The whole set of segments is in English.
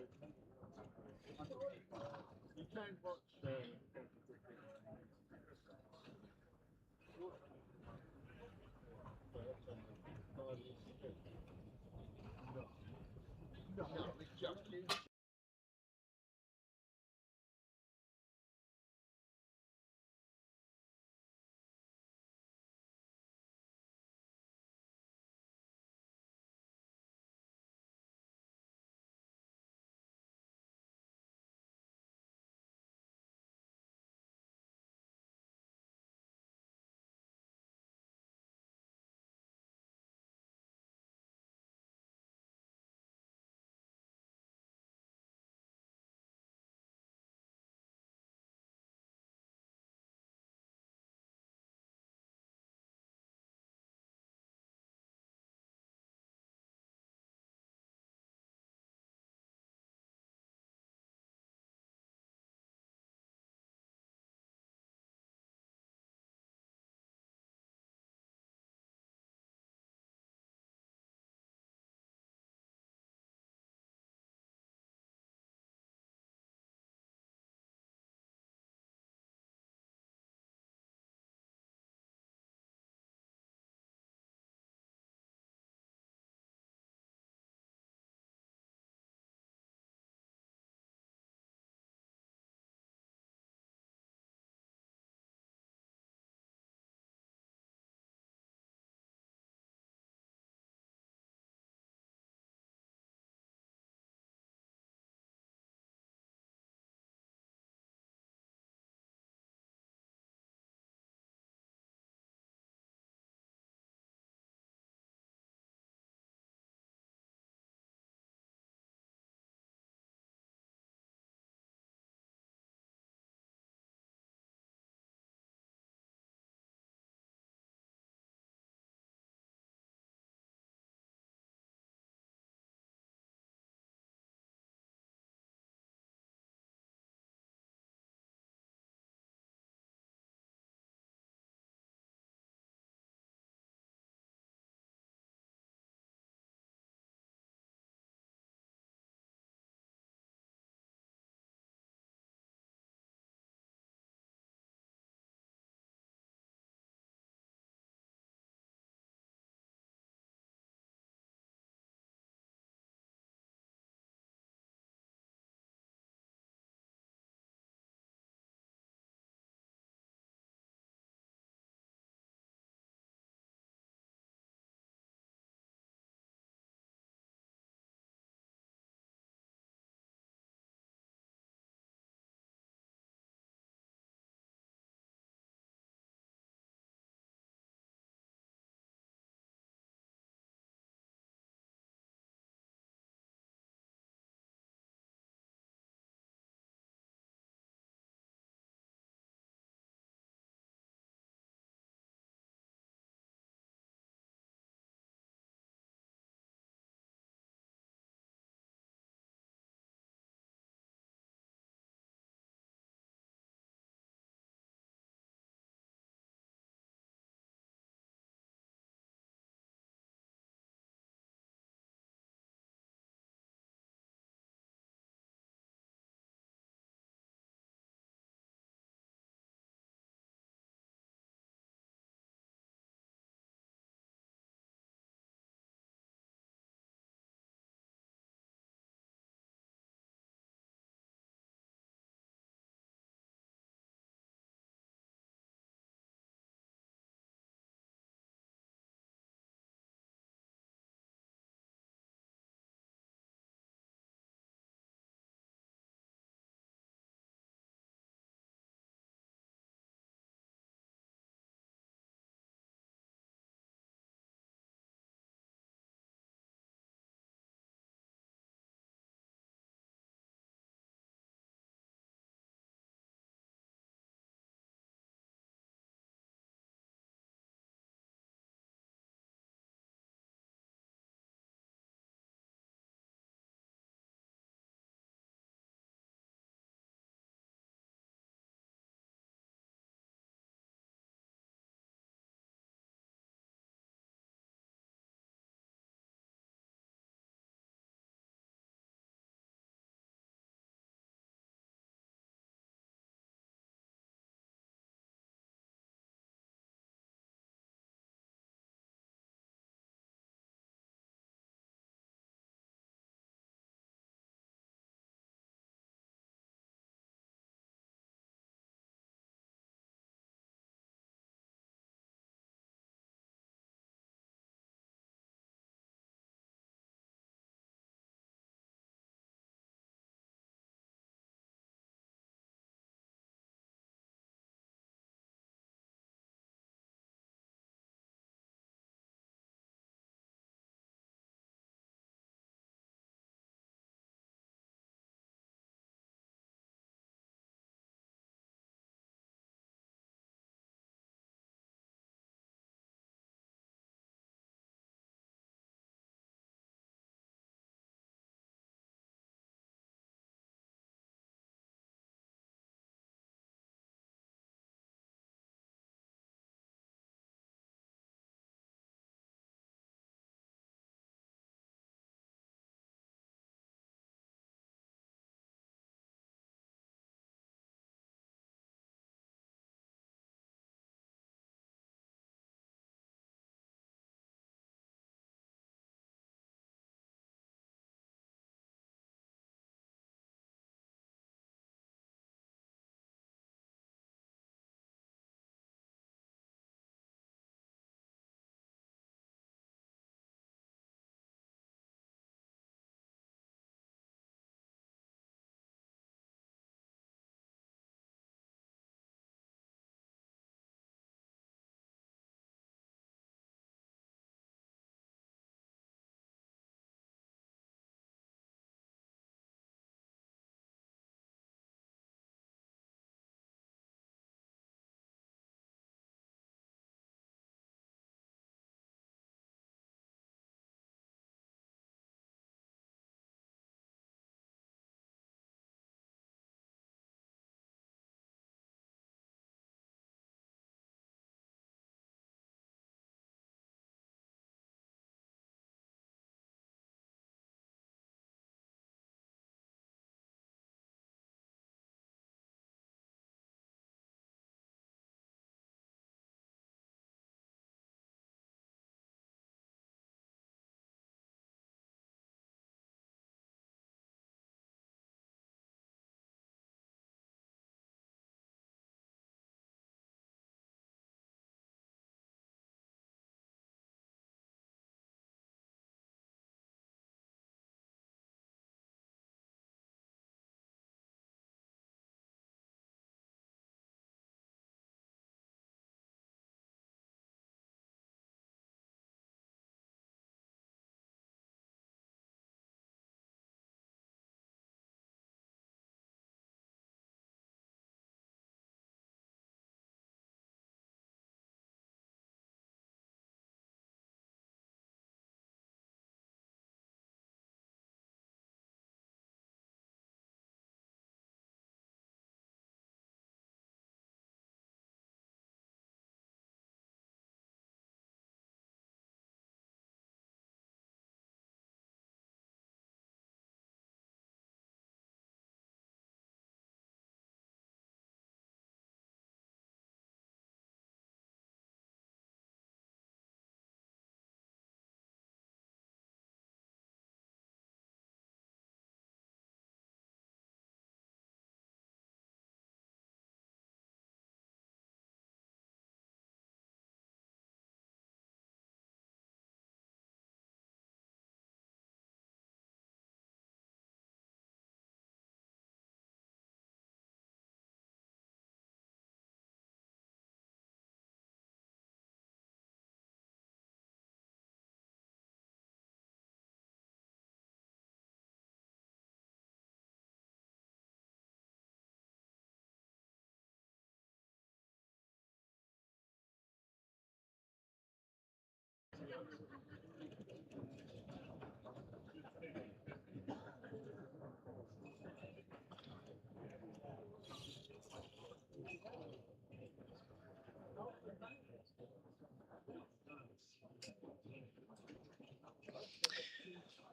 You can watch. No, it's just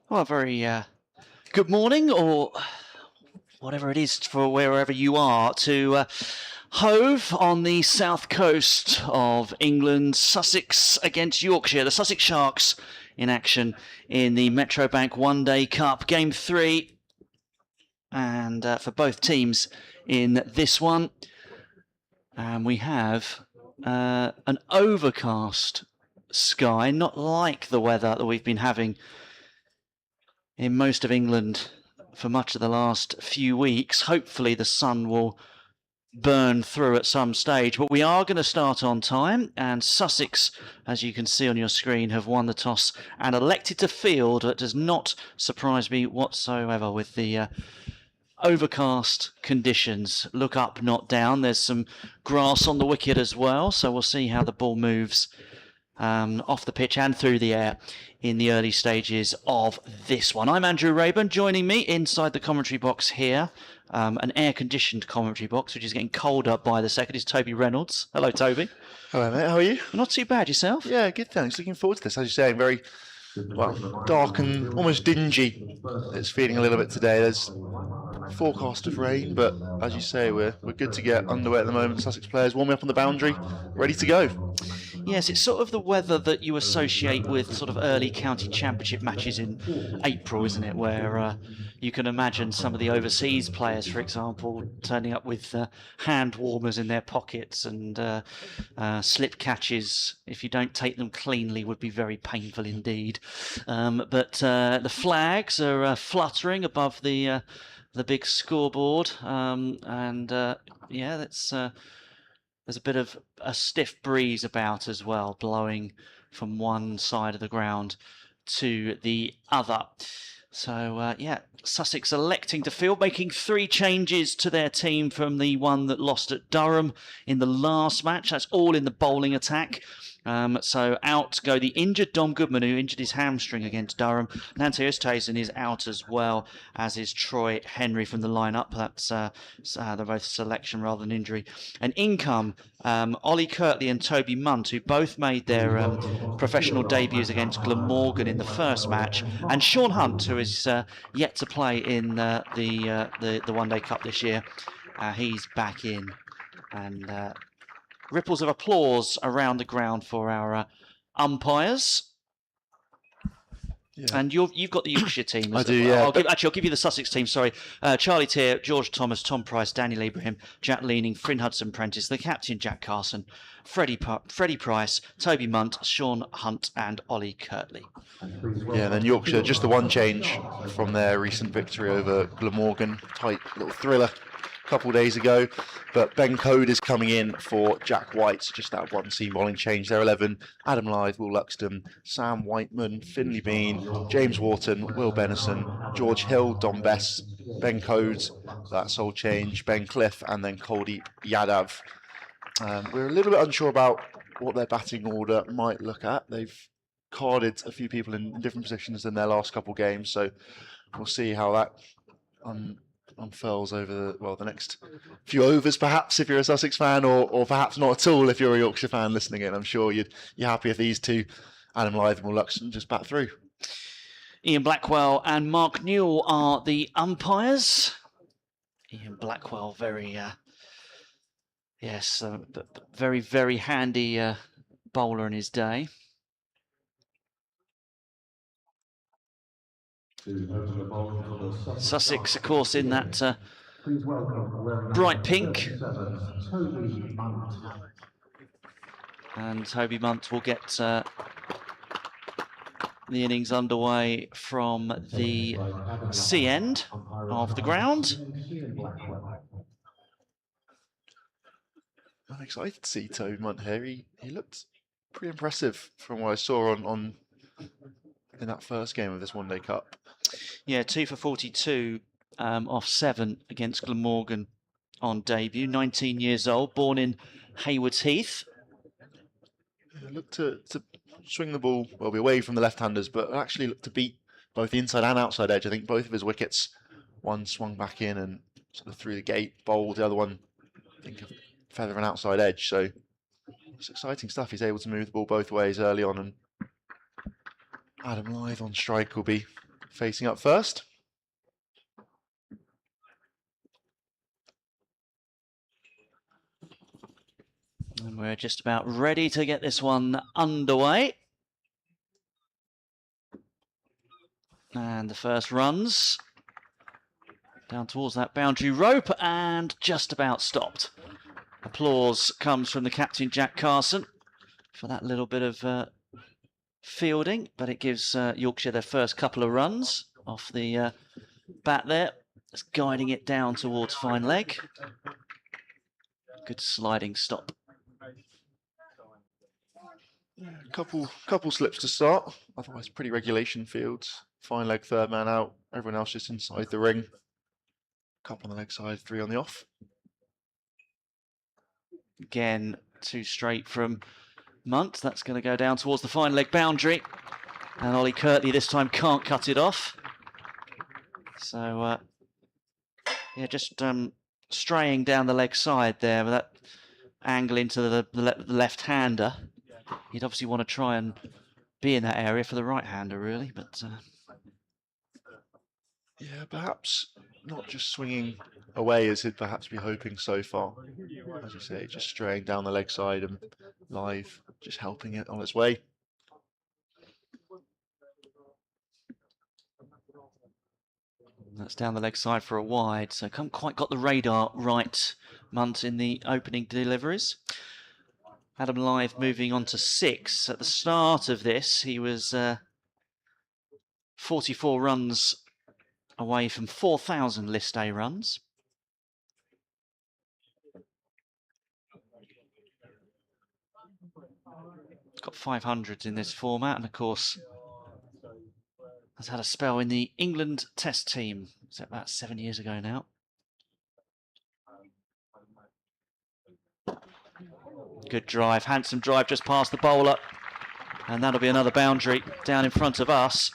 Well, very good morning, or whatever it is for wherever you are, to Hove on the south coast of England. Sussex against Yorkshire. The Sussex Sharks in action in the Metrobank One Day Cup. Game 3, and for both teams in this one. And we have an overcast sky, not like the weather that we've been having in most of England for much of the last few weeks. Hopefully the sun will burn through at some stage, but we are going to start on time, and Sussex, as you can see on your screen, have won the toss and elected to field. That does not surprise me whatsoever with the overcast conditions. Look up, not down. There's some grass on the wicket as well, so we'll see how the ball moves off the pitch and through the air in the early stages of this one. I'm Andrew Rayburn. Joining me inside the commentary box here, an air-conditioned commentary box, which is getting colder by the second, is Toby Reynolds. Hello, Toby. Hello, mate. How are you? Not too bad. Yourself? Yeah, good, thanks. Looking forward to this. As you're saying, very, well, dark and almost dingy. It's feeling a little bit today. There's forecast of rain, but as you say, we're good to get underway at the moment. Sussex players warming up on the boundary, ready to go. Yes, it's sort of the weather that you associate with sort of early county championship matches in April, isn't it? Where you can imagine some of the overseas players, for example, turning up with hand warmers in their pockets, and slip catches, if you don't take them cleanly, would be very painful indeed. But the flags are fluttering above the big scoreboard, and yeah, that's. There's a bit of a stiff breeze about as well, blowing from one side of the ground to the other. So, yeah, Sussex electing to field, making 3 changes to their team from the one that lost at Durham in the last match. That's all in the bowling attack. So out go the injured Dom Goodman, who injured his hamstring against Durham. Nancy Oosthuizen is out as well, as is Troy Henry from the lineup. That's they're both selection rather than injury. And in come Ollie Kirtley and Toby Munt, who both made their professional debuts against Glamorgan in the first match, and Sean Hunt, who is yet to play in the One Day Cup this year. He's back in, and ripples of applause around the ground for our umpires. Yeah. And you've got the Yorkshire team. I do, yeah. I'll give you the Sussex team, sorry. Charlie Tier, George Thomas, Tom Price, Daniel Ibrahim, Jack Leaning, Fryn Hudson-Prentice, the captain Jack Carson, Freddie Price, Toby Munt, Sean Hunt and Ollie Kirtley. Yeah, then Yorkshire, just the one change from their recent victory over Glamorgan. Tight little thriller a couple of days ago, but Ben Code is coming in for Jack White. Just that one seam bowling change. They're 11. Adam Lythe, Will Luxton, Sam Whiteman, Finley Bean, James Wharton, Will Benison, George Hill, Dom Bess, Ben Code, that sole change, Ben Cliff, and then Kuldeep Yadav. We're a little bit unsure about what their batting order might look at. They've carded a few people in different positions than their last couple of games, so we'll see how that unfurls over the next few overs, perhaps, if you're a Sussex fan, or perhaps not at all if you're a Yorkshire fan listening in. I'm sure you're happy if these two, Adam Lythe and Will Luxton, just bat through. Ian Blackwell and Mark Newell are the umpires. Ian Blackwell, very very, very handy bowler in his day. Sussex, of course, in that bright pink. And Toby Munt will get the innings underway from the C end of the ground. I'm excited to see Toby Munt here. He looked pretty impressive from what I saw in that first game of this One Day Cup. Yeah, 2 for 42 off 7 against Glamorgan on debut. 19 years old, born in Haywards Heath. Looked to swing the ball, be away from the left-handers, but actually looked to beat both the inside and outside edge. I think both of his wickets, one swung back in and sort of through the gate, bowled. The other one, I think, a feather of an outside edge. So it's exciting stuff. He's able to move the ball both ways early on, and Adam Lythe on strike will be facing up first. And we're just about ready to get this one underway. And the first runs down towards that boundary rope and just about stopped. Applause comes from the captain, Jack Carson, for that little bit of fielding, but it gives Yorkshire their first couple of runs off the bat there. Just guiding it down towards fine leg. Good sliding stop. Couple slips to start. Otherwise, pretty regulation fields. Fine leg, third man out. Everyone else just inside the ring. Couple on the leg side, 3 on the off. Again, 2 straight from Munt. That's going to go down towards the fine leg boundary. And Ollie Kirtley this time can't cut it off. So, yeah, just straying down the leg side there with that angle into the left-hander. You'd obviously want to try and be in that area for the right-hander, really, but... Yeah, perhaps not just swinging away as he'd perhaps be hoping so far. As you say, just straying down the leg side and live, just helping it on its way. That's down the leg side for a wide, so haven't quite got the radar right, Munt, in the opening deliveries. Adam Lyth moving on to 6. At the start of this, he was 44 runs away from 4,000 List A runs. He's got 500s in this format, and of course, has had a spell in the England Test team. Is that about 7 years ago now? Good drive, handsome drive just past the bowler. And that'll be another boundary down in front of us.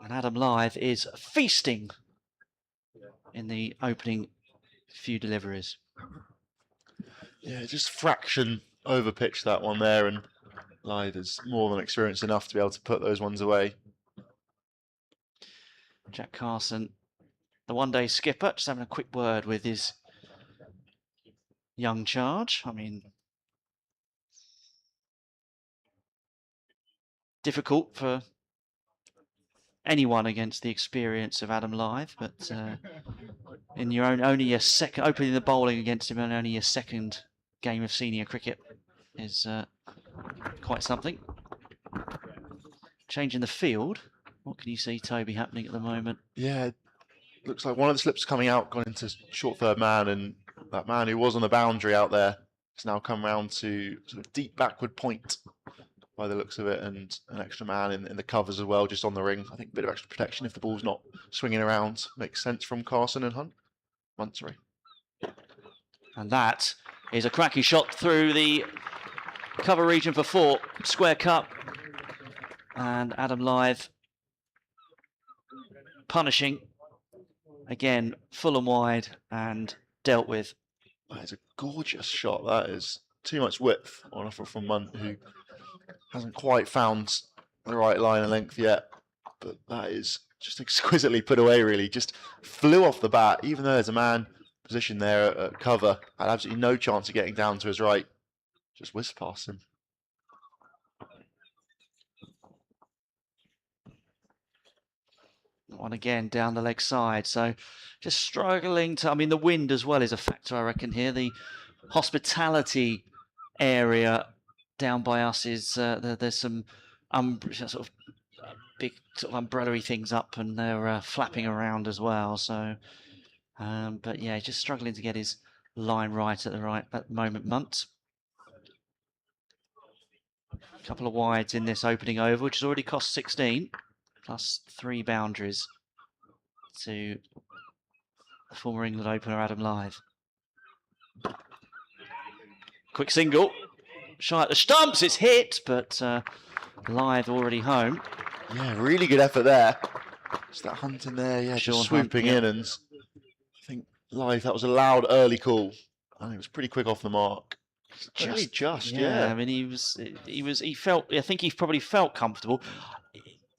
And Adam Lyth is feasting in the opening few deliveries. Yeah, just fraction overpitched that one there, and Lyth is more than experienced enough to be able to put those ones away. Jack Carson, the one-day skipper, just having a quick word with his young charge. I mean, difficult for anyone against the experience of Adam Lyth, but in your own only your second opening the bowling against him and only your second game of senior cricket is quite something. Changing the field. What can you see, Toby, happening at the moment? Yeah, looks like one of the slips coming out, gone into short third man, and that man who was on the boundary out there has now come round to sort of deep backward point by the looks of it, and an extra man in the covers as well, just on the ring. I think a bit of extra protection if the ball's not swinging around. Makes sense from Carson and Munt, sorry. And that is a cracking shot through the cover region for 4, square cut. And Adam Lyth punishing, again, full and wide and dealt with. That is a gorgeous shot. That is too much width on offer from Munt, who hasn't quite found the right line of length yet. But that is just exquisitely put away, really. Just flew off the bat, even though there's a man positioned there at cover. Had absolutely no chance of getting down to his right. Just whizzed past him. One again down the leg side, so just struggling to, I mean, the wind as well is a factor, I reckon, here. The hospitality area down by us is, there's some sort of big sort of umbrella-y things up, and they're flapping around as well, so, but yeah, just struggling to get his line right at the moment, Munt. A couple of wides in this opening over, which has already cost 16. Plus 3 boundaries to the former England opener Adam Lyth. Quick single, shy at the stumps, it's hit, but Lyth already home. Yeah, really good effort there. Just that hunt in there, yeah, Sean just swooping Hunt, in, and I think Lyth, that was a loud early call. I think it was pretty quick off the mark. Yeah. I mean, he felt, I think he probably felt comfortable.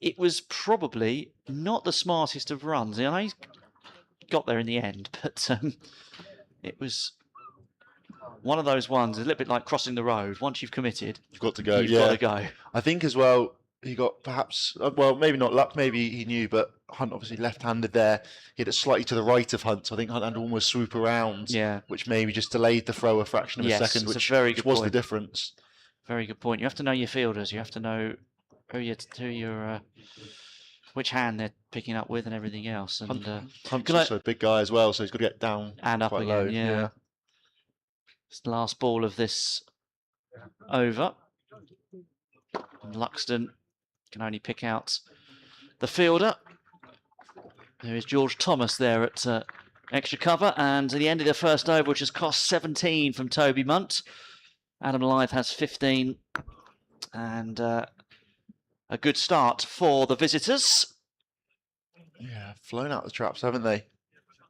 it was probably not the smartest of runs. I know he's got there in the end, but it was one of those ones, a little bit like crossing the road. Once you've committed, You've got to go. You've got to go. I think as well, he got perhaps, well, maybe not luck, maybe he knew, but Hunt obviously left-handed there. He hit it slightly to the right of Hunt, so I think Hunt had to almost swoop around, which maybe just delayed the throw a fraction of a second, which was the difference. Very good point. You have to know your fielders. You have to know which hand they're picking up with and everything else. And Hunt's also a big guy as well, so he's got to get down and up quite again. low. Yeah. It's the last ball of this over. And Luxton can only pick out the fielder. There is George Thomas there at extra cover, and at the end of the first over, which has cost 17 from Toby Munt. Adam Lythe has 15, and a good start for the visitors. Yeah, flown out the traps, haven't they?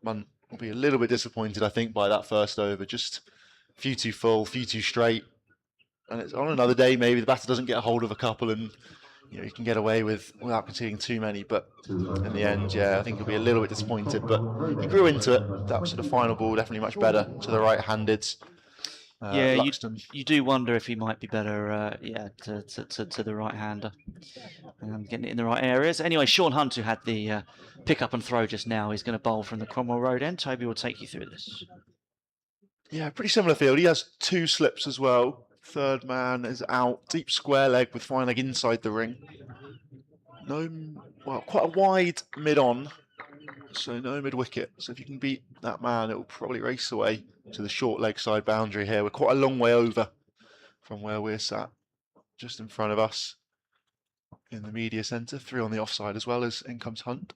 Munt will be a little bit disappointed, I think, by that first over. Just a few too full, a few too straight. And it's on another day, maybe the batter doesn't get a hold of a couple and you can get away without conceding too many. But in the end, I think he'll be a little bit disappointed. But he grew into it. That sort of final ball definitely much better to the right-handed. You do wonder if he might be better, to the right-hander. Getting it in the right areas. Anyway, Sean Hunt, who had the pick up and throw just now, he's going to bowl from the Cromwell Road end. Toby will take you through this. Yeah, pretty similar field. He has 2 slips as well. Third man is out, deep square leg with fine leg inside the ring. Quite a wide mid-on, so no mid-wicket. So if you can beat that man, it will probably race away to the short leg side boundary here. We're quite a long way over from where we're sat, just in front of us in the media centre. 3 on the offside as well as in comes Hunt.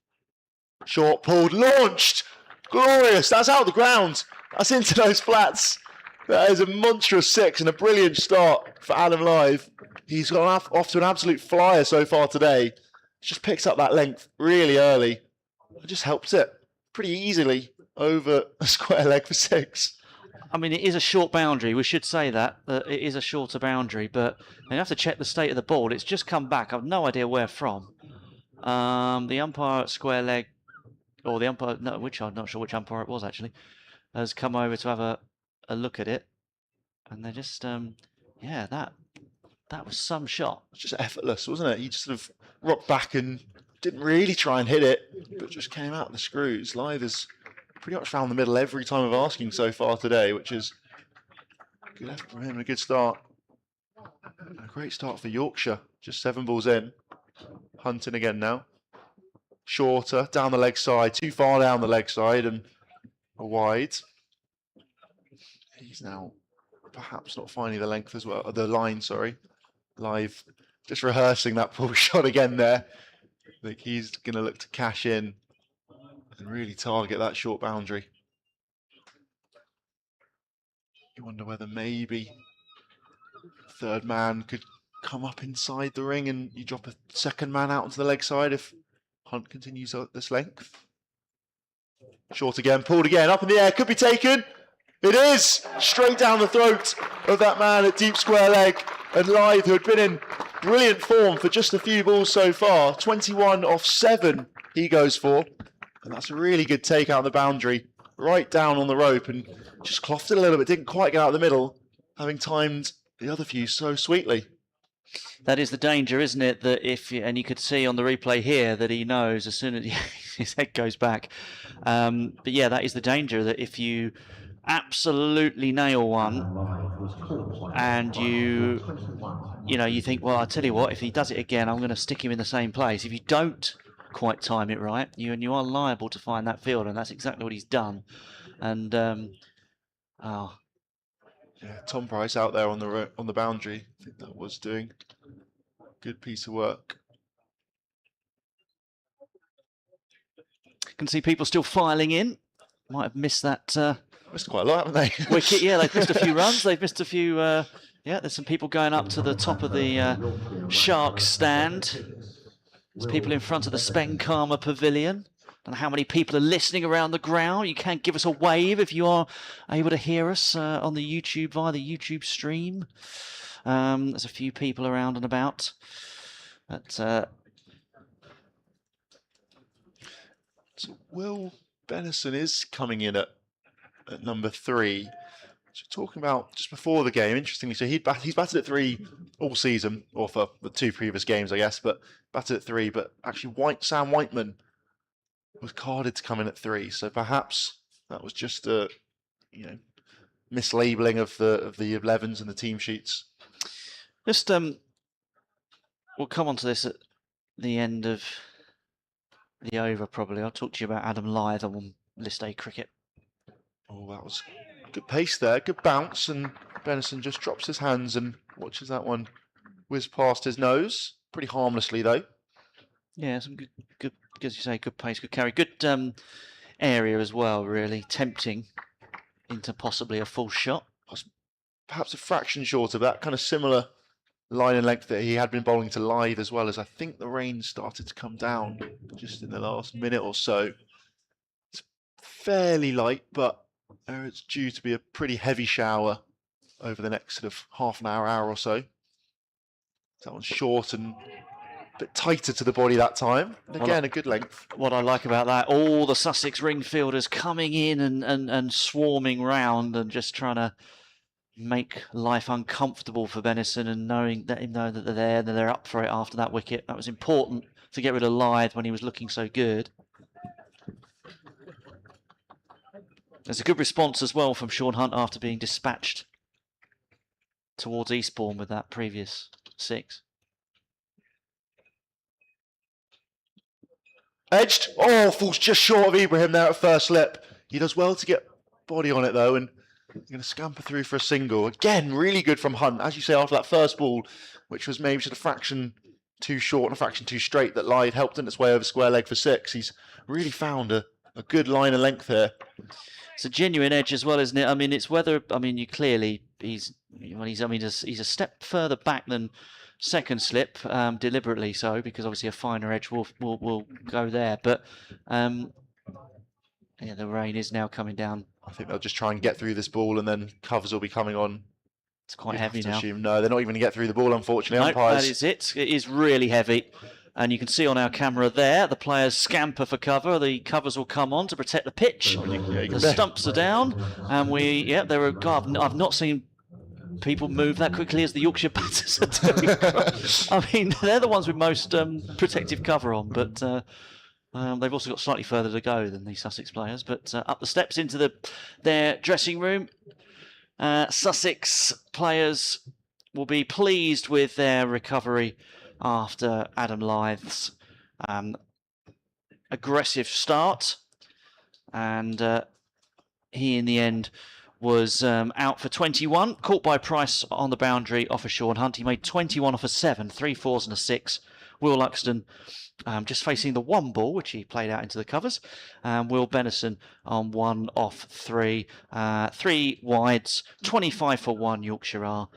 Short pulled, launched, glorious. That's out the ground. That's into those flats. That is a monstrous 6 and a brilliant start for Adam Lythe. He's gone off to an absolute flyer so far today. Just picks up that length really early. It just helps it pretty easily over a square leg for 6. I mean, it is a short boundary. We should say that it is a shorter boundary, but you have to check the state of the ball. It's just come back. I've no idea where from. The umpire at square leg, or the umpire, no, I'm not sure which umpire it was actually, has come over to have a look at it, and they're just that was some shot. It's just effortless, wasn't it? He just sort of rocked back and didn't really try and hit it, but just came out of the screws. Lythe has pretty much found the middle every time of asking so far today, which is a good effort from him and a good start. And a great start for Yorkshire. Just 7 balls in. Hunting again now. Shorter down the leg side, too far down the leg side and a wide. He's now perhaps not finding the length as well, the line, sorry. Lythe just rehearsing that pull shot again there. I think he's going to look to cash in and really target that short boundary. You wonder whether maybe third man could come up inside the ring and you drop a second man out onto the leg side if Hunt continues at this length. Short again, pulled again, up in the air, could be taken. It is! Straight down the throat of that man at deep square leg. And Lythe, who had been in brilliant form for just a few balls so far, 21 off 7 he goes for. And that's a really good take out of the boundary, right down on the rope, and just clothed it a little bit, didn't quite get out of the middle, having timed the other few so sweetly. That is the danger, isn't it? That and you could see on the replay here that he knows as soon as his head goes back. But yeah, that is the danger, that if you absolutely nail one and you think, well, I'll tell you what, if he does it again, I'm going to stick him in the same place. If you don't quite time it right, you are liable to find that field, and that's exactly what he's done. And Tom Price out there on the boundary, I think that was doing a good piece of work. Can see people still filing in. Might have missed that. Missed quite a lot, haven't they? Wicket, yeah, they've missed a few runs. They've missed a few. There's some people going up to the top of the Sharks stand. There's people in front of the Spenkarma Pavilion. Don't know how many people are listening around the ground. You can give us a wave if you are able to hear us on the YouTube, via the YouTube stream. There's a few people around and about. But So Will Benison is coming in at number 3. So talking about just before the game, interestingly, so he's batted at 3 all season, or for the 2 previous games, I guess, but batted at 3. But actually, Sam Whiteman was carded to come in at 3. So perhaps that was just a mislabeling of the 11s and the team sheets. Just we'll come on to this at the end of the over, probably. I'll talk to you about Adam Lyth on List A cricket. Oh, that was good pace there, good bounce, and Benison just drops his hands and watches that one whiz past his nose, pretty harmlessly though. Yeah, some good, as you say, good pace, good carry, good area as well. Really tempting into possibly a full shot. Perhaps a fraction short of that, kind of similar line and length that he had been bowling to Lyth, as well as I think the rain started to come down just in the last minute or so. It's fairly light, but it's due to be a pretty heavy shower over the next sort of half an hour or so. That one's short and a bit tighter to the body that time. And again, a good length. What I like about that, all the Sussex ring fielders coming in and swarming round and just trying to make life uncomfortable for Benison, and knowing that they're there and they're up for it after that wicket. That was important to get rid of Lyth when he was looking so good. There's a good response as well from Sean Hunt after being dispatched towards Eastbourne with that previous 6. Edged. Oh, falls just short of Ibrahim there at first slip. He does well to get body on it though, and he's going to scamper through for a single. Again, really good from Hunt. As you say, after that first ball, which was maybe just a fraction too short and a fraction too straight, that Lyth helped in its way over square leg for 6. He's really found a good line of length here. It's a genuine edge as well, isn't it? I mean, it's whether, you clearly, he's a step further back than second slip, deliberately so, because obviously a finer edge will go there. But yeah, the rain is now coming down. I think they'll just try and get through this ball, and then covers will be coming on. It's quite heavy now. No, they're not even going to get through the ball, unfortunately. No, Umpires. that is it. It is really heavy. And you can see on our camera there, the players scamper for cover. The covers will come on to protect the pitch. The stumps are down. And I've not seen people move that quickly as the Yorkshire batters are doing. I mean, they're the ones with most protective cover on, but they've also got slightly further to go than the Sussex players. But up the steps into their dressing room, Sussex players will be pleased with their recovery after Adam Lyth's aggressive start. And he, in the end, was out for 21. Caught by Price on the boundary off a Sean Hunt. He made 21 off a 7, 3 4s and a 6. Will Luxton just facing the 1 ball, which he played out into the covers. Will Benison on 1 off 3. 3 wides, 25 for 1 Yorkshire are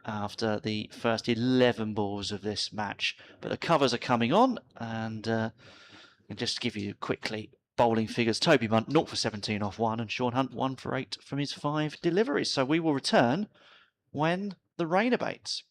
after the first 11 balls of this match. But the covers are coming on, and just to give you quickly bowling figures, Toby Munt 0 for 17 off 1, and Sean Hunt 1 for 8 from his 5 deliveries. So we will return when the rain abates.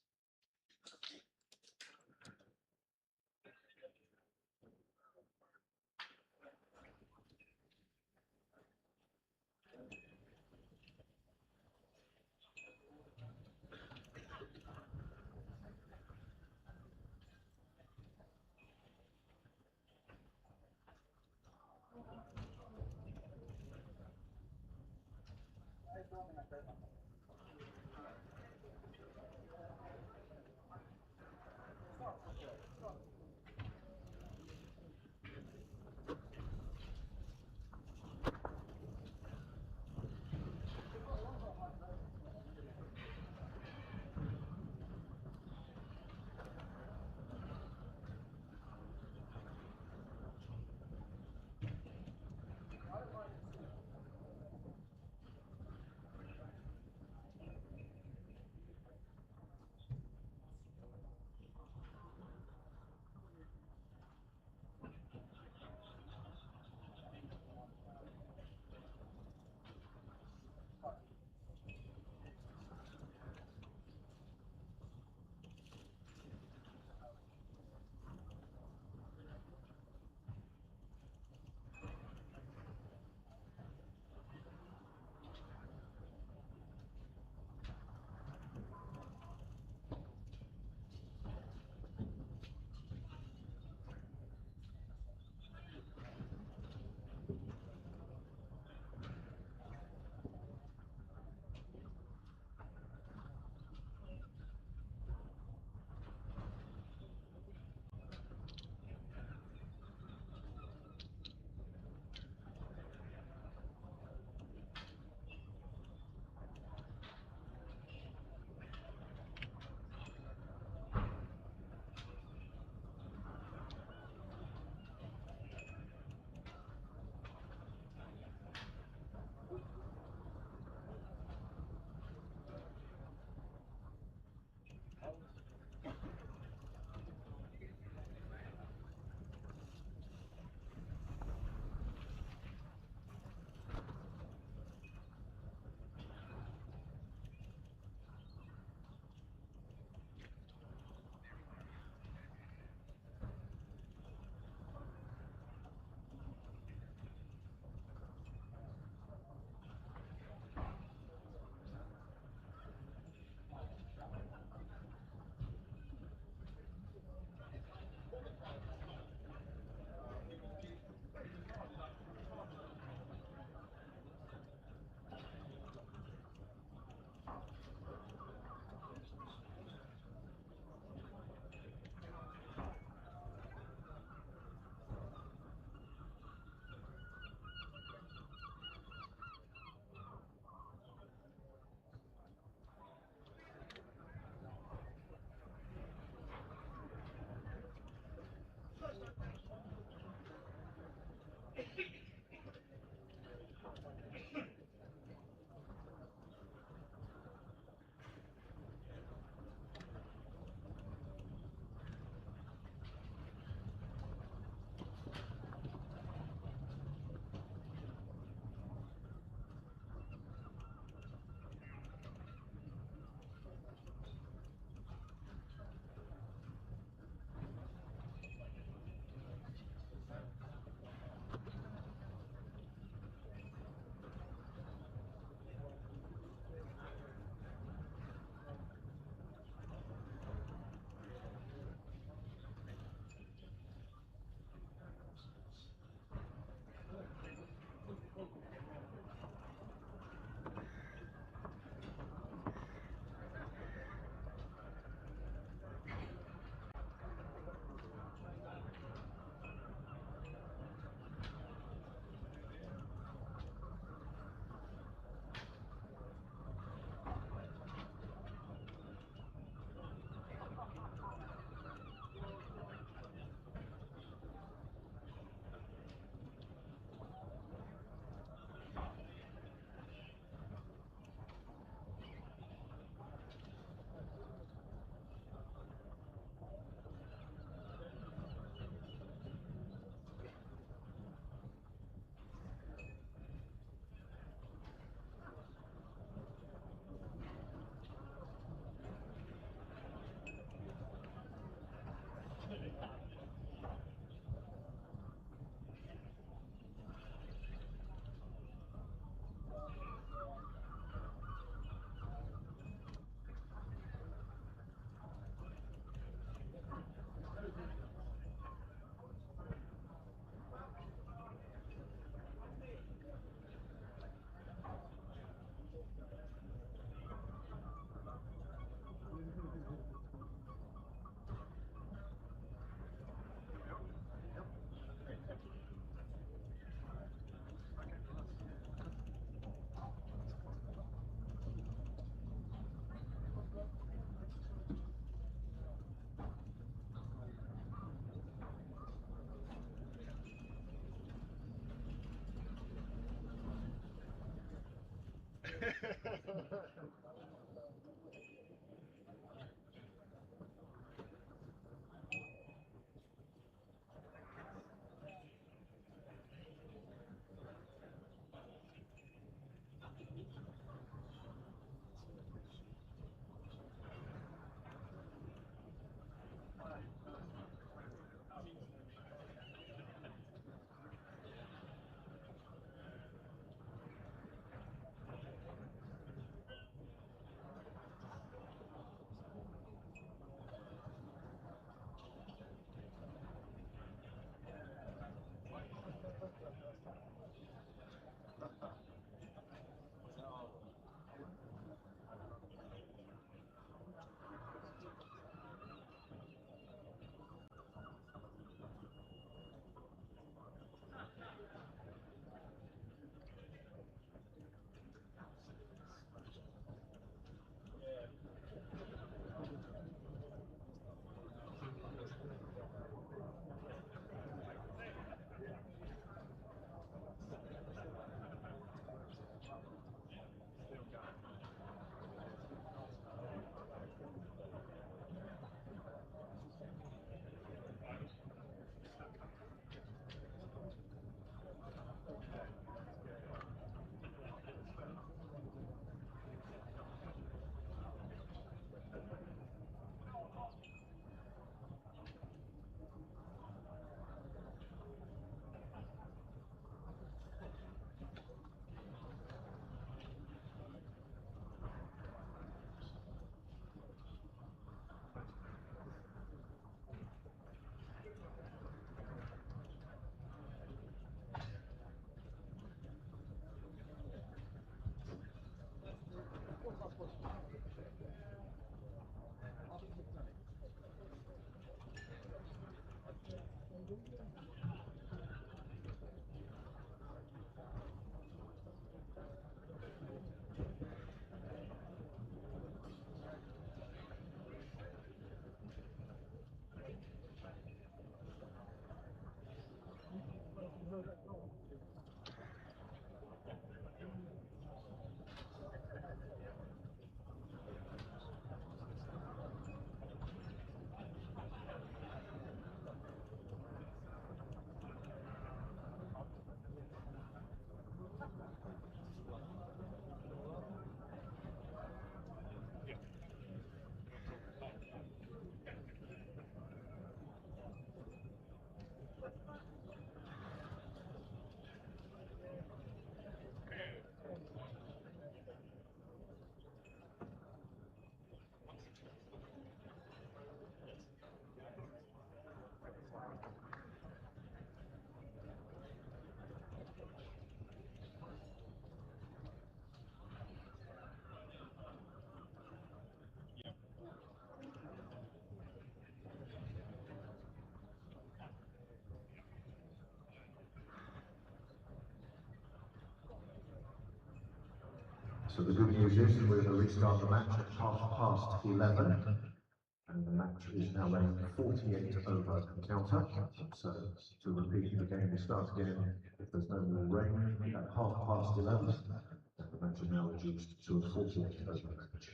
So the good news is we're going to restart the match at 11:30, and the match is now running 48 over counter. So to repeat, the game will start again if there's no more rain at 11:30, and the match is now reduced to a 48 over match.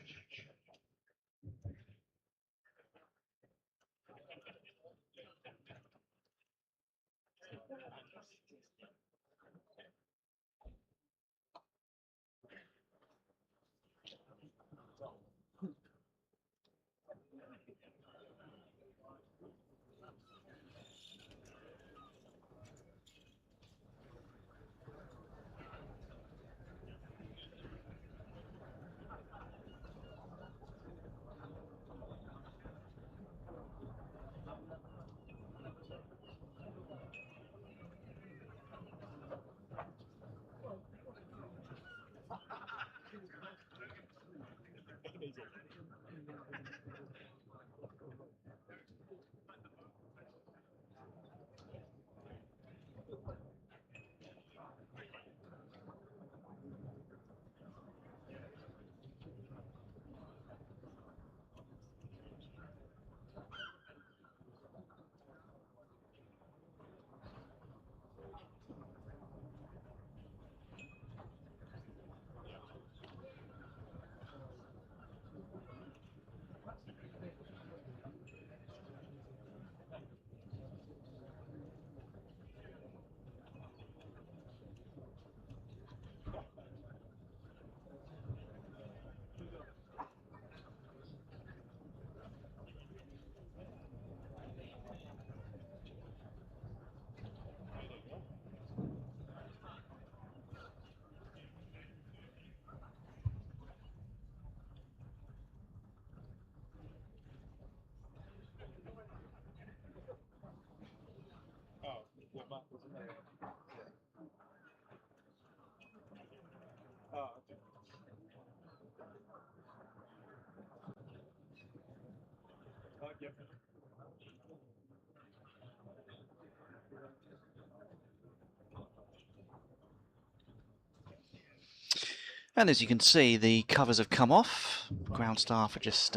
And as you can see, the covers have come off. Ground staff are just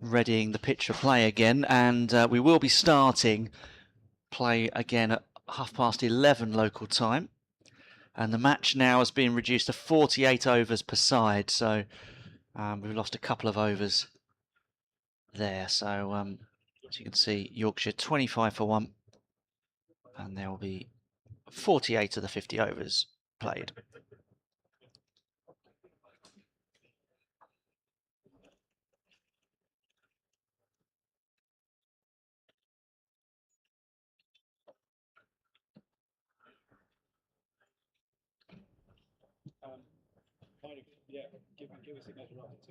readying the pitch for play again, and we will be starting play again at 11:30 local time. And the match now has been reduced to 48 overs per side, so we've lost a couple of overs there. So as you can see, Yorkshire 25 for 1, and there will be 48 of the 50 overs played. Give us a measure of the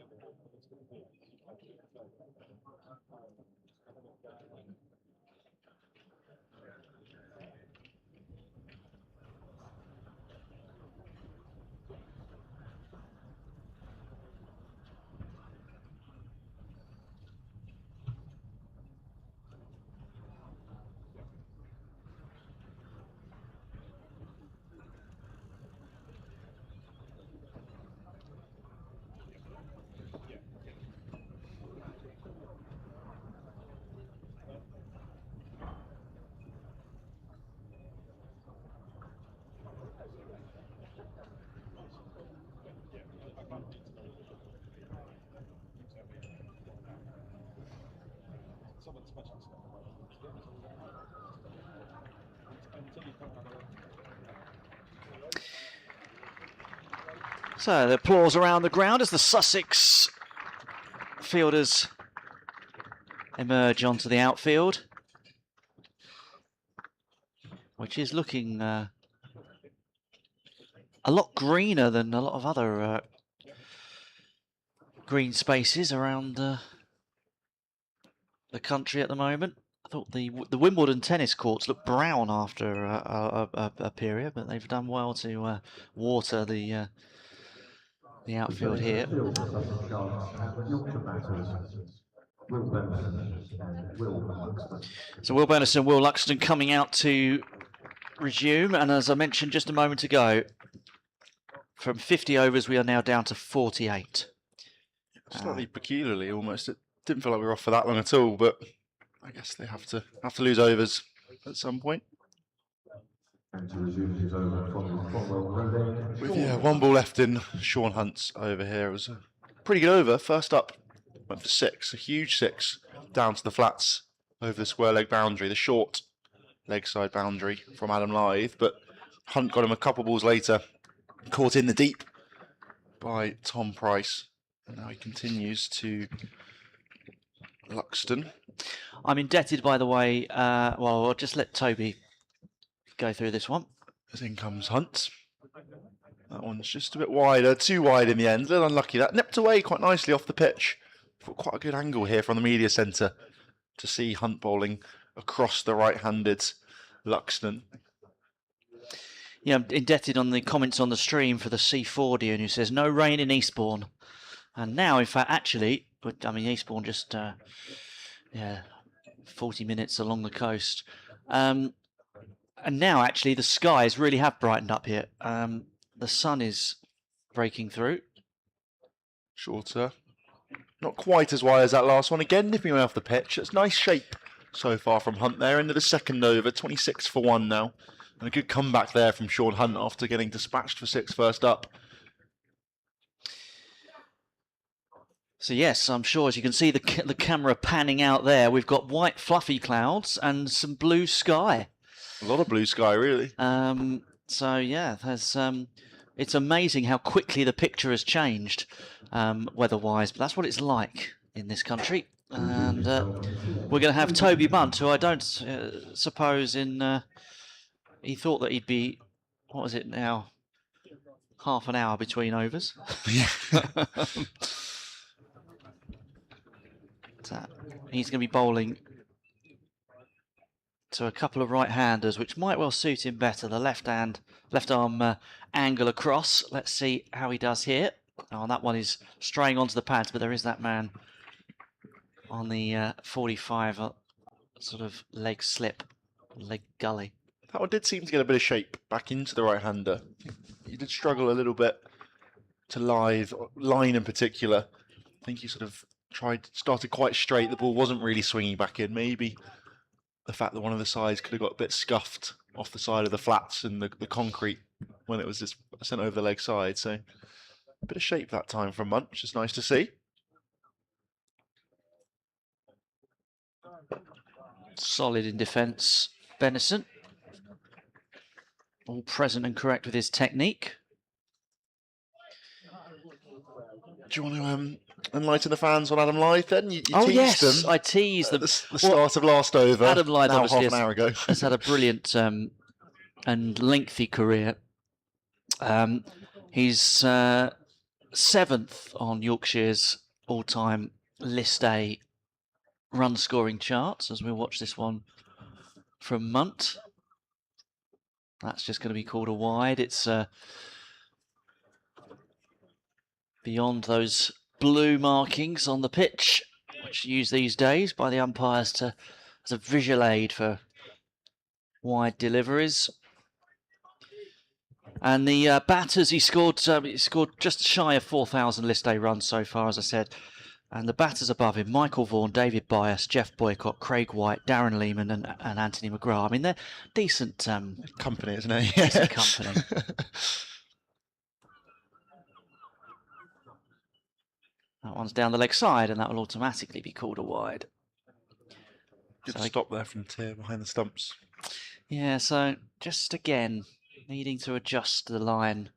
So the applause around the ground as the Sussex fielders emerge onto the outfield, which is looking a lot greener than a lot of other green spaces around the country at the moment. I thought the Wimbledon tennis courts looked brown after a period, but they've done well to water the outfield here. Sussex Sharks and Yorkshire batters, Will Benson and Will Luxton. So Will Benson, Will Luxton coming out to resume, and as I mentioned just a moment ago, from 50 overs we are now down to 48. Slightly peculiarly, almost. It didn't feel like we were off for that long at all, but I guess they have to lose overs at some point. And to resume his over from Cromwell Road. With one ball left in Sean Hunt's over here. It was a pretty good over. First up, went for 6, a huge 6, down to the flats over the square leg boundary, the short leg side boundary from Adam Lythe. But Hunt got him a couple balls later, caught in the deep by Tom Price. And now he continues to Luxton. I'm indebted, by the way, well, I'll just let Toby go through this one. As in comes Hunt. That one's just a bit wider, too wide in the end. A little unlucky. That nipped away quite nicely off the pitch. Got quite a good angle here from the media centre to see Hunt bowling across the right-handed Luxton. Yeah, I'm indebted on the comments on the stream for the C40, who says no rain in Eastbourne. And now, in fact, actually, but I mean, Eastbourne just 40 minutes along the coast. And now, actually, the skies really have brightened up here. The sun is breaking through. Shorter. Not quite as wide as that last one. Again, nipping away off the pitch. It's nice shape so far from Hunt there. Into the second over, 26 for 1 now. And a good comeback there from Sean Hunt after getting dispatched for 6 first up. So yes, I'm sure, as you can see the camera panning out there, we've got white fluffy clouds and some blue sky. A lot of blue sky, really. So yeah, there's it's amazing how quickly the picture has changed weather-wise, but that's what it's like in this country. And we're going to have Toby Bunt, who I don't suppose he thought that he'd be, what is it now, half an hour between overs. Yeah. He's going to be bowling to a couple of right-handers, which might well suit him better. The left arm angle across. Let's see how he does here. Oh, that one is straying onto the pads, but there is that man on the 45 sort of leg slip, leg gully. That one did seem to get a bit of shape back into the right-hander. He did struggle a little bit to line in particular. I think he sort of started quite straight. The ball wasn't really swinging back in. Maybe the fact that one of the sides could have got a bit scuffed off the side of the flats and the concrete when it was just sent over the leg side. So a bit of shape that time from Munt, which is nice to see. Solid in defence, Benison. All present and correct with his technique. Do you want to enlighten the fans on Adam Lyth then? You Oh teased yes, them I teased them. at the start of last over. Adam Lyth now obviously half an hour ago. has had a brilliant and lengthy career. He's 7th on Yorkshire's all-time List A run-scoring charts as we watch this one from Munt. That's just going to be called a wide. It's beyond those blue markings on the pitch, which are used these days by the umpires as a visual aid for wide deliveries. And the batters, he scored just shy of 4,000 List A runs so far, as I said. And the batters above him, Michael Vaughan, David Byas, Jeff Boycott, Craig White, Darren Lehman and Anthony McGrath. I mean, they're decent company, isn't it? Decent company. That one's down the leg side, and that will automatically be called a wide. Good So stop there from Tier behind the stumps. Yeah, so just again, needing to adjust the line.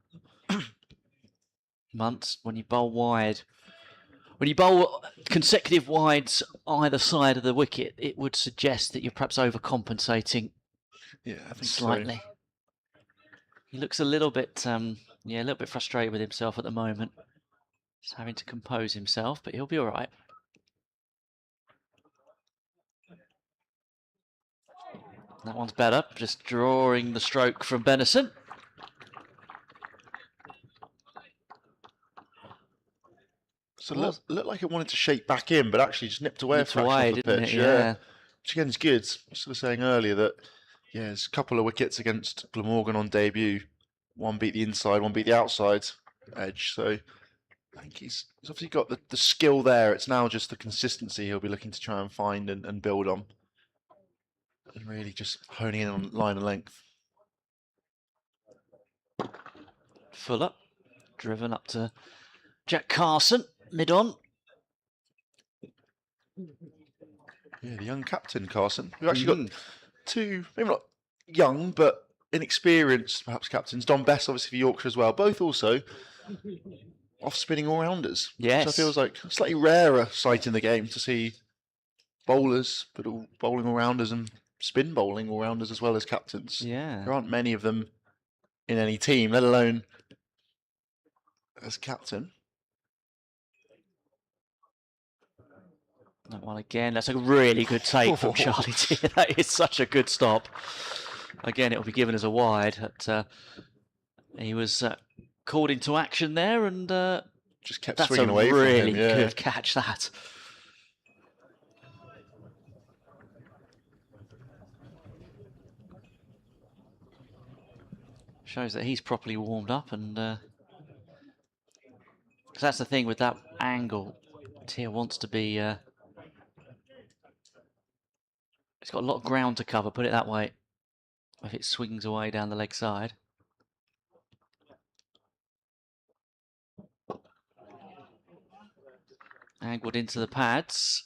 Munt, when you bowl wide. When you bowl consecutive wides either side of the wicket, it would suggest that you're perhaps overcompensating. Yeah, I think slightly. So. He looks a little bit, a little bit frustrated with himself at the moment. Just having to compose himself, but he'll be all right. That one's better. Just drawing the stroke from Benison. So looked like it wanted to shape back in, but actually just nipped away a fraction wide, off the pitch. Yeah. Which again is good. I was sort of saying earlier that, there's a couple of wickets against Glamorgan on debut. One beat the inside, one beat the outside edge. So I think he's obviously got the skill there. It's now just the consistency he'll be looking to try and find and build on. And really just honing in on line and length. Fuller, driven up to Jack Carson, mid-on. Yeah, the young captain, Carson. We've actually got two, maybe not young, but inexperienced, perhaps, captains. Don Bess, obviously, for Yorkshire as well. Both also off-spinning all-rounders. Yes. Which I feel is like a slightly rarer sight in the game to see bowlers, but all bowling all-rounders and spin bowling all-rounders as well as captains. Yeah. There aren't many of them in any team, let alone as captain. That one again. That's a really good take from Charlie T. That is such a good stop. Again, it will be given as a wide. But, he was called into action there, and just kept swinging away from him. That's a really good catch, that. Shows that he's properly warmed up, and because that's the thing with that angle. Tia wants to be. It's got a lot of ground to cover, put it that way, if it swings away down the leg side. Angled into the pads.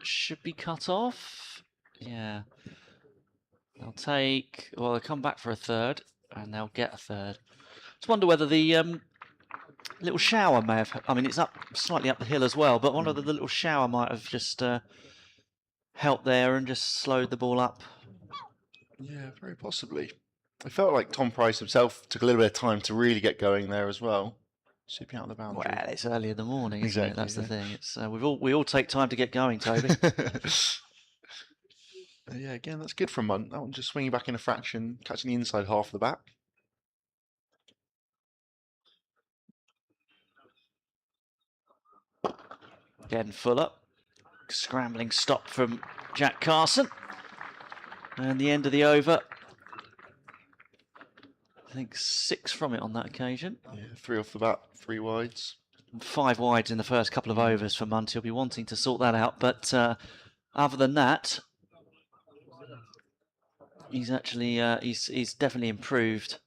Should be cut off. Yeah. They'll they'll come back for a third, and they'll get a third. Just wonder whether the little shower may have, I mean, it's up slightly up the hill as well, but wonder whether the little shower might have just helped there and just slowed the ball up. Yeah, very possibly. I felt like Tom Price himself took a little bit of time to really get going there as well. Sweeping out the boundary. Well, it's early in the morning, isn't exactly, it? That's the thing. It's we all take time to get going, Toby. Yeah, again, that's good from Munt. That one just swinging back in a fraction, catching the inside half of the bat. Again, Fuller. Scrambling stop from Jack Carson. And the end of the over. I think 6 from it on that occasion. Yeah, 3 off the bat, 3 wides. 5 wides in the first couple of overs for Munt. He'll be wanting to sort that out. But other than that, he's actually he's definitely improved.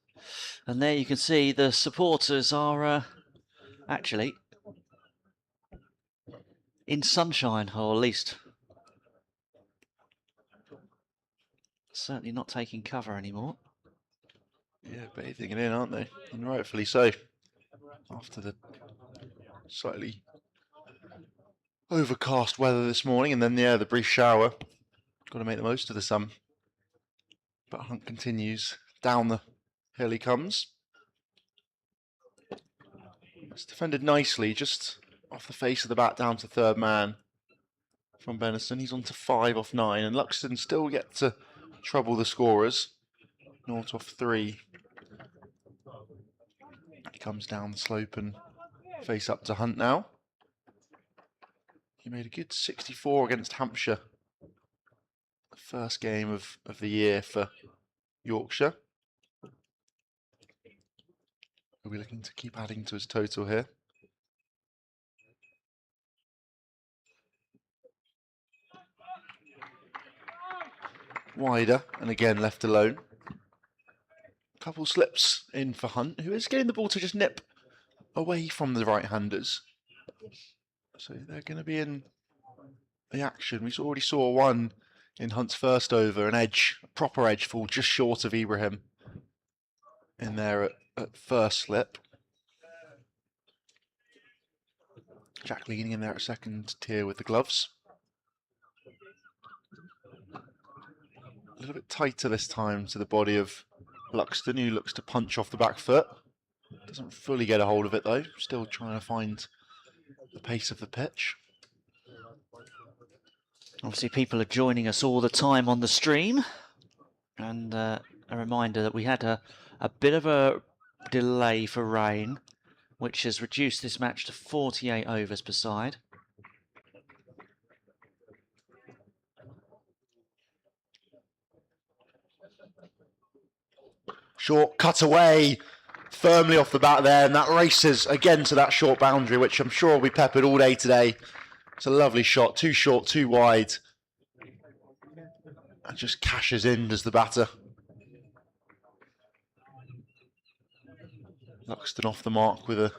And there you can see the supporters are actually in sunshine, or at least certainly not taking cover anymore. Yeah, bathing it in, aren't they? And rightfully so. After the slightly overcast weather this morning, and then the brief shower. Got to make the most of the sun. But Hunt continues. Down the hill he comes. It's defended nicely, just off the face of the bat down to third man from Benison. He's on to 5 off 9, and Luxton still yet to trouble the scorers. 0 off 3. He comes down the slope and face up to Hunt now. He made a good 64 against Hampshire. The first game of the year for Yorkshire. Are we looking to keep adding to his total here? Wider, and again left alone. Couple slips in for Hunt, who is getting the ball to just nip away from the right-handers. So they're going to be in the action. We already saw one in Hunt's first over, an edge, a proper edge fall just short of Ibrahim in there at first slip. Jack leaning in there at second tier with the gloves. A little bit tighter this time to the body of Luxton, who looks to punch off the back foot. Doesn't fully get a hold of it though, still trying to find the pace of the pitch. Obviously people are joining us all the time on the stream. And a reminder that we had a bit of a delay for rain, which has reduced this match to 48 overs per side. Short cut away, firmly off the bat there, and that races again to that short boundary, which I'm sure will be peppered all day today. It's a lovely shot, too short, too wide. And just cashes in, does the batter. Luxton off the mark with a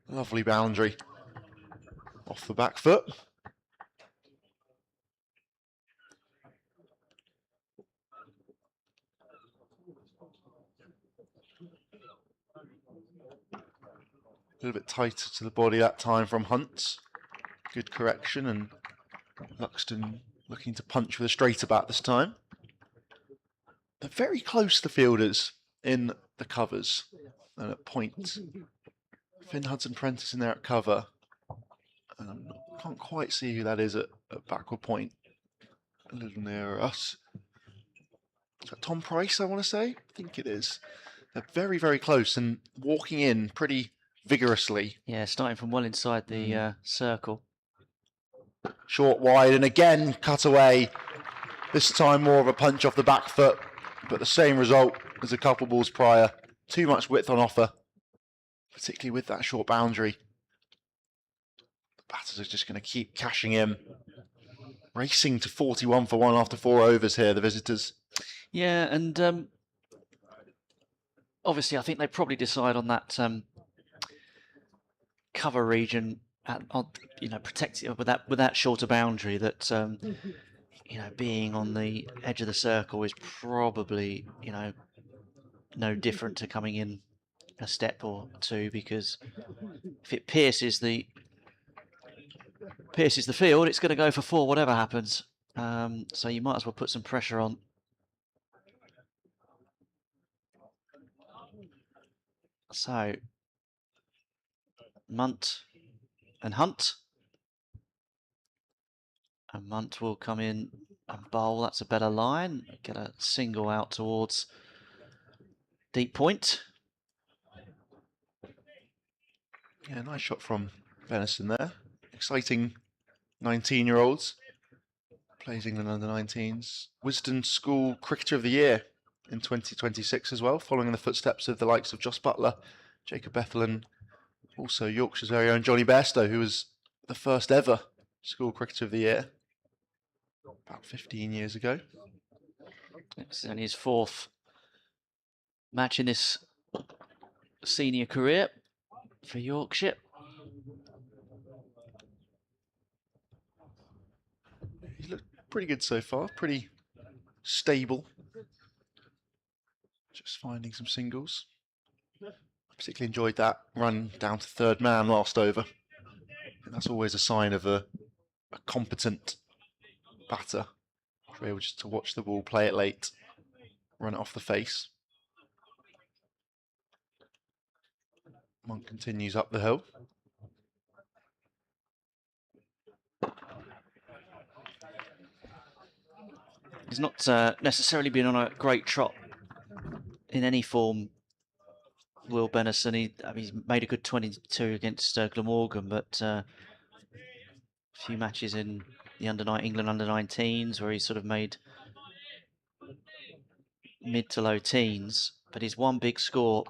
lovely boundary off the back foot. A little bit tighter to the body that time from Hunt. Good correction, and Luxton looking to punch with a straighter bat this time. They're very close, the fielders, in the covers and at point. Finn Hudson-Prentice in there at cover. Can't quite see who that is at backward point. A little nearer us. Is that Tom Price, I want to say? I think it is. They're very, very close and walking in pretty vigorously. Yeah, starting from well inside the circle. Short wide, and again cut away. This time more of a punch off the back foot, but the same result as a couple balls prior. Too much width on offer, particularly with that short boundary. The batters are just going to keep cashing in. Racing to 41 for 1 after 4 overs here, the visitors. Yeah, and obviously I think they probably decide on that cover region, protect it with that shorter boundary, that being on the edge of the circle is probably no different to coming in a step or two, because if it pierces the field, it's going to go for 4 whatever happens. So you might as well put some pressure on. So Munt and Hunt. And Munt will come in and bowl. That's a better line. Get a single out towards deep point. Yeah, nice shot from Benison there. Exciting 19-year-olds. Plays England under 19s. Wisden School Cricketer of the Year in 2026 as well, following in the footsteps of the likes of Joss Butler, Jacob Bethel, also Yorkshire's very own Johnny Bairstow, who was the first ever School Cricketer of the Year about 15 years ago. It's only his 4th match in his senior career for Yorkshire. He's looked pretty good so far, pretty stable. Just finding some singles. I particularly enjoyed that run down to 3rd man last over. And that's always a sign of a competent batter. To be able just to watch the ball, play it late, run it off the face. Monk continues up the hill. He's not necessarily been on a great trot in any form, Will Benison. He's made a good 22 against Glamorgan, but a few matches in the England under-19s where he's sort of made mid to low teens. But he's one big score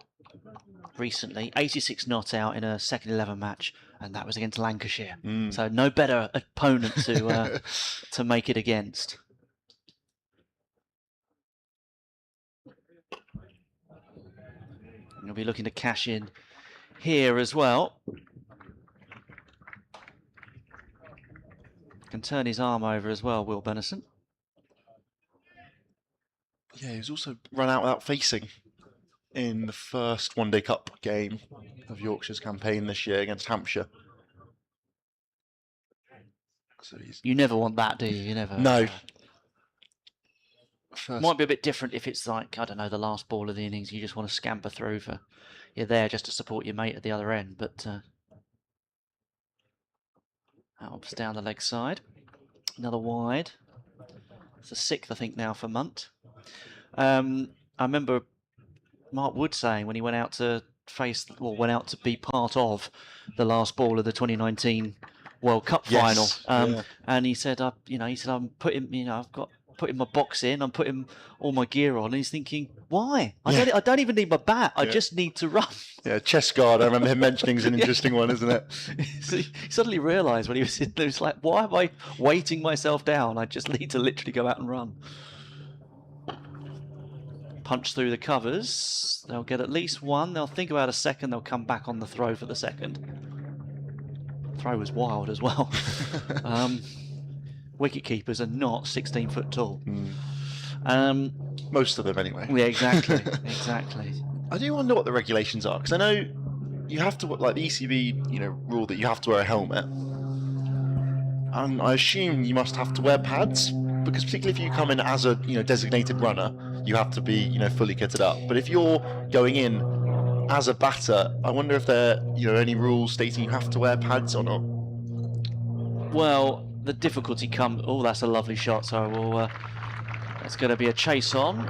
recently, 86 not out in a second 11 match, and that was against Lancashire. So no better opponent to make it against. He'll be looking to cash in here as well. Can turn his arm over as well, Will Benison. Yeah, he was also run out without facing in the first One Day Cup game of Yorkshire's campaign this year against Hampshire. So you never want that, do you? You never. No. Might be a bit different if it's like, I don't know, the last ball of the innings, you just want to scamper through for, you're there just to support your mate at the other end, but Alps down the leg side. Another wide. It's the 6th, I think, now for Munt. I remember Mark Wood saying when he went out to went out to be part of the last ball of the 2019 World Cup final, and he said, I'm putting, I've got putting my box in, I'm putting all my gear on, and he's thinking, why? I don't even need my bat, I just need to run. Yeah, chest guard, I remember him mentioning, is an interesting one, isn't it? So he suddenly realised when he was in there, it's like, why am I weighting myself down? I just need to literally go out and run. Punch through the covers, they'll get at least one, they'll think about a second, they'll come back on the throw for the second. Throw was wild as well. Wicket keepers are not 16 foot tall. Most of them, anyway. Yeah, exactly. Exactly. I do wonder what the regulations are, because I know you have to, like the ECB, rule that you have to wear a helmet. And I assume you must have to wear pads, because particularly if you come in as a designated runner, you have to be fully kitted up. But if you're going in as a batter, I wonder if there any rules stating you have to wear pads or not. Well, the difficulty comes. Oh, that's a lovely shot. So we'll. That's going to be a chase on.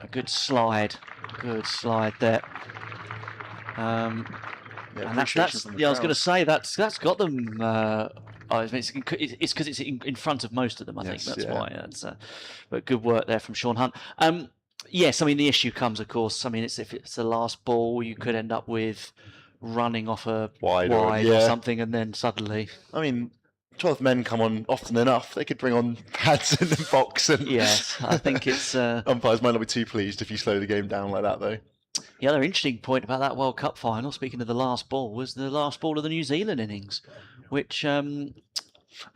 A good slide. Good slide there. And that's I was going to say that's got them. It's because it's in front of most of them. I think that's why. That's, but good work there from Sean Hunt. Yes, I mean the issue comes, of course. I mean, if it's the last ball, you could end up with running off a wide or something, and then suddenly. I mean, 12 men come on often enough. They could bring on pads in the box, and yes, I think it's. Umpires might not be too pleased if you slow the game down like that, though. The other interesting point about that World Cup final, speaking of the last ball, was the last ball of the New Zealand innings, which declined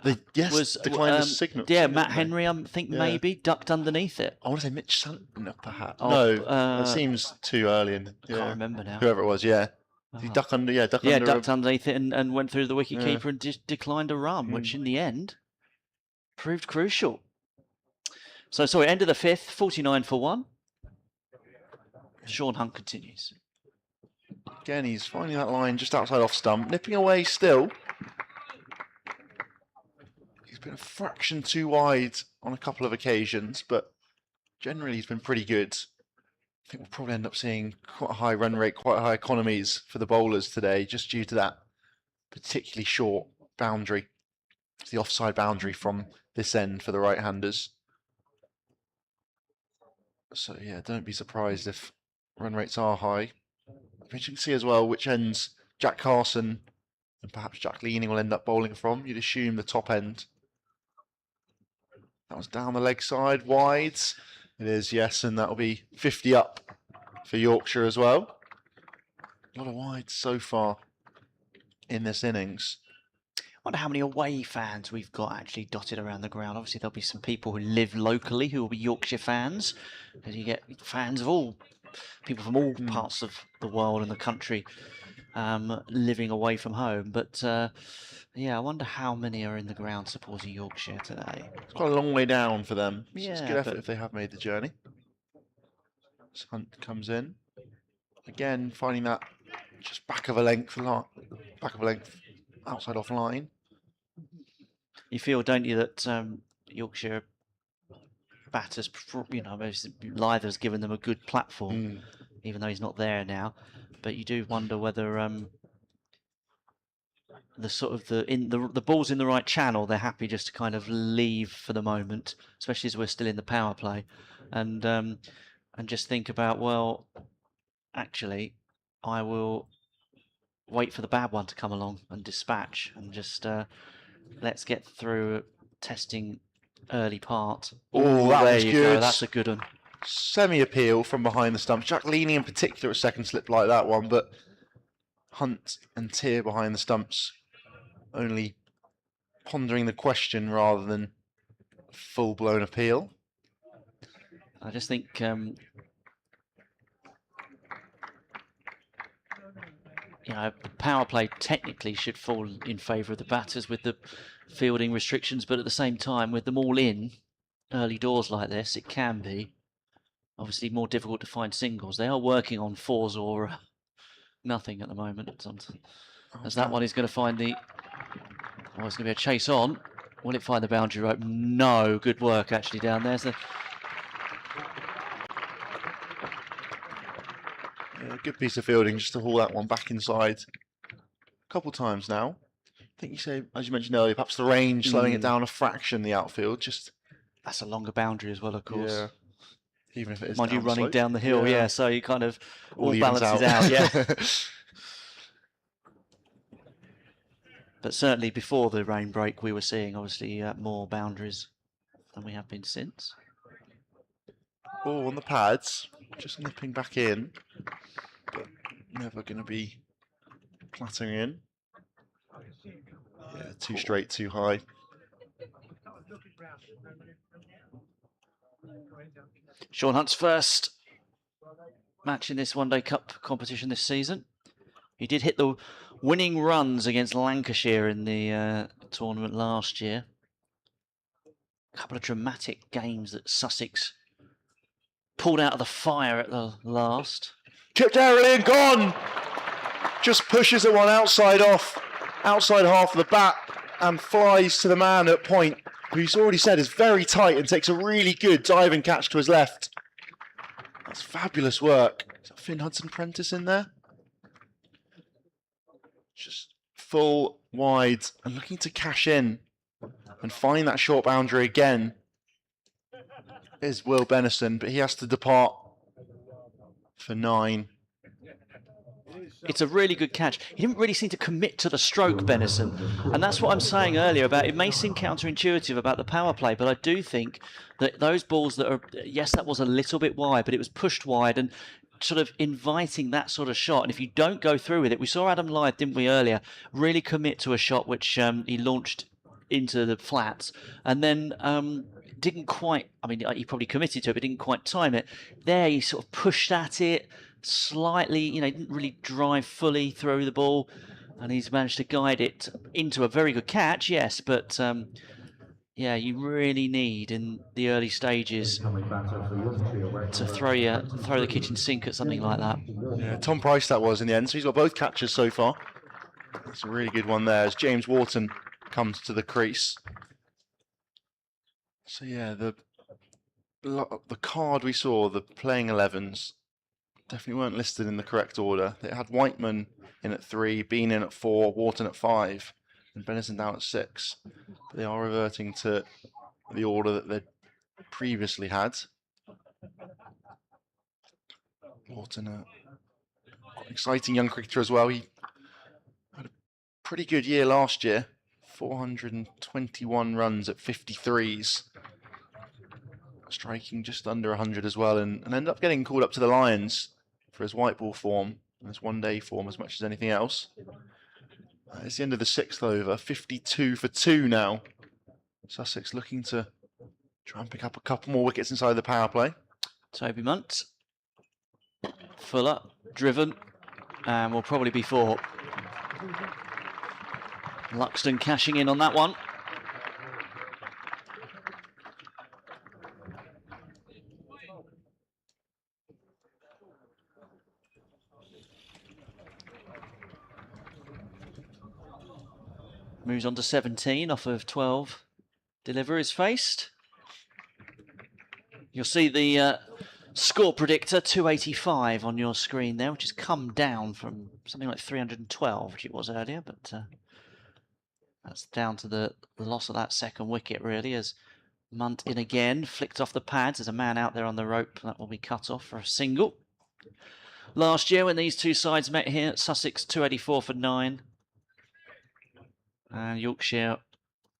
the signal. Yeah, Matt Henry, I think maybe ducked underneath it. I want to say Mitch Santner, perhaps. No, that seems too early. I can't remember now. Whoever it was, Did he duck under? Ducked underneath it and went through the wicket keeper and declined a run, which in the end proved crucial. So, end of the 5th, 49 for 1. Sean Hunt continues. Again, he's finding that line just outside off stump, nipping away still. He's been a fraction too wide on a couple of occasions, but generally he's been pretty good. I think we'll probably end up seeing quite a high run rate, quite high economies for the bowlers today, just due to that particularly short boundary. It's the offside boundary from this end for the right-handers. So yeah, don't be surprised if run rates are high. But you can see as well which ends Jack Carson and perhaps Jack Leaning will end up bowling from. You'd assume the top end. That was down the leg side, wide. It is, yes, and that'll be 50 up for Yorkshire as well. A lot of wides so far in this innings. I wonder how many away fans we've got actually dotted around the ground. Obviously, there'll be some people who live locally who will be Yorkshire fans, because you get fans of all people from all parts of the world and the country living away from home. But yeah, I wonder how many are in the ground supporting Yorkshire today. It's quite a long way down for them. So Yeah, it's good effort if they have made the journey. So Hunt comes in again, finding that just back of a length, outside off line. You feel, don't you, that Yorkshire batters, you know, Lyther's given them a good platform, even though he's not there now. But you do wonder whether the ball's in the right channel. They're happy just to kind of leave for the moment, especially as we're still in the power play, and just think about, well, actually, I will wait for the bad one to come along and dispatch, and just let's get through testing early part. Oh, that there was you good. go. That's a good one. Semi-appeal from behind the stumps. Jack Leaning in particular, a second slip like that one, but Hunt and Tier behind the stumps only pondering the question rather than full-blown appeal. I just think you know, power play technically should fall in favour of the batters with the fielding restrictions, but at the same time, with them all in early doors like this, it can be obviously more difficult to find singles. They are working on fours or nothing at the moment. As that one is going to find the... Oh, it's going to be a chase on. Will it find the boundary rope? No. Good work actually down there. So yeah, good piece of fielding just to haul that one back inside a couple times now. I think you say, as you mentioned earlier, perhaps the range slowing it down a fraction, the outfield. Just that's a longer boundary as well, of course. Yeah. Even if it is mind you, running slope. down the hill, yeah. So you kind of all evens balances out, yeah. But certainly before the rain break, we were seeing obviously more boundaries than we have been since. Oh, on the pads, just nipping back in, but never going to be plattering in. Yeah, too straight, too high. Sean Hunt's first match in this One Day Cup competition this season. He did hit the winning runs against Lancashire in the tournament last year. A couple of dramatic games that Sussex pulled out of the fire at the last. Chipped aerially and gone! Just pushes the one outside half of the bat and flies to the man at point, who he's already said is very tight and takes a really good diving catch to his left. That's fabulous work. Is that Finn Hudson-Prentice in there? Just full wide and looking to cash in and find that short boundary again is Will Benison, but he has to depart for 9. It's a really good catch. He didn't really seem to commit to the stroke, Benison. And that's what I'm saying earlier about it may seem counterintuitive about the power play, but I do think that those balls that are, yes, that was a little bit wide, but it was pushed wide and sort of inviting that sort of shot. And if you don't go through with it, we saw Adam Lyth, didn't we, earlier, really commit to a shot which he launched into the flats and then didn't quite, I mean, he probably committed to it, but didn't quite time it. There he sort of pushed at it slightly, you know, didn't really drive fully through the ball, and he's managed to guide it into a very good catch, yes, but yeah, you really need in the early stages to throw the kitchen sink at something like that. Yeah, Tom Price that was in the end, so he's got both catches so far. That's a really good one there as James Wharton comes to the crease. So yeah, the card we saw, the playing 11s, definitely weren't listed in the correct order. They had Whiteman in at 3, Bean in at 4, Wharton at 5. and Benison down at 6. But they are reverting to the order that they'd previously had. Wharton, an exciting young cricketer as well. He had a pretty good year last year. 421 runs at 53s. Striking just under 100 as well, and ended up getting called up to the Lions for his white ball form, his one-day form as much as anything else. It's the end of the 6th over, 52 for 2 now. Sussex looking to try and pick up a couple more wickets inside the power play. Toby Munt, Fuller, driven, and will probably be 4. Luxton cashing in on that one. Moves on to 17 off of 12. Deliver is faced. You'll see the score predictor 285 on your screen there, which has come down from something like 312, which it was earlier, but that's down to the loss of that second wicket, really, as Munt in again, flicked off the pads. There's a man out there on the rope that will be cut off for a single. Last year, when these two sides met here, Sussex 284 for 9. And Yorkshire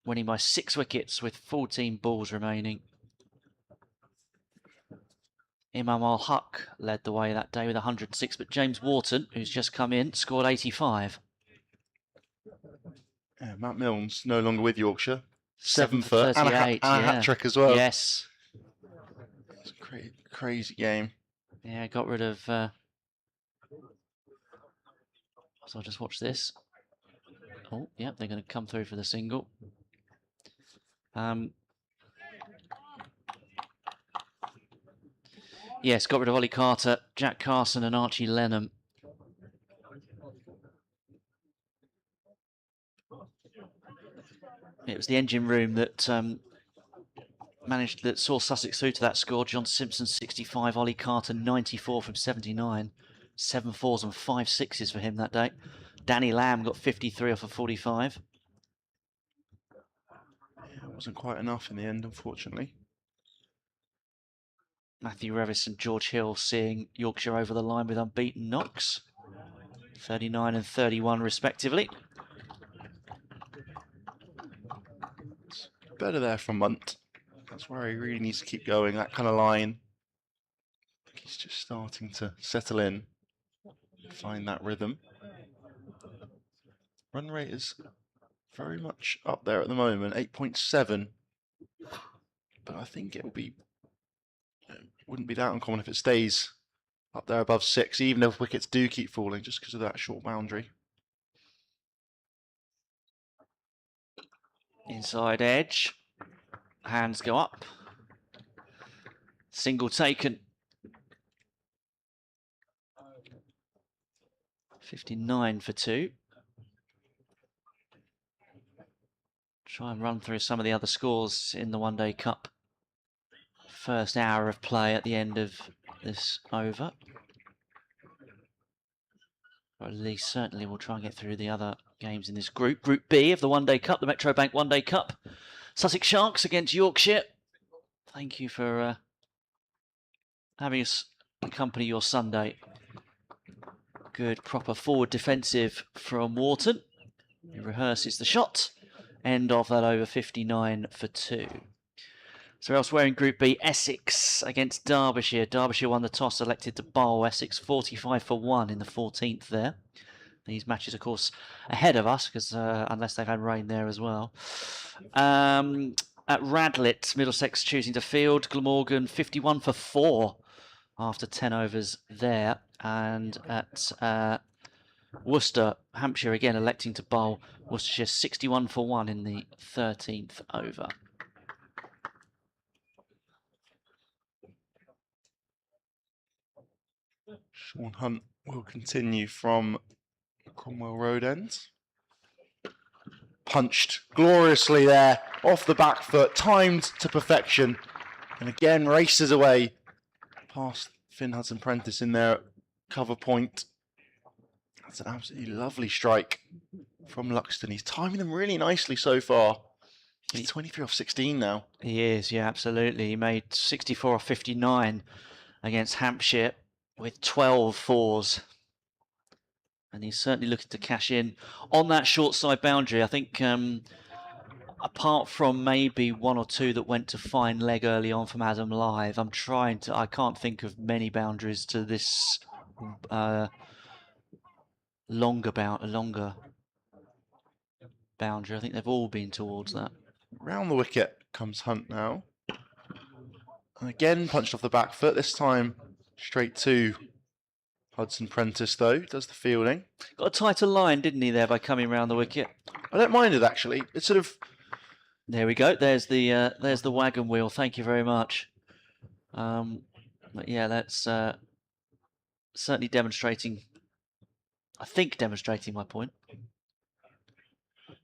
winning by 6 wickets with 14 balls remaining. Imam al-Haq led the way that day with 106, but James Wharton, who's just come in, scored 85. Yeah, Matt Milnes no longer with Yorkshire. 7 for 38, and a hat-trick as well. Yes. It's a crazy game. Yeah, got rid of... So I'll just watch this. Oh, yeah, they're going to come through for the single. Yes, got rid of Ollie Carter, Jack Carson and Archie Lenham. It was the engine room that that saw Sussex through to that score. John Simpson 65, Ollie Carter 94 from 79. 7 4s and 5 6s for him that day. Danny Lamb got 53 off of 45. It wasn't quite enough in the end, unfortunately. Matthew Revis and George Hill seeing Yorkshire over the line with unbeaten knocks. 39 and 31 respectively. It's better there from Munt. That's where he really needs to keep going, that kind of line. He's just starting to settle in, find that rhythm. Run rate is very much up there at the moment, 8.7. But I think it'll be, wouldn't be that uncommon if it stays up there above 6, even if wickets do keep falling, just because of that short boundary. Inside edge, hands go up. Single taken. 59 for 2. Try and run through some of the other scores in the One Day Cup. First hour of play at the end of this over. Or at least certainly we'll try and get through the other games in this group. Group B of the One Day Cup, the Metro Bank One Day Cup. Sussex Sharks against Yorkshire. Thank you for having us accompany your Sunday. Good, proper forward defensive from Wharton. He rehearses the shot. End of that over 59 for 2. So elsewhere in Group B, Essex against Derbyshire. Derbyshire won the toss, elected to bowl. Essex 45 for 1 in the 14th there. These matches, of course, ahead of us, because unless they've had rain there as well. At Radlett, Middlesex choosing to field. Glamorgan 51 for 4 after 10 overs there. And at Worcester, Hampshire again electing to bowl. Worcestershire 61 for 1 in the 13th over. Sean Hunt will continue from Cromwell Road end. Punched gloriously there, off the back foot, timed to perfection. And again races away past Finn Hudson-Prentice in there at cover point. That's an absolutely lovely strike from Luxton. He's timing them really nicely so far. He's 23 off 16 now. He is, yeah, absolutely. He made 64 off 59 against Hampshire with 12 fours. And he's certainly looking to cash in on that short side boundary. I think apart from maybe one or two that went to fine leg early on from Adam Live, I can't think of many boundaries to this longer boundary. I think they've all been towards that. Round the wicket comes Hunt now. And again, punched off the back foot, this time straight to Hudson Prentice, though, does the fielding. Got a tighter line, didn't he, there, by coming round the wicket? I don't mind it, actually. It's sort of... There we go. There's the wagon wheel. Thank you very much. But yeah, that's certainly demonstrating my point.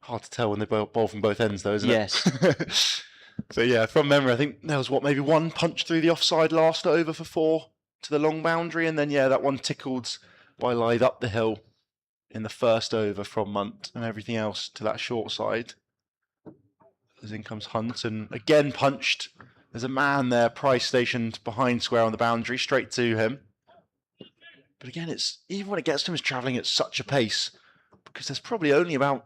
Hard to tell when they bowl from both ends, though, isn't it? Yes. So yeah, from memory, I think there was maybe one punch through the offside last over for 4 to the long boundary, and then yeah, that one tickled by Lythe up the hill in the first over from Munt, and everything else to that short side. As in comes Hunt, and again punched. There's a man there, Price, stationed behind square on the boundary, straight to him. But again, it's even when it gets to him, it's travelling at such a pace, because there's probably only about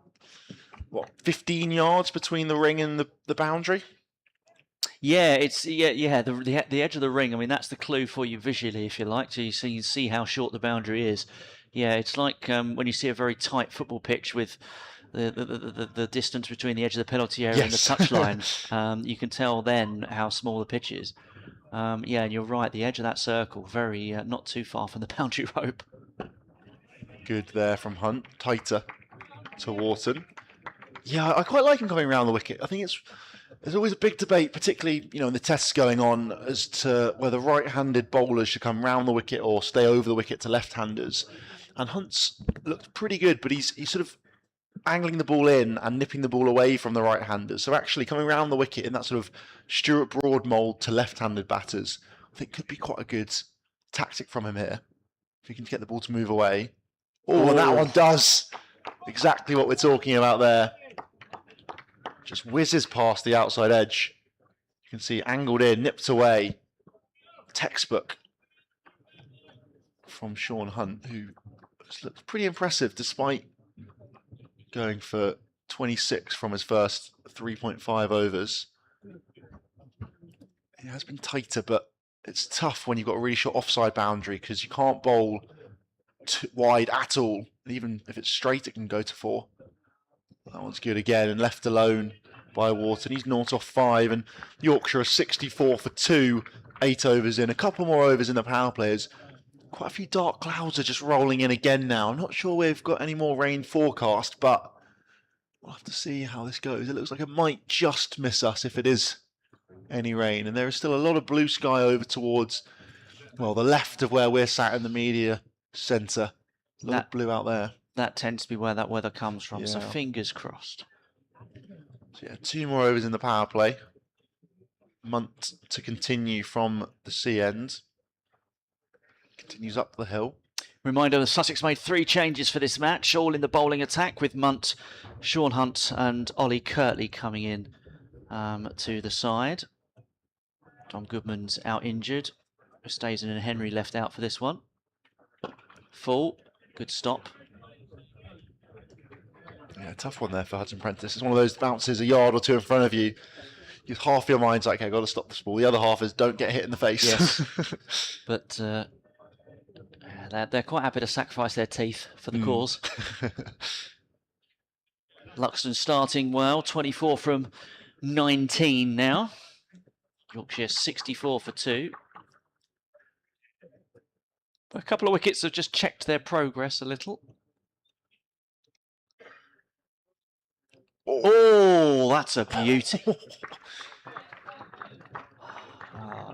15 yards between the ring and the boundary. Yeah, it's the edge of the ring. I mean, that's the clue for you visually, if you like, so you can see how short the boundary is. Yeah, it's like when you see a very tight football pitch with the distance between the edge of the penalty area and the touchline. You can tell then how small the pitch is. Yeah, and you're right. The edge of that circle, very not too far from the boundary rope. Good there from Hunt, tighter to Wharton. Yeah, I quite like him coming around the wicket. I think there's always a big debate, particularly when the tests going on, as to whether right-handed bowlers should come round the wicket or stay over the wicket to left-handers. And Hunt's looked pretty good, but he's sort of angling the ball in and nipping the ball away from the right-handers. So actually coming round the wicket in that sort of Stuart Broad mould to left-handed batters, I think could be quite a good tactic from him here. If he can get the ball to move away. Oh, and that one does exactly what we're talking about there. Just whizzes past the outside edge. You can see angled in, nipped away. Textbook from Sean Hunt, who looks pretty impressive despite going for 26 from his first 3.5 overs. It has been tighter, but it's tough when you've got a really short offside boundary because you can't bowl wide at all. And even if it's straight, it can go to 4. That one's good again, and left alone by Wharton. He's 0 off 5, and Yorkshire are 64 for 2, 8 overs in. A couple more overs in the power players. Quite a few dark clouds are just rolling in again now. I'm not sure we've got any more rain forecast, but we'll have to see how this goes. It looks like it might just miss us if it is any rain. And there is still a lot of blue sky over towards, well, the left of where we're sat in the media centre. A lot of blue out there. That tends to be where that weather comes from, so Yeah. fingers crossed. So yeah, 2 more overs in the power play. Munt to continue from the sea end. Continues up the hill. Reminder, the Sussex made 3 changes for this match, all in the bowling attack, with Munt, Sean Hunt and Ollie Kirtley coming in to the side. Tom Goodman's out injured. Stays in and Henry left out for this one. Full, good stop. Yeah, tough one there for Hudson Prentice. It's one of those bounces a yard or 2 in front of you. Half your mind's like, okay, I've got to stop this ball. The other half is don't get hit in the face. Yes. But they're quite happy to sacrifice their teeth for the cause. Luxton starting well, 24 from 19 now. Yorkshire 64 for 2. A couple of wickets have just checked their progress a little. Oh, that's a beauty.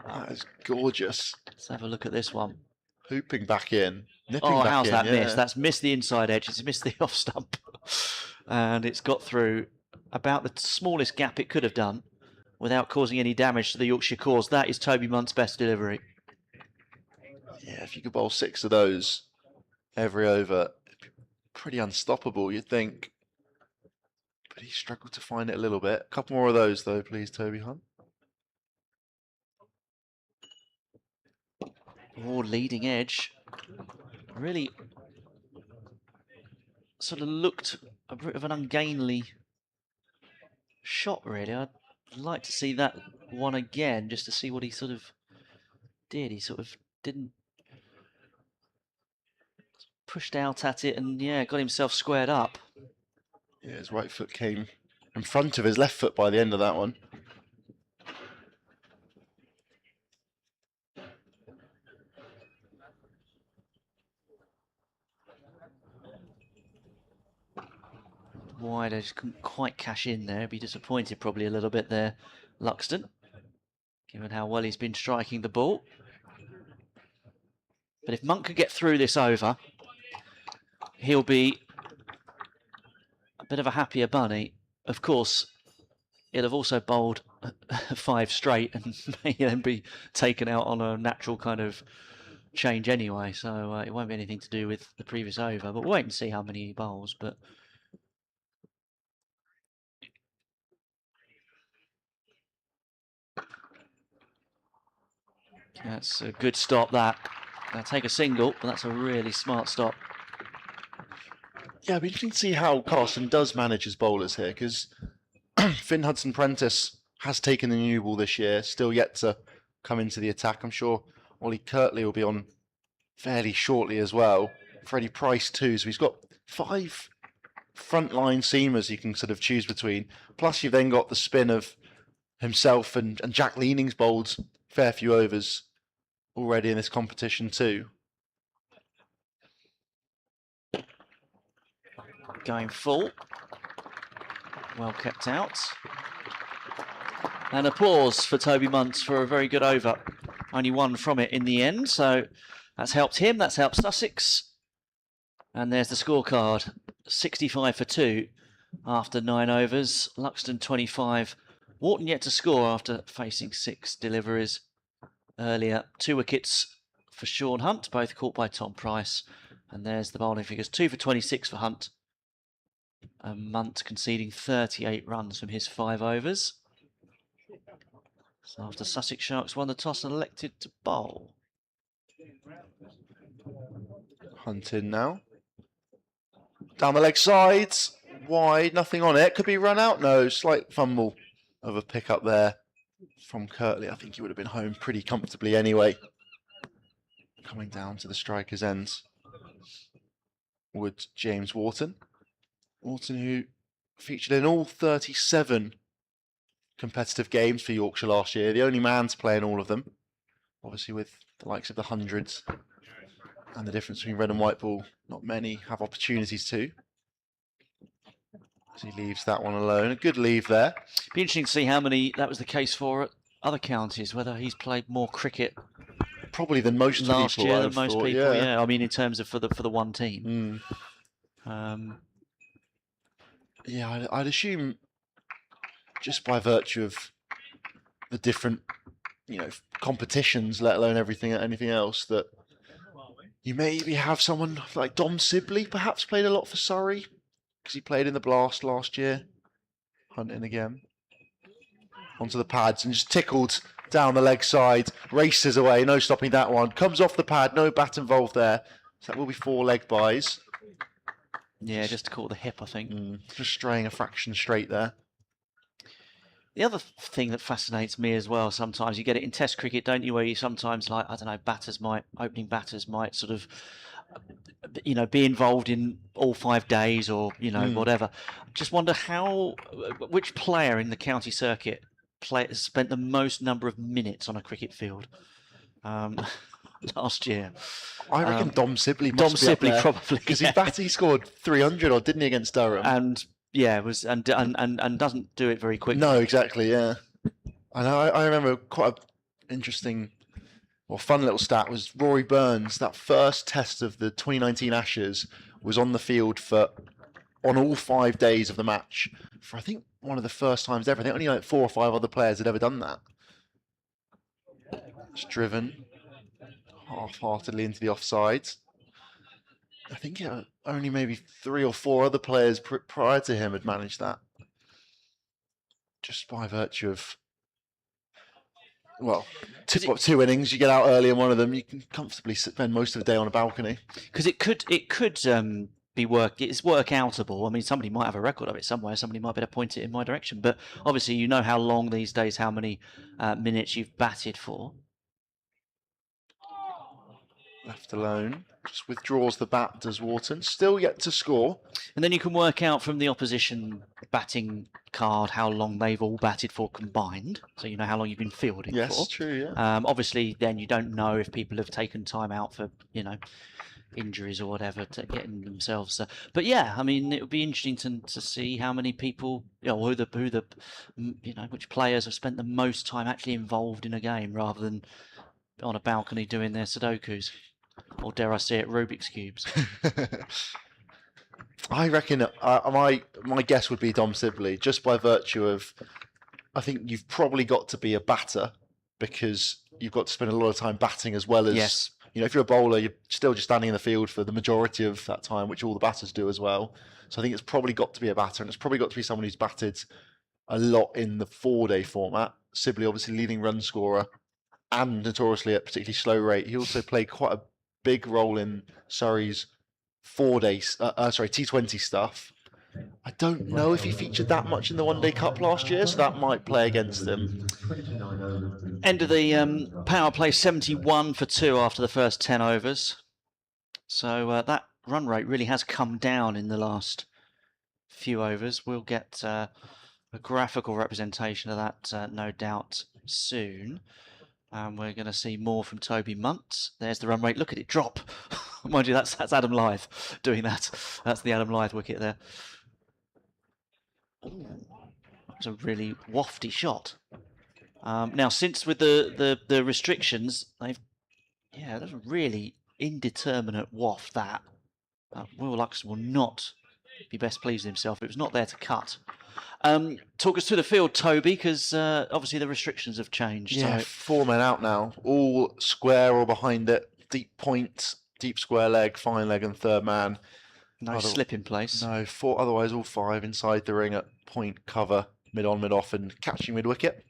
That is gorgeous. Let's have a look at this one. Hooping back in. Nipping Oh, back how's in, that yeah. missed? That's missed the inside edge. It's missed the off stump. And it's got through about the smallest gap it could have done without causing any damage to the Yorkshire cause. That is Toby Munt's best delivery. Yeah, if you could bowl 6 of those every over, it'd be pretty unstoppable, you'd think. he struggled to find it a little bit. A couple more of those, though, please, Toby Hunt. Oh, leading edge. Really sort of looked a bit of an ungainly shot, really. I'd like to see that one again, just to see what he sort of did. He sort of didn't... Pushed out at it and, yeah, got himself squared up. Yeah, his right foot came in front of his left foot by the end of that one. Wide, I just couldn't quite cash in there. Be disappointed probably a little bit there, Luxton, given how well he's been striking the ball. But if Monk could get through this over, he'll be a bit of a happier bunny. Of course, he'll have also bowled 5 straight and may then be taken out on a natural kind of change anyway. So it won't be anything to do with the previous over. But we'll wait and see how many he bowls. But that's a good stop, that. They'll take a single, but that's a really smart stop. Yeah, it'd be interesting to see how Carson does manage his bowlers here, because Finn Hudson-Prentice has taken the new ball this year, still yet to come into the attack. I'm sure Ollie Kirtley will be on fairly shortly as well. Freddie Price too, so he's got 5 frontline seamers you can sort of choose between. Plus you've then got the spin of himself and Jack Leaning's bowled fair few overs already in this competition too. Going full. Well kept out. And applause for Toby Muntz for a very good over. Only 1 from it in the end, so that's helped him, that's helped Sussex. And there's the scorecard. 65 for 2 after 9 overs. Luxton 25. Wharton yet to score after facing 6 deliveries earlier. 2 wickets for Sean Hunt, both caught by Tom Price. And there's the bowling figures. 2 for 26 for Hunt. And Munt conceding 38 runs from his 5 overs. So after Sussex Sharks won the toss and elected to bowl. Hunt in now. Down the leg sides. Wide, nothing on it. Could be run out. No, slight fumble of a pick up there from Kirtley. I think he would have been home pretty comfortably anyway. Coming down to the striker's end would James Wharton. Wharton, who featured in all 37 competitive games for Yorkshire last year. The only man to play in all of them. Obviously with the likes of the hundreds and the difference between red and white ball, not many have opportunities to. As he leaves that one alone. A good leave there. Be interesting to see how many that was the case for at other counties, whether he's played more cricket probably than most last people, year than most people. Yeah, I mean in terms of for the one team. Yeah, I'd assume just by virtue of the different, competitions, let alone anything else, that you maybe have someone like Dom Sibley, perhaps played a lot for Surrey because he played in the Blast last year. Hunting again onto the pads and just tickled down the leg side, races away, no stopping that one. Comes off the pad, no bat involved there. So that will be 4 leg byes. Yeah, just caught the hip, I think. Just straying a fraction straight there. The other thing that fascinates me as well, sometimes you get it in Test cricket, don't you, where you sometimes, like, I don't know, opening batters might sort of, be involved in all 5 days or, whatever. Just wonder which player in the county circuit has spent the most number of minutes on a cricket field last year. I reckon Dom Sibley must Dom be Sibley up there, probably, because he scored 300 odd, didn't he, against Durham? And yeah, and doesn't do it very quickly. No, exactly. Yeah, I know. I remember quite an interesting, fun little stat was Rory Burns. That first test of the 2019 Ashes was on the field on all 5 days of the match for I think one of the first times ever. I think only like 4 or 5 other players had ever done that. It's driven half-heartedly into the offside. I think only maybe 3 or 4 other players prior to him had managed that. just by virtue of, well, two innings, you get out early in one of them, you can comfortably spend most of the day on a balcony. Because it could be it's work-outable. I mean, somebody might have a record of it somewhere. Somebody might be able to point it in my direction. But obviously, you know how long these days, how many minutes you've batted for. Left alone, just withdraws the bat, does Wharton. Still yet to score. And then you can work out from the opposition batting card how long they've all batted for combined. So you know how long you've been fielding for. Yes, true, yeah. Obviously, then you don't know if people have taken time out for, injuries or whatever to getting themselves. But yeah, I mean, it would be interesting to see how many people, which players have spent the most time actually involved in a game rather than on a balcony doing their Sudokus. Or dare I say it, Rubik's Cubes. I reckon my guess would be Dom Sibley, just by virtue of, I think you've probably got to be a batter because you've got to spend a lot of time batting as well as, yes. If you're a bowler, you're still just standing in the field for the majority of that time, which all the batters do as well. So I think it's probably got to be a batter, and it's probably got to be someone who's batted a lot in the 4-day format. Sibley, obviously leading run scorer, and notoriously at particularly slow rate. He also played quite a big role in Surrey's T20 stuff. I don't know if he featured that much in the One Day Cup last year, so that might play against him. End of the power play, 71 for 2 after the first 10 overs. So that run rate really has come down in the last few overs. We'll get a graphical representation of that, no doubt, soon. And we're going to see more from Toby Muntz. There's the run rate. Look at it drop. Mind you, that's Adam Lyth doing that. That's the Adam Lyth wicket there. Ooh, that's a really wafty shot. Now, since with the restrictions, that's a really indeterminate waft that. Will Luxon will not be best pleased with himself. It was not there to cut. Talk us through the field, Toby, because obviously the restrictions have changed. Yeah, so 4 men out now, all square or behind it, deep point, deep square leg, fine leg, and third man. No slip in place. No, 4. Otherwise, all 5 inside the ring at point, cover, mid on, mid off, and catching mid wicket.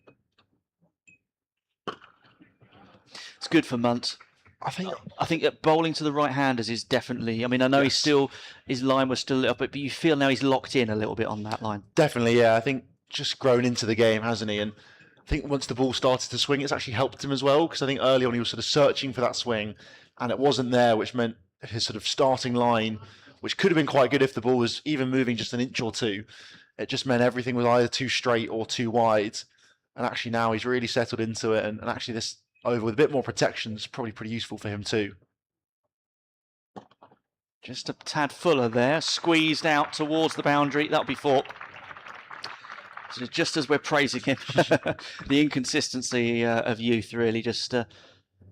It's good for Munt. I think that bowling to the right-handers is definitely. I mean, I know his line was still a little bit, but you feel now he's locked in a little bit on that line. Definitely, yeah. I think just grown into the game, hasn't he? And I think once the ball started to swing, it's actually helped him as well. Because I think early on he was sort of searching for that swing, and it wasn't there, which meant his sort of starting line, which could have been quite good if the ball was even moving just an inch or two. It just meant everything was either too straight or too wide. And actually now he's really settled into it, and actually this over with a bit more protection is probably pretty useful for him too. Just a tad fuller there, squeezed out towards the boundary. That'll be 4. So just as we're praising him, the inconsistency of youth really just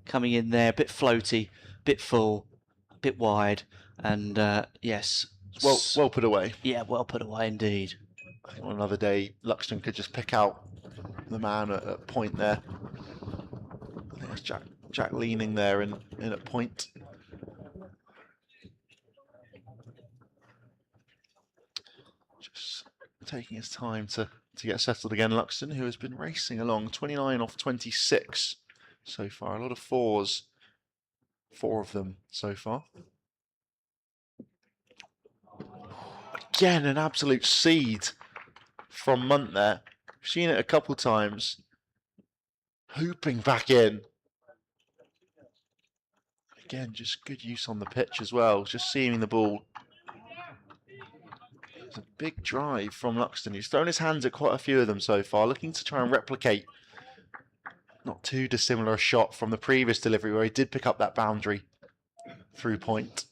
coming in there, a bit floaty, a bit full, a bit wide, and yes. Well put away. Yeah, well put away indeed. I think on another day, Luxton could just pick out the man at point there. I think it's Jack leaning there in at point. Just taking his time to get settled again. Luxton, who has been racing along, 29 off 26 so far. A lot of 4s. 4 of them so far. Again, an absolute seed from Munt there. We've seen it a couple times. Hooping back in. Again, just good use on the pitch as well. Just seeing the ball. It's a big drive from Luxton. He's thrown his hands at quite a few of them so far, looking to try and replicate not too dissimilar a shot from the previous delivery where he did pick up that boundary through point.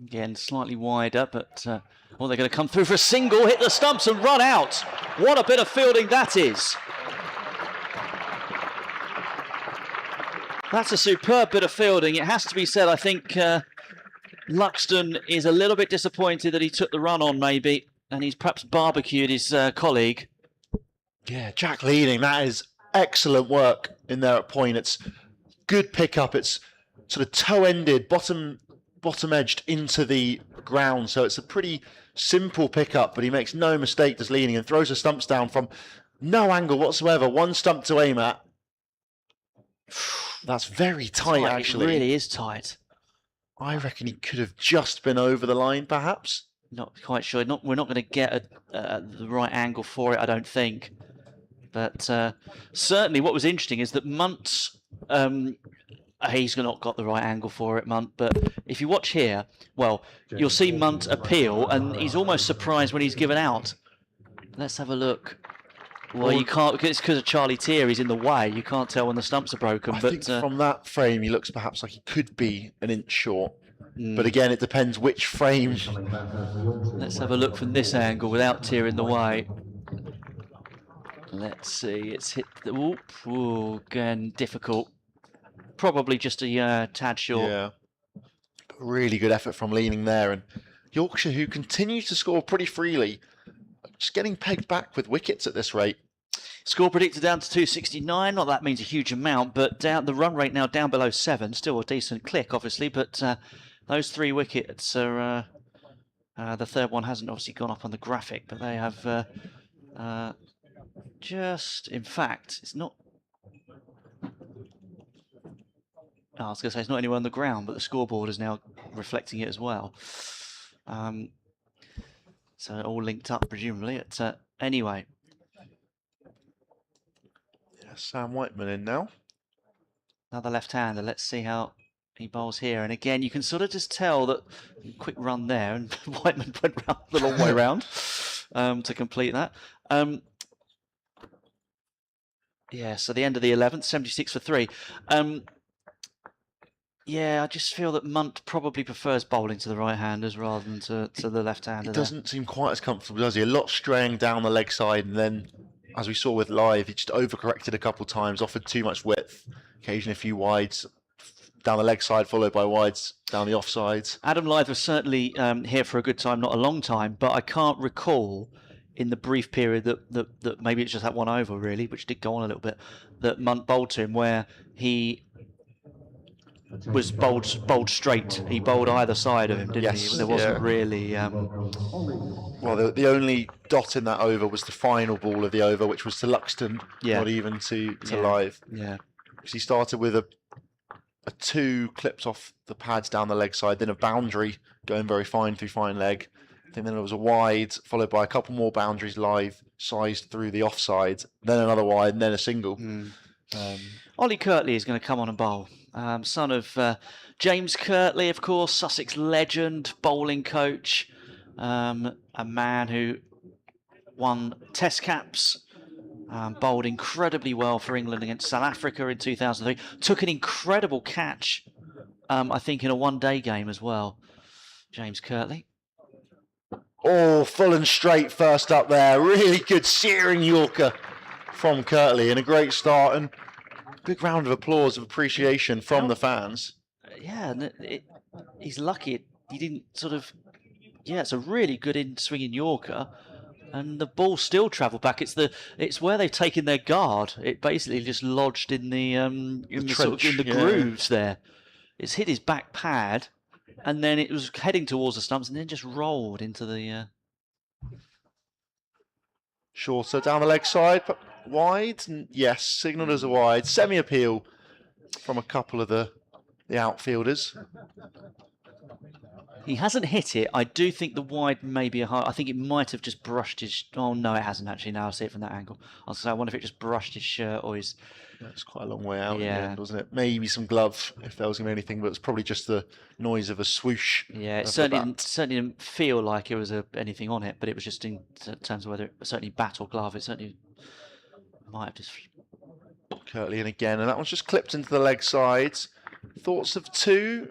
Again, slightly wider, but they're going to come through for a single, hit the stumps and run out. What a bit of fielding that is. That's a superb bit of fielding. It has to be said, I think Luxton is a little bit disappointed that he took the run on maybe, and he's perhaps barbecued his colleague. Yeah, Jack leading. That is excellent work in there at point. It's good pickup. It's sort of toe-ended, bottom bottom edged into the ground. So it's a pretty simple pickup, but he makes no mistake just leaning and throws the stumps down from no angle whatsoever. One stump to aim at. That's very tight, actually. It really is tight. I reckon he could have just been over the line, perhaps. Not quite sure. We're not going to get the right angle for it, I don't think. But certainly what was interesting is that Munt's... he's not got the right angle for it, Munt. But if you watch here, well, you'll see Munt appeal, and he's almost surprised when he's given out. Let's have a look. Well, you can't, it's because of Charlie Tier, he's in the way. You can't tell when the stumps are broken. I think from that frame, he looks perhaps like he could be an inch short. But again, it depends which frame. Let's have a look from this angle without Tier in the way. Let's see, it's hit the... Ooh, again, difficult. Probably just a tad short. Yeah. Really good effort from leaning there. And Yorkshire, who continues to score pretty freely, just getting pegged back with wickets at this rate. Score predicted down to 269. Not that means a huge amount, but down the run rate now down below 7. Still a decent click, obviously, but those 3 wickets are... the third one hasn't obviously gone up on the graphic, but they have just... In fact, it's not... I was going to say it's not anywhere on the ground, but the scoreboard is now reflecting it as well. So all linked up, presumably. Anyway. Yeah, Sam Whiteman in now. Another left-hander. Let's see how he bowls here. And again, you can sort of just tell that quick run there, and Whiteman went round the long way round to complete that. Yeah, so the end of the 11th, 76 for 3. Yeah, I just feel that Munt probably prefers bowling to the right-handers rather than to the left-hander. He doesn't seem quite as comfortable, does he? A lot straying down the leg side, and then, as we saw with live, he just overcorrected a couple of times, offered too much width, occasionally a few wides down the leg side, followed by wides down the offsides. Adam Lyth was certainly here for a good time, not a long time, but I can't recall in the brief period that maybe it's just that one over, really, which did go on a little bit, that Munt bowled to him, where he was bowled straight. He bowled either side of him, didn't he? There wasn't really... Well, the only dot in that over was the final ball of the over, which was to Luxton, not even to Live. Yeah. Because he started with a 2 clipped off the pads down the leg side, then a boundary going very fine through fine leg. I think then there was a wide, followed by a couple more boundaries live, sized through the offside, then another wide, and then a single. Ollie Kirtley is going to come on and bowl. Son of James Kirtley, of course, Sussex legend, bowling coach, a man who won Test caps, bowled incredibly well for England against South Africa in 2003, took an incredible catch, I think, in a one-day game as well. James Kirtley. Oh, full and straight first up there. Really good searing Yorker from Kirtley, and a great start, and big round of applause of appreciation from the fans. Yeah, he's lucky he didn't sort of... Yeah, it's a really good in-swinging Yorker, and the ball still travelled back. It's where they've taken their guard. It basically just lodged in the grooves there. It's hit his back pad, and then it was heading towards the stumps, and then just rolled into the... Shorter down the leg side, but wide. Yes, signalled as a wide. Semi-appeal from a couple of the outfielders. He hasn't hit it. I do think the wide may be a high. I think it might have just brushed his... Oh, no, it hasn't actually. Now I see it from that angle. I wonder if it just brushed his shirt or his... That's quite a long way out in the end, wasn't it? Maybe some glove, if there was going to be anything, but it's probably just the noise of a swoosh. Yeah, it certainly didn't feel like it was anything on it, but it was just in terms of whether it was certainly bat or glove. It certainly might have just... Kirtley in again, and that one's just clipped into the leg sides. Thoughts of 2?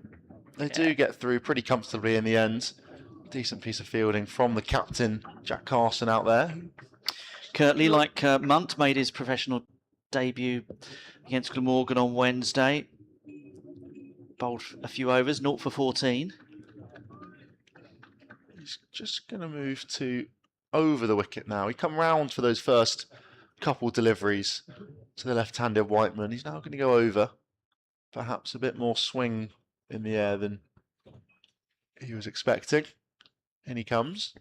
They do get through pretty comfortably in the end. Decent piece of fielding from the captain, Jack Carson, out there. Kirtley, like Munt, made his professional debut against Glamorgan on Wednesday. Bowled a few overs, 0 for 14. He's just going to move to over the wicket now. He come round for those first couple deliveries to the left-handed Whiteman. He's now going to go over. Perhaps a bit more swing in the air than he was expecting. In he comes.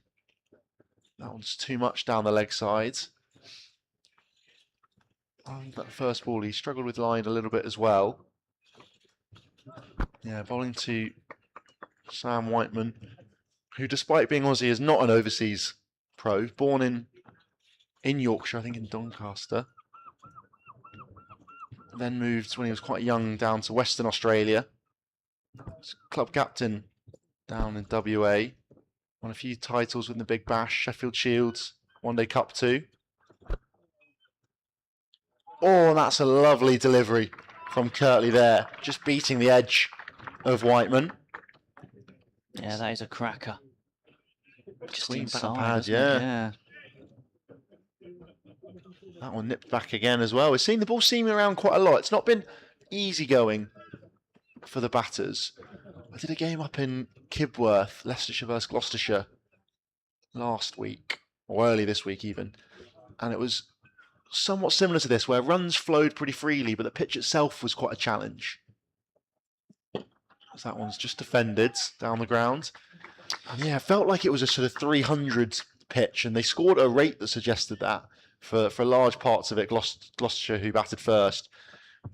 That one's too much down the leg side. That first ball, he struggled with line a little bit as well. Yeah, bowling to Sam Whiteman, who despite being Aussie is not an overseas pro, born in Yorkshire, I think in Doncaster. Then moved when he was quite young down to Western Australia. Club captain down in WA. Won a few titles with the Big Bash, Sheffield Shields, One Day Cup too. Oh, that's a lovely delivery from Kirtley there. Just beating the edge of Whiteman. Yeah, that is a cracker. Just Clean inside, back pad, isn't it? yeah. That one nipped back again as well. We've seen the ball seaming around quite a lot. It's not been easy going for the batters. I did a game up in Kibworth, Leicestershire versus Gloucestershire last week, or early this week even. And it was somewhat similar to this, where runs flowed pretty freely, but the pitch itself was quite a challenge. That one's just defended down the ground. And yeah, it felt like it was a sort of 300 pitch, and they scored a rate that suggested that for large parts of it. Gloucestershire, who batted first,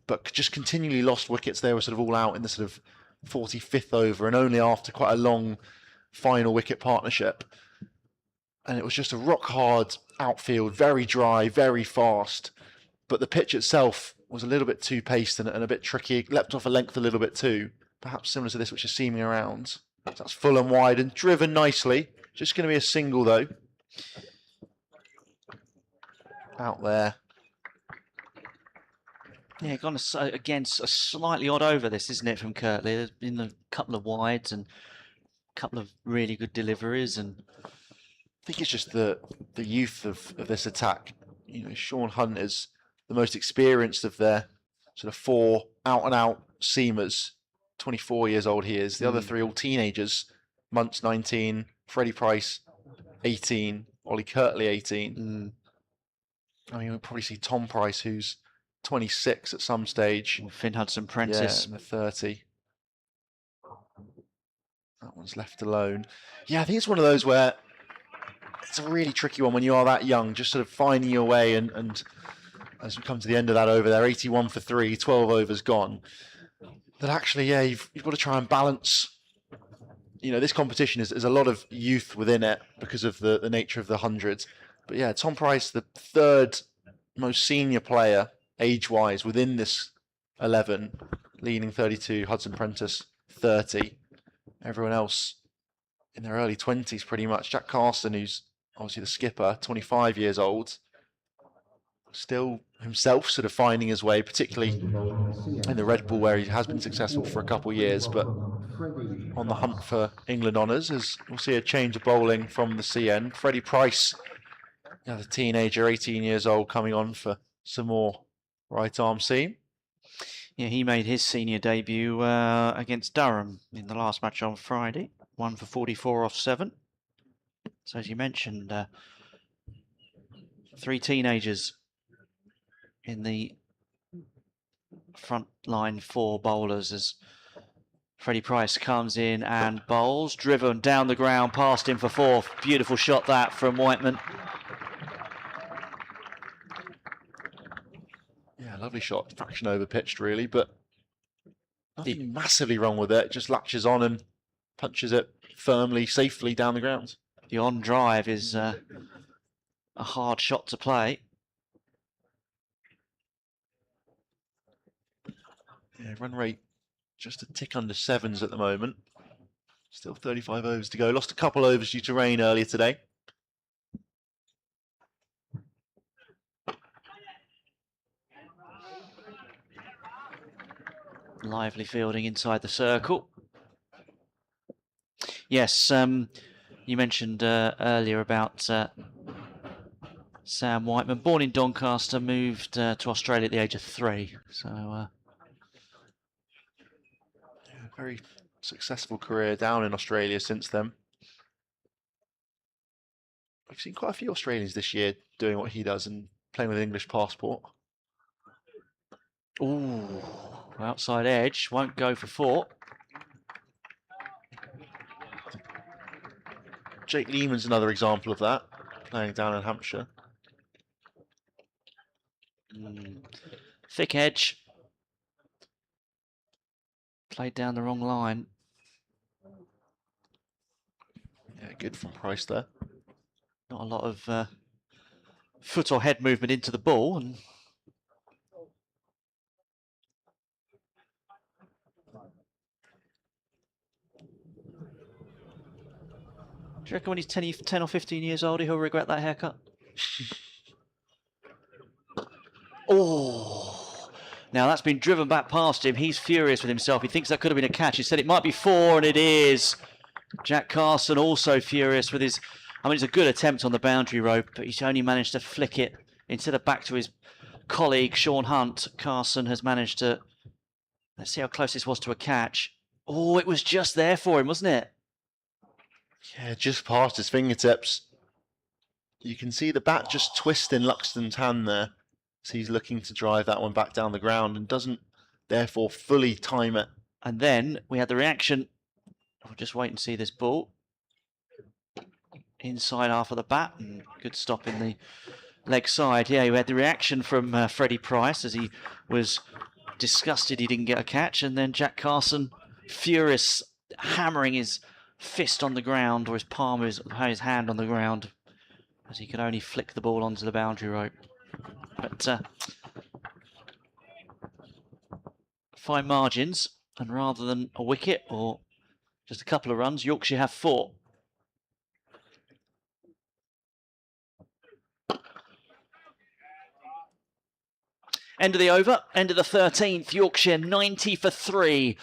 but just continually lost wickets. They were sort of all out in the sort of 45th over, and only after quite a long final wicket partnership. And it was just a rock hard outfield, very dry, very fast. But the pitch itself was a little bit too paced and a bit tricky. It leapt off a length a little bit too. Perhaps similar to this, which is seaming around. So that's full and wide and driven nicely. Just going to be a single though. Out there. Yeah, gone again a slightly odd over this, isn't it, from Kirtley? There's been a couple of wides and a couple of really good deliveries, and I think it's just the youth of this attack. You know, Sean Hunt is the most experienced of their sort of four out and out seamers. 24 years old he is. The other three all teenagers. Muntz 19, Freddie Price 18, Ollie Kirtley 18. I mean, we'll probably see Tom Price, who's 26 at some stage. Finn Hudson-Prentice. Yeah, in the 30. That one's left alone. Yeah, I think it's one of those where it's a really tricky one when you are that young, just sort of finding your way. And as we come to the end of that over there, 81 for 3, 12 overs gone. That actually, yeah, you've got to try and balance. You know, this competition is a lot of youth within it because of the nature of the hundreds. But yeah, Tom Price, the third most senior player age-wise within this 11, leading 32, Hudson-Prentice 30. Everyone else in their early 20s pretty much. Jack Carson, who's obviously the skipper, 25 years old. Still himself sort of finding his way, particularly in the Red Bull where he has been successful for a couple of years, but on the hunt for England honours, as we'll see a change of bowling from the CN. Freddie Price, the teenager, 18 years old, coming on for some more right arm seam. Yeah, he made his senior debut against Durham in the last match on Friday. 1 for 44 off 7. So as you mentioned, 3 teenagers in the front line 4 bowlers as Freddie Price comes in and bowls. Driven down the ground, past him for 4. Beautiful shot that from Whiteman. Yeah, lovely shot. Fraction over pitched really, but nothing massively wrong with it. Just latches on and punches it firmly, safely down the ground. The on drive is a hard shot to play. Yeah, run rate just a tick under 7s at the moment. Still 35 overs to go. Lost a couple overs due to rain earlier today. Lively fielding inside the circle. Yes, you mentioned earlier about Sam Whiteman, born in Doncaster, moved to Australia at the age of 3. So very successful career down in Australia since then. I've seen quite a few Australians this year doing what he does and playing with an English passport. ooh, outside edge, won't go for 4. Jake Lehman's another example of that, playing down in Hampshire. Thick edge. Played down the wrong line. Yeah, good from Price there. Not a lot of foot or head movement into the ball. And do you reckon when he's 10 or 15 years old, he'll regret that haircut? Oh, now that's been driven back past him. He's furious with himself. He thinks that could have been a catch. He said it might be 4, and it is. Jack Carson also furious with his... I mean, it's a good attempt on the boundary rope, but he's only managed to flick it instead of back to his colleague, Sean Hunt. Carson has managed to... Let's see how close this was to a catch. Oh, it was just there for him, wasn't it? Yeah, just past his fingertips. You can see the bat just twist in Luxton's hand there. So he's looking to drive that one back down the ground and doesn't therefore fully time it. And then we had the reaction. We'll just wait and see this ball. Inside half of the bat. And good stop in the leg side. Yeah, we had the reaction from Freddie Price as he was disgusted he didn't get a catch. And then Jack Carson, furious, hammering his fist on the ground, or his palm, his hand on the ground, as he could only flick the ball onto the boundary rope. But fine margins, and rather than a wicket or just a couple of runs, Yorkshire have 4. End of the over, end of the 13th, Yorkshire 90 for 3.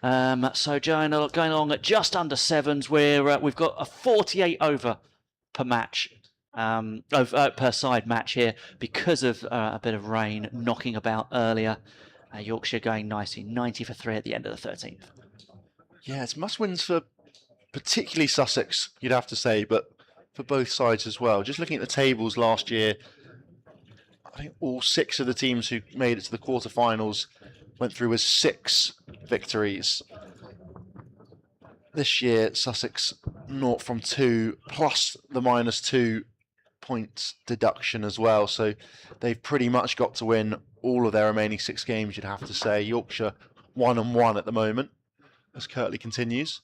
So going along at just under 7s, where we've got a 48 over per match. Per side match here because of a bit of rain knocking about earlier. Yorkshire going nicely, 90 for 3 at the end of the 13th. Yeah, it's must-wins for particularly Sussex, you'd have to say, but for both sides as well. Just looking at the tables last year, I think all 6 of the teams who made it to the quarterfinals went through with 6 victories. This year, Sussex 0 from 2, plus the -2 points deduction as well. So they've pretty much got to win all of their remaining 6 games, you'd have to say. Yorkshire 1-1 at the moment, as Kirtley continues.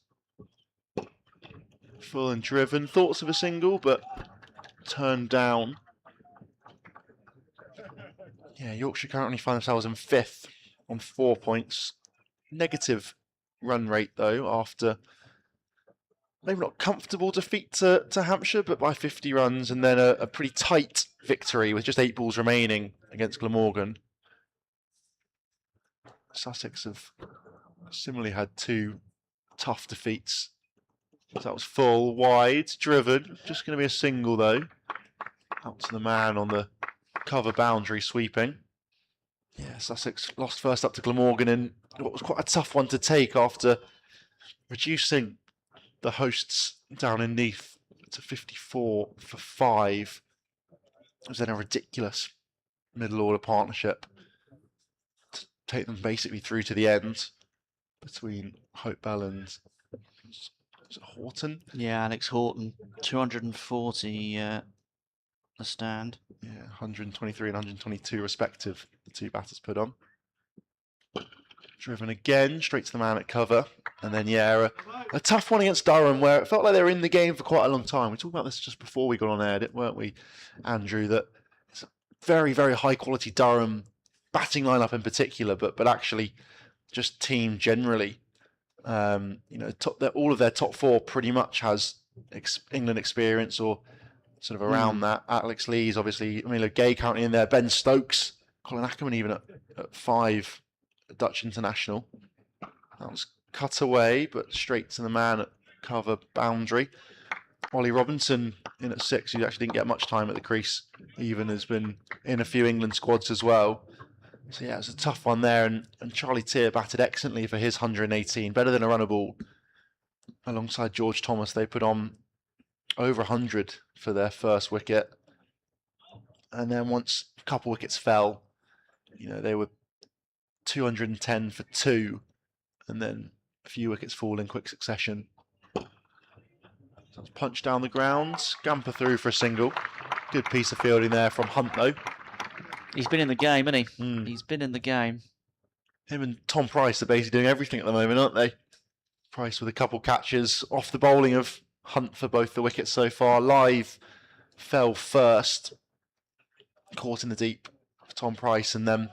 Full and driven. Thoughts of a single, but turned down. Yeah, Yorkshire currently find themselves in 5th on 4 points. Negative run rate, though, after maybe not comfortable defeat to Hampshire, but by 50 runs, and then a pretty tight victory with just 8 balls remaining against Glamorgan. Sussex have similarly had 2 tough defeats. So that was full, wide, driven. Just going to be a single, though. Out to the man on the cover boundary, sweeping. Yeah, Sussex lost first up to Glamorgan in what was quite a tough one to take after reducing the hosts down in Neath to 54 for 5. It was then a ridiculous middle order partnership to take them basically through to the end between Hope Bell and Horton. Yeah, Alex Horton, 240 the stand. Yeah, 123 and 122 respective, the 2 batters put on. Driven again, straight to the man at cover. And then, yeah, a tough one against Durham, where it felt like they were in the game for quite a long time. We talked about this just before we got on air, weren't we, Andrew? That it's a very, very high-quality Durham batting lineup in particular, but actually just team generally. You know, all of their top 4 pretty much has England experience or sort of around that. Alex Lees, obviously, Emilio Gay currently in there. Ben Stokes, Colin Ackerman even at 5, Dutch international. That was cut away, but straight to the man at cover boundary. Ollie Robinson in at 6, who actually didn't get much time at the crease, even has been in a few England squads as well. So yeah, it was a tough one there, and Charlie Tier batted excellently for his 118, better than a runner ball. Alongside George Thomas, they put on over 100 for their first wicket. And then once a couple wickets fell, you know, they were 210 for 2, and then a few wickets fall in quick succession. So it's punched down the ground, scamper through for a single. Good piece of fielding there from Hunt though. He's been in the game, hasn't he? He's been in the game. Him and Tom Price are basically doing everything at the moment, aren't they? Price with a couple catches off the bowling of Hunt for both the wickets so far. Live fell first, caught in the deep for Tom Price, and then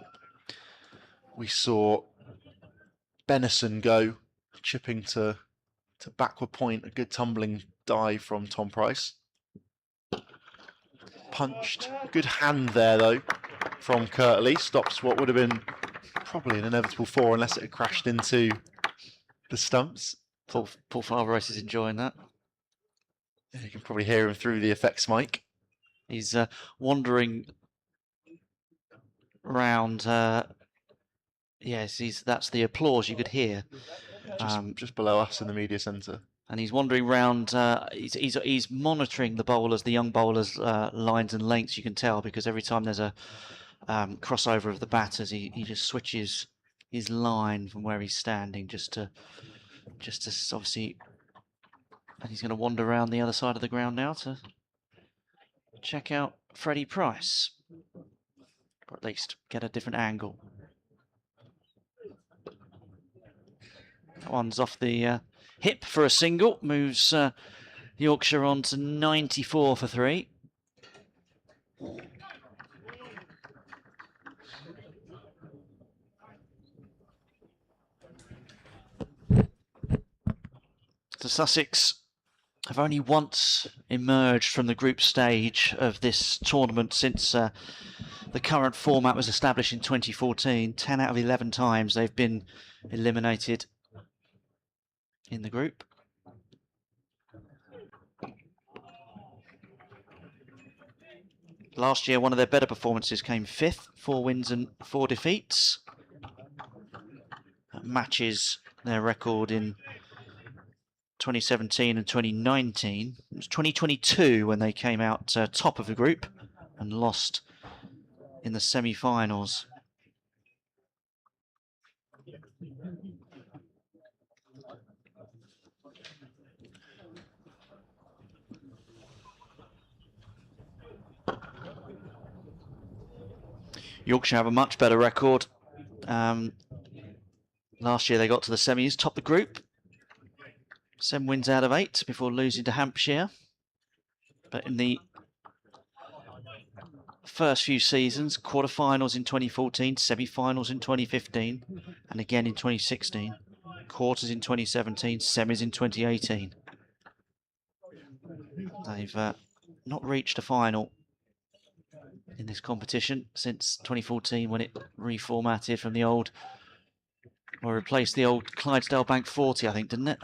we saw Benison go, chipping to backward point. A good tumbling dive from Tom Price. Punched. Good hand there though from Kirtley. Stops what would have been probably an inevitable 4 unless it had crashed into the stumps. Paul Farveros is enjoying that. Yeah, you can probably hear him through the effects mic. He's wandering round. Yes, that's the applause you could hear. Just below us in the media centre. And he's wandering round. He's monitoring the bowlers, the young bowlers' lines and lengths. You can tell because every time there's a crossover of the batters, he just switches his line from where he's standing just to obviously. And he's going to wander around the other side of the ground now to check out Freddie Price, or at least get a different angle. That one's off the hip for a single, moves Yorkshire on to 94 for 3. So Sussex have only once emerged from the group stage of this tournament since the current format was established in 2014. 10 out of 11 times they've been eliminated in the group. Last year, one of their better performances came 5th, 4 wins and 4 defeats. That matches their record in 2017 and 2019. It was 2022 when they came out top of the group and lost in the semi-finals. Yorkshire have a much better record. Last year they got to the semis, topped the group. 7 wins out of 8 before losing to Hampshire. But in the first few seasons, quarterfinals in 2014, semi-finals in 2015, and again in 2016, quarters in 2017, semis in 2018. They've not reached a final in this competition since 2014 when it reformatted from the old, or replaced the old Clydesdale Bank 40, I think, didn't it?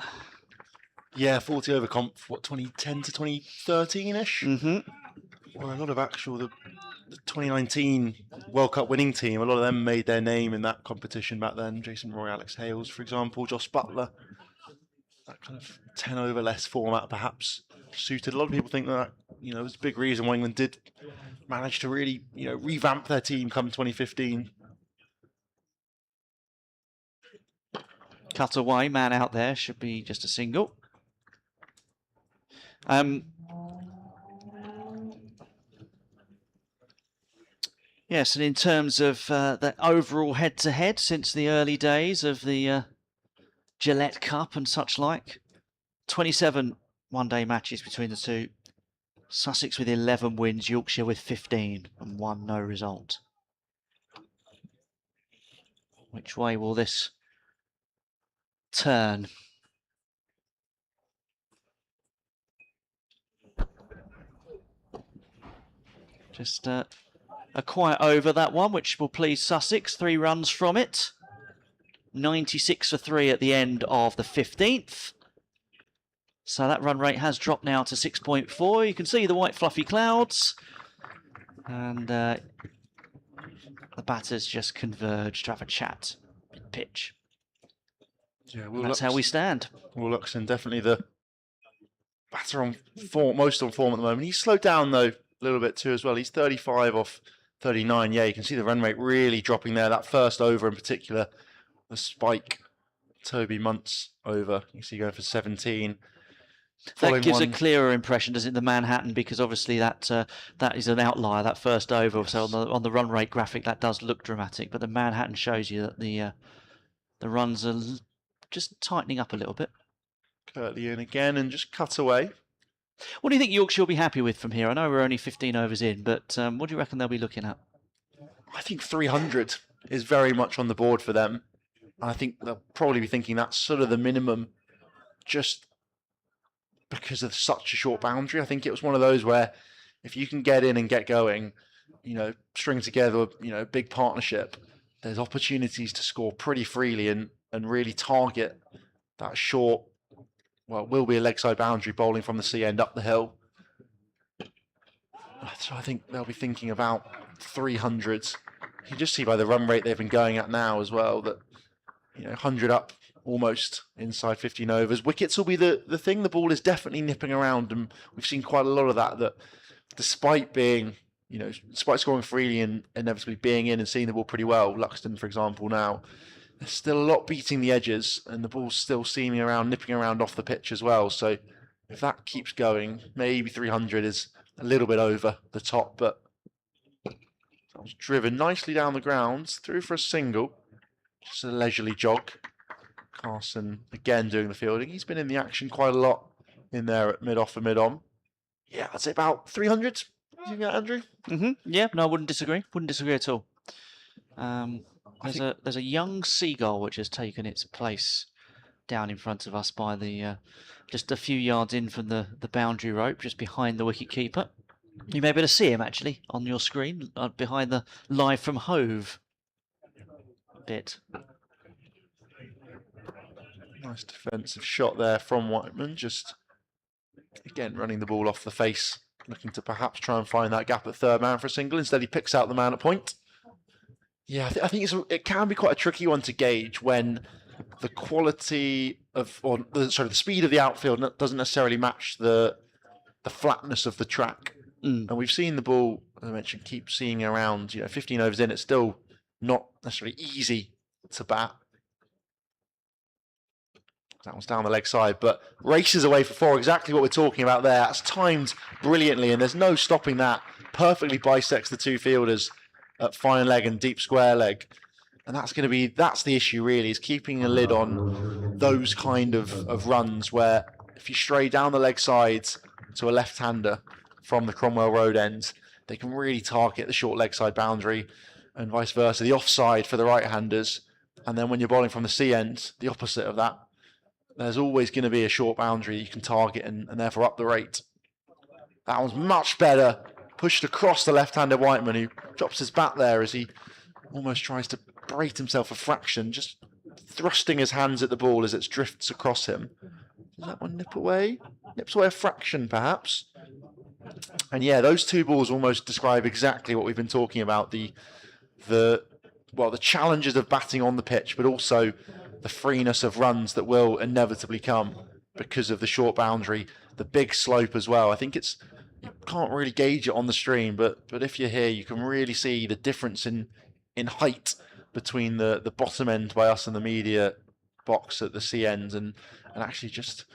Yeah, 40 over comp, what, 2010 to 2013-ish? Mm-hmm. Or a lot of the 2019 World Cup winning team, a lot of them made their name in that competition back then. Jason Roy, Alex Hales, for example, Josh Butler. That kind of 10 over less format perhaps suited. A lot of people think that, was a big reason why England did manage to really, revamp their team come 2015. Cut away, man out there, should be just a single. Yes, and in terms of the overall head-to-head since the early days of the Gillette Cup and such like, 27 one-day matches between the two. Sussex with 11 wins, Yorkshire with 15 and 1 no result. Which way will this turn? Just a quiet over, that one, which will please Sussex. 3 runs from it. 96 for 3 at the end of the 15th. So that run rate has dropped now to 6.4. You can see the white fluffy clouds. And the batters just converge to have a chat mid-pitch. Yeah, that's how we stand. Will Luxon, definitely the batter on form, most on form at the moment. He's slowed down though a little bit too as well. He's 35 off 39. Yeah, you can see the run rate really dropping there. That first over in particular, the spike, Toby Munt's over. You see going for 17. That gives a one. clearer impression, does it, the Manhattan? Because obviously that is an outlier, that first over. Yes. So on the run rate graphic, that does look dramatic. But the Manhattan shows you that the runs are just tightening up a little bit. Curtly in again and just cut away. What do you think Yorkshire will be happy with from here? I know we're only 15 overs in, but what do you reckon they'll be looking at? I think 300 is very much on the board for them. I think they'll probably be thinking that's sort of the minimum, just because of such a short boundary. I think it was one of those where if you can get in and get going, string together, big partnership, there's opportunities to score pretty freely and really target that short, well, will be a leg side boundary bowling from the sea end up the hill. So I think they'll be thinking about 300s. You can just see by the run rate they've been going at now as well that 100 up almost inside 15 overs. Wickets will be the thing. The ball is definitely nipping around, and we've seen quite a lot of that despite being, despite scoring freely and inevitably being in and seeing the ball pretty well, Luxton, for example, now, there's still a lot beating the edges, and the ball's still seaming around, nipping around off the pitch as well. So if that keeps going, maybe 300 is a little bit over the top, but that was driven nicely down the grounds, through for a single. Just a leisurely jog. Carson again doing the fielding. He's been in the action quite a lot in there at mid-off and mid-on. Yeah, I'd say about 300. You think that, Andrew? Yeah, no, I wouldn't disagree. Wouldn't disagree at all. There's a young seagull which has taken its place down in front of us by the just a few yards in from the boundary rope, just behind the wicket keeper. You may be able to see him actually on your screen behind the live from Hove bit. Nice defensive shot there from Whiteman, just again running the ball off the face, looking to perhaps try and find that gap at third man for a single. Instead he picks out the man at point. Yeah, I think it can be quite a tricky one to gauge when the quality of, the speed of the outfield doesn't necessarily match the flatness of the track. And we've seen the ball, as I mentioned, keep seeing around, 15 overs in, it's still not necessarily easy to bat. That one's down the leg side, but races away for four, exactly what we're talking about there. That's timed brilliantly, and there's no stopping that. Perfectly bisects the two fielders at fine leg and deep square leg. And that's the issue really, is keeping a lid on those kind of runs where if you stray down the leg sides to a left-hander from the Cromwell Road end, they can really target the short leg side boundary, and vice versa, the offside for the right-handers. And then when you're bowling from the sea end, the opposite of that, there's always going to be a short boundary you can target and therefore up the rate. That one's much better. Pushed across the left-hander Whiteman, who drops his bat there as he almost tries to berate himself a fraction, just thrusting his hands at the ball as it drifts across him. Does that one nip away? Nips away a fraction, perhaps. And yeah, those two balls almost describe exactly what we've been talking about, the challenges of batting on the pitch, but also the freeness of runs that will inevitably come because of the short boundary, the big slope as well. I think you can't really gauge it on the stream, but if you're here, you can really see the difference in height between the bottom end by us and the media box at the sea end and actually just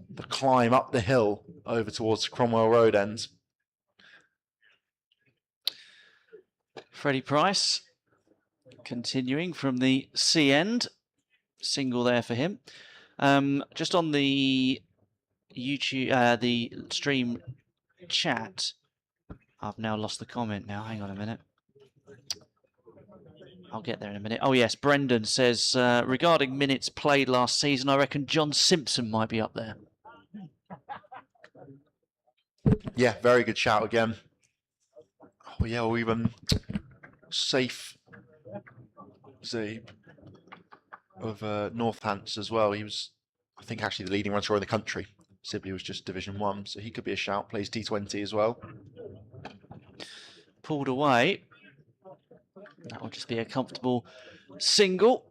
the climb up the hill over towards Cromwell Road end. Freddie Price continuing from the sea end. Single there for him. Just on the YouTube, the stream chat, I've now lost the comment now. Hang on a minute. I'll get there in a minute. Oh yes, Brendan says, regarding minutes played last season, I reckon John Simpson might be up there. Yeah, very good shout again. Oh yeah, or even Safe Zabe of Northants as well. He was, I think, actually the leading run scorer in the country. Sibley was just Division 1, so he could be a shout. Plays T20 as well. Pulled away. That will just be a comfortable single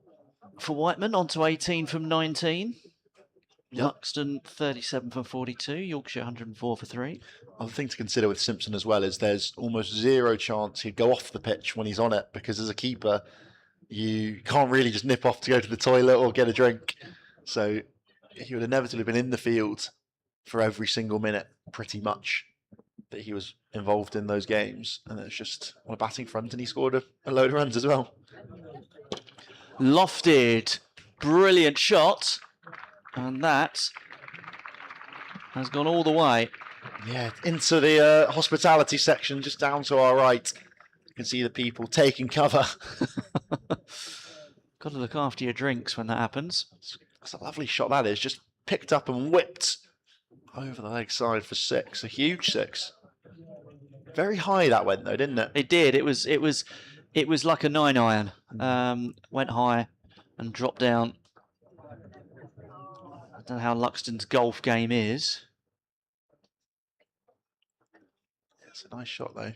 for Whiteman. On to 18 from 19. Yep. Luxton 37 for 42. Yorkshire 104 for 3. Other thing to consider with Simpson as well is there's almost zero chance he'd go off the pitch when he's on it, because as a keeper, you can't really just nip off to go to the toilet or get a drink. So he would inevitably been in the field for every single minute, pretty much, that he was involved in those games. And it's just on a batting front, and he scored a load of runs as well. Lofted, brilliant shot, and that has gone all the way. Yeah, into the hospitality section, just down to our right. You can see the people taking cover. Got to look after your drinks when that happens. That's a lovely shot, that is. Just picked up and whipped over the leg side for 6. A huge 6. Very high that went though, didn't it? It did. It was like a 9-iron. Went high and dropped down. I don't know how Luxton's golf game is. It's a nice shot though.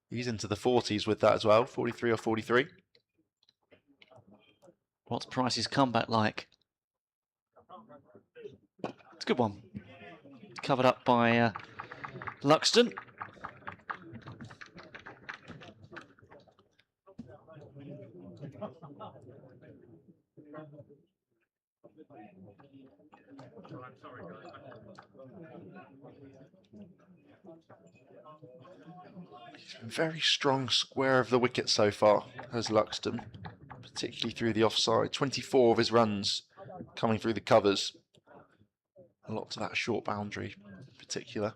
He's into the 40s with that as well. 43 or 43. What's Price's comeback like? It's a good one. Covered up by Luxton. He's been very strong square of the wicket so far, has Luxton, particularly through the offside. 24 of his runs coming through the covers. A lot to that short boundary in particular.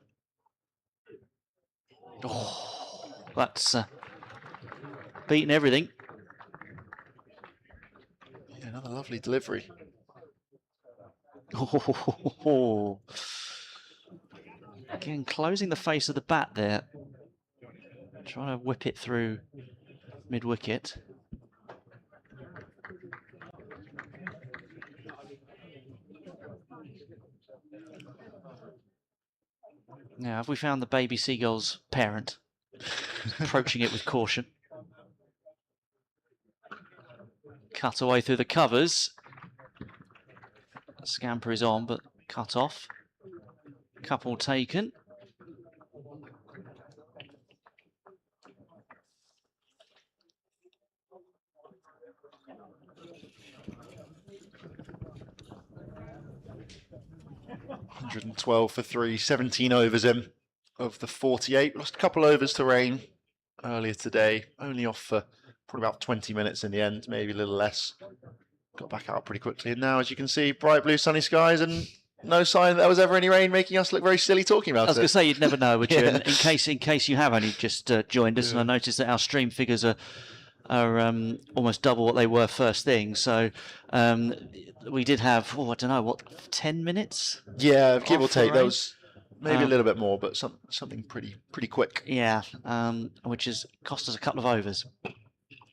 Oh, that's beaten everything. Yeah, another lovely delivery. Oh. Again, closing the face of the bat there. Trying to whip it through mid-wicket. Now, have we found the baby seagull's parent? Approaching it with caution. Cut away through the covers. Scamper is on, but cut off. Couple taken. $112 for 3, 17 overs in of the 48. Lost a couple overs to rain earlier today. Only off for probably about 20 minutes in the end, maybe a little less. Got back out pretty quickly. And now, as you can see, bright blue sunny skies and no sign that there was ever any rain, making us look very silly talking about it. I was going to say, you'd never know, would you? Yeah. In case you have only just joined us, and I noticed that our stream figures are almost double what they were first thing. So we did have, I don't know, what, 10 minutes? Yeah, give or off the take. There rain? was maybe a little bit more, but something pretty quick. Yeah, which has cost us a couple of overs.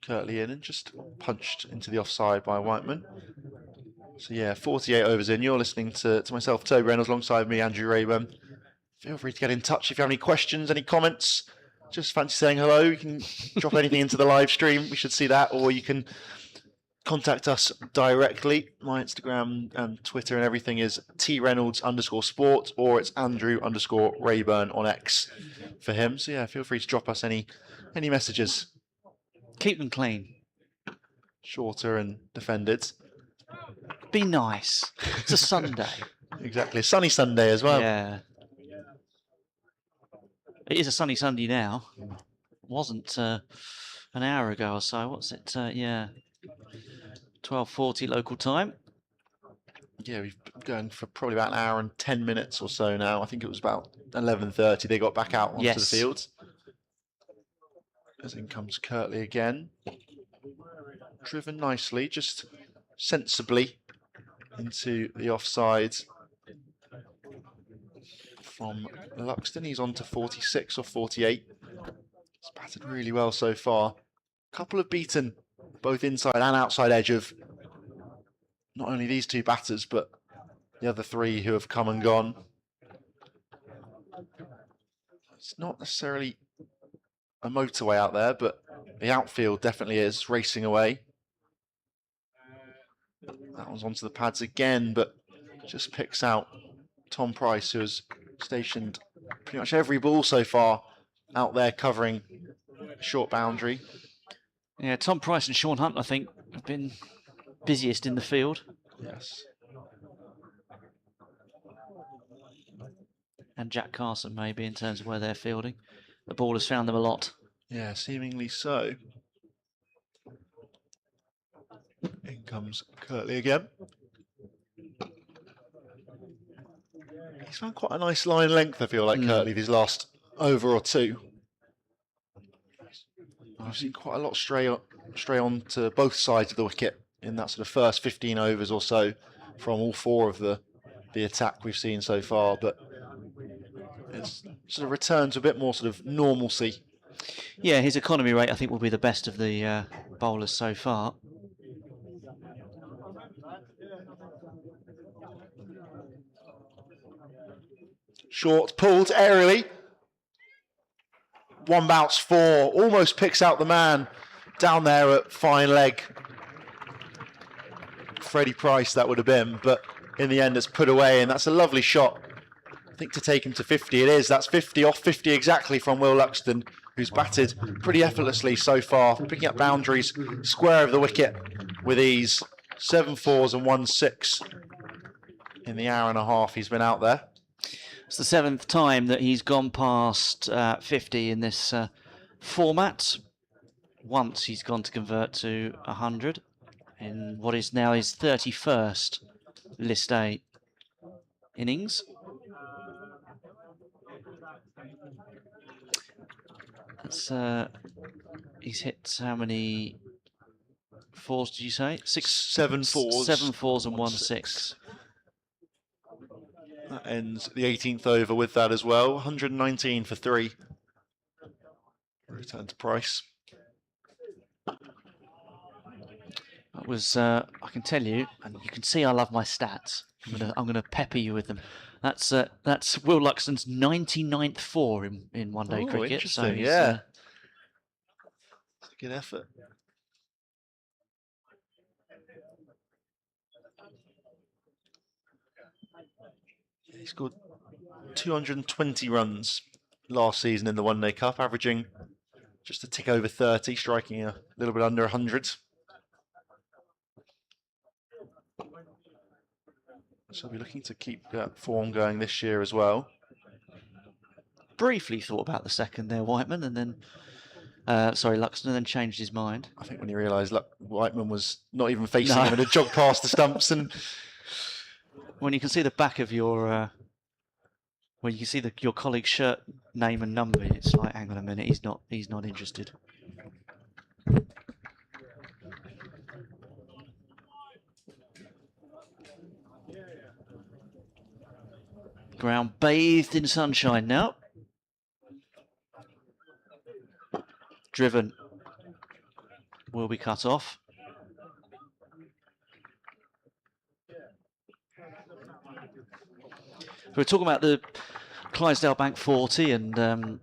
Curtly in and just punched into the offside by Whiteman. So yeah, 48 overs in. You're listening to myself, Toby Reynolds, alongside me, Andrew Rayburn. Feel free to get in touch if you have any questions, any comments. Just fancy saying hello. You can drop anything into the live stream. We should see that. Or you can contact us directly. My Instagram and Twitter and everything is treynolds_sport, or it's Andrew_Rayburn on X for him. So yeah, feel free to drop us any messages. Keep them clean. Shorter and defended. Be nice. It's a Sunday. Exactly. A sunny Sunday as well. Yeah. It is a sunny Sunday now. Wasn't an hour ago or so. What's it? Yeah. 12:40 local time. Yeah, we've been going for probably about an hour and 10 minutes or so now. I think it was about 11:30 they got back out onto the field. As in comes Kirtley again. Driven nicely, just sensibly into the offside from Luxton. He's on to 46 or 48. He's batted really well so far. Couple of beaten, both inside and outside edge of not only these two batters, but the other three who have come and gone. It's not necessarily a motorway out there, but the outfield definitely is racing away. That one's onto the pads again, but just picks out Tom Price, who has stationed pretty much every ball so far out there covering a short boundary. Yeah, Tom Price and Sean Hunt, I think, have been busiest in the field. Yes. and Jack Carson maybe in terms of where they're fielding. The ball has found them a lot. Yeah, seemingly so. In comes Kirtley again. He's found quite a nice line length, I feel like, Kirtley, these last over or two. I've seen quite a lot stray on to both sides of the wicket in that sort of first 15 overs or so from all four of the attack we've seen so far, but it's sort of returned to a bit more sort of normalcy. Yeah, his economy rate I think will be the best of the bowlers so far. Short, pulled aerially. One bounce four, almost picks out the man down there at fine leg. Freddie Price that would have been, but in the end it's put away, and that's a lovely shot. I think to take him to 50 it is. That's 50 off 50 exactly from Will Luxton, who's batted pretty effortlessly so far, picking up boundaries square of the wicket with ease. 7 fours and 1 6 in the hour and a half he's been out there. It's the 7th time that he's gone past 50 in this format. Once he's gone to convert to 100 in what is now his 31st List A innings. That's, he's hit how many fours did you say? 7 fours. 7 fours and 1 6. That ends the 18th over with that as well. 119 for 3. Return to Price. That was, I can tell you, and you can see I love my stats. I'm gonna pepper you with them. That's Will Luxton's 99th four in one-day cricket. Interesting, So yeah. It's a good effort. He scored 220 runs last season in the One Day Cup, averaging just a tick over 30, striking a little bit under 100. So we're looking to keep that form going this year as well. Briefly thought about the second there, Whiteman, and then Luxton, and then changed his mind. I think when he realised Whiteman was not even facing him and had jogged past the stumps, and when you can see the back of your when you can see your colleague's shirt name and number, it's like, hang on a minute, he's not interested. Ground bathed in sunshine now. Driven will be cut off. We're talking about the Clydesdale Bank 40 and the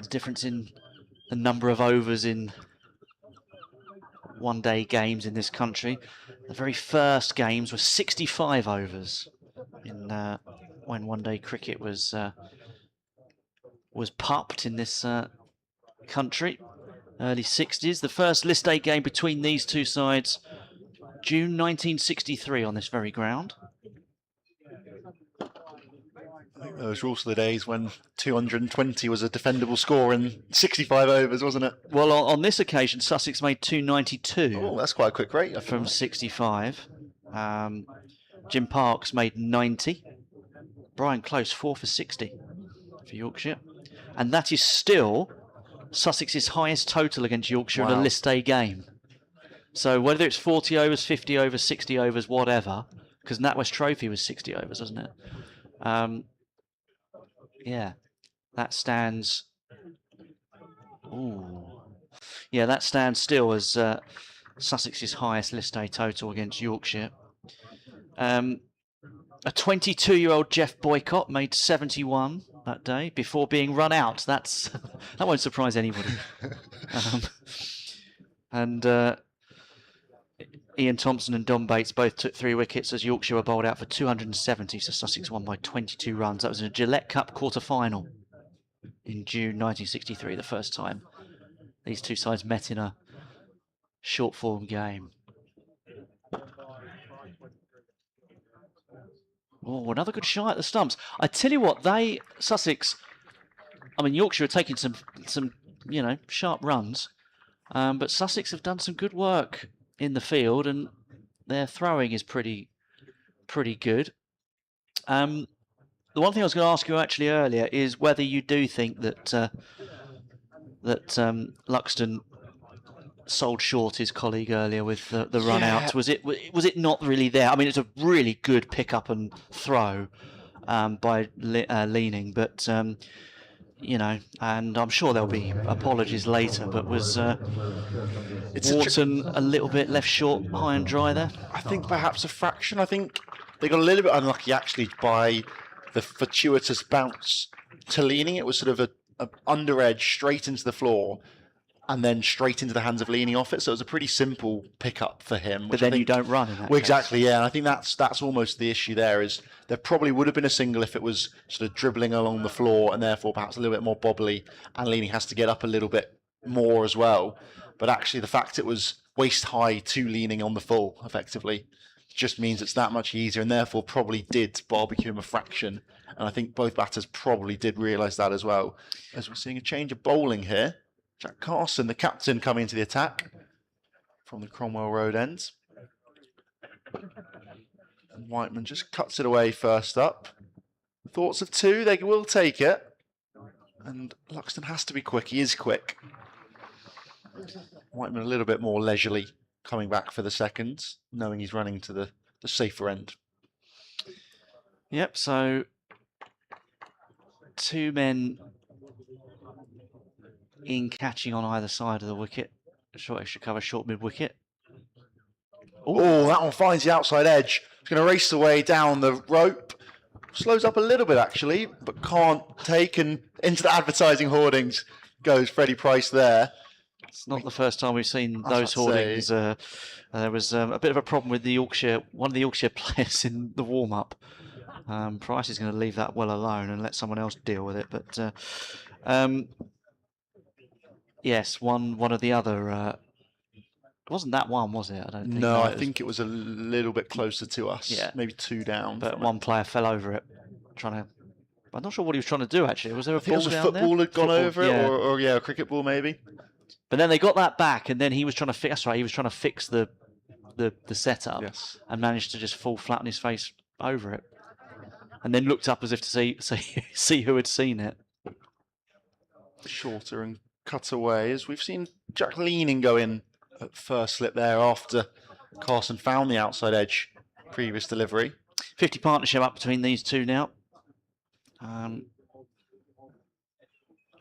difference in the number of overs in one-day games in this country. The very first games were 65 overs in when one-day cricket was pupped in this country. Early 60s. The first List A game between these two sides, June 1963 on this very ground. I think those were also the days when 220 was a defendable score in 65 overs, wasn't it? Well, on this occasion, Sussex made 292. Oh, that's quite a quick rate. From 65. Jim Parks made 90. Brian Close 4 for 60 for Yorkshire. And that is still Sussex's highest total against Yorkshire in a List A game. So whether it's 40 overs, 50 overs, 60 overs, whatever, because NatWest Trophy was 60 overs, wasn't it? Yeah, that stands. Ooh, yeah, that stands still as Sussex's highest List A total against Yorkshire. A 22-year-old Jeff Boycott made 71 that day before being run out. That won't surprise anybody. Ian Thompson and Don Bates both took 3 wickets as Yorkshire were bowled out for 270, so Sussex won by 22 runs. That was in a Gillette Cup quarter-final in June 1963, the first time these two sides met in a short-form game. Oh, another good shot at the stumps. I tell you what, Sussex, I mean, Yorkshire are taking some sharp runs, but Sussex have done some good work in the field, and their throwing is pretty good. The one thing I was going to ask you actually earlier is whether you do think that Luxton sold short his colleague earlier with the run out. Was it not really there? I mean, it's a really good pick up and throw by Leaning, but and I'm sure there'll be apologies later. But was Wharton a little bit left short, high and dry there? I think perhaps a fraction. I think they got a little bit unlucky actually by the fortuitous bounce to Leaning. It was sort of a under edge straight into the floor, and then straight into the hands of Leaning off it. So it was a pretty simple pickup for him. But then you don't run in that case. Exactly, yeah. And I think that's almost the issue there, is there probably would have been a single if it was sort of dribbling along the floor and therefore perhaps a little bit more bobbly, and Leaning has to get up a little bit more as well. But actually the fact it was waist high to Leaning on the full, effectively, just means it's that much easier, and therefore probably did barbecue him a fraction. And I think both batters probably did realise that as well. As we're seeing a change of bowling here. Jack Carson, the captain, coming into the attack from the Cromwell Road end. And Whiteman just cuts it away first up. Thoughts of two, they will take it. And Luxton has to be quick, he is quick. Whiteman a little bit more leisurely coming back for the seconds, knowing he's running to the safer end. Yep, so two men in catching on either side of the wicket. Short extra cover, short mid wicket. Oh, that one finds the outside edge. It's going to race away down the rope. Slows up a little bit actually, but can't take, and into the advertising hoardings goes Freddie Price there. It's not the first time we've seen those hoardings. There was a bit of a problem with one of the Yorkshire players in the warm-up. Price is going to leave that well alone and let someone else deal with it. But yes, one of the other. It wasn't that one, was it? I don't think. No, I think it was a little bit closer to us. Yeah, maybe two down. But one player fell over it, trying to. I'm not sure what he was trying to do actually. Was there a ball down there? A football had gone over it, or a cricket ball maybe. But then they got that back, and then he was trying to fix. That's right. He was trying to fix the setup, yes, and managed to just fall flat on his face over it, and then looked up as if to see who had seen it. Shorter and cut away, as we've seen Jack Leaning go in at first slip there after Carson found the outside edge previous delivery. 50 partnership up between these two now.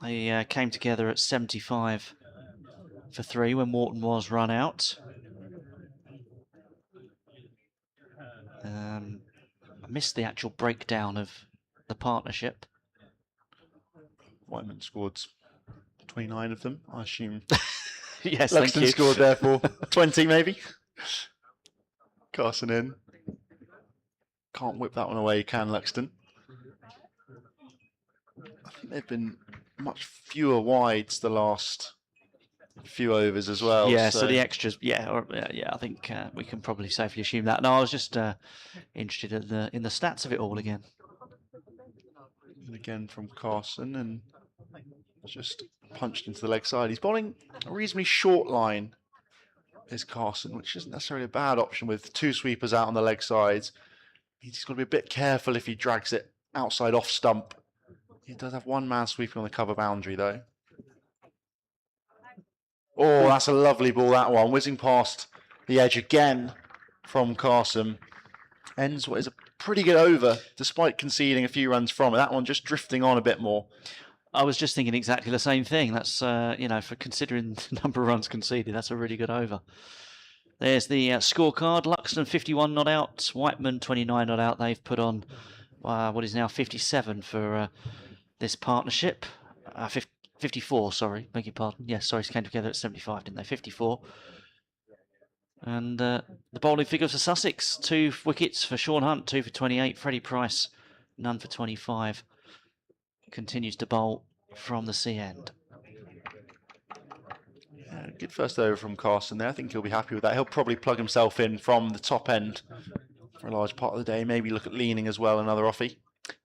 They came together at 75 for 3 when Wharton was run out. I missed the actual breakdown of the partnership. Whiteman scored 29 of them, I assume. Yes, Luxton scored therefore 20 maybe. Carson in. Can't whip that one away, can Luxton? I think they've been much fewer wides the last few overs as well. Yeah, so the extras, I think we can probably safely assume that. No, I was just interested in the stats of it all again. And again from Carson, and just punched into the leg side. He's bowling a reasonably short line, is Carson, which isn't necessarily a bad option with two sweepers out on the leg sides. He's got to be a bit careful if he drags it outside off stump. He does have one man sweeping on the cover boundary though. Oh, that's a lovely ball, that one. Whizzing past the edge again from Carson. Ends what is a pretty good over, despite conceding a few runs from it. That one just drifting on a bit more. I was just thinking exactly the same thing. That's, for considering the number of runs conceded, that's a really good over. There's the scorecard. Luxton 51 not out, Whiteman 29 not out. They've put on what is now 57 for this partnership. 54, sorry, beg your pardon. Yes, sorry, came together at 75, didn't they? 54. And the bowling figures for Sussex: 2 wickets for Sean Hunt, 2 for 28. Freddie Price, none for 25. Continues to bowl from the sea end. Yeah, good first over from Carson there. I think he'll be happy with that. He'll probably plug himself in from the top end for a large part of the day. Maybe look at leaning as well, another offie.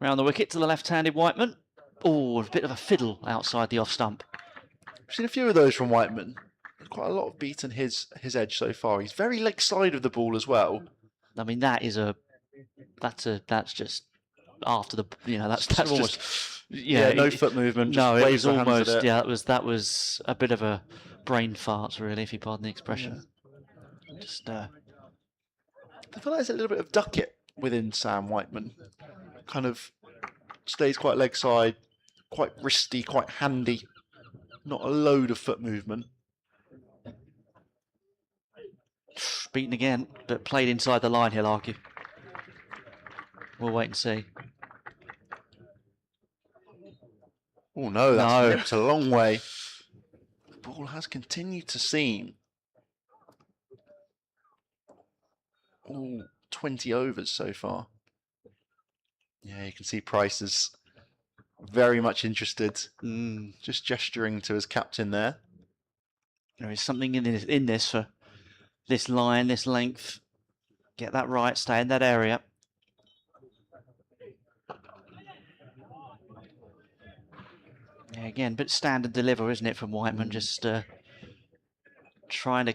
Round the wicket to the left-handed Whiteman. Oh, a bit of a fiddle outside the off stump. We've seen a few of those from Whiteman. Quite a lot have beaten his edge so far. He's very leg side of the ball as well. I mean, that's just after the, that's almost, just, no foot movement. Just no, it was waves the hands at almost, it. that was a bit of a brain fart, really, if you pardon the expression. Yeah. Just, I feel like there's a little bit of ducket within Sam Whiteman. Kind of stays quite leg side, quite wristy, quite handy. Not a load of foot movement. beaten again, but played inside the line, he'll argue. We'll wait and see. Oh no, that's nipped a long way. The ball has continued to seam. 20 overs so far. Yeah, you can see Price is very much interested. Just gesturing to his captain there. There is something in this for this line, this length. Get that right, stay in that area. Yeah, again, but standard deliver, isn't it, from Whiteman? Just trying to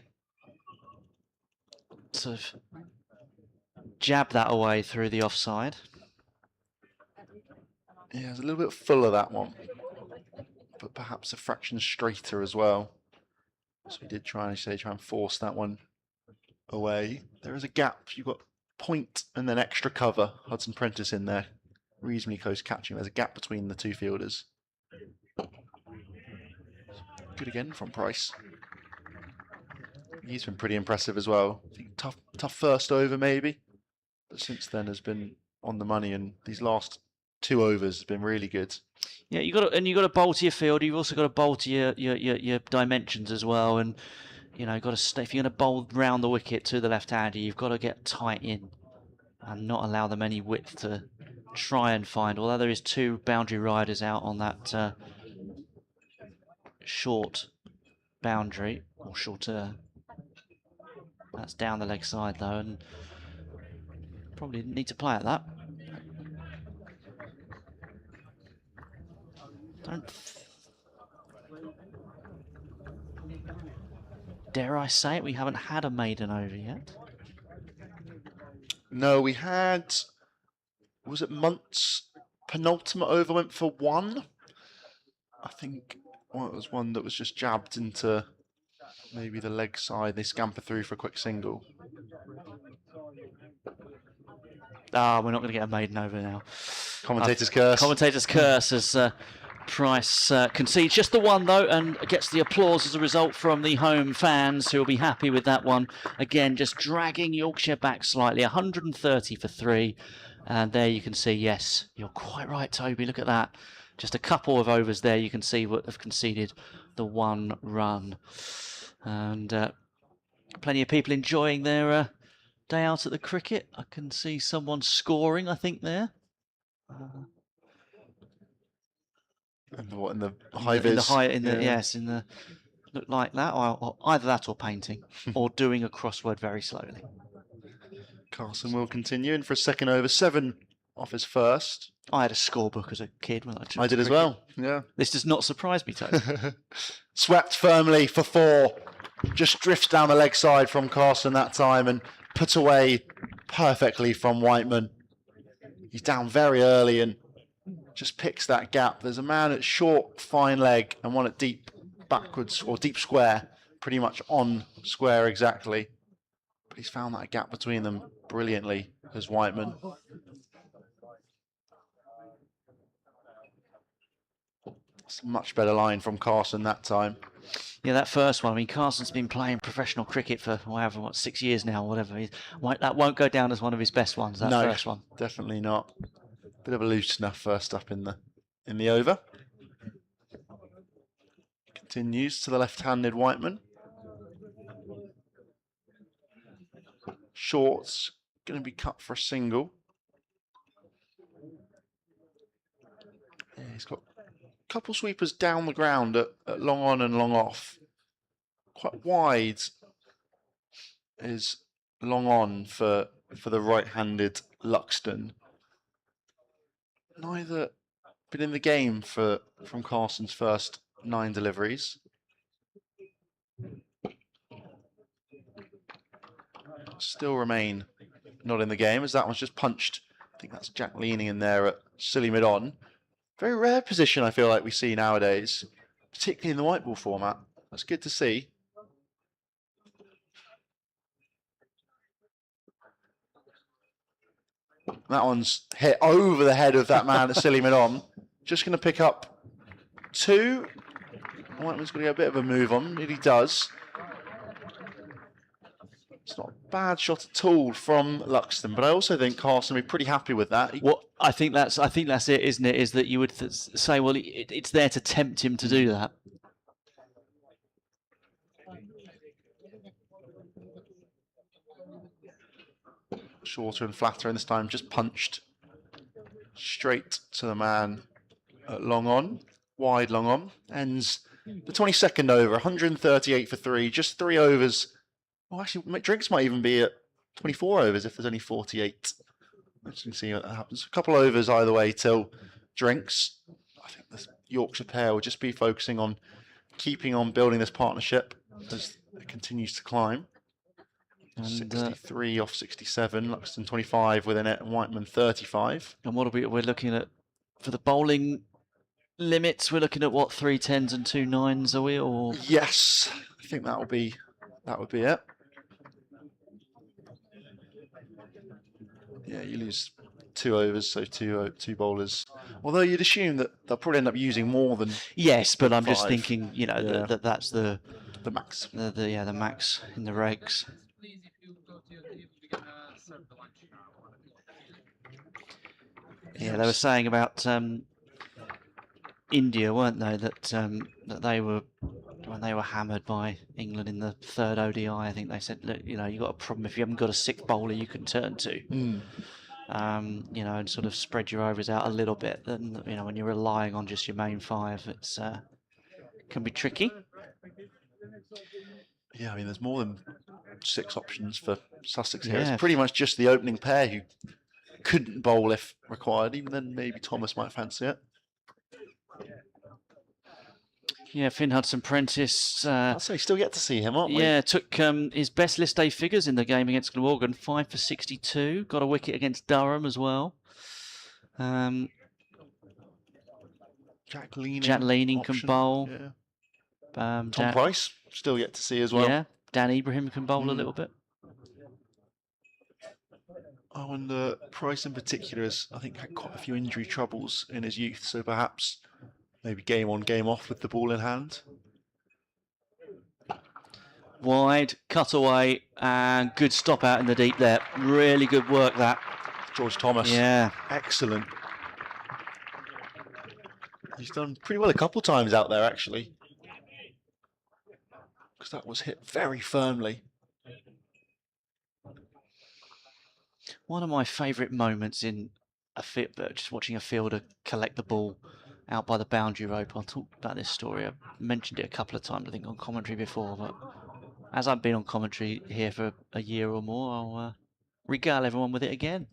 sort of jab that away through the offside. Yeah, it's a little bit full of that one, but perhaps a fraction straighter as well. So he did try and force that one away. There is a gap. You've got point and then extra cover. Hudson Prentice in there, reasonably close catching. There's a gap between the two fielders. Good again from Price. He's been pretty impressive as well. I think tough first over maybe, but since then has been on the money, and these last 2 overs have been really good. Yeah, you got to bowl to your field. You've also got to bowl to your dimensions as well, and got to stay. If you're going to bowl round the wicket to the left-hander, you've got to get tight in and not allow them any width to try and find. Although there is 2 boundary riders out on that short boundary or shorter. That's down the leg side though, and probably didn't need to play at that. Dare I say it, we haven't had a maiden over yet. No, we had, was it Munt's penultimate over went for 1? I think it was one that was just jabbed into maybe the leg side. They scamper through for a quick single. We're not going to get a maiden over now. Commentator's curse. Commentator's curse as Price concedes just the one though, and gets the applause as a result from the home fans, who will be happy with that one. Again, just dragging Yorkshire back slightly. 130 for 3, and there you can see, yes, you're quite right, Toby. Look at that. Just a couple of overs there, you can see what have conceded the 1 run, and plenty of people enjoying their day out at the cricket. I can see someone scoring, I think, there. In the high vis? Yes, in the look like that, or either that or painting, or doing a crossword very slowly. Carson will continue in for a second over, 7 off his first. I had a scorebook as a kid when I took I did as well. Yeah. This does not surprise me, Toby. Swept firmly for 4. Just drifts down the leg side from Carson that time and put away perfectly from Whiteman. He's down very early and just picks that gap. There's a man at short, fine leg and one at deep backwards or deep square, pretty much on square exactly. But he's found that gap between them brilliantly as Whiteman. It's a much better line from Carson that time. Yeah, that first one. I mean, Carson's been playing professional cricket for 6 years now, whatever. That won't go down as one of his best ones. That first one, definitely not. Bit of a loose snuff first up in the over. Continues to the left-handed Whiteman. Short's going to be cut for a single. Yeah, he's got a couple sweepers down the ground at long on and long off. Quite wide is long on for the right-handed Luxton. Neither been in the game from Carson's first 9 deliveries. Still remain not in the game, as that one's just punched. I think that's Jack leaning in there at silly mid-on. Very rare position I feel like we see nowadays, particularly in the white ball format. That's good to see. That one's hit over the head of that man at silly mid-on. Just going to pick up 2. Whiteman's going to get a bit of a move on. He does. It's not a bad shot at all from Luxton, but I also think Carson will be pretty happy with that. Well, I think that's it, isn't it? Is that you would say, well, it's there to tempt him to do that. Shorter and flatter, and this time just punched straight to the man at long on, wide long on. Ends the 22nd over, 138 for 3, just 3 overs. Well, actually, drinks might even be at 24 overs if there's only 48. Let's see what happens. A couple overs either way till drinks. I think this Yorkshire pair will just be focusing on keeping on building this partnership as it continues to climb. And 63 off 67, Luxton 25 within it, and Whiteman 35. And what we're looking at for the bowling limits? We're looking at what, 3 10s and 2 9s, are we? Or yes, I think that would be it. Yeah, you lose 2 overs, so two bowlers. Although you'd assume that they'll probably end up using more than. Yes, but I'm 5. just thinking, you know, that's the max. The max in the regs. Yeah, they were saying about India, weren't they? That they were, when they were hammered by England in the 3rd ODI. I think they said, look, you know, you got a problem if you haven't got a 6th bowler you can turn to. You know, and sort of spread your overs out a little bit. Then, you know, when you're relying on just your main 5, it's can be tricky. Yeah, I mean, there's more than 6 options for Sussex here. Yeah. It's pretty much just the opening pair who couldn't bowl if required. Even then, maybe Thomas might fancy it. Yeah, Finn Hudson-Prentice. I'll say still get to see him, aren't we? Yeah, took his best list A figures in the game against Glamorgan, 5 for 62. Got a wicket against Durham as well. Jack Leaning can bowl. Yeah. Tom Price, still yet to see as well. Yeah, Dan Ibrahim can bowl a little bit. I wonder, Price in particular has, I think, had quite a few injury troubles in his youth, so perhaps maybe game on, game off with the ball in hand. Wide, cut away, and good stop out in the deep there. Really good work, that. George Thomas. Yeah. Excellent. He's done pretty well a couple of times out there, actually. Because that was hit very firmly. One of my favourite moments in a just watching a fielder collect the ball out by the boundary rope. I'll talk about this story. I've mentioned it a couple of times, I think, on commentary before, but as I've been on commentary here for a year or more, I'll regale everyone with it again.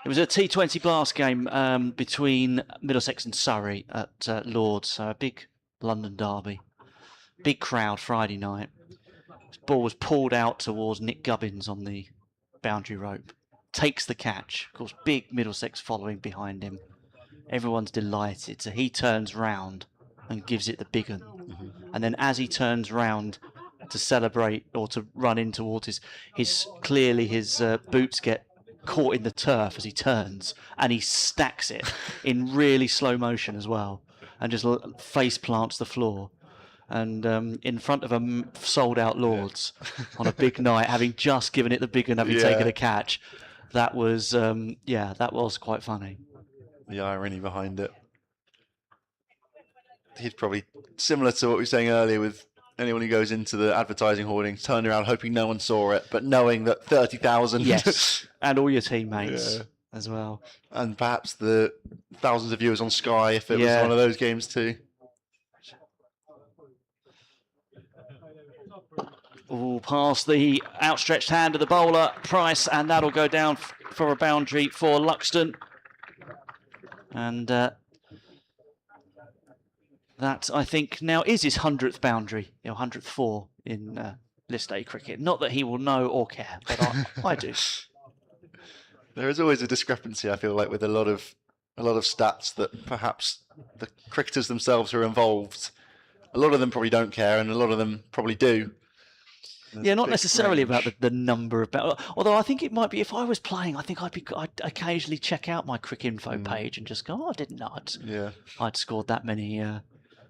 It was a T20 Blast game between Middlesex and Surrey at Lord's, so a big London derby. Big crowd Friday night. This ball was pulled out towards Nick Gubbins on the boundary rope. Takes the catch. Of course, big Middlesex following behind him. Everyone's delighted. So he turns round and gives it the big one. And then as he turns round to celebrate or to run in towards his boots get caught in the turf as he turns, and he stacks it in really slow motion as well, and just face plants the floor. And in front of a sold-out Lords on a big night, having just given it the big one, having taken a catch, that was that was quite funny. The irony behind it. He's probably similar to what we were saying earlier with anyone who goes into the advertising hoardings, turning around hoping no one saw it, but knowing that 30,000. Yes, and all your teammates as well. And perhaps the thousands of viewers on Sky if it was one of those games too. All past the outstretched hand of the bowler, Price, and that'll go down for a boundary for Luxton. And that, I think, now is his 100th boundary, 100th four in List A cricket. Not that he will know or care, but I do. There is always a discrepancy, I feel like, with a lot of stats that perhaps the cricketers themselves who are involved, a lot of them probably don't care, and a lot of them probably do. Yeah, not necessarily about the number of battles. Although I think it might be, if I was playing, I think I'd occasionally check out my Cricinfo page and just go, oh, I didn't know I'd scored that many,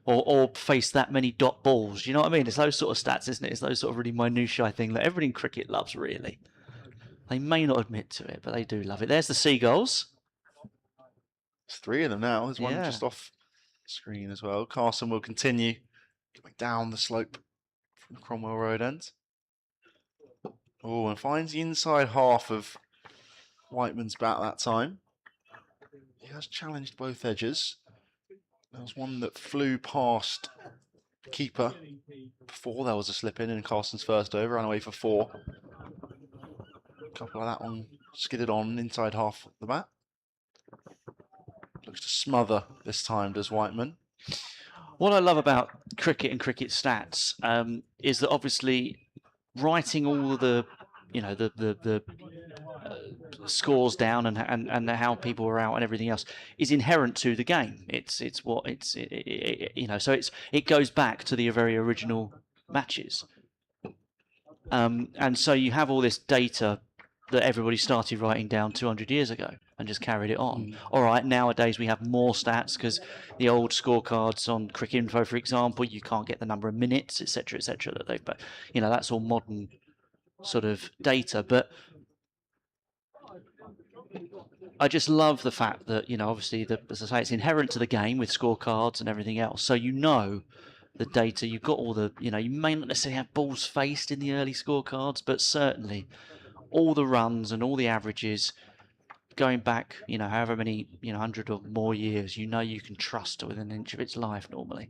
or faced that many dot balls. You know what I mean? It's those sort of stats, isn't it? It's those sort of really minutiae thing that everybody in cricket loves, really. They may not admit to it, but they do love it. There's the Seagulls. There's 3 of them now. There's one just off screen as well. Carson will continue coming down the slope from the Cromwell Road end. Oh, and finds the inside half of Whiteman's bat that time. He has challenged both edges. There was one that flew past the keeper before there was a slip in Carson's first over, ran away for 4. A couple of that one skidded on inside half of the bat. Looks to smother this time, does Whiteman. What I love about cricket and cricket stats is that obviously writing all the scores down and how people are out and everything else is inherent to the game. So it goes back to the very original matches, and so you have all this data that everybody started writing down 200 years ago and just carried it on. All right, nowadays we have more stats because the old scorecards on Cricinfo, for example, you can't get the number of minutes, etc., that they've. But that's all modern sort of data. But I just love the fact that obviously, as I say, it's inherent to the game with scorecards and everything else. So the data, you've got all the you may not necessarily have balls faced in the early scorecards, but certainly all the runs and all the averages going back, however many, 100 or more years, you can trust it within an inch of its life normally.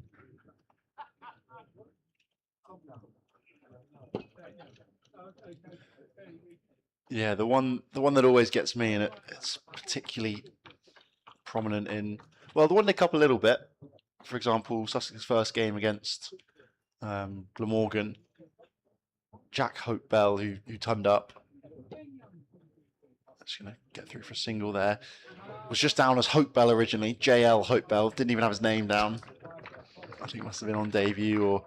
Yeah, the one that always gets me, and it's particularly prominent in, well, the one they cup a little bit. For example, Sussex's first game against Glamorgan, Jack Hope Bell, who turned up. Just going to get through for a single there. Was just down as Hope Bell originally. JL Hope Bell. Didn't even have his name down. I think must have been on debut or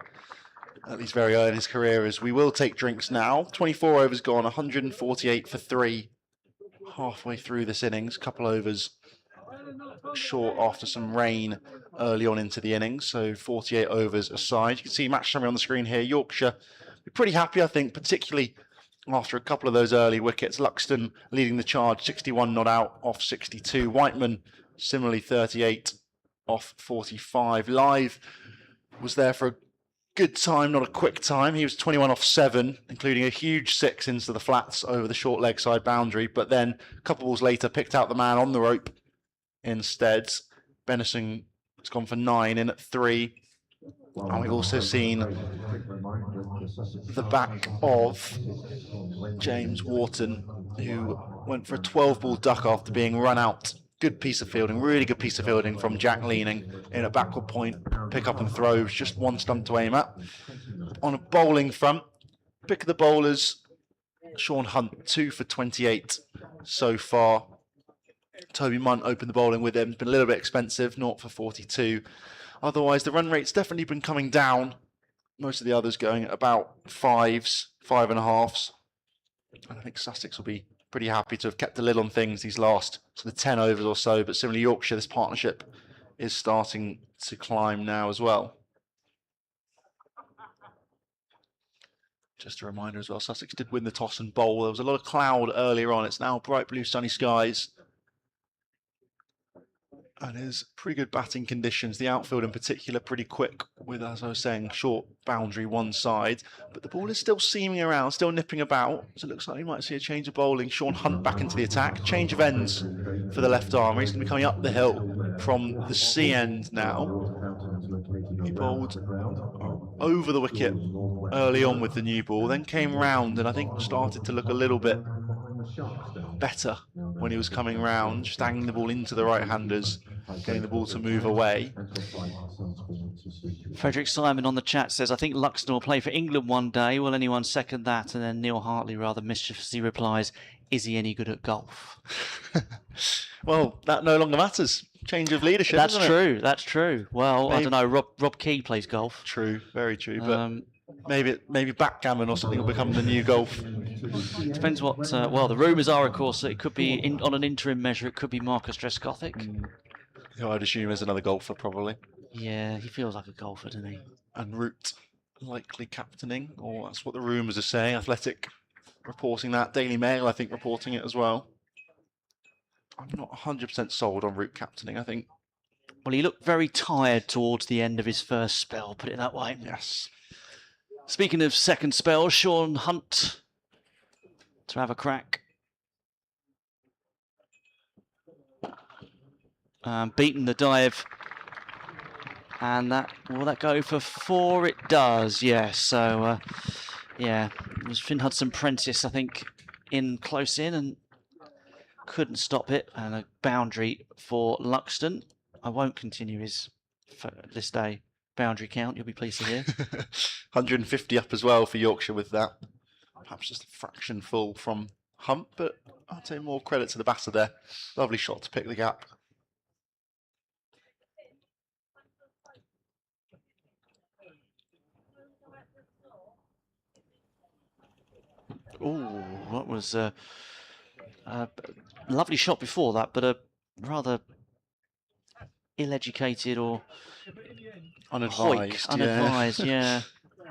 at least very early in his career. As we will take drinks now. 24 overs gone. 148 for 3. Halfway through this innings. Couple overs short after some rain early on into the innings. So 48 overs aside. You can see match summary on the screen here. Yorkshire, we're pretty happy, I think, particularly after a couple of those early wickets. Luxton leading the charge, 61 not out off 62. Whiteman similarly 38 off 45. Live was there for a good time, not a quick time. He was 21 off 7, including a huge 6 into the flats over the short leg side boundary. But then a couple of balls later picked out the man on the rope instead. Benison has gone for 9 in at 3. And we've also seen the back of James Wharton, who went for a 12-ball duck after being run out. Good piece of fielding, really good piece of fielding from Jack Leaning in a backward point, pick up and throw, just one stump to aim at. On a bowling front, pick of the bowlers, Sean Hunt, 2 for 28 so far. Toby Munt opened the bowling with him, been a little bit expensive, 0 for 42. Otherwise, the run rate's definitely been coming down. Most of the others going at about 5s, 5.5s. And I think Sussex will be pretty happy to have kept a lid on things these last sort of 10 overs or so. But similarly, Yorkshire, this partnership is starting to climb now as well. Just a reminder as well, Sussex did win the toss and bowl. There was a lot of cloud earlier on. It's now bright blue sunny skies. And is pretty good batting conditions. The outfield in particular pretty quick with, as I was saying, short boundary one side. But the ball is still seaming around, still nipping about. So it looks like we might see a change of bowling. Sean Hunt back into the attack. Change of ends for the left arm. He's going to be coming up the hill from the C end now. He bowled over the wicket early on with the new ball, then came round and I think started to look a little bit better when he was coming round, just hanging the ball into the right-handers, getting the ball to move away. Frederick Simon on the chat says, I think Luxton will play for England one day. Will anyone second that? And then Neil Hartley rather mischievously replies, is he any good at golf? Well, that no longer matters. Change of leadership, That's isn't true, it? that's true. Well, Maybe. I don't know, Rob Key plays golf. True, very true. But maybe backgammon or something will become the new golf. Depends what, well, the rumours are, of course, that it could be, on an interim measure, it could be Marcus Trescothick. Who I'd assume is another golfer, probably. Yeah, he feels like a golfer, doesn't he? And Root likely captaining, or that's what the rumours are saying. Athletic reporting that. Daily Mail, I think, reporting it as well. I'm not 100% sold on Root captaining, I think. Well, he looked very tired towards the end of his first spell, put it that way. Yes. Speaking of second spell, Sean Hunt to have a crack. Beaten the dive. And that, will that go for 4? It does, yes. So, yeah, it was Finn Hudson-Prentice, I think, close in and couldn't stop it. And a boundary for Luxton. I won't continue his, this day, boundary count, you'll be pleased to hear. 150 up as well for Yorkshire with that. Perhaps just a fraction full from Hunt, but I'd say more credit to the batter there. Lovely shot to pick the gap. Oh, that was a lovely shot before that, but a rather ill-educated or unadvised, yeah,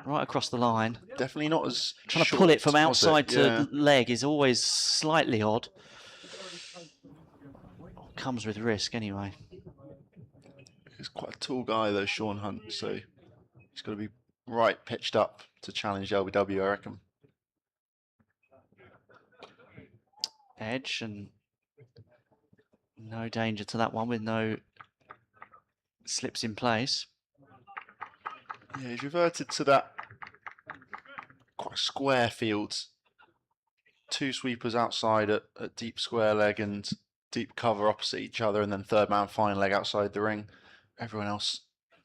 right across the line. Definitely not as trying to pull it from outside to leg is always slightly odd. Comes with risk anyway. He's quite a tall guy though, Sean Hunt, so he's got to be right pitched up to challenge LBW, I reckon. Edge and no danger to that one with no slips in place. Yeah, he's reverted to that quite square field. 2 sweepers outside at deep square leg and deep cover opposite each other, and then third man fine leg outside the ring. Everyone else,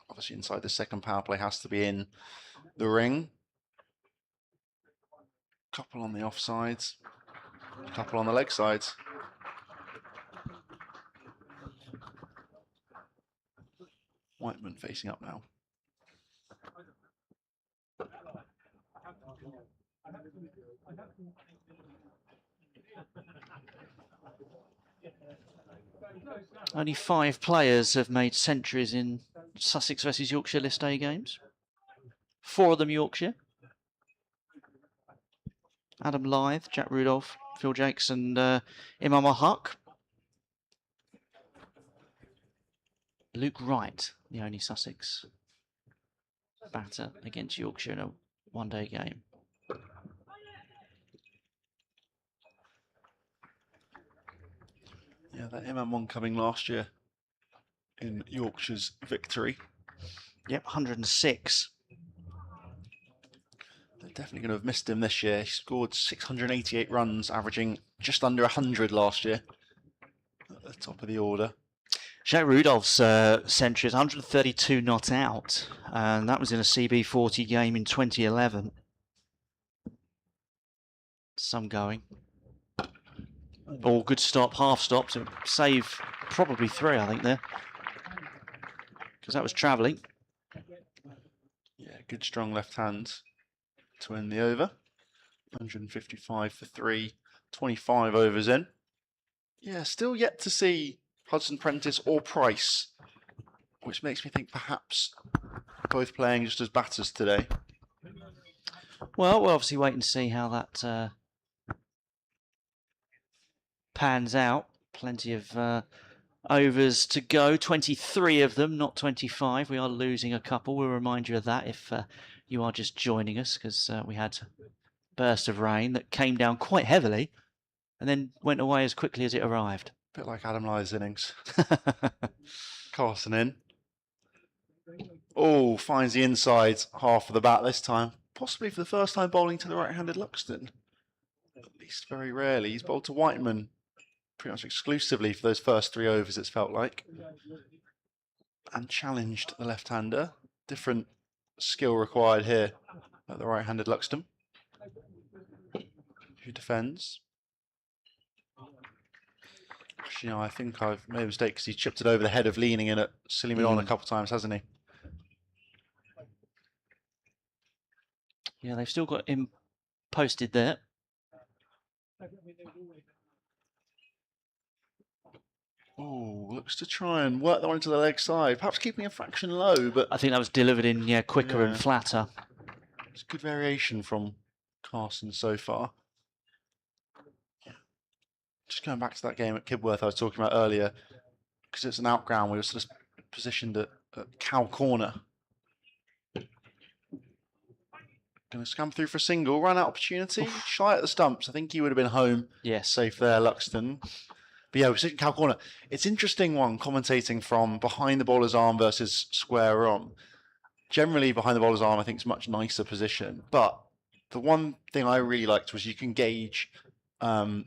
obviously inside the second power play, has to be in the ring. Couple on the offsides. Couple on the leg sides. Whiteman facing up now. Only 5 players have made centuries in Sussex versus Yorkshire List A games. 4 of them Yorkshire. Adam Lyth, Jack Rudolph, Phil Jakes and Imam Huck. Luke Wright, the only Sussex batter against Yorkshire in a one-day game. Yeah, that Imam one coming last year in Yorkshire's victory. Yep, 106. They're definitely going to have missed him this year. He scored 688 runs, averaging just under 100 last year at the top of the order. Jack Rudolph's century is 132 not out, and that was in a CB40 game in 2011. Some going. Oh, good stop, half stop, to save probably 3, I think, there. Because that was travelling. Yeah, good strong left hand to end the over. 155 for 3, 25 overs in. Yeah, still yet to see Hudson-Prentice or Price, which makes me think perhaps both playing just as batters today. Well, we'll obviously wait and see how that pans out. Plenty of overs to go, 23 of them, not 25. We are losing a couple. We'll remind you of that if you are just joining us, because we had a burst of rain that came down quite heavily and then went away as quickly as it arrived. Bit like Adam Lyth's innings. Carson in. Oh, finds the inside half of the bat this time. Possibly for the first time bowling to the right-handed Luxton. At least very rarely. He's bowled to Whiteman pretty much exclusively for those first 3 overs, it's felt like. And challenged the left-hander. Different skill required here at the right-handed Luxton, who defends. Actually, no, I think I've made a mistake because he chipped it over the head of leaning in at Silly Midon a couple of times, hasn't he? Yeah, they've still got him posted there. Oh, looks to try and work that one into the leg side. Perhaps keeping a fraction low, but I think that was delivered in, quicker and flatter. it's good variation from Carson so far. Just going back to that game at Kibworth I was talking about earlier, because it's an outground, we were sort of positioned at cow corner. Going to scam through for a single, run out opportunity, shy at the stumps. I think he would have been home. Yes. Safe there, Luxton. But yeah, we're sitting cow corner. It's interesting one, commentating from behind the bowler's arm versus square on. Generally, behind the bowler's arm, I think it's a much nicer position. But the one thing I really liked was you can gauge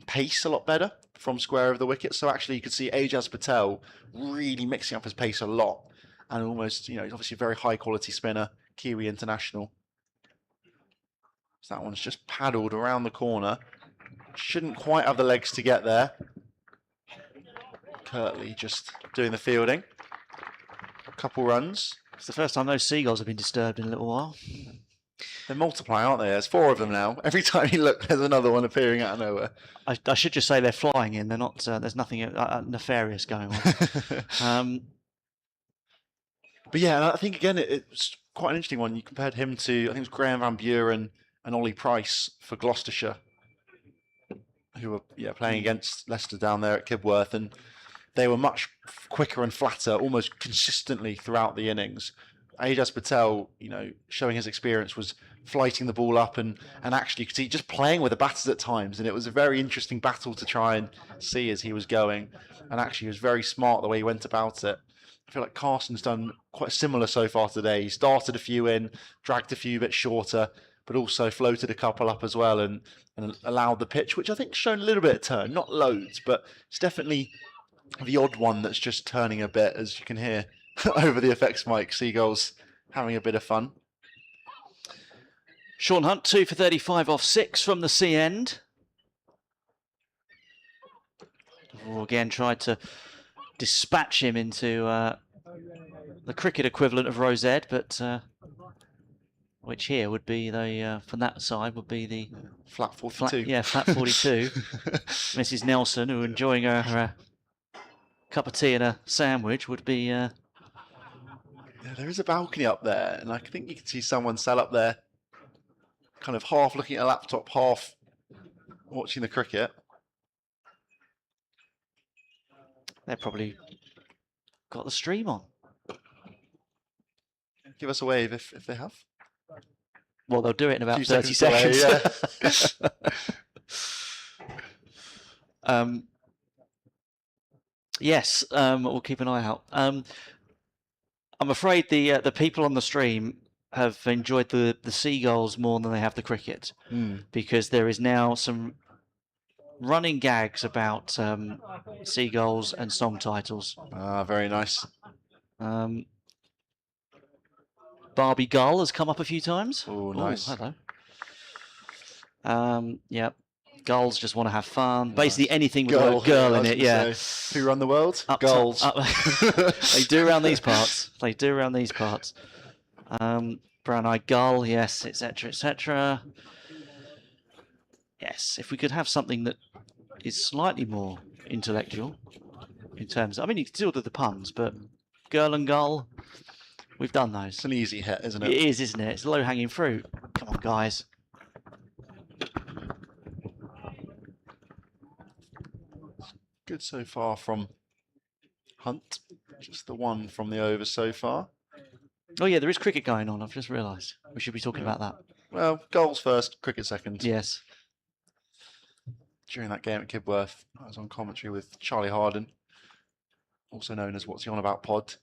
pace a lot better from square of the wicket. So actually, you could see Ajaz Patel really mixing up his pace a lot. And almost, he's obviously a very high quality spinner, Kiwi international. So that one's just paddled around the corner. Shouldn't quite have the legs to get there. Curtly just doing the fielding. A couple runs. It's the first time those seagulls have been disturbed in a little while. They're multiplying, aren't they? There's 4 of them now. Every time you look, there's another one appearing out of nowhere. I should just say they're flying in. They're not. There's nothing nefarious going on. But yeah, I think again it's quite an interesting one. You compared him to, I think it was Graham Van Buren and Ollie Price for Gloucestershire, who were playing against Leicester down there at Kibworth, and they were much quicker and flatter, almost consistently throughout the innings. Ajaz Patel, showing his experience, was flighting the ball up and actually you could see just playing with the batters at times, and it was a very interesting battle to try and see as he was going. And actually, he was very smart the way he went about it. I feel like Carson's done quite similar so far today. He started a few in, dragged a few bit shorter, but also floated a couple up as well and allowed the pitch, which I think has shown a little bit of turn, not loads, but it's definitely the odd one that's just turning a bit, as you can hear over the effects mic. Seagulls having a bit of fun. Sean Hunt, 2 for 35 off 6 from the C end. Again, tried to dispatch him into the cricket equivalent of Rosette, but which here would be the from that side would be the flat 42. Flat 42. Mrs. Nelson, who enjoying her cup of tea and a sandwich, would be. Yeah, there is a balcony up there, and I think you can see someone sat up there, kind of half looking at a laptop, half watching the cricket. They've probably got the stream on. Give us a wave if they have. Well, they'll do it in about 30 seconds. Delay, yeah. Yes, we'll keep an eye out. I'm afraid the people on the stream have enjoyed the seagulls more than they have the cricket, because there is now some running gags about seagulls and song titles. Ah, very nice. Barbie Gull has come up a few times. Oh, nice. Hello. Yeah. Gulls just want to have fun. Basically anything with a girl in it, yeah. Who run the world? Gulls. They do around these parts. They do around these parts. Brown-eyed gull, yes, etc., etc. Yes, if we could have something that is slightly more intellectual in terms of, I mean, you can still do the puns, but girl and gull, we've done those. It's an easy hit, isn't it? It is, isn't it? It's low-hanging fruit. Come on, guys. Good so far from Hunt. Just the one from the over so far. Oh, yeah, there is cricket going on. I've just realised. We should be talking about that. Well, goals first, cricket second. Yes. During that game at Kibworth, I was on commentary with Charlie Harden, also known as What's He On About Pod.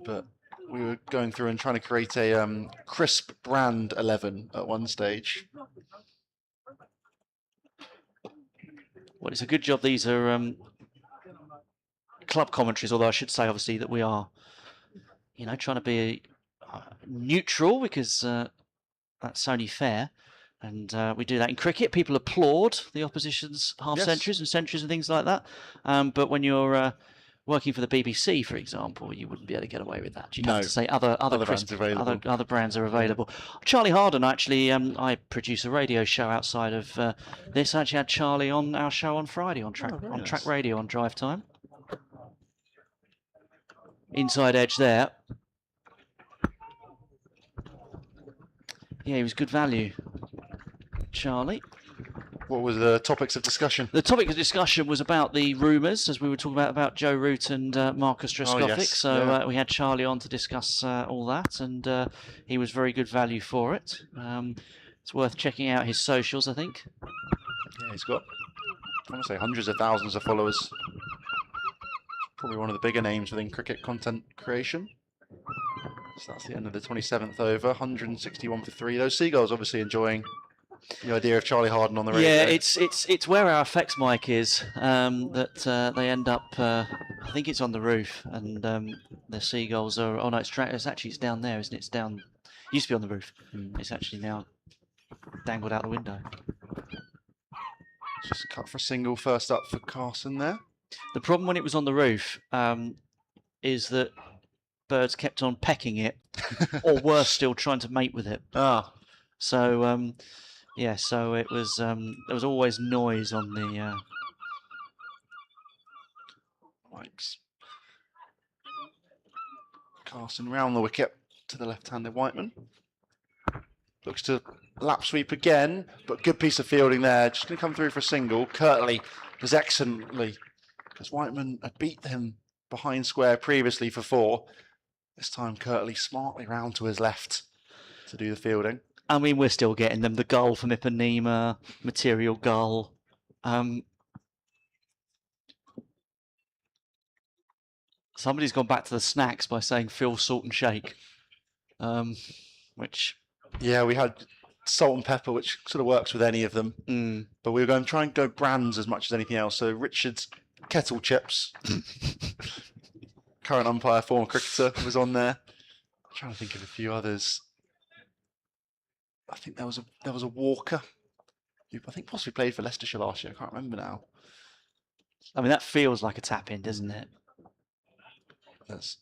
But We were going through and trying to create a crisp brand 11 at one stage. Well, it's a good job these are club commentaries, although I should say, obviously, that we are, you know, trying to be neutral because that's only fair. And we do that in cricket. People applaud the opposition's half-centuries and centuries and things like that. But when you're working for the BBC, for example, you wouldn't be able to get away with that. You'd have to say other brands are available. Charlie Harden, actually, I produce a radio show outside of this. I actually had Charlie on our show on Friday on Track Radio on Drive Time. Inside edge there. Yeah, he was good value, Charlie. What was the topics of discussion? The topic of discussion was about the rumours, as we were talking about Joe Root and Marcus Trescothick. Oh, yes. So we had Charlie on to discuss all that, and he was very good value for it. It's worth checking out his socials, I think. Yeah, he's got, I want to say, hundreds of thousands of followers. Probably one of the bigger names within cricket content creation. So that's the end of the 27th over, 161 for 3. Those Seagulls obviously enjoying the idea of Charlie Harden on the radio. Yeah, it's where our effects mic is that they end up. I think it's on the roof, and the Seagulls are. Oh no, it's down there, isn't it? It's down. Used to be on the roof. It's actually now dangled out the window. Just cut for a single first up for Carson there. The problem when it was on the roof is that birds kept on pecking it, or worse still, trying to mate with it. So yeah, so it was. There was always noise on the mics. Carson round the wicket to the left-handed Whiteman. Looks to lap sweep again, but good piece of fielding there. Just going to come through for a single. Kirtley does excellently, because Whiteman had beat him behind square previously for 4. This time Kirtley smartly round to his left to do the fielding. I mean, we're still getting them. The goal from Ipanema, material goal. Somebody's gone back to the snacks by saying Phil Salt and Shake, which... Yeah, we had salt and pepper, which sort of works with any of them. But we were going to try and go brands as much as anything else. So Richard's kettle chips, current umpire, former cricketer, was on there. I'm trying to think of a few others. I think there was a Walker, who I think possibly played for Leicestershire last year. I can't remember now. I mean, that feels like a tap-in, doesn't it? That's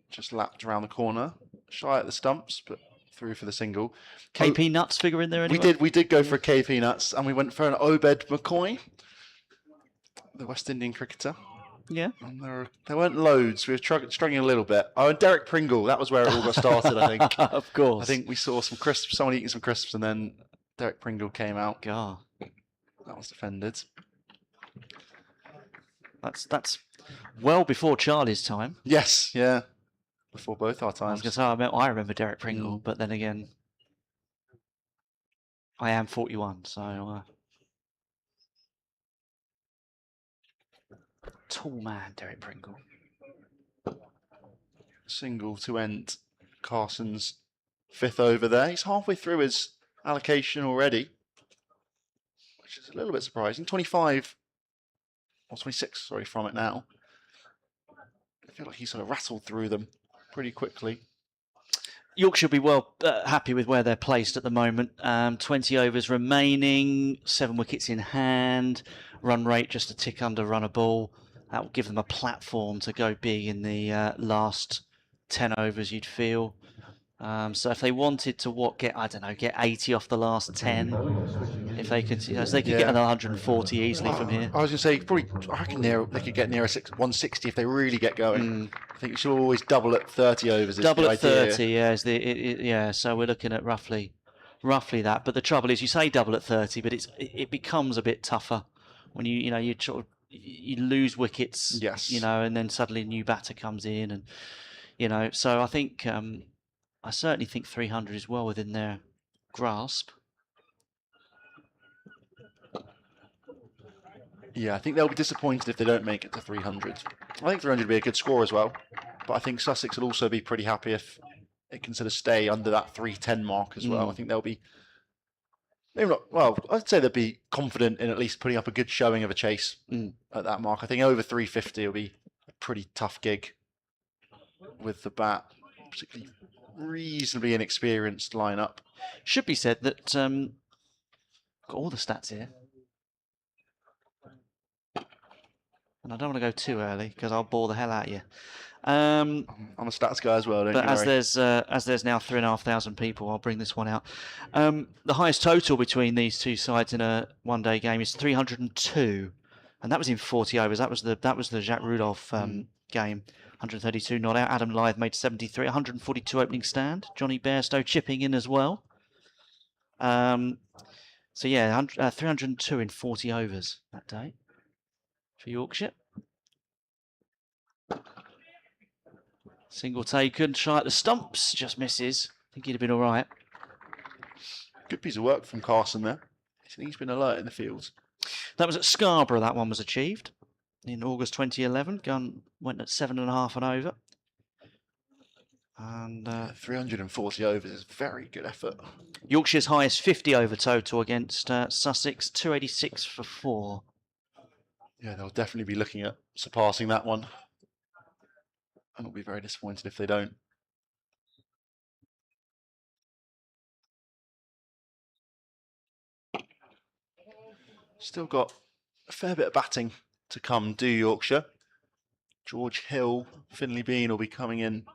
just lapped around the corner, shy at the stumps, but through for the single. KP Nuts figure in there anyway? We did go for a KP Nuts, and we went for an Obed McCoy, the West Indian cricketer. Yeah. And there weren't loads. We were struggling a little bit. Oh, and Derek Pringle. That was where it all got started, I think. Of course. I think we saw some crisps, someone eating some crisps, and then Derek Pringle came out. God. That was defended. That's well before Charlie's time. Yes, yeah. Before both our times. I was going to say, I remember Derek Pringle, but then again, I am 41, so... Tall man, Derek Pringle. Single to end Carson's 5th over there. He's halfway through his allocation already, which is a little bit surprising. 25, or 26, sorry, from it now. I feel like he sort of rattled through them pretty quickly. Yorkshire will be well happy with where they're placed at the moment. 20 overs remaining, 7 wickets in hand, run rate just a tick under run a ball. That will give them a platform to go big in the last 10 overs, you'd feel. So if they wanted to get 80 off the last 10, if they could, they could get another 140 easily from here. I was going to say, I reckon they could get near 160 if they really get going. I think you should always double at 30 overs. Double at 30, yeah. So we're looking at roughly that. But the trouble is, you say double at 30, but it becomes a bit tougher when you sort of you lose wickets. Yes. And then suddenly a new batter comes in, and So I think. I certainly think 300 is well within their grasp. Yeah, I think they'll be disappointed if they don't make it to 300. I think 300 would be a good score as well. but I think Sussex will also be pretty happy if it can sort of stay under that 310 mark as well. I think they'll be, maybe not, well, I'd say they'll be confident in at least putting up a good showing of a chase at that mark. I think over 350 will be a pretty tough gig with the bat, particularly reasonably inexperienced lineup. Should be said that, got all the stats here. And I don't want to go too early because I'll bore the hell out of you. I'm a stats guy as well, don't you worry. As there's now 3,500 people, I'll bring this one out. The highest total between these two sides in a one-day game is 302, and that was in 40 overs. That was the Jacques Rudolph game. 132 not out. Adam Lyth made 73. 142 opening stand. Johnny Bairstow chipping in as well. So yeah, 302 in 40 overs that day for Yorkshire. Single taken, shy at the stumps, just misses. I think he'd have been all right. Good piece of work from Carson there. He's been alert in the field. That was at Scarborough, that one was achieved. In August 2011, gun went at 7.5 and over. And 340 overs is very good effort. Yorkshire's highest 50 over total against Sussex, 286 for 4. Yeah, they'll definitely be looking at surpassing that one. And I'll be very disappointed if they don't. Still got a fair bit of batting to come, do Yorkshire. George Hill, Finley Bean will be coming in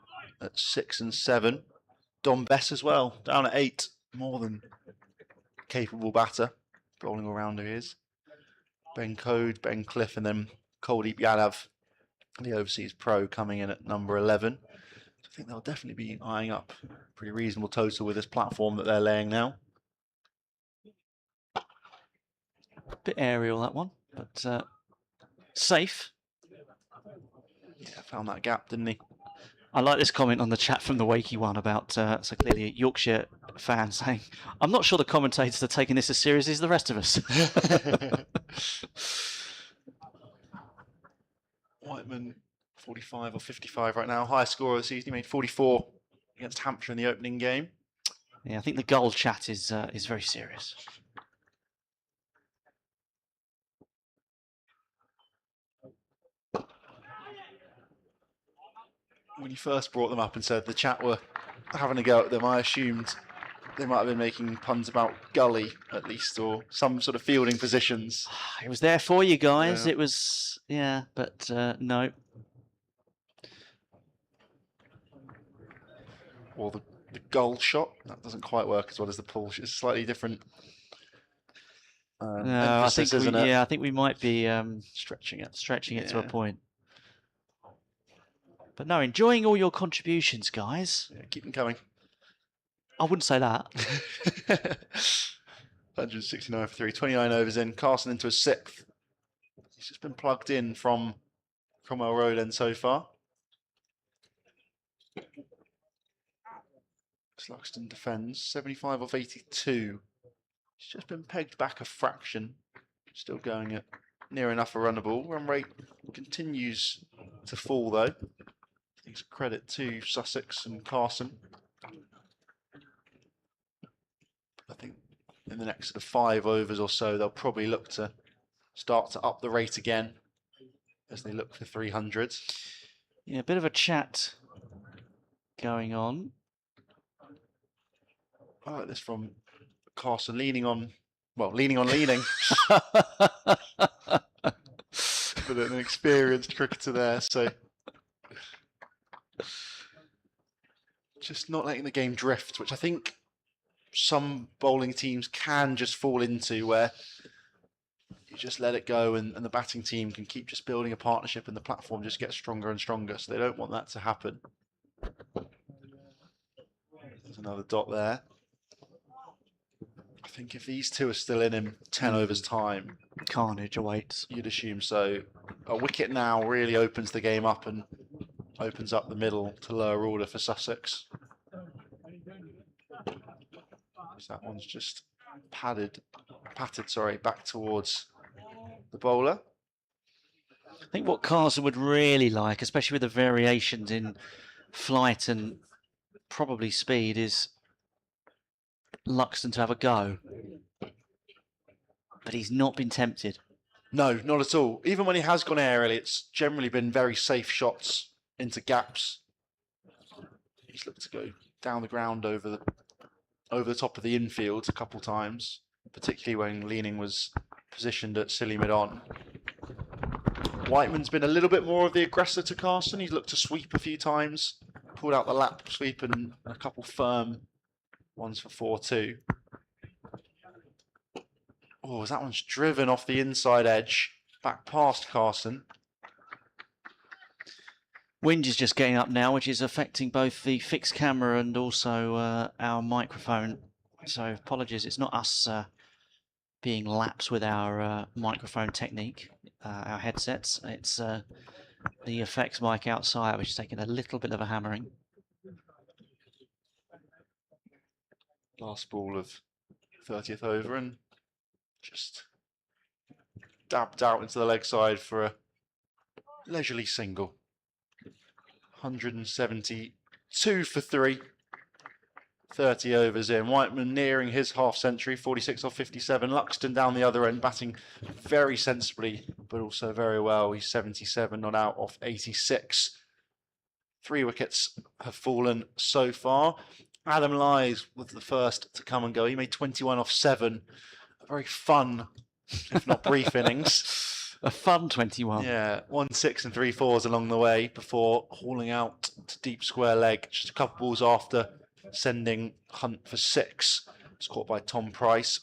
at 6 and 7. Dom Bess as well, down at 8. More than capable batter. Bowling all-rounder he is. Ben Code, Ben Cliff, and then Kuldeep Yadav, the overseas pro, coming in at number 11. So I think they'll definitely be eyeing up a pretty reasonable total with this platform that they're laying now. Bit aerial, that one, but safe. Yeah, found that gap, didn't he? I like this comment on the chat from the Wakey one about, so clearly a Yorkshire fan saying, I'm not sure the commentators are taking this as seriously as the rest of us. Whiteman, 45 or 55 right now. Highest score of the season. He made 44 against Hampshire in the opening game. Yeah, I think the goal chat is very serious. When you first brought them up and said the chat were having a go at them, I assumed they might have been making puns about gully, at least, or some sort of fielding positions. It was there for you guys. Yeah. It was, yeah, but no. Or the goal shot. That doesn't quite work as well as the pull. It's slightly different. No, I think I think we might be stretching it to a point. But no, enjoying all your contributions, guys. Yeah, keep them coming. I wouldn't say that. 169 for 3, 29 overs in. Carson into a 6th. He's just been plugged in from Cromwell Road end so far. Sluxton defends 75 off 82. He's just been pegged back a fraction. Still going at near enough a runnable. Run rate continues to fall though. Thanks credit to Sussex and Carson. I think in the next sort of 5 overs or so, they'll probably look to start to up the rate again as they look for 300s. Yeah, a bit of a chat going on. I like this from Carson, leaning on leaning. But an experienced cricketer there, so just not letting the game drift, which I think some bowling teams can just fall into, where you just let it go and the batting team can keep just building a partnership and the platform just gets stronger and stronger. So they don't want that to happen. There's another dot there. I think if these two are still in 10 overs time, carnage awaits. You'd assume so. A wicket now really opens the game up and opens up the middle to lower order for Sussex. So that one's just patted, back towards the bowler. I think what Carson would really like, especially with the variations in flight and probably speed, is Luxton to have a go. But he's not been tempted. No, not at all. Even when he has gone aerially, it's generally been very safe shots into gaps. He's looked to go down the ground over the top of the infield a couple times, particularly when Leaning was positioned at silly mid-on. Whiteman's been a little bit more of the aggressor to Carson. He's looked to sweep a few times, pulled out the lap sweep and a couple firm ones for 4-2. Oh, that one's driven off the inside edge, back past Carson. Wind is just getting up now, which is affecting both the fixed camera and also our microphone. So apologies, it's not us being lax with our microphone technique, our headsets. It's the effects mic outside, which is taking a little bit of a hammering. Last ball of 30th over and just dabbed out into the leg side for a leisurely single. 172 for 3. 30 overs in. Whiteman nearing his half century, 46 off 57. Luxton down the other end, batting very sensibly, but also very well. He's 77 not out off 86. 3 wickets have fallen so far. Adam Lyes was the first to come and go. He made 21 off 7. A very fun, if not brief innings. A fun 21. Yeah, 1 6 and 3 4s along the way before hauling out to deep square leg just a couple balls after sending Hunt for 6. It's caught by Tom Price.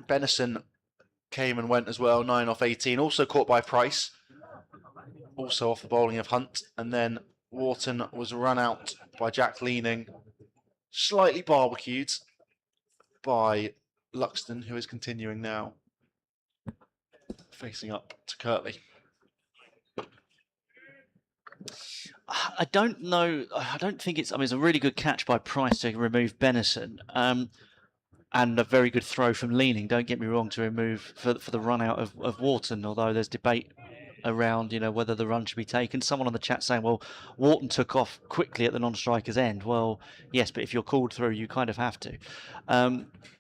Benison came and went as well, 9 off 18, also caught by Price, also off the bowling of Hunt. And then Wharton was run out by Jack Leaning, slightly barbecued by Luxton, who is continuing now, facing up to Kirtley. I don't know. I don't think it's. I mean, it's a really good catch by Price to remove Benison, and a very good throw from Leaning. Don't get me wrong, to remove for the run out of Wharton. Although there's debate around, whether the run should be taken. Someone on the chat saying, "Well, Wharton took off quickly at the non-striker's end." Well, yes, but if you're called through, you kind of have to.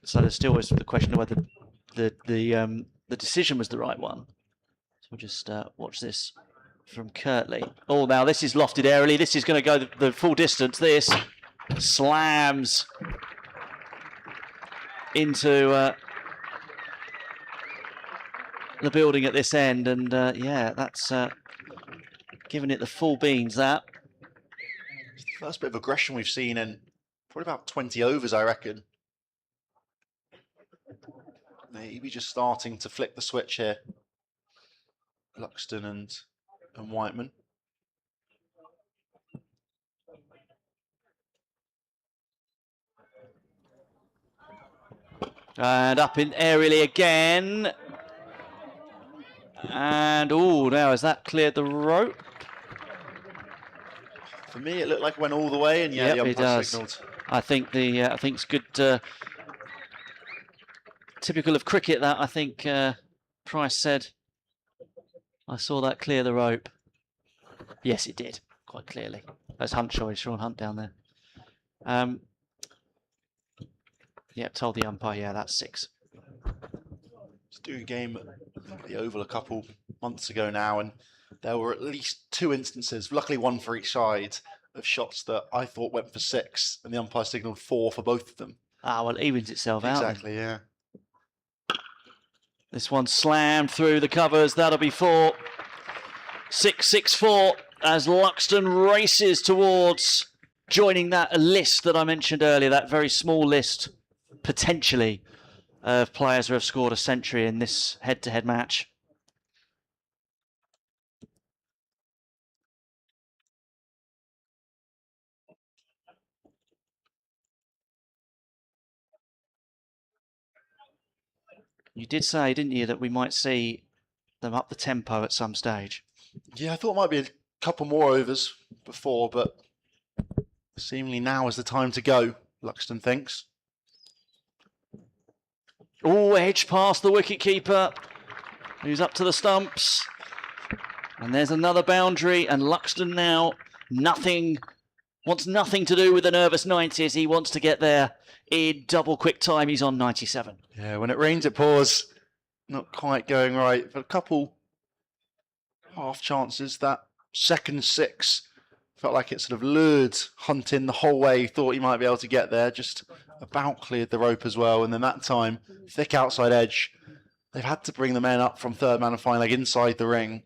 So there's still always the question of whether the decision was the right one. So we'll just watch this from Kirtley. Oh, now this is lofted aerially. This is going to go the full distance. This slams into the building at this end, and yeah, that's giving it the full beans. That It's the first bit of aggression we've seen in probably about 20 overs, I reckon. Maybe just starting to flick the switch here. Luxton and Whiteman. And up in aerially again. And oh, now has that cleared the rope? For me, it looked like it went all the way, and yeah, Yep, the it umpire does. signalled. I think it's good. Typical of cricket, that I think Price said. I saw that clear the rope. Yes, it did, quite clearly. That's Hunt, Sean Hunt down there. Yep, told the umpire, yeah, that's 6. Was doing a game at the Oval a couple months ago now, and there were at least 2 instances, luckily one for each side, of shots that I thought went for 6, and the umpire signalled 4 for both of them. Ah, well, it evens itself out. Exactly, yeah. This one slammed through the covers. That'll be 4. 6-6-4 as Luxton races towards joining that list that I mentioned earlier, that very small list, potentially, of players who have scored a century in this head-to-head match. You did say, didn't you, that we might see them up the tempo at some stage? Yeah, I thought it might be a couple more overs before, but seemingly now is the time to go, Luxton thinks. Oh, edge past the wicketkeeper, who's up to the stumps. And there's another boundary, and Luxton now wants nothing to do with the nervous 90s. He wants to get there in double quick time. He's on 97. Yeah, when it rains, it pours. Not quite going right. But a couple half chances. That second 6 felt like it sort of lured Hunt in the whole way. Thought he might be able to get there. Just about cleared the rope as well. And then that time, thick outside edge. They've had to bring the men up from third man and fine leg inside the ring.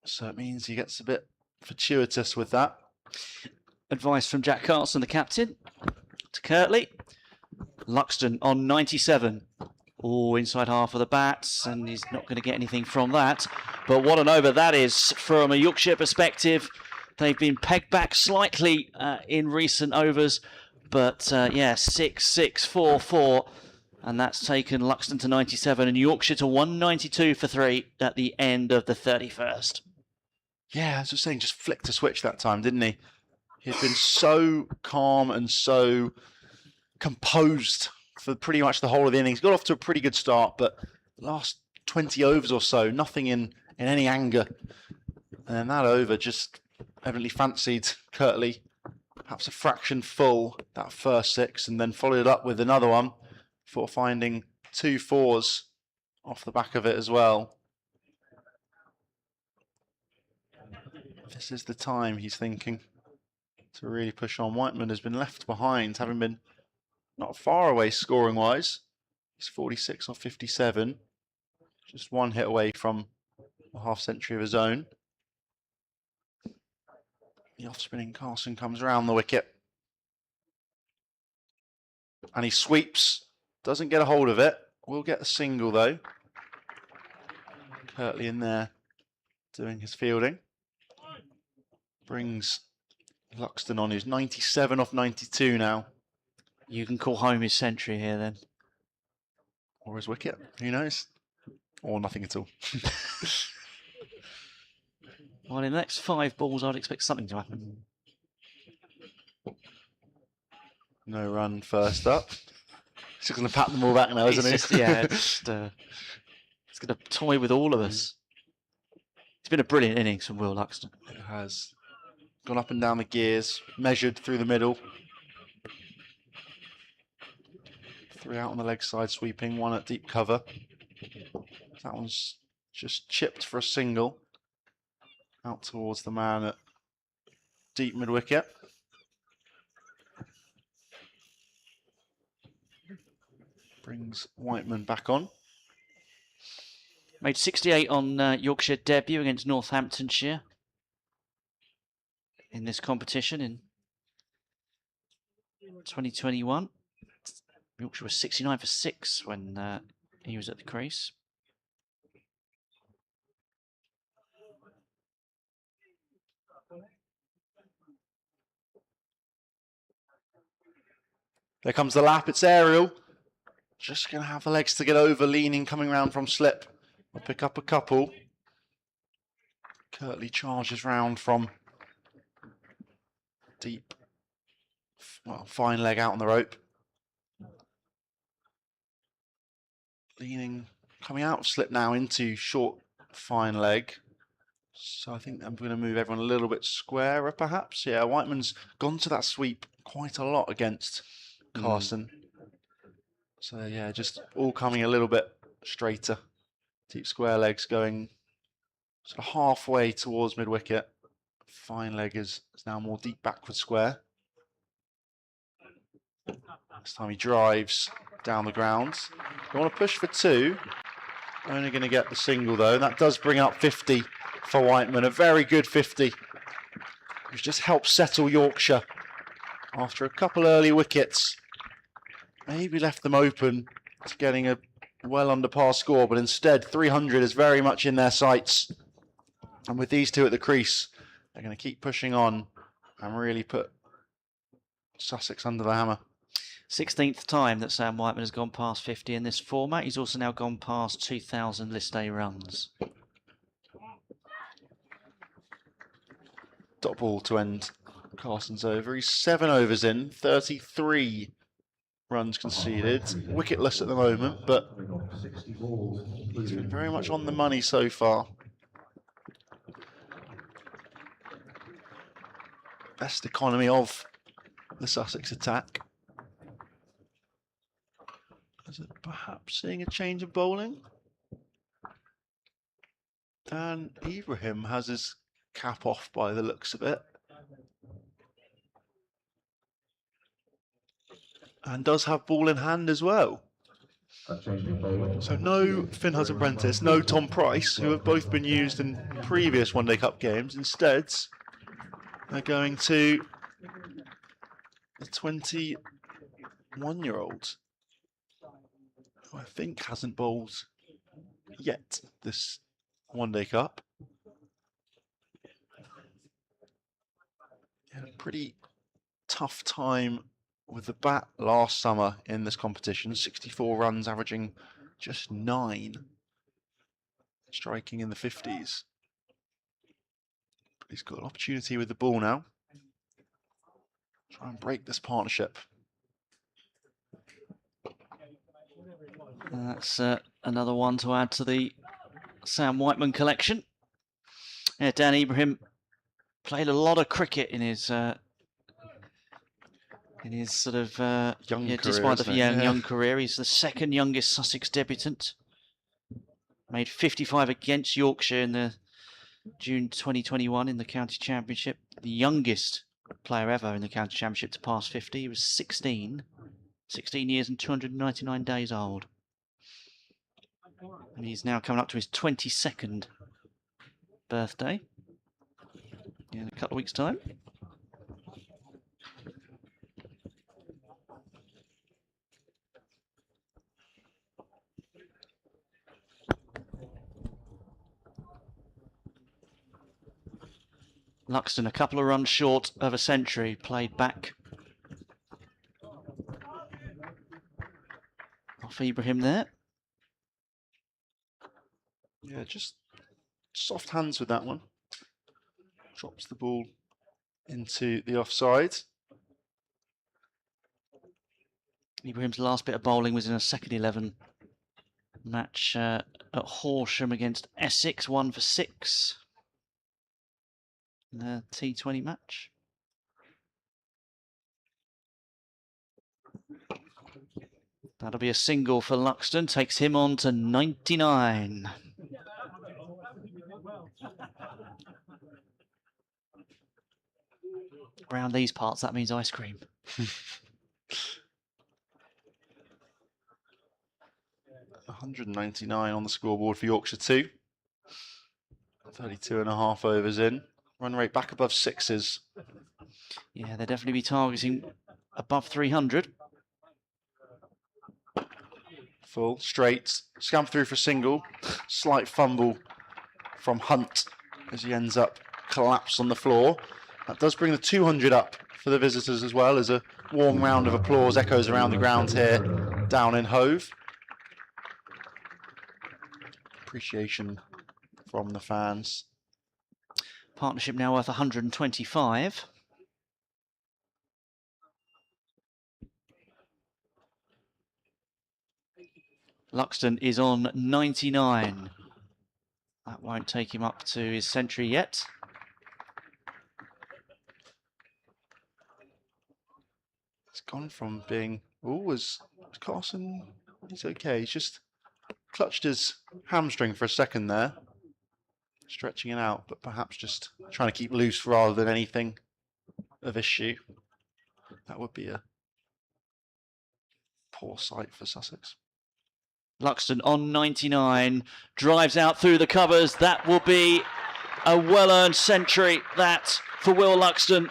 So it means he gets a bit fortuitous with that. Advice from Jack Carlson, the captain, to Kirtley. Luxton on 97. Oh, inside half of the bats, and he's not going to get anything from that. But what an over that is from a Yorkshire perspective. They've been pegged back slightly in recent overs, but yeah, 6-6-4-4. And that's taken Luxton to 97 and Yorkshire to 192 for 3 at the end of the 31st. Yeah, as I was saying, just flicked a switch that time, didn't he? He'd been so calm and so composed for pretty much the whole of the innings. Got off to a pretty good start, but the last 20 overs or so, nothing in any anger. And then that over just evidently fancied Kirtley, perhaps a fraction full, that first 6, and then followed it up with another one before finding 2 4s off the back of it as well. This is the time, he's thinking, to really push on. Whiteman has been left behind, having been not far away scoring-wise. He's 46 off 57. Just one hit away from a half-century of his own. The off-spinning Carlson comes around the wicket. And he sweeps. Doesn't get a hold of it. Will get a single, though. Kirtley in there doing his fielding. Brings Luxton on, who's 97 off 92 now. You can call home his century here then. Or his wicket, who knows? Or nothing at all. Well, in the next 5 balls, I'd expect something to happen. No run first up. He's just going to pat them all back now, isn't he? Yeah, it's going to toy with all of us. It's been a brilliant innings from Will Luxton. It has. Gone up and down the gears, measured through the middle. 3 out on the leg side sweeping, 1 at deep cover. That one's just chipped for a single. Out towards the man at deep mid-wicket. Brings Whiteman back on. Made 68 on Yorkshire debut against Northamptonshire in this competition in 2021. Yorkshire was 69 for 6 when he was at the crease. There comes the lap, it's aerial. Just going to have the legs to get over, leaning, coming round from slip. We'll pick up a couple. Kirtley charges round from deep, well, fine leg out on the rope. Leaning, coming out of slip now into short, fine leg. So I think I'm going to move everyone a little bit squarer, perhaps. Yeah, Whiteman's gone to that sweep quite a lot against Carson. So yeah, just all coming a little bit straighter. Deep square legs going sort of halfway towards mid-wicket. Fine leg is now more deep backward square. This time he drives down the ground. They want to push for 2. Only going to get the single though. That does bring up 50 for Whiteman. A very good 50. Which just helped settle Yorkshire after a couple early wickets. Maybe left them open to getting a well under par score, but instead 300 is very much in their sights. And with these 2 at the crease, they're going to keep pushing on and really put Sussex under the hammer. 16th time that Sam Whiteman has gone past 50 in this format. He's also now gone past 2,000 list A runs. Dot ball to end Carson's over. He's 7 overs in, 33 runs conceded. Wicketless at the moment, but he's been very much on the money so far. best economy of the Sussex attack. Is it perhaps seeing a change of bowling? Dan Ibrahim has his cap off by the looks of it. And does have ball in hand as well. So no Finn Hudson-Prentice, no Tom Price, who have both been used in previous One Day Cup games. Instead, they're going to the 21-year-old, who I think hasn't bowled yet this One Day Cup. He had a pretty tough time with the bat last summer in this competition. 64 runs, averaging just 9, striking in the 50s. But he's got an opportunity with the ball now. Try and break this partnership. And that's another one to add to the Sam Whiteman collection. Yeah, Dan Ibrahim played a lot of cricket in his sort of Young career, despite the isn't it? young career. He's the second youngest Sussex debutant. Made 55 against Yorkshire in the June 2021 in the county championship. The youngest player ever in the county championship to pass 50. He was 16 years and 299 days old. And he's now coming up to his 22nd birthday in a couple of weeks' time. Luxton a couple of runs short of a century, played back off Ibrahim there. Yeah, just soft hands with that one. Drops the ball into the offside. Ibrahim's last bit of bowling was in a second 11 match at Horsham against Essex, 1 for 6. The T20 match. That'll be a single for Luxton, takes him on to 99. Around these parts, that means ice cream. 199 on the scoreboard for Yorkshire 2. 32.5 overs in. Run rate back above 6s. Yeah, they'll definitely be targeting above 300. Full, straight, scamper through for a single. Slight fumble from Hunt as he ends up collapsed on the floor. That does bring the 200 up for the visitors as well, as a warm round of applause echoes around the ground here down in Hove. Appreciation from the fans. Partnership now worth 125. Luxton is on 99. That won't take him up to his century yet. It's gone from being, was Carson, he's okay. He's just clutched his hamstring for a second there. Stretching it out, but perhaps just trying to keep loose rather than anything of issue. That would be a poor sight for Sussex. Luxton on 99, drives out through the covers. That will be a well-earned century, that, for Will Luxton.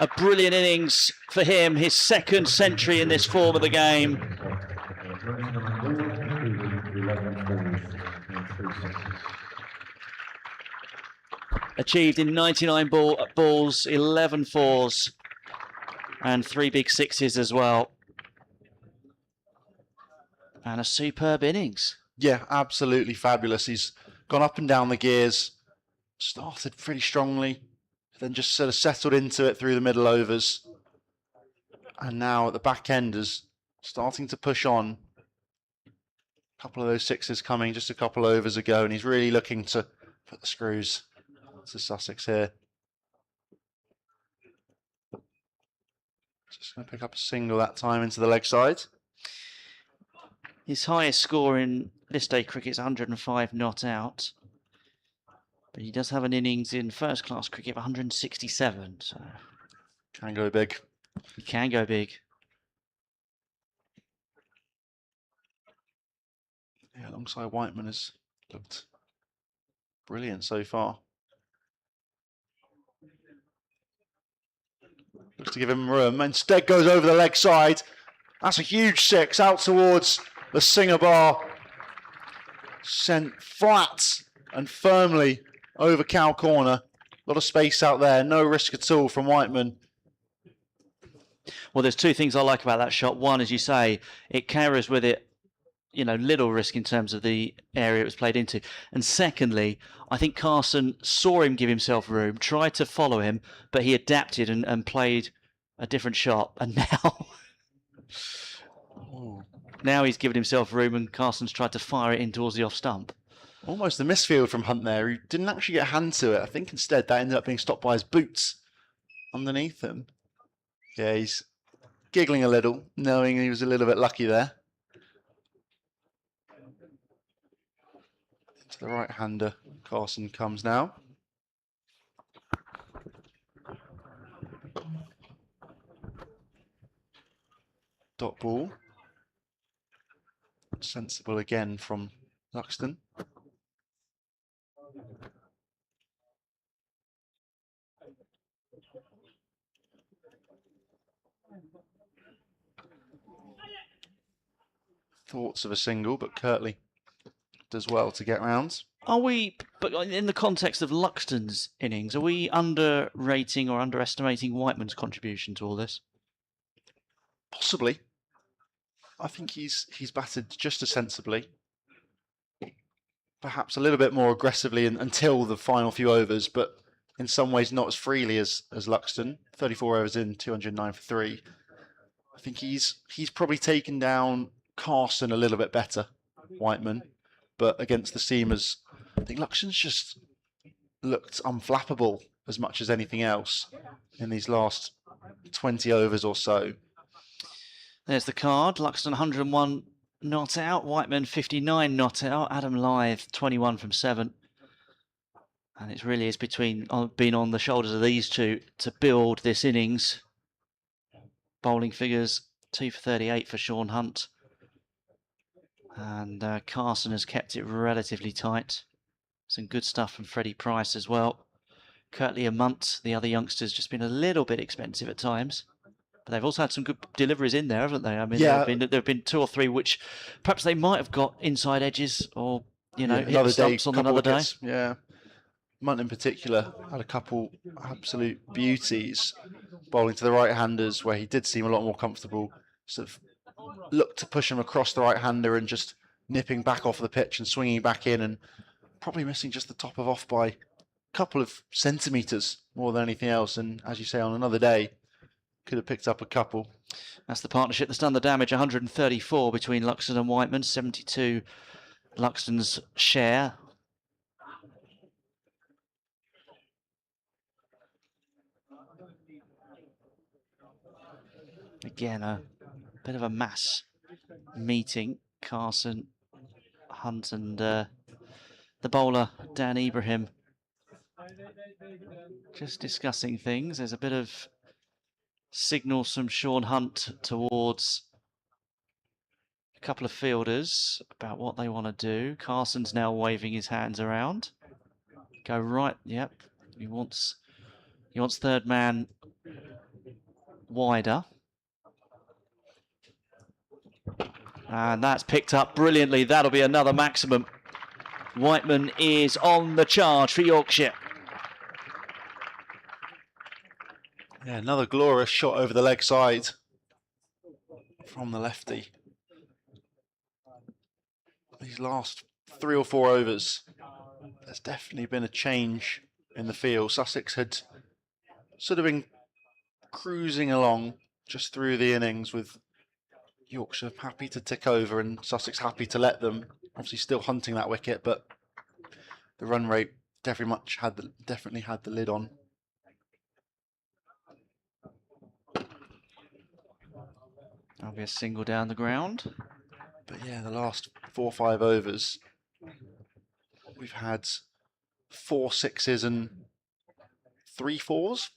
A brilliant innings for him, his second century in this form of the game. Achieved in 99 balls, 11 fours, and 3 big sixes as well. And a superb innings. Yeah, absolutely fabulous. He's gone up and down the gears, started pretty strongly, then just sort of settled into it through the middle overs. And now at the back end is starting to push on. A couple of those sixes coming just a couple of overs ago, and he's really looking to put the screws to Sussex here. Just going to pick up a single that time into the leg side. His highest score in this day cricket is 105 not out. But he does have an innings in first class cricket of 167. So Can go big. he can go big. Yeah, alongside Whiteman has looked brilliant so far. Looks to give him room. Instead goes over the leg side. That's a huge six out towards the Singer bar. Sent flat and firmly over cow corner. A lot of space out there. No risk at all from Whiteman. Well, there's two things I like about that shot. One, as you say, it carries with it, you know, little risk in terms of the area it was played into. And secondly, I think Carson saw him give himself room, tried to follow him, but he adapted and played a different shot. And now he's given himself room and Carson's tried to fire it in towards the off stump. Almost a misfield from Hunt there. He didn't actually get a hand to it. I think instead that ended up being stopped by his boots underneath him. Yeah, he's giggling a little, knowing he was a little bit lucky there. To the right-hander, Carson comes now. Dot ball. Sensible again from Luxton. Thoughts of a single, but Kirtley does well to get round. Are we, but in the context of Luxton's innings, are we underrating or underestimating Whiteman's contribution to all this? Possibly. I think he's batted just as sensibly. Perhaps a little bit more aggressively until the final few overs, but in some ways not as freely as Luxton. 34 overs in, 209 for 3. I think he's probably taken down Carson a little bit better, Whiteman, but against the seamers, I think Luxton's just looked unflappable as much as anything else in these last 20 overs or so. There's the card. Luxton 101 not out. Whiteman 59 not out. Adam Lyth 21 from 7. And it really is been on the shoulders of these two to build this innings. Bowling figures 2 for 38 for Sean Hunt. And Carson has kept it relatively tight. Some good stuff from Freddie Price as well. Kirtley and Munt, the other youngsters, just been a little bit expensive at times. But they've also had some good deliveries in there, haven't they? I mean, yeah. there have been 2 or 3 which perhaps they might have got inside edges or, you know, hit the stumps on another day. Yeah. Munt in particular had a couple absolute beauties bowling to the right-handers where he did seem a lot more comfortable. Sort of looked to push him across the right-hander and just nipping back off the pitch and swinging back in and probably missing just the top of off by a couple of centimetres more than anything else. And as you say, on another day, could have picked up a couple. That's the partnership that's done the damage. 134 between Luxton and Whiteman, 72 Luxton's share. Again, a bit of a mass meeting. Carson, Hunt and the bowler, Dan Ibrahim, just discussing things. There's a bit of signals from Sean Hunt towards a couple of fielders about what they want to do. Carson's now waving his hands around. Go right, yep. He wants third man wider. And that's picked up brilliantly. That'll be another maximum. Whiteman is on the charge for Yorkshire. Yeah, another glorious shot over the leg side from the lefty. These last 3 or 4 overs, there's definitely been a change in the field. Sussex had sort of been cruising along just through the innings with Yorkshire happy to tick over and Sussex happy to let them. Obviously still hunting that wicket, but the run rate definitely had the lid on. That'll be a single down the ground. But yeah, the last 4 or 5 overs, we've had 4 sixes and 3 fours.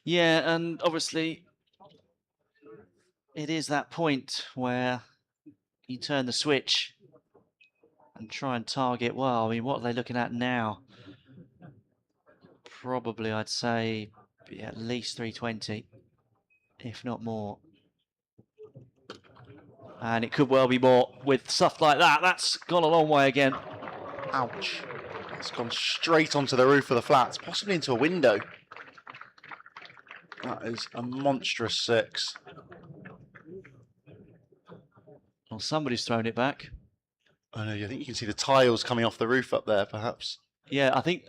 Yeah, and obviously it is that point where you turn the switch and try and target. Well, I mean, what are they looking at now? Probably, I'd say, at least 320, if not more. And it could well be more with stuff like that. That's gone a long way again. Ouch. It's gone straight onto the roof of the flats, possibly into a window. That is a monstrous 6. Well, somebody's thrown it back. I know, I think you can see the tiles coming off the roof up there, perhaps. Yeah, I think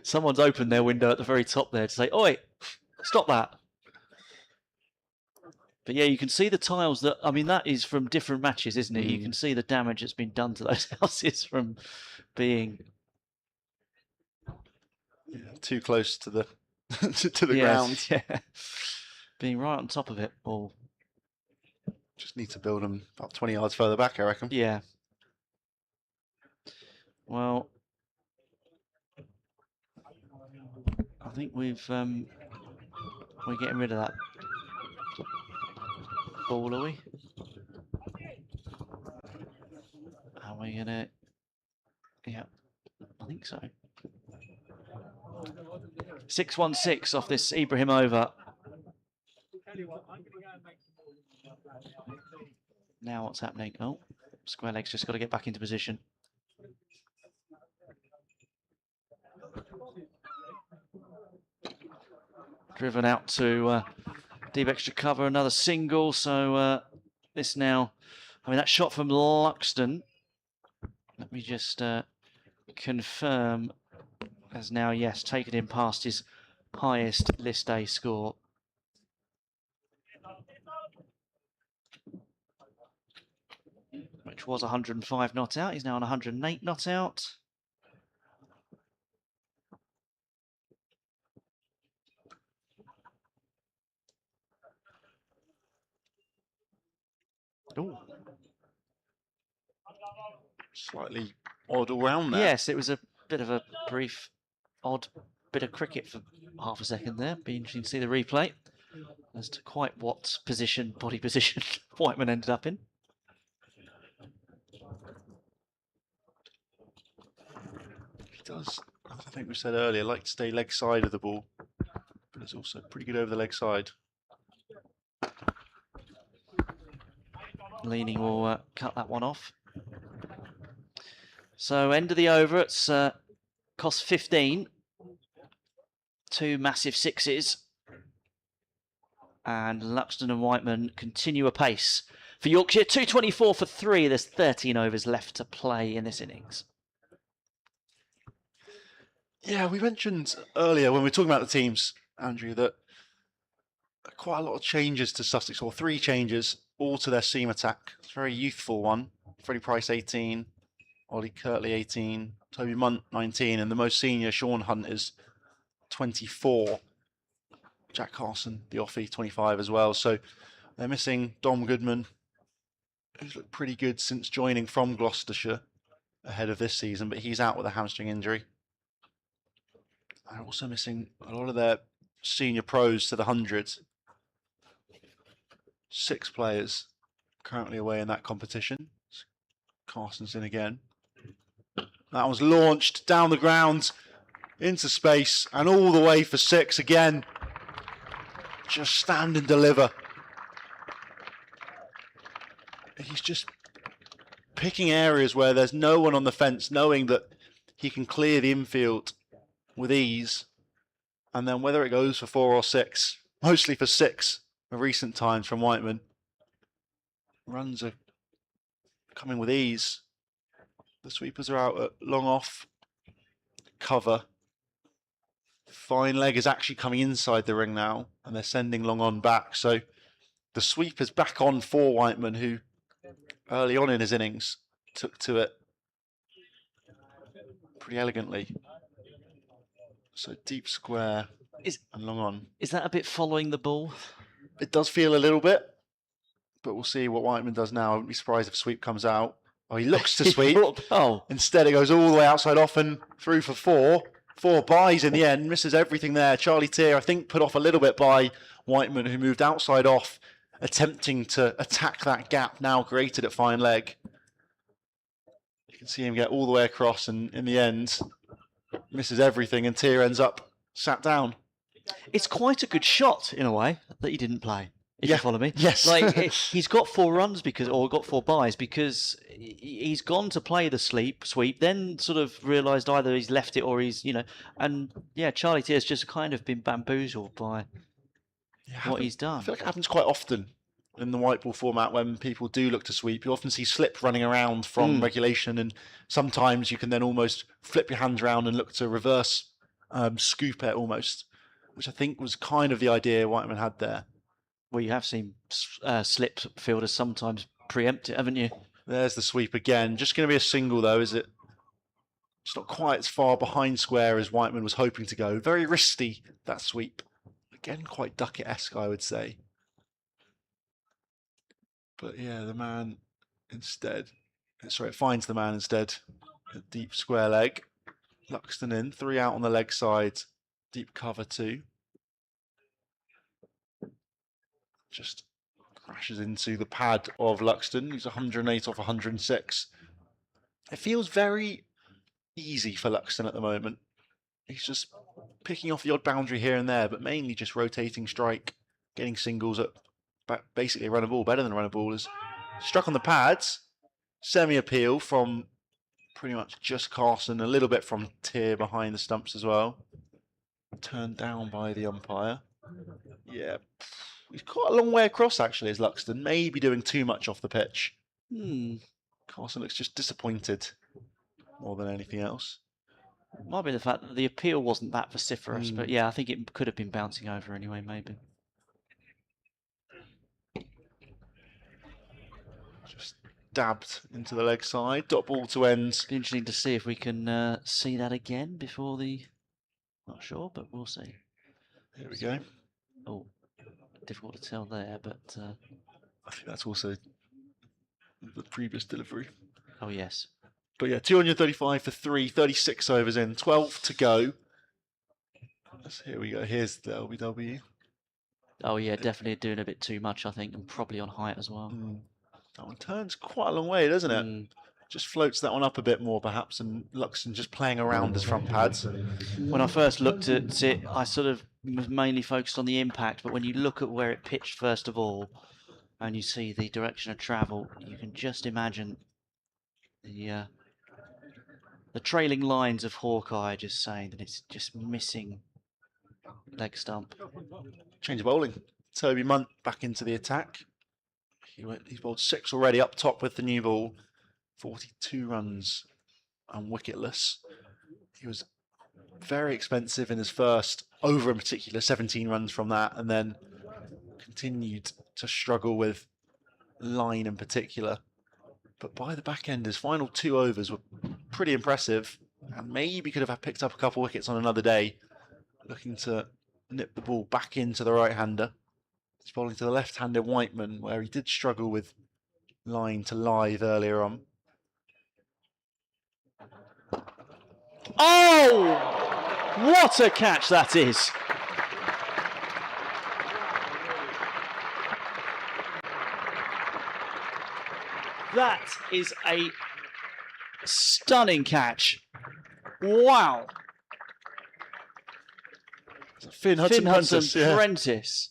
someone's opened their window at the very top there to say, "Oi, stop that." But yeah, you can see the tiles that, I mean, that is from different matches, isn't it? You can see the damage that's been done to those houses from being too close to the to the ground. Yeah, being right on top of it all. Just need to build them about 20 yards further back, I reckon. Yeah. Well, I think we're getting rid of that ball, are we? Are we gonna? Yeah, I think so. 6-1-6 off this Ibrahim over. Now what's happening? Oh, square leg's just got to get back into position. Driven out to deep extra cover, another single. So this now, I mean, that shot from Luxton, let me just confirm, has now, yes, taken him past his highest list A score. Which was 105 not out. He's now on 108 not out. Ooh. Slightly odd all round there. Yes, it was a bit of a brief, odd bit of cricket for half a second there. Be interesting to see the replay as to quite what position, body position, Whiteman ended up in. He does, I think we said earlier, like to stay leg side of the ball, but it's also pretty good over the leg side. Leaning will cut that one off. So end of the over, it's cost 15. 2 massive sixes. And Luxton and Whiteman continue apace. For Yorkshire, 224 for 3. There's 13 overs left to play in this innings. Yeah, we mentioned earlier when we were talking about the teams, Andrew, that quite a lot of changes to Sussex, or 3 changes, all to their seam attack. It's a very youthful one. Freddie Price, 18. Ollie Kirtley, 18. Toby Munt, 19. And the most senior, Sean Hunt, is 24. Jack Carson, the offie, 25 as well. So they're missing Dom Goodman, who's looked pretty good since joining from Gloucestershire ahead of this season, but he's out with a hamstring injury. They're also missing a lot of their senior pros to the 100s. 6 players currently away in that competition. Carson's in again. That was launched down the ground into space and all the way for 6 again. Just stand and deliver. He's just picking areas where there's no one on the fence, knowing that he can clear the infield with ease. And then whether it goes for 4 or 6, mostly for 6 of recent times from Whiteman, runs are coming with ease. The sweepers are out at long off, cover. Fine leg is actually coming inside the ring now, and they're sending long on back. So the sweeper's back on for Whiteman, who early on in his innings took to it pretty elegantly. So deep square and long on. Is that a bit following the ball? It does feel a little bit, but we'll see what Whiteman does now. I wouldn't be surprised if sweep comes out. Oh, he looks to sweep. Oh, Instead, it goes all the way outside off and through for four. 4 buys in the end, misses everything there. Charlie Tier, I think, put off a little bit by Whiteman, who moved outside off, attempting to attack that gap now created at fine leg. You can see him get all the way across, and in the end, misses everything, and Tier ends up sat down. it's quite a good shot in a way that he didn't play. If you follow me, Yes. Like he's got 4 runs or got 4 buys because he's gone to play the sweep, then sort of realised either he's left it or he's and yeah, Charlie Tier's just kind of been bamboozled by what he's done. I feel like it happens quite often in the white ball format when people do look to sweep. You often see slip running around from regulation, and sometimes you can then almost flip your hands around and look to reverse scoop it almost, which I think was kind of the idea Whiteman had there. Well, you have seen slip fielders sometimes preempt it, haven't you? There's the sweep again. Just going to be a single though, is it? It's not quite as far behind square as Whiteman was hoping to go. Very risky, that sweep. Again, quite Duckett-esque, I would say. But yeah, the man instead... Sorry, it finds the man instead. A deep square leg. Luxton in, 3 out on the leg side. Deep cover 2. Just crashes into the pad of Luxton. He's 108 off 106. It feels very easy for Luxton at the moment. He's just picking off the odd boundary here and there, but mainly just rotating strike, getting singles at basically a run of ball, better than a run of ball. Is struck on the pads, semi-appeal from pretty much just Carson, a little bit from Tier behind the stumps as well. Turned down by the umpire. Yeah. He's quite a long way across, actually, as Luxton. Maybe doing too much off the pitch. Carson looks just disappointed more than anything else. Might be the fact that the appeal wasn't that vociferous, but yeah, I think it could have been bouncing over anyway, maybe. Just dabbed into the leg side. Dot ball to end. Be interesting to see if we can see that again before the... Not sure, but we'll see. Here we go. Oh. Difficult to tell there, but I think that's also the previous delivery. Oh yes. But yeah, 235 for 3, 36 overs in, 12 to go. Here we go. Here's the LBW. Oh yeah, definitely doing a bit too much, I think, and probably on height as well. That one turns quite a long way, doesn't it? Just floats that one up a bit more, perhaps, and Luxton just playing around his front pads. When I first looked at it, I sort of was mainly focused on the impact, but when you look at where it pitched first of all, and you see the direction of travel, you can just imagine the trailing lines of Hawkeye just saying that it's just missing leg stump. Change of bowling. Toby Munt back into the attack. He's bowled 6 already up top with the new ball. 42 runs and wicketless. He was very expensive in his first over, in particular, 17 runs from that, and then continued to struggle with line in particular. But by the back end, his final 2 overs were pretty impressive, and maybe could have picked up a couple wickets on another day. Looking to nip the ball back into the right-hander. He's bowling to the left-hander Whiteman, where he did struggle with line to live earlier on. Oh! What a catch that is! That is a stunning catch. Wow. Finn Hudson Prentice.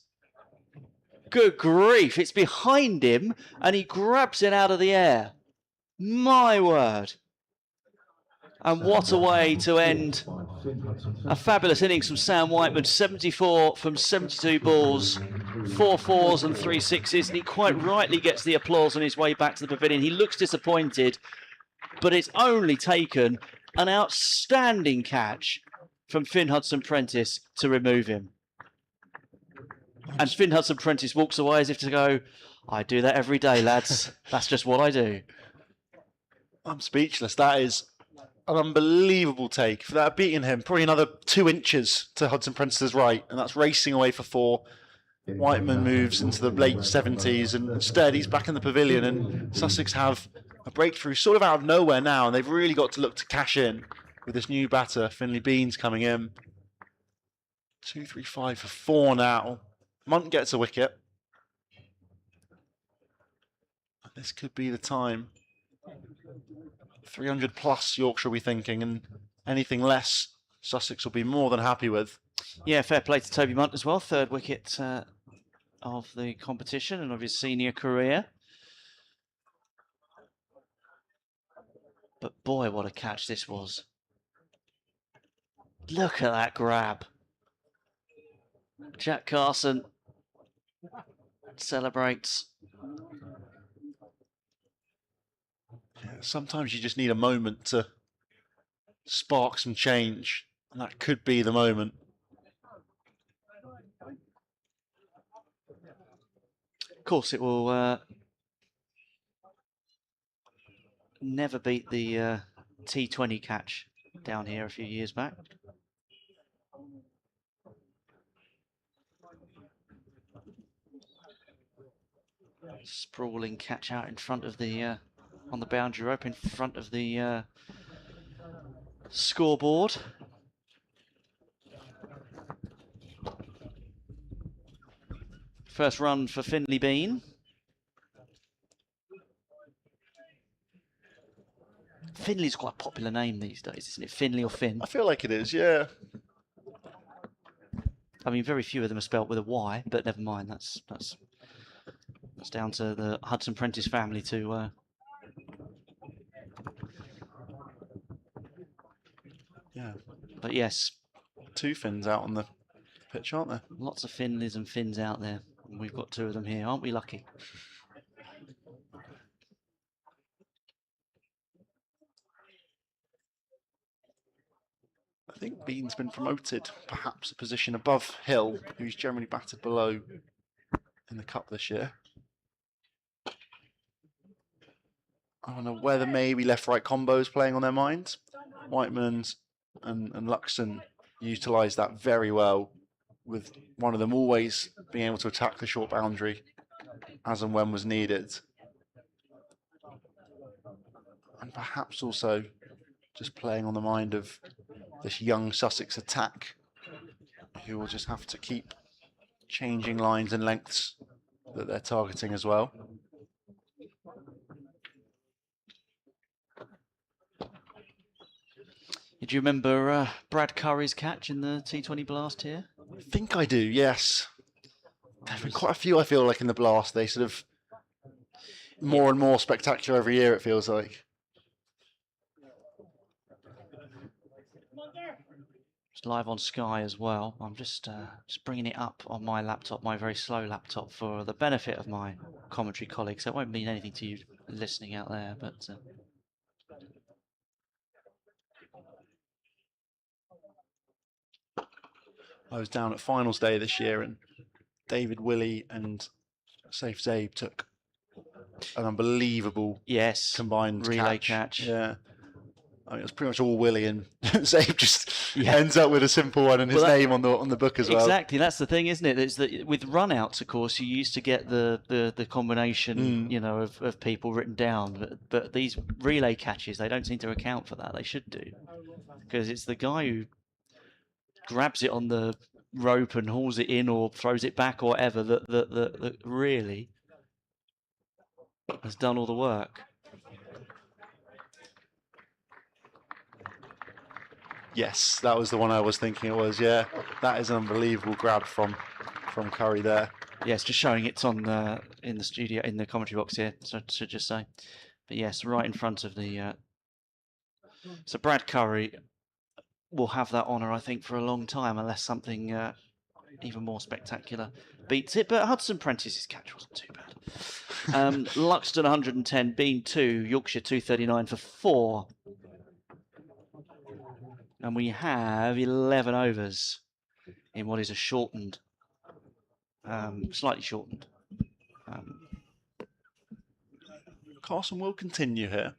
Good grief, it's behind him and he grabs it out of the air. My word. And what a way to end a fabulous innings from Sam Whiteman. 74 from 72 balls, 4 fours and 3 sixes. And he quite rightly gets the applause on his way back to the pavilion. He looks disappointed, but it's only taken an outstanding catch from Finn Hudson-Prentice to remove him. And Finn Hudson-Prentice walks away as if to go, I do that every day, lads. That's just what I do. I'm speechless. That is an unbelievable take. For that beating him, probably another 2 inches to Hudson-Prentice's right, and that's racing away for 4. Whiteman moves into the late 70s, and instead he's back in the pavilion, and Sussex have a breakthrough sort of out of nowhere now, and they've really got to look to cash in with this new batter, Finley Beans, coming in. 2-3-5 for 4 now. Munt gets a wicket. This could be the time. 300 plus Yorkshire will be thinking, and anything less Sussex will be more than happy with. Yeah, fair play to Toby Munt as well. 3rd wicket of the competition and of his senior career. But boy, what a catch this was. Look at that grab. Jack Carson celebrates. Yeah, sometimes you just need a moment to spark some change, and that could be the moment. Of course, it will never beat the T20 catch down here a few years back. Sprawling catch out in front of the on the boundary rope, in front of the scoreboard. First run for Finley Bean. Finley's quite a popular name these days, isn't it? Finley or Finn? I feel like it is, yeah. I mean, very few of them are spelt with a Y, but never mind. That's down to the Hudson Prentice family to. Yeah. But yes, 2 Finns out on the pitch, aren't there? lots of Finleys and Finns out there. We've got 2 of them here, aren't we lucky? I think Bean's been promoted, perhaps a position above Hill, who's generally batted below in the Cup this year. I don't know whether maybe left-right combos playing on their minds. Whiteman and Luxon utilised that very well, with one of them always being able to attack the short boundary as and when was needed. And perhaps also just playing on the mind of this young Sussex attack, who will just have to keep changing lines and lengths that they're targeting as well. Do you remember Brad Curry's catch in the T20 Blast here? I think I do, yes. There have been quite a few, I feel like, in the Blast. They sort of more and more spectacular every year, it feels like. It's live on Sky as well. I'm just bringing it up on my laptop, my very slow laptop, for the benefit of my commentary colleagues. It won't mean anything to you listening out there, but... I was down at finals day this year, and David Willey and Saif Zaib took an unbelievable combined relay catch. Yeah. I mean, it was pretty much all Willie, and Zaib just ends up with a simple one and his name on the book as well. Exactly, that's the thing, isn't it? It's that with runouts, of course, you used to get the combination, you know, of people written down, but these relay catches, they don't seem to account for that. They should do, because it's the guy who grabs it on the rope and hauls it in or throws it back or whatever that really has done all the work. Yes, that was the one I was thinking it was, yeah. That is an unbelievable grab from Curry there. Yes, just showing it's on in the studio, in the commentary box here, so I should just say. But yes, right in front of the... So Brad Curry will have that honour, I think, for a long time, unless something even more spectacular beats it. But Hudson Prentice's catch wasn't too bad. Luxton 110, Bean 2, Yorkshire 239 for 4. And we have 11 overs in what is a shortened, slightly shortened. Carson will continue here.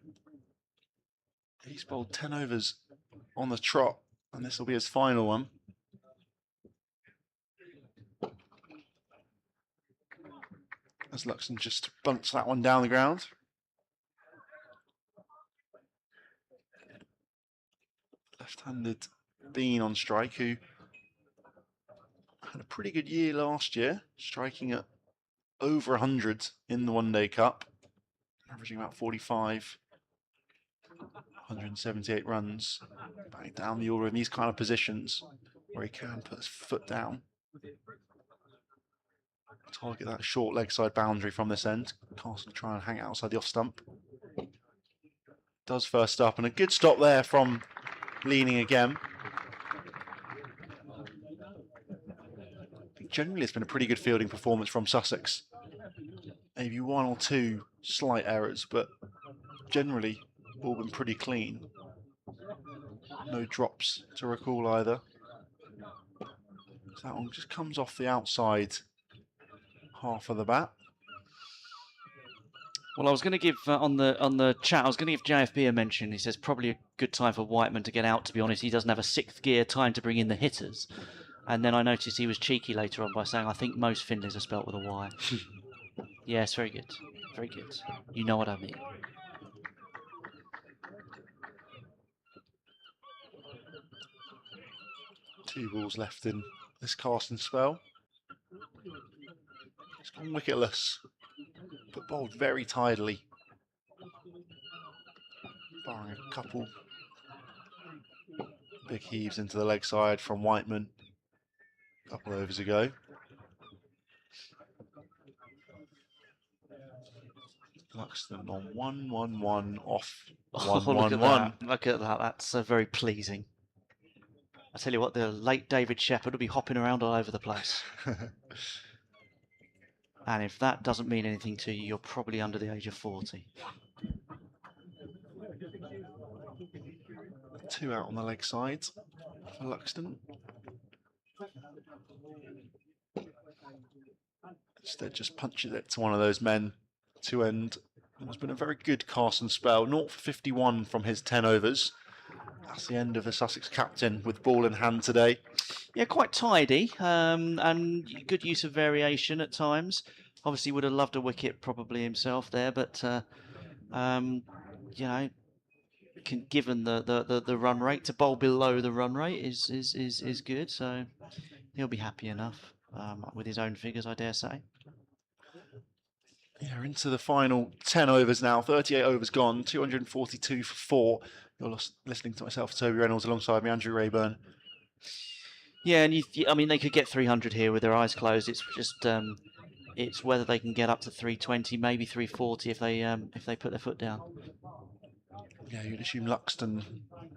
He's bowled 10 overs on the trot, and this will be his final one. as Luxton just bunts that one down the ground. Left-handed Bean on strike, who had a pretty good year last year, striking at over 100 in the One-Day Cup, averaging about 45, 178 runs. Back down the order in these kind of positions where he can put his foot down. Target that short leg side boundary from this end. Castle try and hang it outside the off stump. Does first up, and a good stop there from Leaning again. Generally, it's been a pretty good fielding performance from Sussex. Maybe one or two slight errors, but generally all been pretty clean. No drops to recall either. So that one just comes off the outside half of the bat. Well, I was going to give on the chat. I was going to give JFB a mention. He says probably a good time for Whiteman to get out. To be honest, he doesn't have a sixth gear time to bring in the hitters. And then I noticed he was cheeky later on by saying, "I think most Finleys are spelt with a Y." Yes, very good, very good. You know what I mean. Two balls left in this casting spell. It's gone wicketless, but bowled very tidily. Firing a couple big heaves into the leg side from Whiteman a couple overs ago. Luxton on 1-1-1 off 1-1-1. Look at that. That's very pleasing. I tell you what, the late David Shepherd will be hopping around all over the place. And if that doesn't mean anything to you, you're probably under the age of 40. Two out on the leg side for Luxton. Instead, just punches it to one of those men to end. It's been a very good Carson spell. 0 for 51 from his 10 overs. That's the end of the Sussex captain with ball in hand today. Yeah, quite tidy and good use of variation at times. Obviously would have loved a wicket probably himself there, but you know, given the run rate, to bowl below the run rate is good. So he'll be happy enough with his own figures, I dare say. Yeah, into the final 10 overs now. 38 overs gone, 242 for 4. You're listening to myself, Toby Reynolds, alongside me, Andrew Rayburn. Yeah, and I mean, they could get 300 here with their eyes closed. It's just it's whether they can get up to 320, maybe 340 if they put their foot down. Yeah, you'd assume Luxton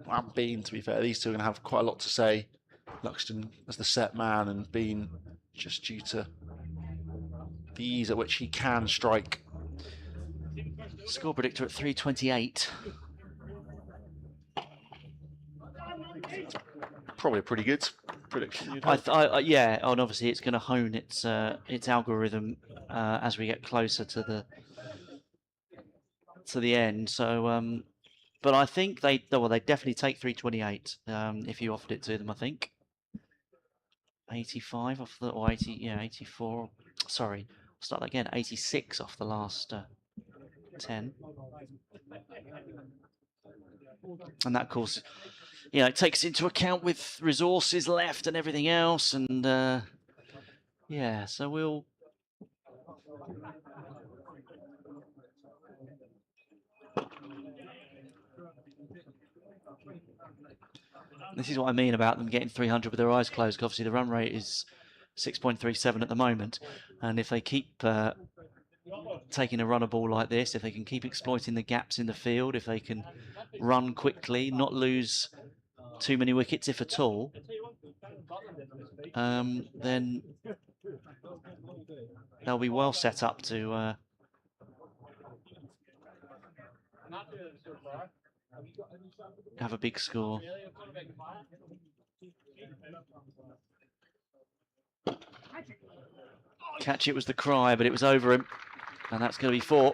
and Bean, to be fair, these two are going to have quite a lot to say. Luxton as the set man, and Bean just due to the ease at which he can strike. Score predictor at 328. Probably a pretty good prediction. Yeah, and obviously it's going to hone its algorithm as we get closer to the end. So, but I think they definitely take 328 if you offered it to them. I think 85 off the, or 80, yeah, 84. Sorry, I'll start that again. 86 off the last 10. And that, of course, you know, it takes into account with resources left and everything else. And yeah, so we'll. This is what I mean about them getting 300 with their eyes closed. Obviously, the run rate is 6.37 at the moment. And if they keep taking a runner ball like this, if they can keep exploiting the gaps in the field, if they can run quickly, not lose too many wickets, if at all, then they'll be well set up to have a big score. Catch it was the cry, but it was over him, and that's going to be 4.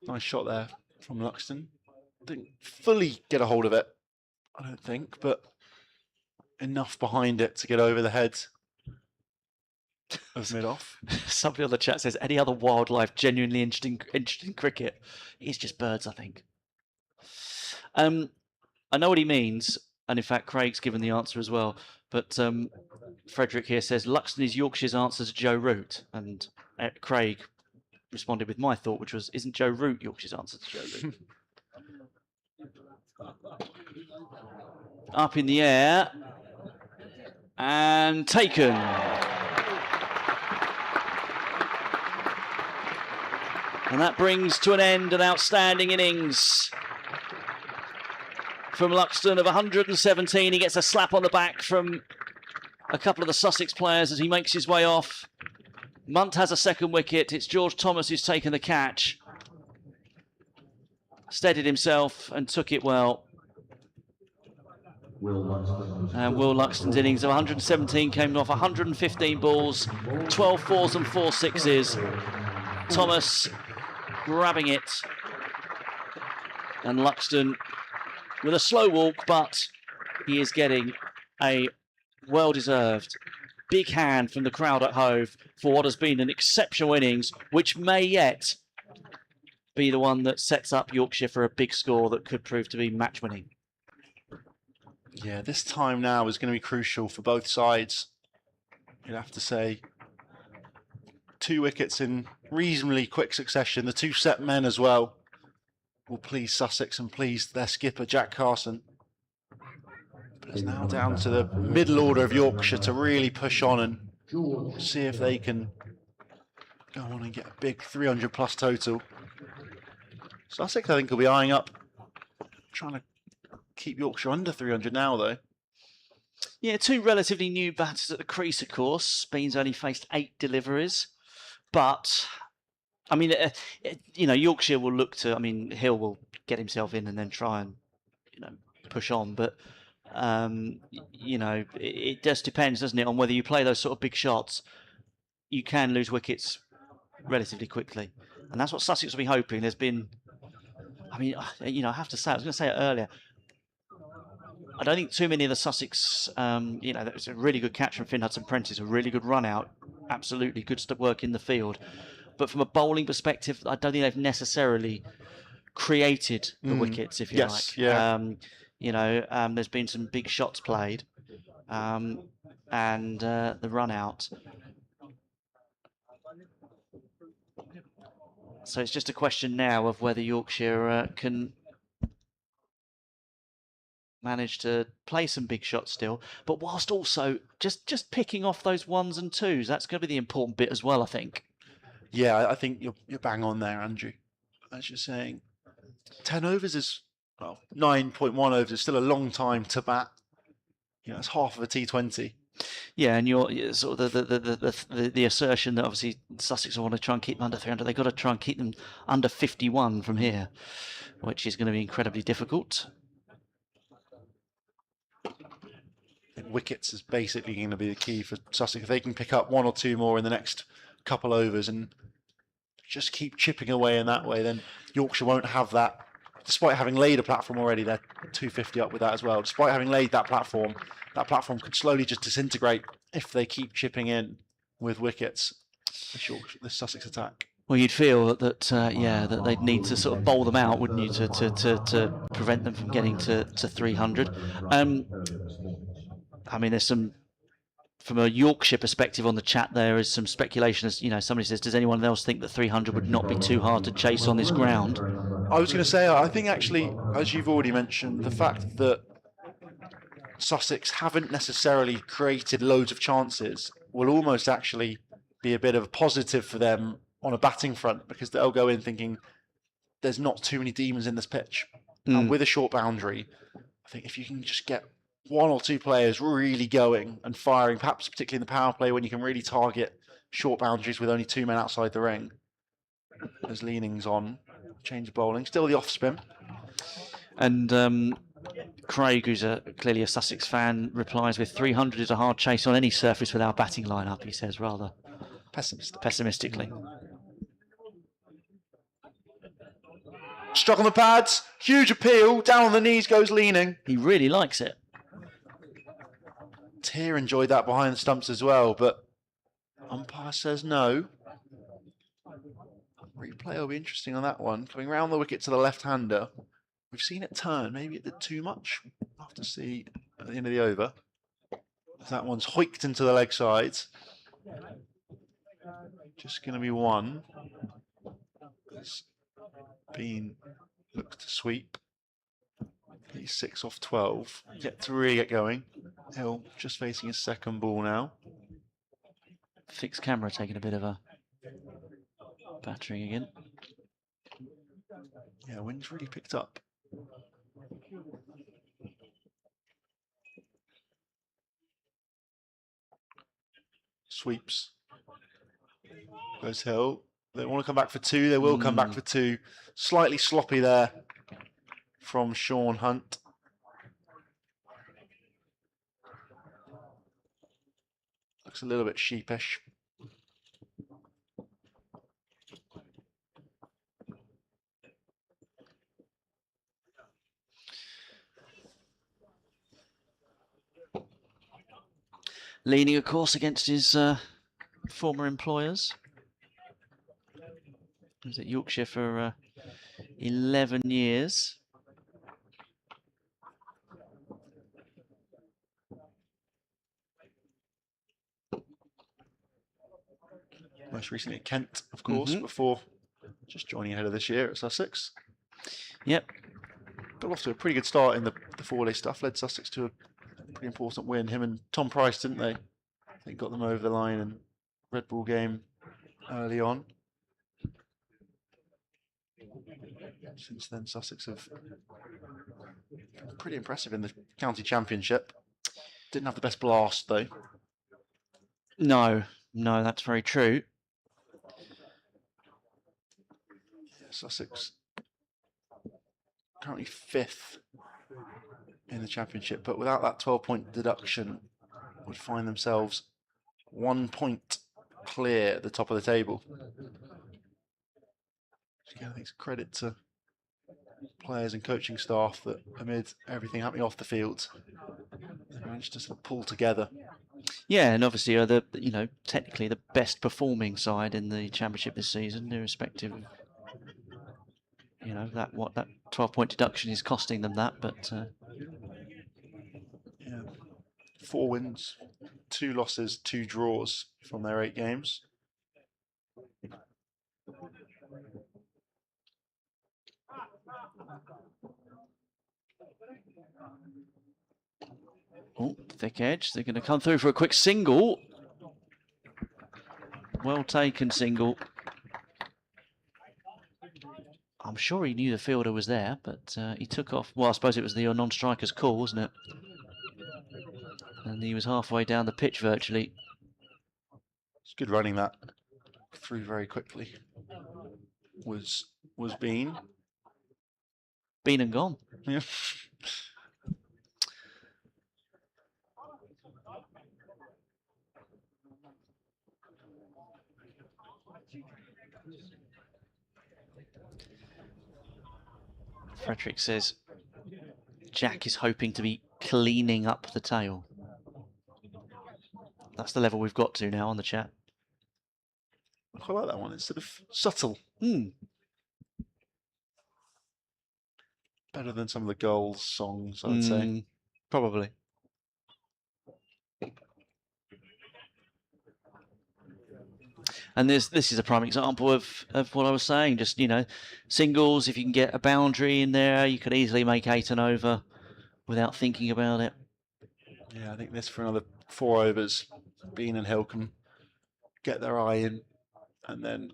Nice shot there from Luxton. Didn't fully get a hold of it, I don't think, but enough behind it to get over the head of mid-off. Somebody on the chat says, any other wildlife genuinely interesting in cricket? It's just birds, I think. I know what he means, and in fact, Craig's given the answer as well. But Frederick here says, Luxton is Yorkshire's answer to Joe Root. And Craig responded with my thought, which was, isn't Joe Root Yorkshire's answer to Joe Root? Up in the air. And taken. And that brings to an end an outstanding innings from Luxton of 117. He gets a slap on the back from a couple of the Sussex players as he makes his way off. Munt has a second wicket. It's George Thomas who's taken the catch. Steadied himself and took it well. And Will Luxton's innings of 117 came off 115 balls, 12 fours and 4 sixes. Thomas grabbing it. And Luxton with a slow walk, but he is getting a well-deserved big hand from the crowd at Hove for what has been an exceptional innings, which may yet be the one that sets up Yorkshire for a big score that could prove to be match-winning. Yeah, this time now is going to be crucial for both sides. You'd have to say 2 wickets in reasonably quick succession. The 2 set men as well will please Sussex and please their skipper, Jack Carson. But it's now down to the middle order of Yorkshire to really push on and see if they can go on and get a big 300 plus total. Sussex, I think, will be eyeing up, trying to keep Yorkshire under 300 now, though. Yeah, 2 relatively new batters at the crease, of course. Spain's only faced 8 deliveries. But, I mean, you know, Yorkshire will look to, I mean, Hill will get himself in and then try and, you know, push on. But, you know, it just depends, doesn't it, on whether you play those sort of big shots. You can lose wickets relatively quickly. And that's what Sussex will be hoping. There's been, I mean, you know, I have to say, I was going to say it earlier, I don't think too many of the Sussex, you know, that was a really good catch from Finn Hudson-Prentice, a really good run out, absolutely good work in the field. But from a bowling perspective, I don't think they've necessarily created the wickets, if you like. Yeah. You know, there's been some big shots played, and the run out. So it's just a question now of whether Yorkshire can manage to play some big shots still, but whilst also just picking off those 1s and 2s. That's going to be the important bit as well, I think. Yeah, I think you're bang on there, Andrew. As you're saying, 10 overs is, well, 9.1 overs is still a long time to bat. You know, it's half of a T20. Yeah, and you're sort of the assertion that obviously Sussex will want to try and keep them under 300. They've got to try and keep them under 51 from here, which is going to be incredibly difficult. Wickets is basically going to be the key for Sussex. If they can pick up 1 or 2 more in the next couple overs and just keep chipping away in that way, then Yorkshire won't have that. Despite having laid a platform already, they're 250 up with that as well. Despite having laid that platform could slowly just disintegrate if they keep chipping in with wickets. The Sussex attack. Well, you'd feel that yeah, that they'd need to sort of bowl them out, wouldn't you, to prevent them from getting to 300. I mean, there's some, from a Yorkshire perspective on the chat, there is some speculation. As you know, somebody says, does anyone else think that 300 would not be too hard to chase on this ground? I was going to say, I think actually, as you've already mentioned, the fact that Sussex haven't necessarily created loads of chances will almost actually be a bit of a positive for them on a batting front, because they'll go in thinking there's not too many demons in this pitch. And with a short boundary, I think if you can just get 1 or 2 players really going and firing, perhaps particularly in the power play when you can really target short boundaries with only 2 men outside the ring. There's leanings on change of bowling, still the off spin. And Craig, who's clearly a Sussex fan, replies with 300 is a hard chase on any surface with our batting lineup, he says, rather pessimistically. Struck on the pads, huge appeal, down on the knees goes leaning. He really likes it. Tier enjoyed that behind the stumps as well, but Umpire says no. Replay will be interesting on that one. Coming round the wicket to the left-hander. We've seen it turn. Maybe it did too much. We'll have to see at the end of the over. That one's hoiked into the leg sides. Just going to be one. It's been looked to sweep. He's 6 off 12. Yet to really get going. Hill just facing his second ball now. Fixed camera taking a bit of a battering again. Yeah, wind's really picked up. Sweeps. Goes Hill. They want to come back for two. They will come back for two. Slightly sloppy there from Sean Hunt. Looks a little bit sheepish. Leaning, of course, against his former employers. He was at Yorkshire for 11 years. Most recently at Kent, of course, before just joining ahead of this year at Sussex. Yep. Got off to a pretty good start in the four-day stuff. Led Sussex to a pretty important win. Him and Tom Price, didn't they? I think got them over the line in Red Bull game early on. Since then, Sussex have been pretty impressive in the county championship. Didn't have the best blast, though. No, that's very true. Yeah, Sussex currently 5th in the championship, but without that 12-point deduction, would find themselves 1 point clear at the top of the table. Again, I think it's a credit to players and coaching staff that amid everything happening off the field, they managed to sort of pull together. Yeah, and obviously are the technically the best performing side in the championship this season, irrespective of that 12-point deduction is costing them that, but yeah, 4 wins, 2 losses, 2 draws from their 8 games. oh, thick edge. They're going to come through for a quick single. Well taken single. I'm sure he knew the fielder was there, but he took off. Well, I suppose it was the non-striker's call, wasn't it? And he was halfway down the pitch virtually. It's good running that through very quickly. Was Bean. Been and gone. Yeah. Frederick says Jack is hoping to be cleaning up the tail. That's the level we've got to now on the chat. I quite like that one. It's sort of subtle. Better than some of the Girls songs, I would say. Probably. And this is a prime example of what I was saying. Just, singles, if you can get a boundary in there, you could easily make 8 and over without thinking about it. Yeah, I think this for another 4 overs. Bean and Hill can get their eye in, and then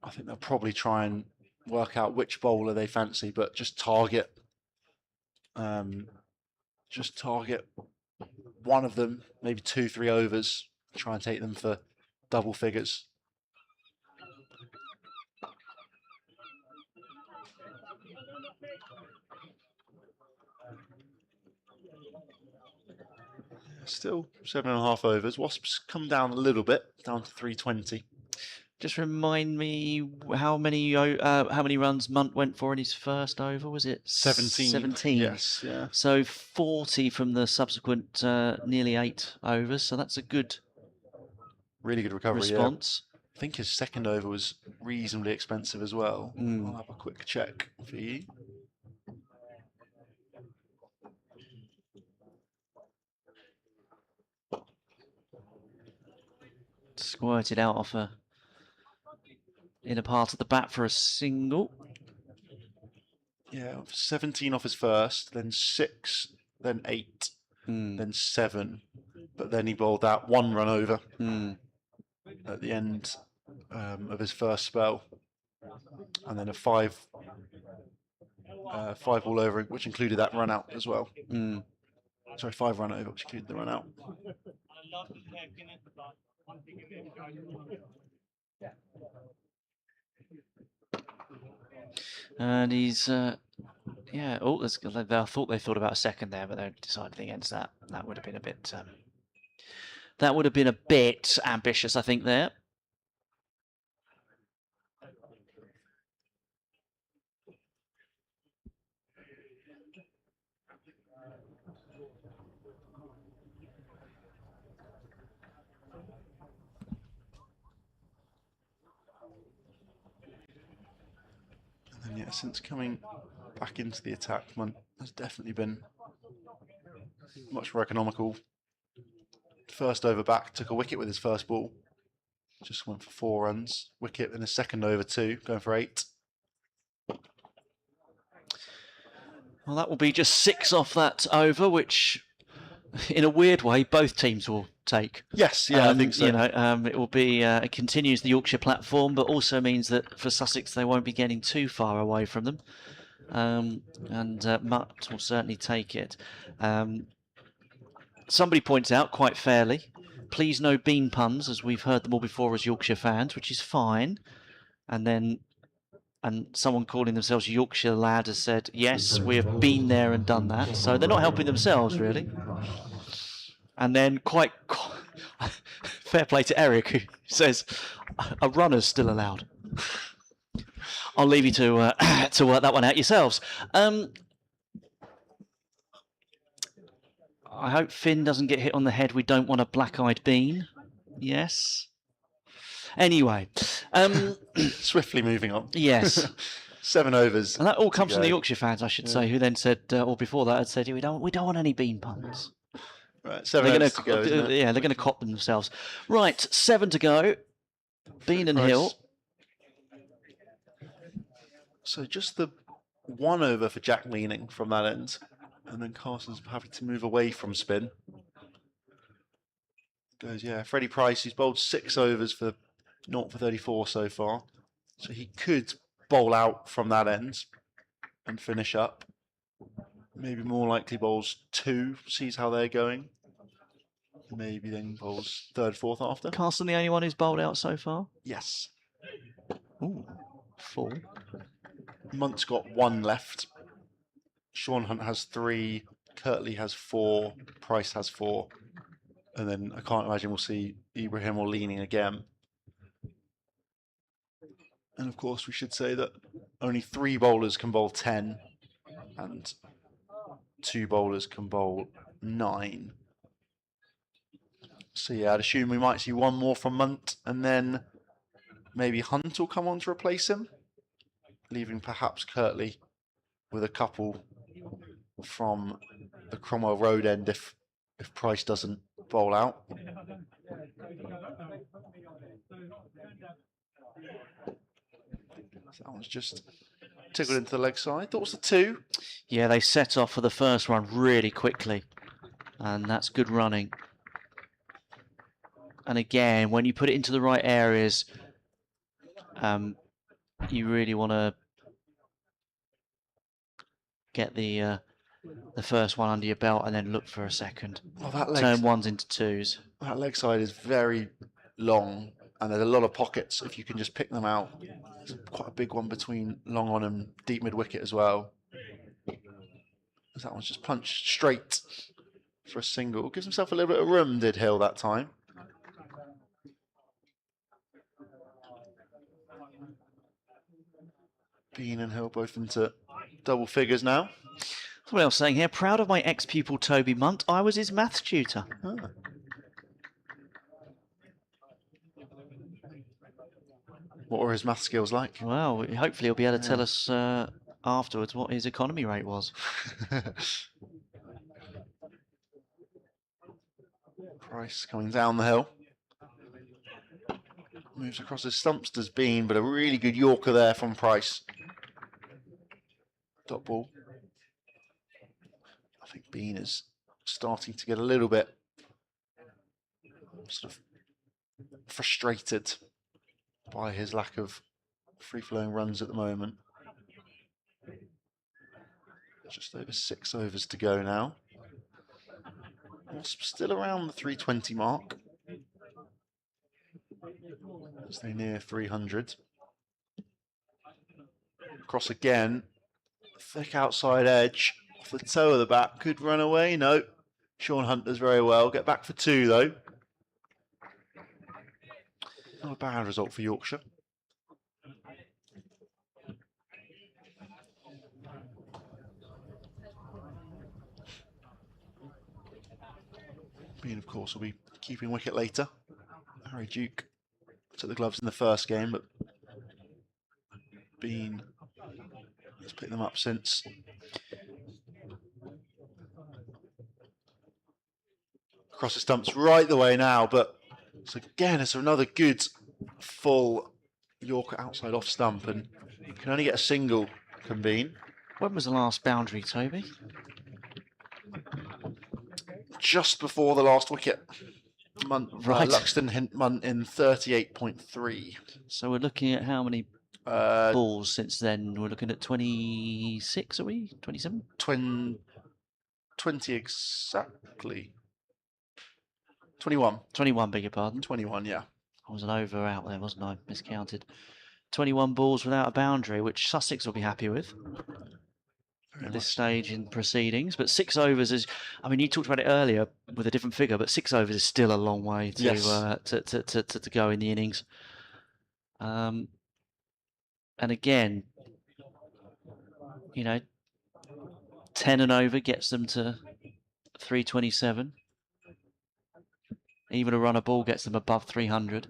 I think they'll probably try and work out which bowler they fancy, but just target one of them, maybe 2-3 overs, try and take them for double figures. Still 7.5 overs. Wasps come down a little bit, down to 320. Just remind me how many runs Munt went for in his first over. Was it 17? 17. Yes, yeah. So 40 from the subsequent nearly 8 overs. So that's a good Really good recovery. response. Yeah. I think his second over was reasonably expensive as well. I'll have a quick check for you. Squirted out off a inner part of the bat for a single. Yeah, 17 off his first, then 6, then 8, then 7. But then he bowled that 1 run over at the end of his first spell, and then a 5 ball over, which included that run out as well. Sorry, 5 run over, which included the run out. And he's, yeah. Oh, I thought they thought about a second there, but they decided against that. That would have been a bit. That would have been a bit ambitious, I think. There. And then, yeah, since coming back into the attack, has definitely been much more economical. First over back, took a wicket with his first ball. Just went for 4 runs. Wicket in his second over 2, going for 8. Well, that will be just 6 off that over, which, in a weird way, both teams will take. Yes, yeah, I think so. You know, it will be. It continues the Yorkshire platform, but also means that for Sussex they won't be getting too far away from them, and Mutt will certainly take it. Somebody points out quite fairly, please no bean puns, as we've heard them all before as Yorkshire fans, which is fine. And someone calling themselves Yorkshire lad has said, yes, we have been there and done that. So they're not helping themselves, really. And then quite fair play to Eric, who says, a runner's still allowed. I'll leave you to work that one out yourselves. I hope Finn doesn't get hit on the head. We don't want a black-eyed bean. Yes. Anyway. Swiftly moving on. Yes. 7 overs. And that all comes from the Yorkshire fans, I should say, who then said, or before that had said, we don't want any bean puns. Right, 7 overs to go, isn't it? Yeah, they're going to cop them themselves. Right, 7 to go. Bean and Hill. So just the 1 over for Jack leaning from that end. And then Carson's happy to move away from spin. Goes, yeah, Freddie Price, he's bowled 6 overs for 0 for 34 so far. So he could bowl out from that end and finish up. Maybe more likely bowls 2, sees how they're going. Maybe then bowls 3rd, 4th after. Carson the only one who's bowled out so far? Yes. Ooh, 4. Munt's got 1 left. Sean Hunt has 3, Kirtley has 4, Price has 4, and then I can't imagine we'll see Ibrahim or leaning again. And of course, we should say that only 3 bowlers can bowl 10, and 2 bowlers can bowl 9. So yeah, I'd assume we might see 1 more from Munt, and then maybe Hunt will come on to replace him, leaving perhaps Kirtley with a couple from the Cromwell Road end if Price doesn't bowl out. So that one's just tickled into the leg side. Thought it was the 2. Yeah, they set off for the first run really quickly, and that's good running. And again, when you put it into the right areas, you really want to get the first one under your belt and then look for a second. Well, that turn 1s into 2s. That leg side is very long, and there's a lot of pockets if you can just pick them out. There's quite a big one between long on and deep mid wicket as well. That one's just punched straight for a single. Gives himself a little bit of room, did Hill that time. Bean and Hill both into double figures now. What else saying here? Proud of my ex-pupil Toby Munt. I was his maths tutor. Ah. What were his math skills like? Well, hopefully he'll be able to tell us afterwards what his economy rate was. Price coming down the hill. Moves across his stumps, does Bean, but a really good Yorker there from Price. Dot ball. I think Bean is starting to get a little bit sort of frustrated by his lack of free-flowing runs at the moment. Just over 6 overs to go now. Wasps still around the 320 mark as they near 300. Cross again. Thick outside edge. Off the toe of the bat. Could run away. No. Sean Hunt does very well. Get back for 2 though. Not a bad result for Yorkshire. Bean, of course, will be keeping wicket later. Harry Duke took the gloves in the first game, but Bean has picked them up since. Across the stumps right the way now, but so again, it's another good full Yorker outside off stump, and you can only get a single, can Bean. When was the last boundary, Toby? Just before the last wicket. Right. Luxton Hintman in 38.3. So we're looking at how many balls since then? We're looking at 26, are we? 27? 20 exactly. 21. 21, beg your pardon. 21, yeah. I was an over out there, wasn't I? Miscounted. 21 balls without a boundary, which Sussex will be happy with at this stage in proceedings. But 6 overs is, I mean, you talked about it earlier with a different figure, but 6 overs is still a long way to to go in the innings. And again, you know, 10 and over gets them to 327. Even a run of ball gets them above 300.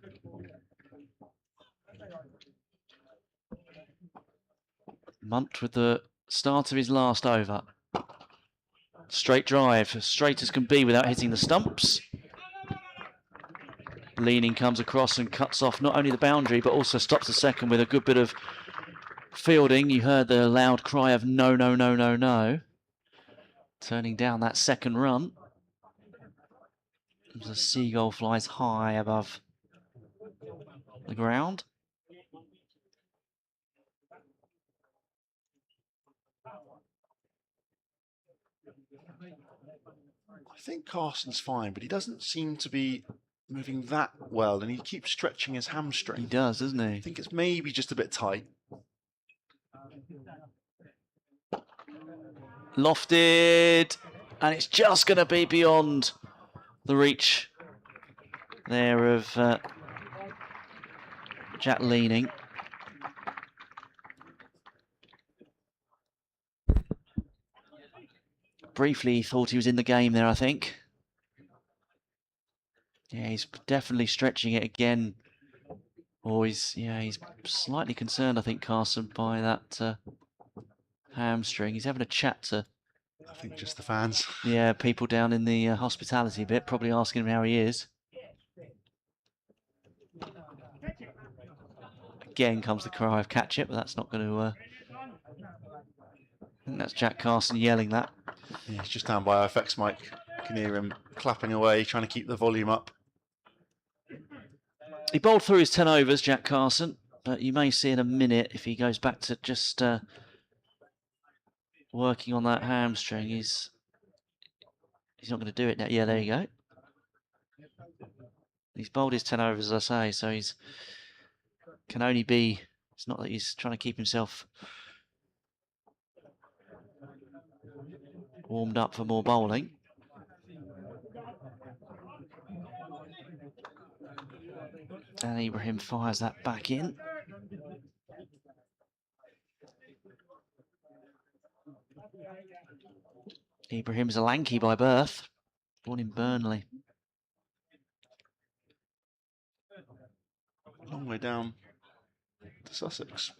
Munt with the start of his last over. Straight drive, straight as can be without hitting the stumps. Leaning comes across and cuts off not only the boundary, but also stops the second with a good bit of fielding. You heard the loud cry of no, no, no, no, no. Turning down that second run. The seagull flies high above the ground. I think Carson's fine, but he doesn't seem to be moving that well, and he keeps stretching his hamstring. He does, doesn't he? I think it's maybe just a bit tight. Lofted, and it's just going to be beyond the reach there of Jack Leaning. Briefly, he thought he was in the game there, I think. Yeah, he's definitely stretching it again. Or he's slightly concerned, I think, Carson, by that hamstring. He's having a chat to, I think, just the fans. Yeah, people down in the hospitality bit, probably asking him how he is. Again comes the cry of catch it, but that's not going to... I think that's Jack Carson yelling that. Yeah, he's just down by our effects mic. You can hear him clapping away, trying to keep the volume up. He bowled through his 10 overs, Jack Carson, but you may see in a minute if he goes back to just working on that hamstring. He's not going to do it now. Yeah, there you go. He's bowled his 10 overs, as I say, so he's can only be. It's not that he's trying to keep himself warmed up for more bowling. And Ibrahim fires that back in. Ibrahim's a Lanky by birth, born in Burnley. Long way down to Sussex.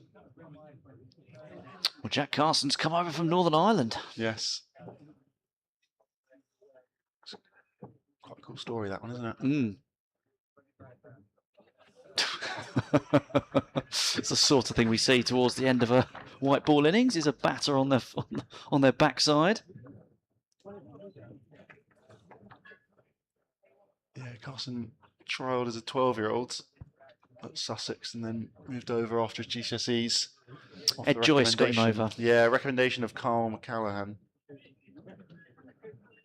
Well, Jack Carson's come over from Northern Ireland. Yes. It's quite a cool story, that one, isn't it? Mm. It's the sort of thing we see towards the end of a white ball innings, is a batter on their backside. Yeah, Carson trialled as a 12-year-old at Sussex and then moved over after his GCSEs. Ed Joyce got him over. Yeah, recommendation of Carl McCallaghan.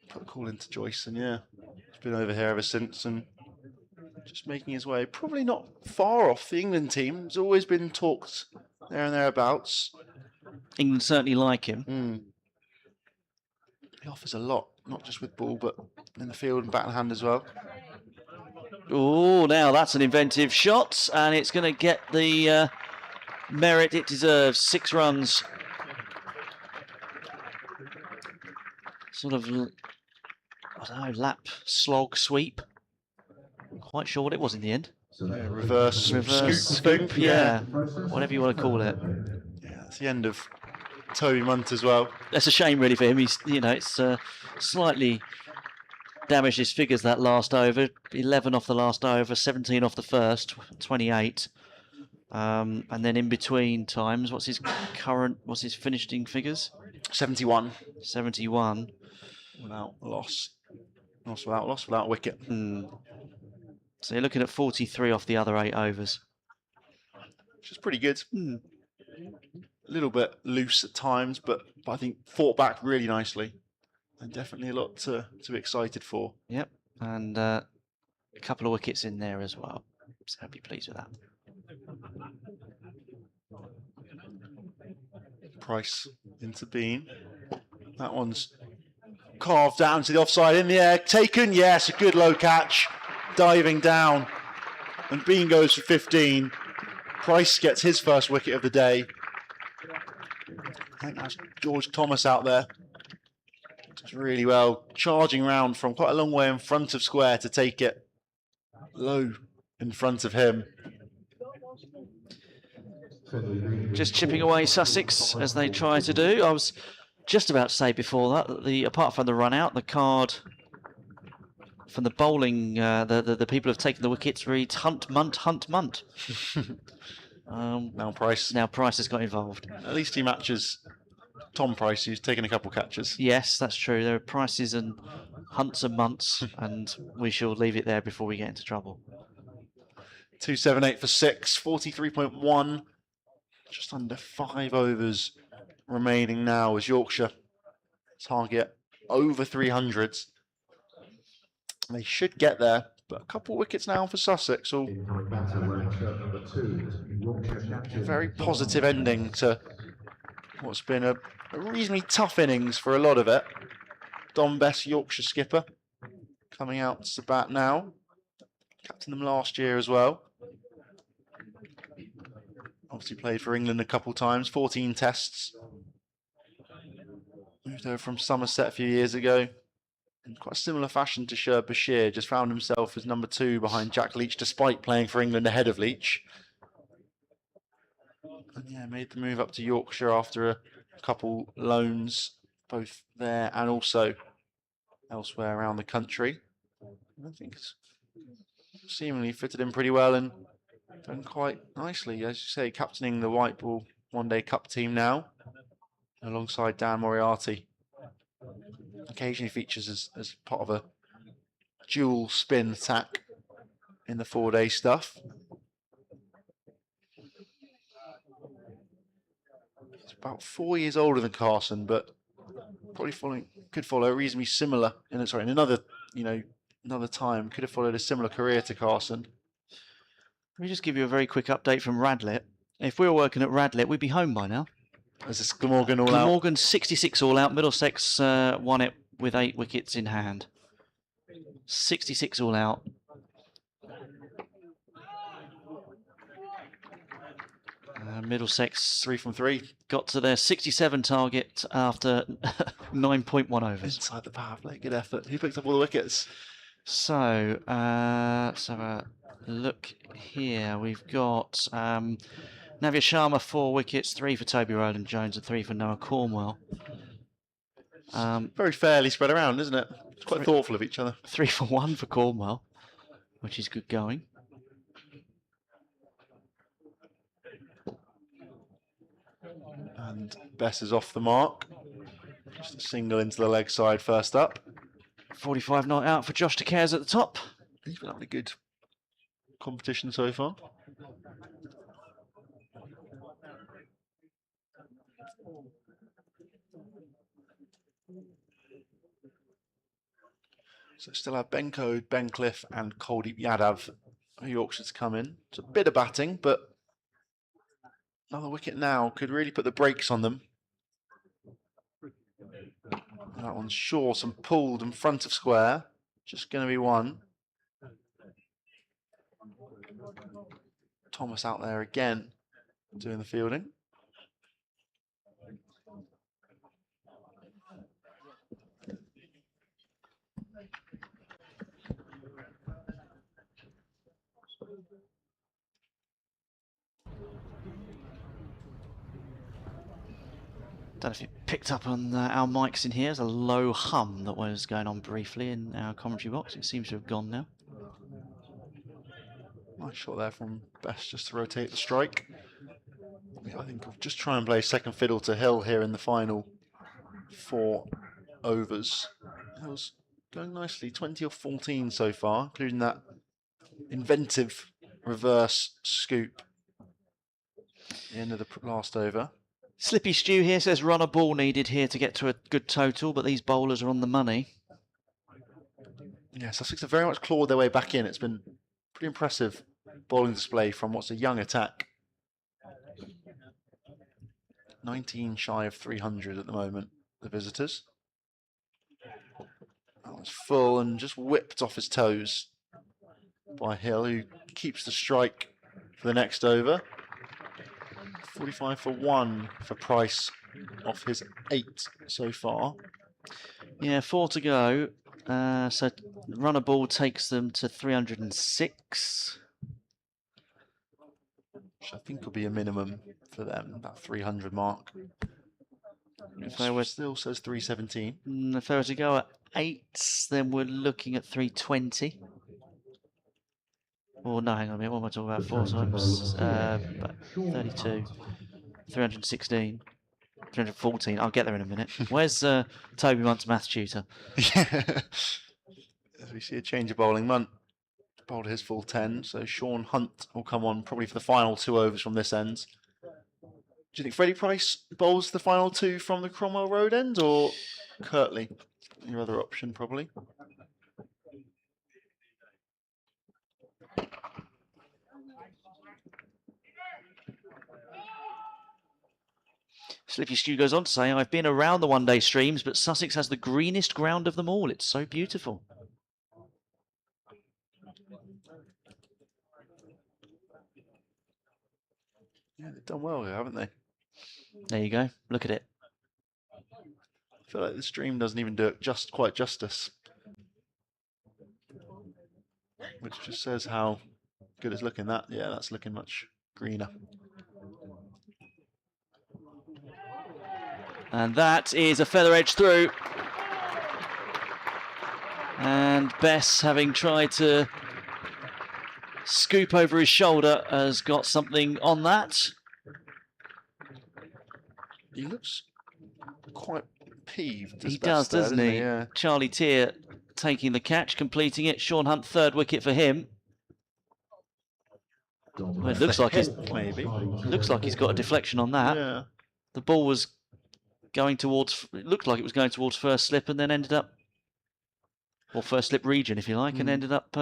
Put a call into Joyce, and yeah, he's been over here ever since and just making his way. Probably not far off the England team. It's always been talked there and thereabouts. England certainly like him. He offers a lot, not just with ball, but in the field and bat and hand as well. Oh, now that's an inventive shot, and it's going to get the merit it deserves. 6 runs. Sort of, I don't know, lap, slog, sweep. Quite sure what it was in the end. Yeah, reverse scoop, yeah. Whatever you want to call it. Yeah, that's the end of Toby Munt as well. That's a shame, really, for him. He's, it's slightly damaged his figures that last over. 11 off the last over, 17 off the first, 28. And then in between times, what's his finishing figures? 71. 71. Without loss. Loss without wicket. So you're looking at 43 off the other 8 overs. Which is pretty good. A little bit loose at times, but I think fought back really nicely. And definitely a lot to be excited for. Yep, and a couple of wickets in there as well. So I'd be pleased with that. Price into Bean. That one's carved down to the offside, in the air, taken, yes, a good low catch, diving down, and Bean goes for 15. Price gets his first wicket of the day. I think that's George Thomas out there. Does really well, charging round from quite a long way in front of square to take it low in front of him. Just chipping away Sussex as they try to do. I was just about to say before that, apart from the run out, the card from the bowling, the people who have taken the wickets reads Hunt, Munt, Hunt, Munt. Now Price has got involved. At least he matches Tom Price, who's taken a couple catches. Yes, that's true. There are Prices and Hunts and Munts, and we shall leave it there before we get into trouble. 278 for 6, 43.1. Just under 5 overs remaining now as Yorkshire target over 300s. They should get there, but a couple wickets now for Sussex. A very positive ending to what's been a reasonably tough innings for a lot of it. Don Best, Yorkshire skipper, coming out to bat now. Captained them last year as well. Obviously played for England a couple times, 14 tests. Moved over from Somerset a few years ago. In quite a similar fashion to Sher Bashir, just found himself as number 2 behind Jack Leach, despite playing for England ahead of Leach. And yeah, made the move up to Yorkshire after a couple loans, both there and also elsewhere around the country. I think it's seemingly fitted in pretty well and done quite nicely. As you say, captaining the White Ball One Day Cup team now, alongside Dan Moriarty. Occasionally features as part of a dual spin attack in the 4-day stuff. He's about 4 years older than Carson, but probably could follow a reasonably similar in another time could have followed a similar career to Carson. Let me just give you a very quick update from Radlett. If we were working at Radlett, we'd be home by now. Is this Glamorgan all out? Glamorgan 66 all out. Middlesex won it with 8 wickets in hand. 66 all out. Middlesex 3 from 3. Got to their 67 target after 9.1 overs. Inside the power play, good effort. Who picked up all the wickets? So, look here. We've got Navia Sharma 4 wickets, 3 for Toby Rowland-Jones and 3 for Noah Cornwell. Very fairly spread around, isn't it? It's quite thoughtful of each other. 3 for 1 for Cornwell, which is good going. And Bess is off the mark. Just a single into the leg side first up. 45 not out for Josh DeCares at the top. He's been having a good competition so far. So still have Ben Code, Ben Cliff and Kuldeep Yadav. Yorkshire's come in. It's a bit of batting, but another wicket now could really put the brakes on them. That one's short and pulled in front of square. Just going to be one. Thomas out there again doing the fielding. Don't know if you picked up on our mics in here. There's a low hum that was going on briefly in our commentary box. It seems to have gone now. Nice shot there from Bess just to rotate the strike. I think I'll just try and play second fiddle to Hill here in the final 4 overs. That was going nicely, 20 or 14 so far, including that inventive reverse scoop at the end of the last over. Slippy Stew here says run a ball needed here to get to a good total, but these bowlers are on the money. Yeah, Sussex have very much clawed their way back in. It's been pretty impressive bowling display from what's a young attack. 19 shy of 300 at the moment, the visitors. That was full and just whipped off his toes by Hill, who keeps the strike for the next over. 45 for 1 for Price off his 8 so far. Yeah, 4 to go. So run a ball takes them to 306. Which I think will be a minimum for them, that 300 mark. If they were, still says 317. if they were to go at 8, then we're looking at 320. Oh, no, hang on a minute. What am I talking about? 4 times 32, 316, 314. I'll get there in a minute. Where's Toby Munt's maths tutor? Yeah. As we see a change of bowling, Munt bowled his full 10, so Sean Hunt will come on probably for the final 2 overs from this end. Do you think Freddie Price bowls the final 2 from the Cromwell Road end, or Kirtley? Your other option, probably. Slippy Stew goes on to say, I've been around the one-day streams, but Sussex has the greenest ground of them all. It's so beautiful. Yeah, they've done well here, haven't they? There you go. Look at it. I feel like the stream doesn't even do it quite justice. Which just says how good it's looking. That's looking much greener. And that is a feather edge through. And Bess, having tried to scoop over his shoulder, has got something on that. He looks quite peeved. He does, doesn't he? Yeah. Charlie Tier taking the catch, completing it. Sean Hunt, 3rd wicket for him. Well, it looks like he's got a deflection on that. Yeah. The ball was going towards, it looked like it was going towards first slip and then ended up, or first slip region if you like, and ended up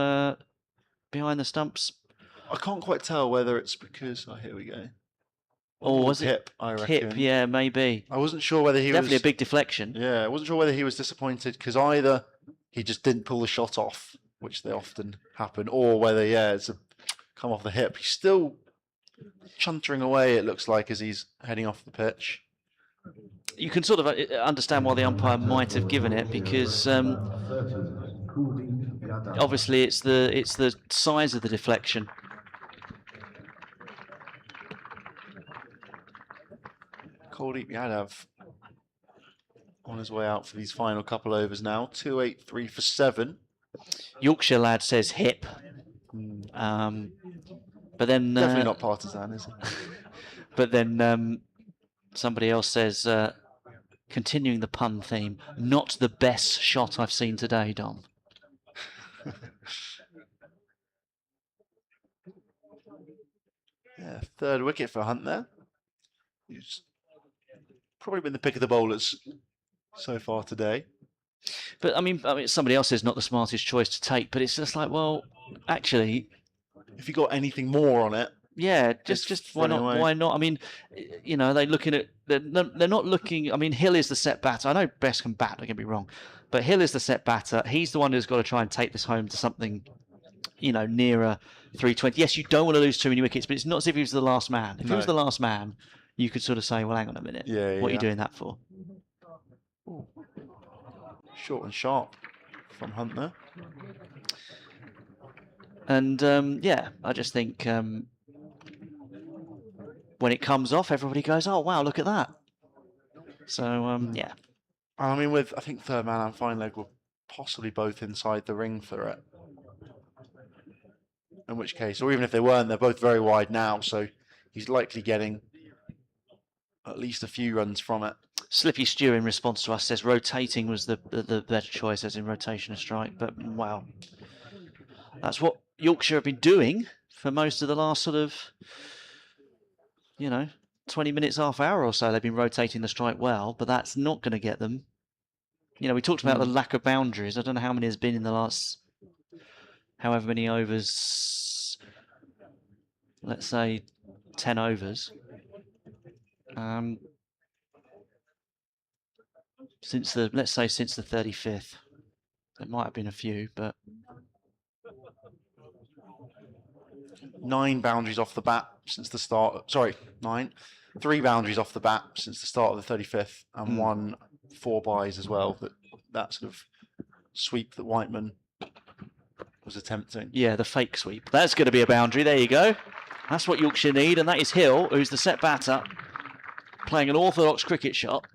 behind the stumps. I can't quite tell whether it's because, here we go. Or was hip, it I reckon. hip? Yeah, maybe. I wasn't sure whether he Definitely was... a big deflection. Yeah, I wasn't sure whether he was disappointed because either he just didn't pull the shot off, which they often happen, or whether, it's come off the hip. He's still chuntering away, it looks like, as he's heading off the pitch. You can sort of understand why the umpire might have given it, because obviously it's the size of the deflection. Kuldeep Yadav on his way out for these final couple overs now. 283 for 7. Yorkshire lad says hip. But then Definitely not partisan, is he? But then somebody else says, continuing the pun theme, not the best shot I've seen today, Dom. Yeah, third wicket for Hunt there. He's probably been the pick of the bowlers so far today. But I mean, somebody else says not the smartest choice to take, but it's just like, well, actually, if you got anything more on it, yeah, just why not? Why not? I mean, you know, they're looking at they're not looking. I mean, Hill is the set batter. I know Best can bat. Don't get me wrong, but Hill is the set batter. He's the one who's got to try and take this home to something, you know, nearer 320. Yes, you don't want to lose too many wickets, but it's not as if he was the last man. If he was the last man, you could sort of say, well, hang on a minute, what are you doing that for? Ooh. Short and sharp from Hunt there. And yeah, I just think when it comes off, everybody goes, "Oh wow, look at that!" So yeah. I mean, with I think third man and fine leg were possibly both inside the ring for it. In which case, or even if they weren't, they're both very wide now, so he's likely getting at least a few runs from it. Slippy Stew in response to us says rotating was the better choice, as in rotation of strike. But wow, that's what Yorkshire have been doing for most of the last sort of, you know, 20 minutes, half hour or so. They've been rotating the strike well, but that's not going to get them. You know, we talked about the lack of boundaries. I don't know how many has been in the last, however many overs, let's say 10 overs. Since the, let's say since the 35th. There might have been a few, but 9 boundaries off the bat since the start. Sorry, 9. 3 boundaries off the bat since the start of the 35th, and 1 4 byes as well. That sort of sweep that Whiteman was attempting. Yeah, the fake sweep. That's going to be a boundary. There you go. That's what Yorkshire need, and that is Hill, who's the set batter, playing an orthodox cricket shot.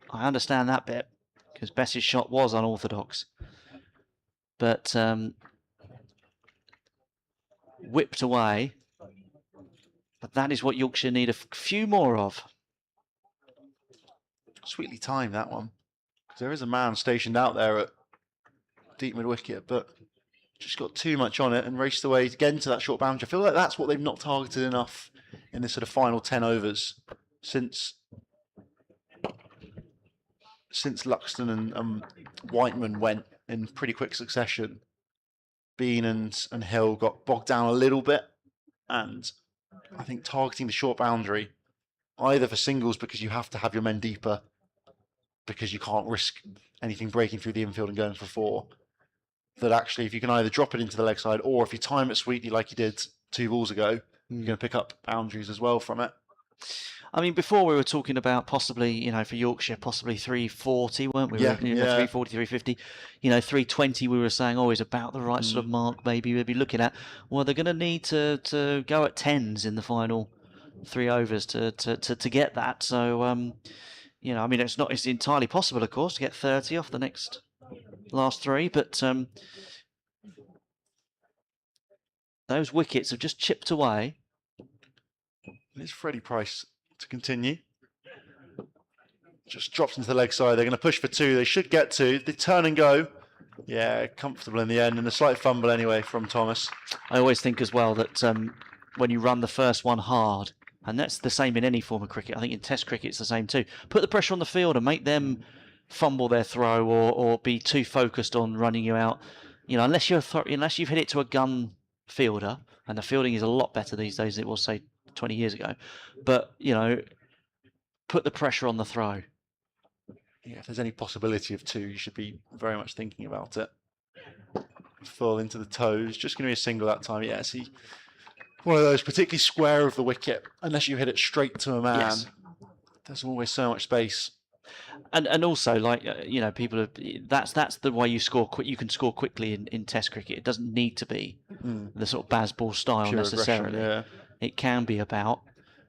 I understand that bit, because Bess's shot was unorthodox. But whipped away. But that is what Yorkshire need a few more of. Sweetly timed, that one. Because there is a man stationed out there at deep mid-wicket, but just got too much on it and raced away again to that short boundary. I feel like that's what they've not targeted enough in this sort of final 10 overs since Luxton and Whiteman went in pretty quick succession. Bean and Hill got bogged down a little bit, and I think targeting the short boundary, either for singles because you have to have your men deeper because you can't risk anything breaking through the infield and going for 4, that actually if you can either drop it into the leg side or if you time it sweetly like you did 2 balls ago, you're going to pick up boundaries as well from it. I mean, before we were talking about possibly, you know, for Yorkshire, possibly 340, weren't we? 340, 350. You know, 320 we were saying, is about the right sort of mark maybe we'd be looking at. Well, they're going to need to go at 10s in the final 3 overs to get that. So, you know, I mean, it's entirely possible, of course, to get 30 off the last 3, but those wickets have just chipped away. It's Freddie Price to continue. Just drops into the leg side. They're going to push for 2. They should get 2. They turn and go. Yeah, comfortable in the end, and a slight fumble anyway from Thomas. I always think as well that when you run the first one hard, and that's the same in any form of cricket, I think in Test cricket it's the same too. Put the pressure on the field and make them fumble their throw or be too focused on running you out. You know, unless you've hit it to a gun fielder, and the fielding is a lot better these days than it was, say, 20 years ago. But, you know, put the pressure on the throw. Yeah, if there's any possibility of 2, you should be very much thinking about it. Full into the toes. Just going to be a single that time. Yeah, see, one of those particularly square of the wicket, unless you hit it straight to a man. Yes. There's always so much space. And also, like, you know, people are, that's the way you score. You can score quickly in Test cricket. It doesn't need to be the sort of Bazball style pure necessarily. Yeah. It can be about.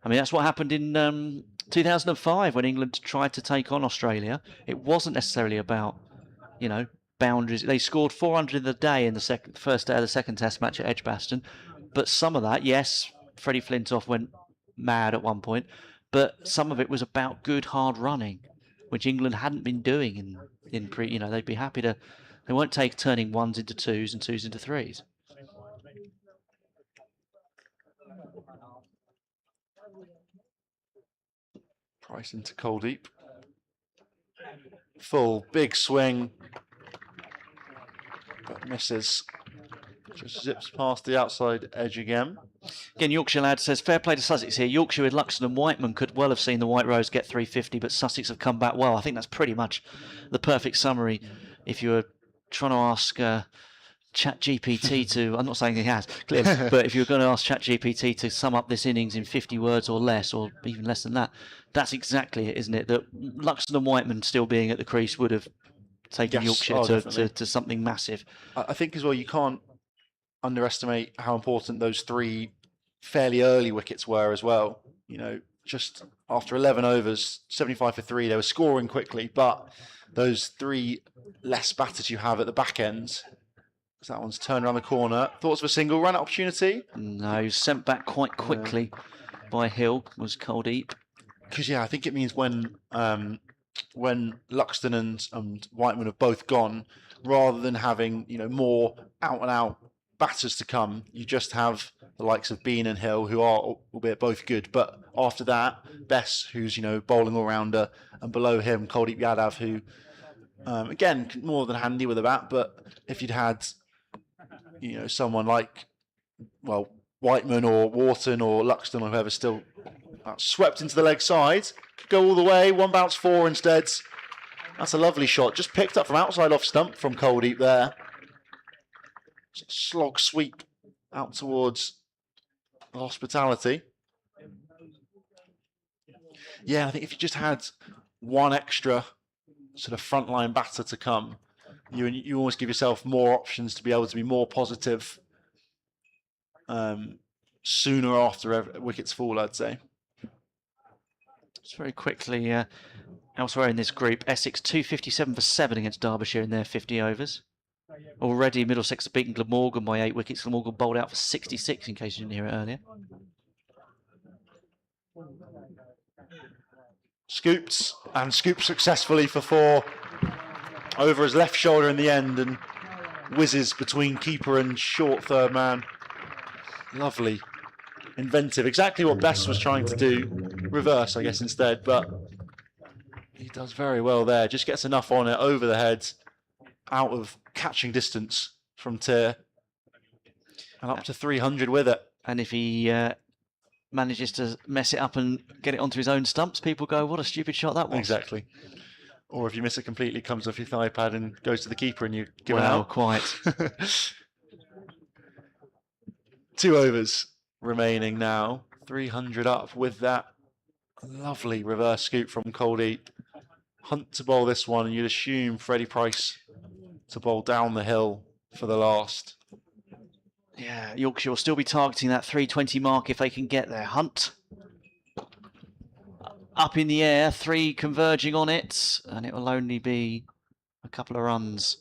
I mean, that's what happened in 2005, when England tried to take on Australia, it wasn't necessarily about, you know, boundaries. They scored 400 in the day in the first day of the second Test match at Edgbaston, but some of that, yes, Freddie Flintoff went mad at one point, but some of it was about good hard running, which England hadn't been doing in pre. You know, they'd be happy to. They won't take turning ones into twos and twos into threes. Price into Coldeep. Full big swing, but misses. Just zips past the outside edge again. Again, Yorkshire lad says, fair play to Sussex here. Yorkshire with Luxton and Whiteman could well have seen the White Rose get 350, but Sussex have come back well. I think that's pretty much the perfect summary. If you were trying to ask ChatGPT to, I'm not saying he has, clearly, but if you were going to ask ChatGPT to sum up this innings in 50 words or less, or even less than that, that's exactly it, isn't it? That Luxton and Whiteman still being at the crease would have taken Yorkshire to something massive. I think as well, you can't underestimate how important those three fairly early wickets were as well. You know, just after 11 overs, 75 for 3, they were scoring quickly, but those three less batters you have at the back end. So that one's turned around the corner. Thoughts of a single run opportunity? No, sent back quite quickly by Hill was Coldeep. Because I think it means when Luxton and Whiteman have both gone, rather than having more out and out batters to come, you just have the likes of Bean and Hill, who are albeit both good, but after that, Bess, who's bowling all rounder, and below him Kuldeep Yadav, who again more than handy with a bat. But if you'd had someone like Whiteman or Wharton or Luxton or whoever still swept into the leg side, go all the way, one bounce 4 instead. That's a lovely shot, just picked up from outside off stump from Kuldeep there. Slog sweep out towards the hospitality. I think if you just had one extra sort of frontline batter to come, you almost give yourself more options to be able to be more positive sooner after wickets fall, I'd say. Just very quickly, elsewhere in this group, Essex 257 for 7 against Derbyshire in their 50 overs. Already Middlesex have beaten Glamorgan by 8 wickets. Glamorgan bowled out for 66, in case you didn't hear it earlier. Scooped, and scooped successfully for 4 over his left shoulder in the end, and whizzes between keeper and short third man. Lovely, inventive, exactly what Bess was trying to do. Reverse, I guess, instead, but he does very well there. Just gets enough on it over the head, out of catching distance from Tier, and up to 300 with it. And if he manages to mess it up and get it onto his own stumps, people go, what a stupid shot that was. Exactly. Or if you miss it completely, comes off your thigh pad and goes to the keeper and you give it out. Quite. 2 overs remaining now. 300 up with that lovely reverse scoop from Kuldeep. Hunt to bowl this one, and you'd assume Freddie Price to bowl down the hill for the last. Yeah, Yorkshire will still be targeting that 320 mark if they can get there. Hunt up in the air, 3 converging on it, and it will only be a couple of runs.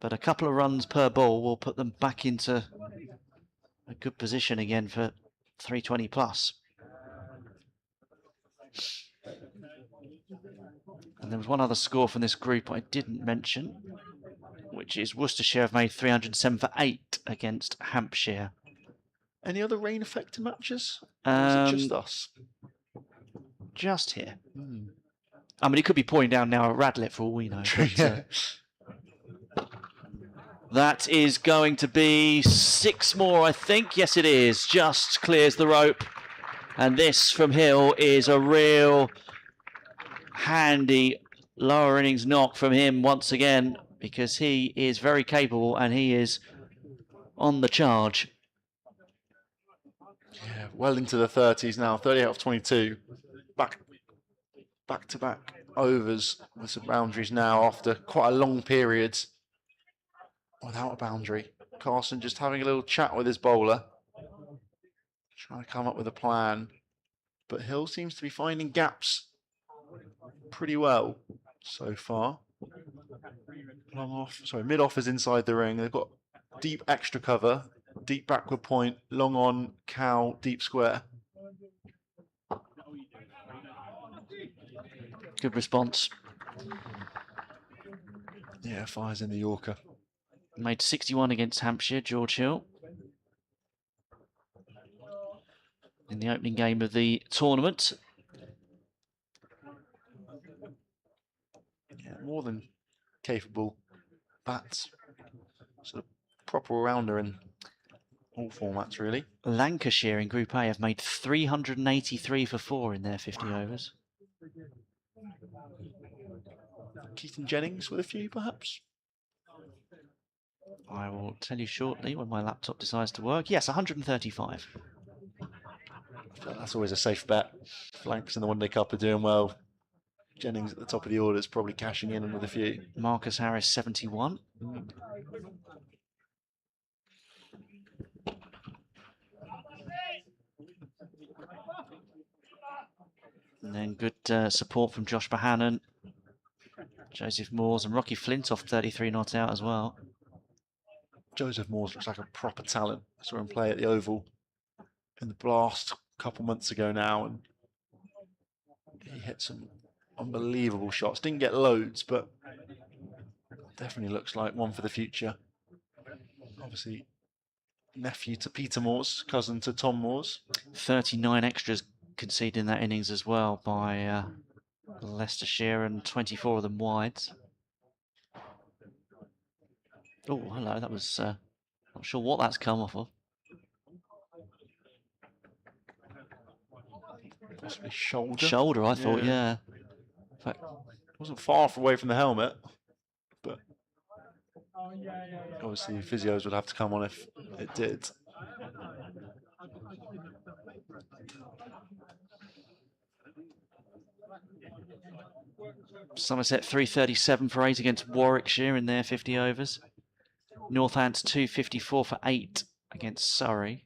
But a couple of runs per ball will put them back into a good position again for 320 plus. And there was one other score from this group I didn't mention, which is Worcestershire have made 307 for 8 against Hampshire. Any other rain-affected matches? Or is it just us? Just here. I mean, it could be pouring down now at Radlett for all we know. But, that is going to be 6 more, I think. Yes, it is. Just clears the rope. And this from Hill is a real handy lower innings knock from him once again, because he is very capable and he is on the charge. Yeah, well into the 30s now, 38 off 22. Back to back overs with some boundaries now after quite a long period without a boundary. Carson just having a little chat with his bowler, trying to come up with a plan. but Hill seems to be finding gaps pretty well so far. Long off, sorry, mid off is inside the ring. They've got deep extra cover, deep backward point, long on, cow, deep square. Good response. Yeah, fires in the Yorker. Made 61 against Hampshire, George Hill. In the opening game of the tournament. Yeah, more than capable bats. Sort of proper rounder in all formats, really. Lancashire in Group A have made 383 for 4 in their 50 overs. Keaton Jennings with a few, perhaps? I will tell you shortly when my laptop decides to work. Yes, 135. That's always a safe bet. Flanks in the One Day Cup are doing well. Jennings at the top of the order is probably cashing in with a few. Marcus Harris, 71. And then good support from Josh Bohannon, Joseph Moores and Rocky Flintoff, 33 not out as well. Joseph Moores looks like a proper talent. I saw him play at the Oval in the Blast a couple months ago now, and he hit some unbelievable shots. Didn't get loads, but definitely looks like one for the future. Obviously, nephew to Peter Moores, cousin to Tom Moores. 39 extras conceded in that innings as well by Leicestershire, and 24 of them wides. Oh, hello, that was, not sure what that's come off of. Possibly shoulder. Shoulder, I thought, yeah. In fact, it wasn't far away from the helmet, but obviously physios would have to come on if it did. Somerset 337 for 8 against Warwickshire in their 50 overs. Northants 254 for 8 against Surrey.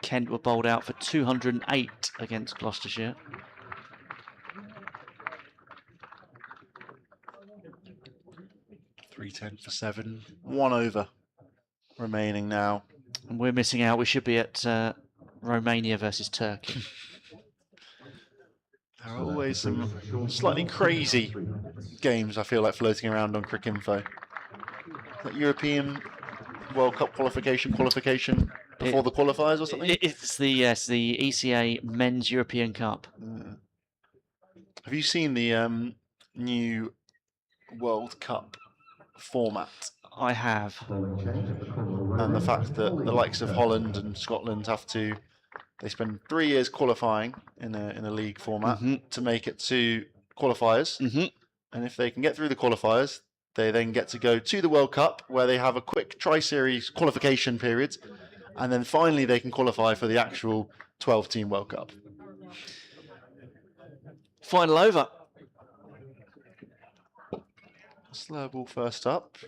Kent were bowled out for 208 against Gloucestershire. .310 for 7. 1 over remaining now. And we're missing out. We should be at Romania versus Turkey. There are always some slightly crazy games, I feel like, floating around on Cricinfo. Like European World Cup qualification before the qualifiers or something? It's the ECA Men's European Cup. Have you seen the new World Cup format? I have. And the fact that the likes of Holland and Scotland they spend 3 years qualifying in a league format to make it to qualifiers. And if they can get through the qualifiers, they then get to go to the World Cup, where they have a quick tri-series qualification period, and then finally they can qualify for the actual 12-team World Cup. Final over. Slow ball first up.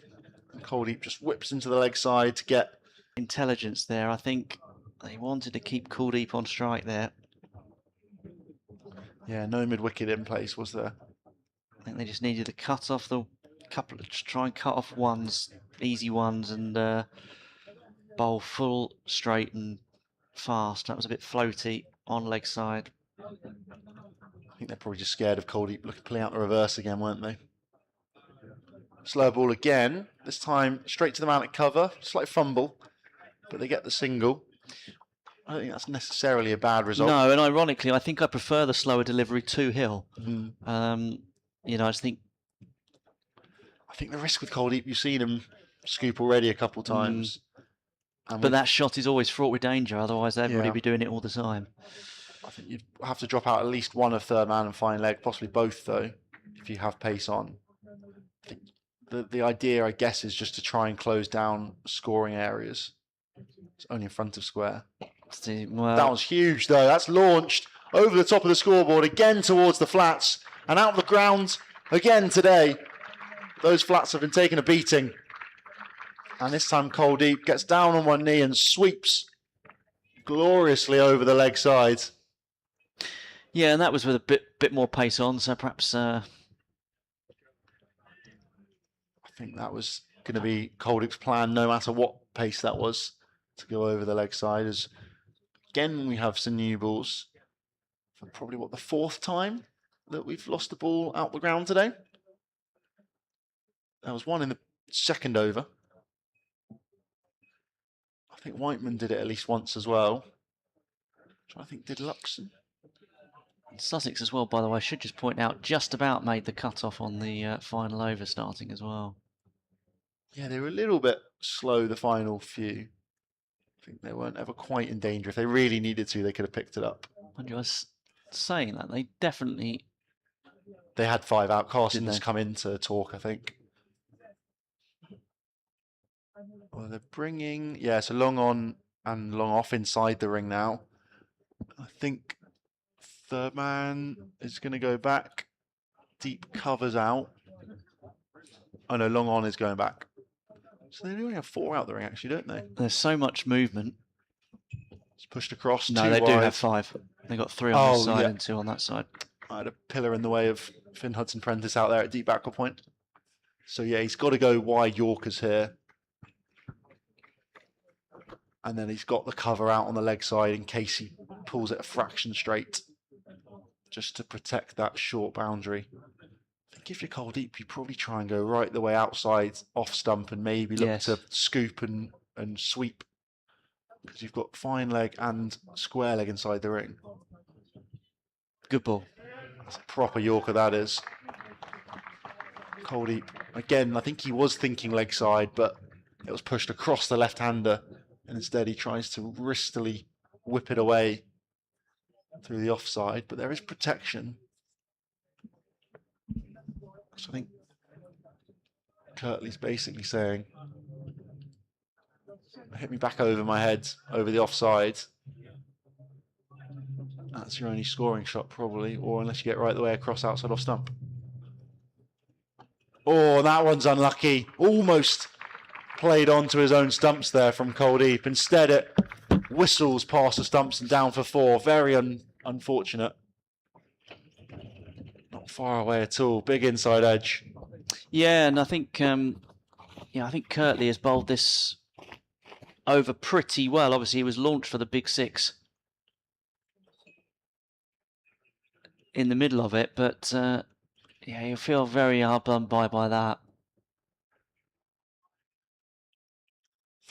And Coldeep just whips into the leg side to get intelligence there. I think they wanted to keep Coldeep on strike there. Yeah, no mid-wicket in place, was there? I think they just needed to cut off the couple of, try and cut off ones, easy ones, and bowl full, straight and fast. That was a bit floaty on leg side. I think they're probably just scared of Coldeep pulling out the reverse again, weren't they? Slow ball again, this time straight to the man at cover, slight fumble, but they get the single. I don't think that's necessarily a bad result. No, and ironically, I think I prefer the slower delivery to Hill. You know, I think the risk with Coldeep, you've seen him scoop already a couple times. But that shot is always fraught with danger, otherwise they'd really be doing it all the time. I think you'd have to drop out at least one of third man and fine leg, possibly both though, if you have pace on. I think the idea, I guess, is just to try and close down scoring areas. It's only in front of square. Well, that was huge though. That's launched over the top of the scoreboard again towards the flats and out of the ground again today. Those flats have been taking a beating. And this time Coldeep gets down on one knee and sweeps gloriously over the leg side. Yeah, and that was with a bit more pace on, so perhaps... I think that was going to be Coldeep's plan, no matter what pace that was, to go over the leg side. As again, we have some new balls for probably, the fourth time that we've lost the ball out the ground today. There was one in the second over. I think Whiteman did it at least once as well. I think did Luxon. Sussex as well, by the way, I should just point out, just about made the cut-off on the final over starting as well. Yeah, they were a little bit slow the final few. I think they weren't ever quite in danger. If they really needed to, they could have picked it up. And I was saying that, they definitely... They had 5 out. Carson's come in to talk, I think. Well, they're bringing... Yeah, so long on and long off inside the ring now. I think third man is going to go back. Deep covers out. Oh no, long on is going back. So they only have 4 out the ring, actually, don't they? There's so much movement. It's pushed across. No, 2 they wide. do have 5. They got 3 on this side and 2 on that side. I had a pillar in the way of Finn Hudson-Prentice out there at deep backward point. So yeah, he's got to go wide Yorkers here. And then he's got the cover out on the leg side in case he pulls it a fraction straight, just to protect that short boundary. I think if you're Coldeep, you probably try and go right the way outside, off stump, and maybe look to scoop and sweep, because you've got fine leg and square leg inside the ring. Good ball. That's a proper Yorker, that is. Coldeep, again, I think he was thinking leg side, but it was pushed across the left-hander, and instead he tries to wristily whip it away through the offside, but there is protection. So I think Kirtley's basically saying, hit me back over my head, over the offside. That's your only scoring shot, probably, or unless you get right the way across outside off stump. Oh, that one's unlucky. Almost played onto his own stumps there from Coldeep. Instead, it whistles past the stumps and down for 4. Very unfortunate. Not far away at all. Big inside edge. Yeah, and I think I think Kirtley has bowled this over pretty well. Obviously, he was launched for the big 6 in the middle of it, but yeah, you feel very hard done by that.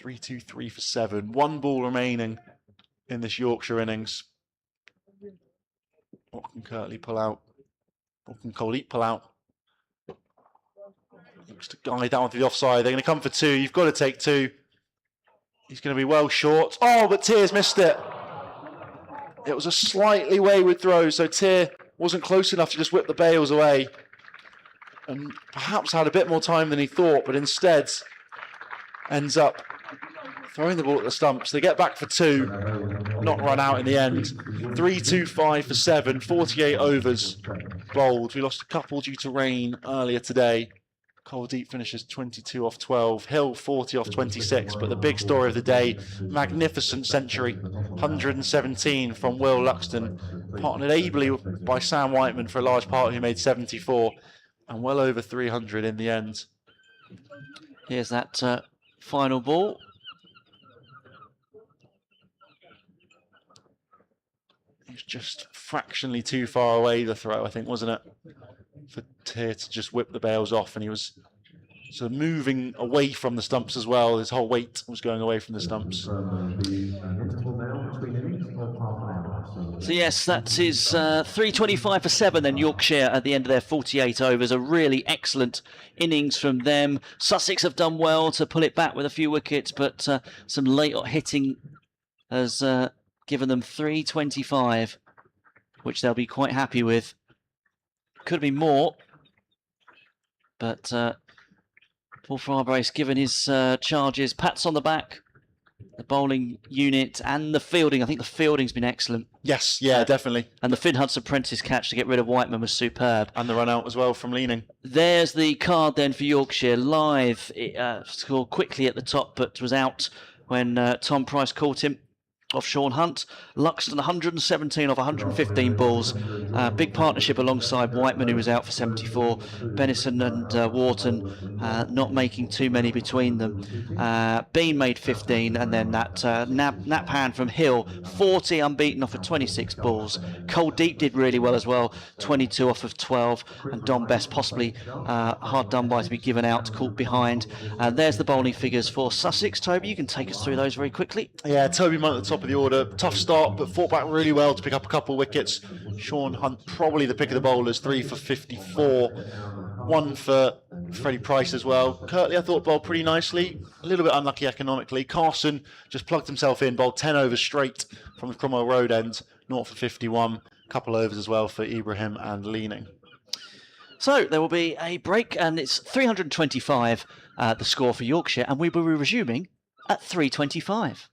3-2-3 for 7. 1 ball remaining in this Yorkshire innings. What can Kirtley pull out? What can Coldeep pull out? Looks to guide down to the offside. They're going to come for 2. You've got to take 2. He's going to be well short. Oh, but Tears missed it. It was a slightly wayward throw, so Tear wasn't close enough to just whip the bails away. And perhaps had a bit more time than he thought, but instead ends up throwing the ball at the stumps. They get back for 2, not run out in the end. 3-2-5 for 7, 48 overs bowled. We lost a couple due to rain earlier today. Coldeep finishes 22 off 12, Hill 40 off 26, but the big story of the day, magnificent century, 117 from Will Luxton, partnered ably by Sam Whiteman for a large part, who made 74, and well over 300 in the end. Here's that final ball. It's just fractionally too far away, the throw, I think, wasn't it? For Tear to just whip the bails off, and he was sort of moving away from the stumps as well. His whole weight was going away from the stumps. So yes, that is 325 for 7 then, Yorkshire at the end of their 48 overs. A really excellent innings from them. Sussex have done well to pull it back with a few wickets, but some late hitting has given them 325, which they'll be quite happy with. Could be more, but Paul Farbrace given his charges, pats on the back the bowling unit and the fielding. I think the fielding's been excellent. Yes, yeah, definitely. And the Finn Hudson-Prentice catch to get rid of Whiteman was superb. And the run out as well from Leaning. There's the card then for Yorkshire. Live, scored quickly at the top, but was out when Tom Price caught him off Sean Hunt. Luxton 117 off 115 balls. Big partnership alongside Whiteman, who was out for 74. Bennison and Wharton not making too many between them. Bean made 15, and then that nap hand from Hill, 40 unbeaten off of 26 balls. Cole Deep did really well as well, 22 off of 12. And Don Best possibly hard done by to be given out, caught behind. There's the bowling figures for Sussex. Toby, you can take us through those very quickly. Yeah, Toby Munt at the top of the order. Tough start, but fought back really well to pick up a couple of wickets. Sean Hunt, probably the pick of the bowlers, 3 for 54. 1 for Freddie Price as well. Kirtley, I thought, bowled pretty nicely. A little bit unlucky economically. Carson just plugged himself in, bowled 10 overs straight from the Cromwell Road end, 0 for 51. A couple overs as well for Ibrahim and Leaning. So there will be a break, and it's 325 the score for Yorkshire, and we will be resuming at 325.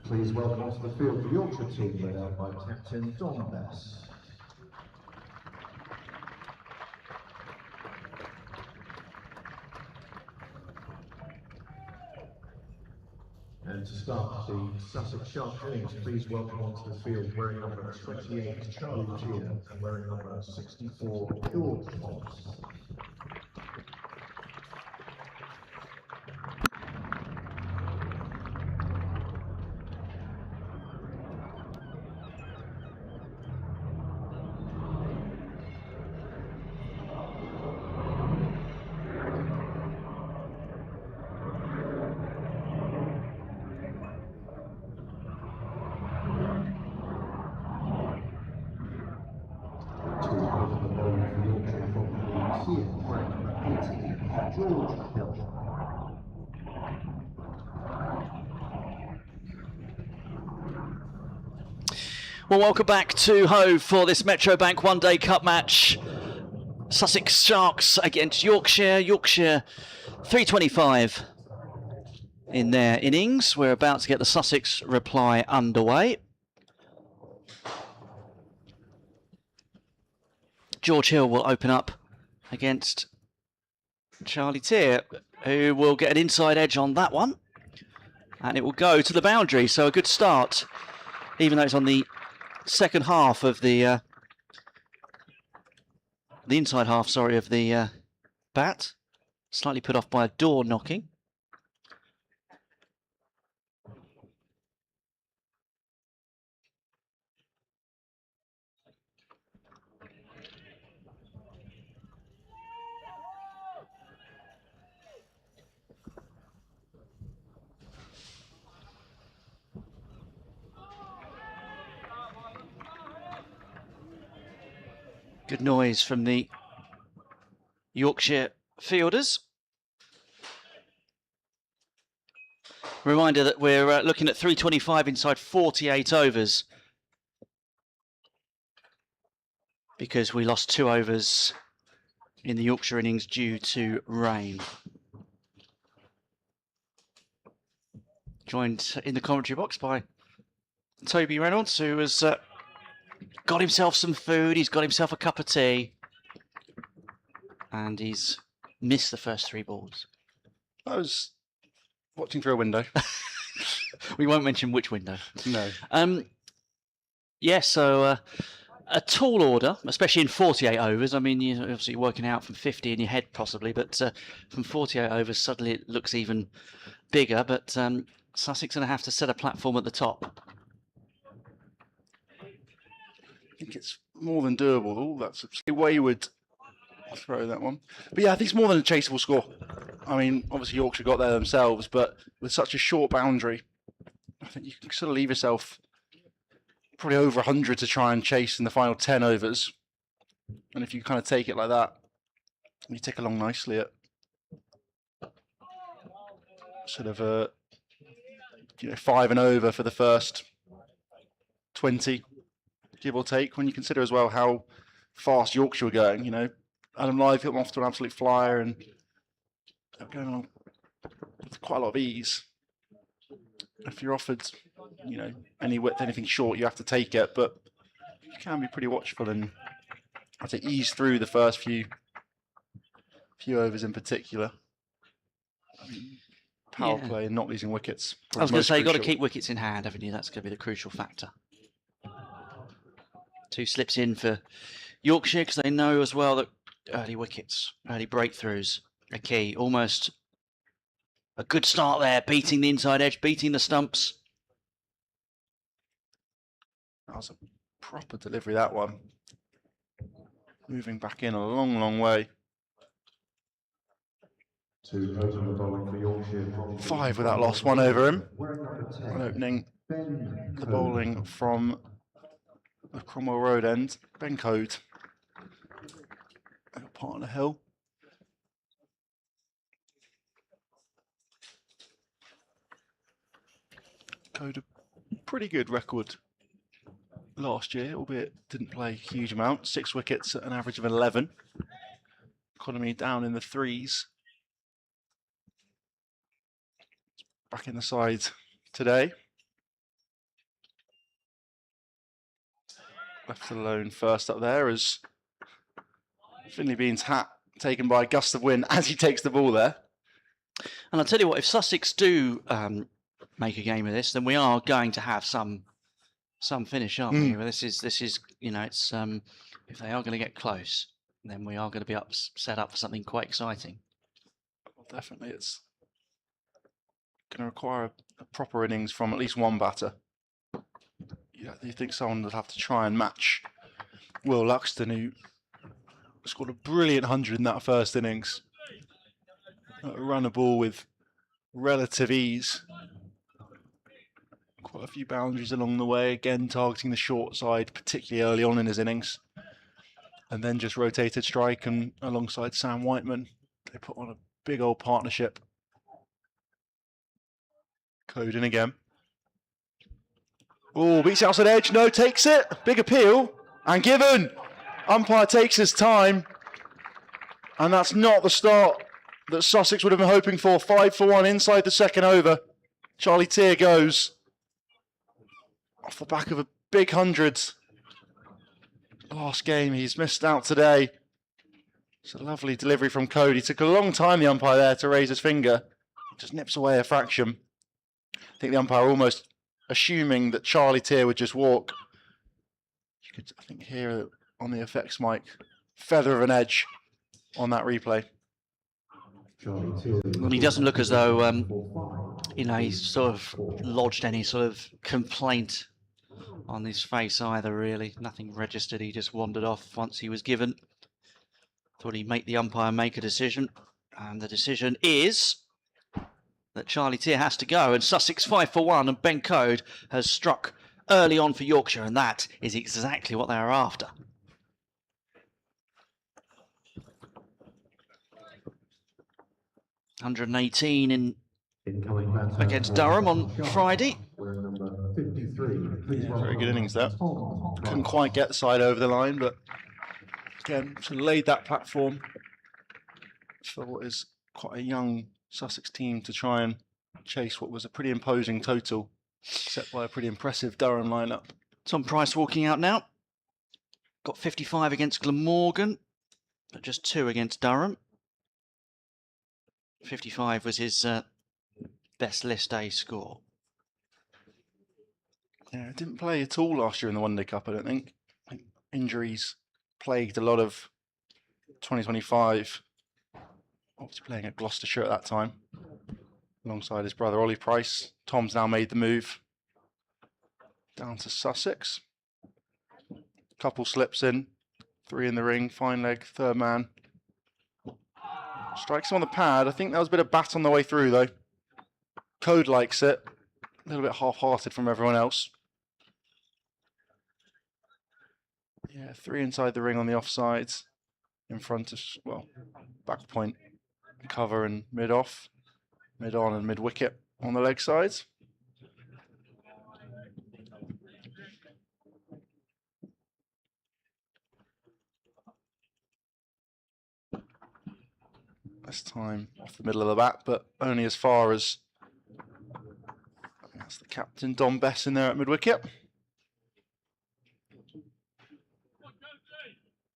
Please welcome onto the field the Yorkshire team led out by Captain Don Bess. And to start the Sussex Sharks innings, please welcome onto the field wearing number 28 Charlie Tier and wearing number 64 George Hobbs. To open the bowling for Yorkshire from the tier, wearing number 18 George Hill. Well, welcome back to Hove for this Metro Bank One Day Cup match. Sussex Sharks against Yorkshire. Yorkshire 325 in their innings. We're about to get the Sussex reply underway. George Hill will open up against Charlie Tier, who will get an inside edge on that one. And it will go to the boundary, so a good start, even though it's on the second half of the inside half, sorry, of the bat. Slightly put off by a door knocking. Good noise from the Yorkshire fielders. Reminder that we're looking at 325 inside 48 overs, because we lost 2 overs in the Yorkshire innings due to rain. Joined in the commentary box by Toby Reynolds, who has got himself some food, he's got himself a cup of tea, and he's missed the first 3 balls. I was watching through a window. We won't mention which window. No. Yeah, so a tall order, especially in 48 overs. I mean, you're obviously working out from 50 in your head possibly, but from 48 overs, suddenly it looks even bigger. But Sussex going to have to set a platform at the top. I think it's more than doable. Oh, that's a wayward throw, that one. But yeah, I think it's more than a chaseable score. I mean, obviously Yorkshire got there themselves, but with such a short boundary, I think you can sort of leave yourself probably over 100 to try and chase in the final 10 overs. And if you kind of take it like that, you tick along nicely at sort of 5 and over for the first 20. Give or take, when you consider as well how fast Yorkshire were going. You know, Adam Live hit them off to an absolute flyer and going on with quite a lot of ease. if you're offered, any width, anything short, you have to take it. But you can be pretty watchful and I'd say ease through the first few overs in particular. Power play and not losing wickets. I was going to say, you've got to crucial. keep wickets in hand, haven't you? That's going to be the crucial factor. 2 slips in for Yorkshire because they know as well that early wickets, early breakthroughs are key. Almost a good start there, beating the inside edge, beating the stumps. That was a proper delivery, that one. Moving back in a long, long way. To open the bowling for Yorkshire. 5 without loss, 1 over him. And opening the bowling from the Cromwell Road end, Ben Code. Partner Hill. Code a pretty good record last year, albeit didn't play a huge amount. 6 wickets at an average of 11. Economy down in the 3s. Back in the side today. Left alone first up there as Finley Bean's hat taken by a gust of wind as he takes the ball there. And I'll tell you what, if Sussex do make a game of this, then we are going to have some finish, aren't we? This is it's if they are going to get close, then we are going to be set up for something quite exciting. Well, definitely, it's going to require a proper innings from at least one batter. Yeah, you think someone would have to try and match Will Luxton, who scored a brilliant 100 in that first innings. Run a ball with relative ease. Quite a few boundaries along the way, again targeting the short side, particularly early on in his innings. And then just rotated strike and alongside Sam Whiteman, they put on a big old partnership. Code in again. Oh, beats the outside edge, no, takes it. Big appeal, and given. Umpire takes his time. And that's not the start that Sussex would have been hoping for. 5 for 1 inside the second over. Charlie Tier goes off the back of a big 100. Last game, he's missed out today. It's a lovely delivery from Cody. Took a long time, the umpire, there to raise his finger. Just nips away a fraction. I think the umpire almost assuming that Charlie Tier would just walk. You could, I think, hear it on the effects mic. Feather of an edge on that replay. Well, he doesn't look as though, he's sort of lodged any sort of complaint on his face either, really. Nothing registered. He just wandered off once he was given. Thought he'd make the umpire make a decision. And the decision is that Charlie Tier has to go. And Sussex 5 for 1. And Ben Code has struck early on for Yorkshire. And that is exactly what they are after. $118 against Durham on Friday. Yeah, very good innings there. Couldn't quite get the side over the line, but again, sort of laid that platform for what is quite a young Sussex team to try and chase what was a pretty imposing total, set by a pretty impressive Durham lineup. Tom Price walking out now. Got 55 against Glamorgan, but just 2 against Durham. 55 was his best list A score. Yeah, didn't play at all last year in the One Day Cup, I don't think. Injuries plagued a lot of 2025. Obviously playing at Gloucestershire at that time, alongside his brother Ollie Price. Tom's now made the move down to Sussex. Couple slips in, 3 in the ring, fine leg, third man. Strikes him on the pad. I think that was a bit of bat on the way through, though. Code likes it. A little bit half-hearted from everyone else. Yeah, 3 inside the ring on the offsides. In front of, well, back point, cover and mid-off. Mid-on and mid-wicket on the leg sides. This time off the middle of the bat, but only as far as That's the captain, Don Bess, in there at mid-wicket.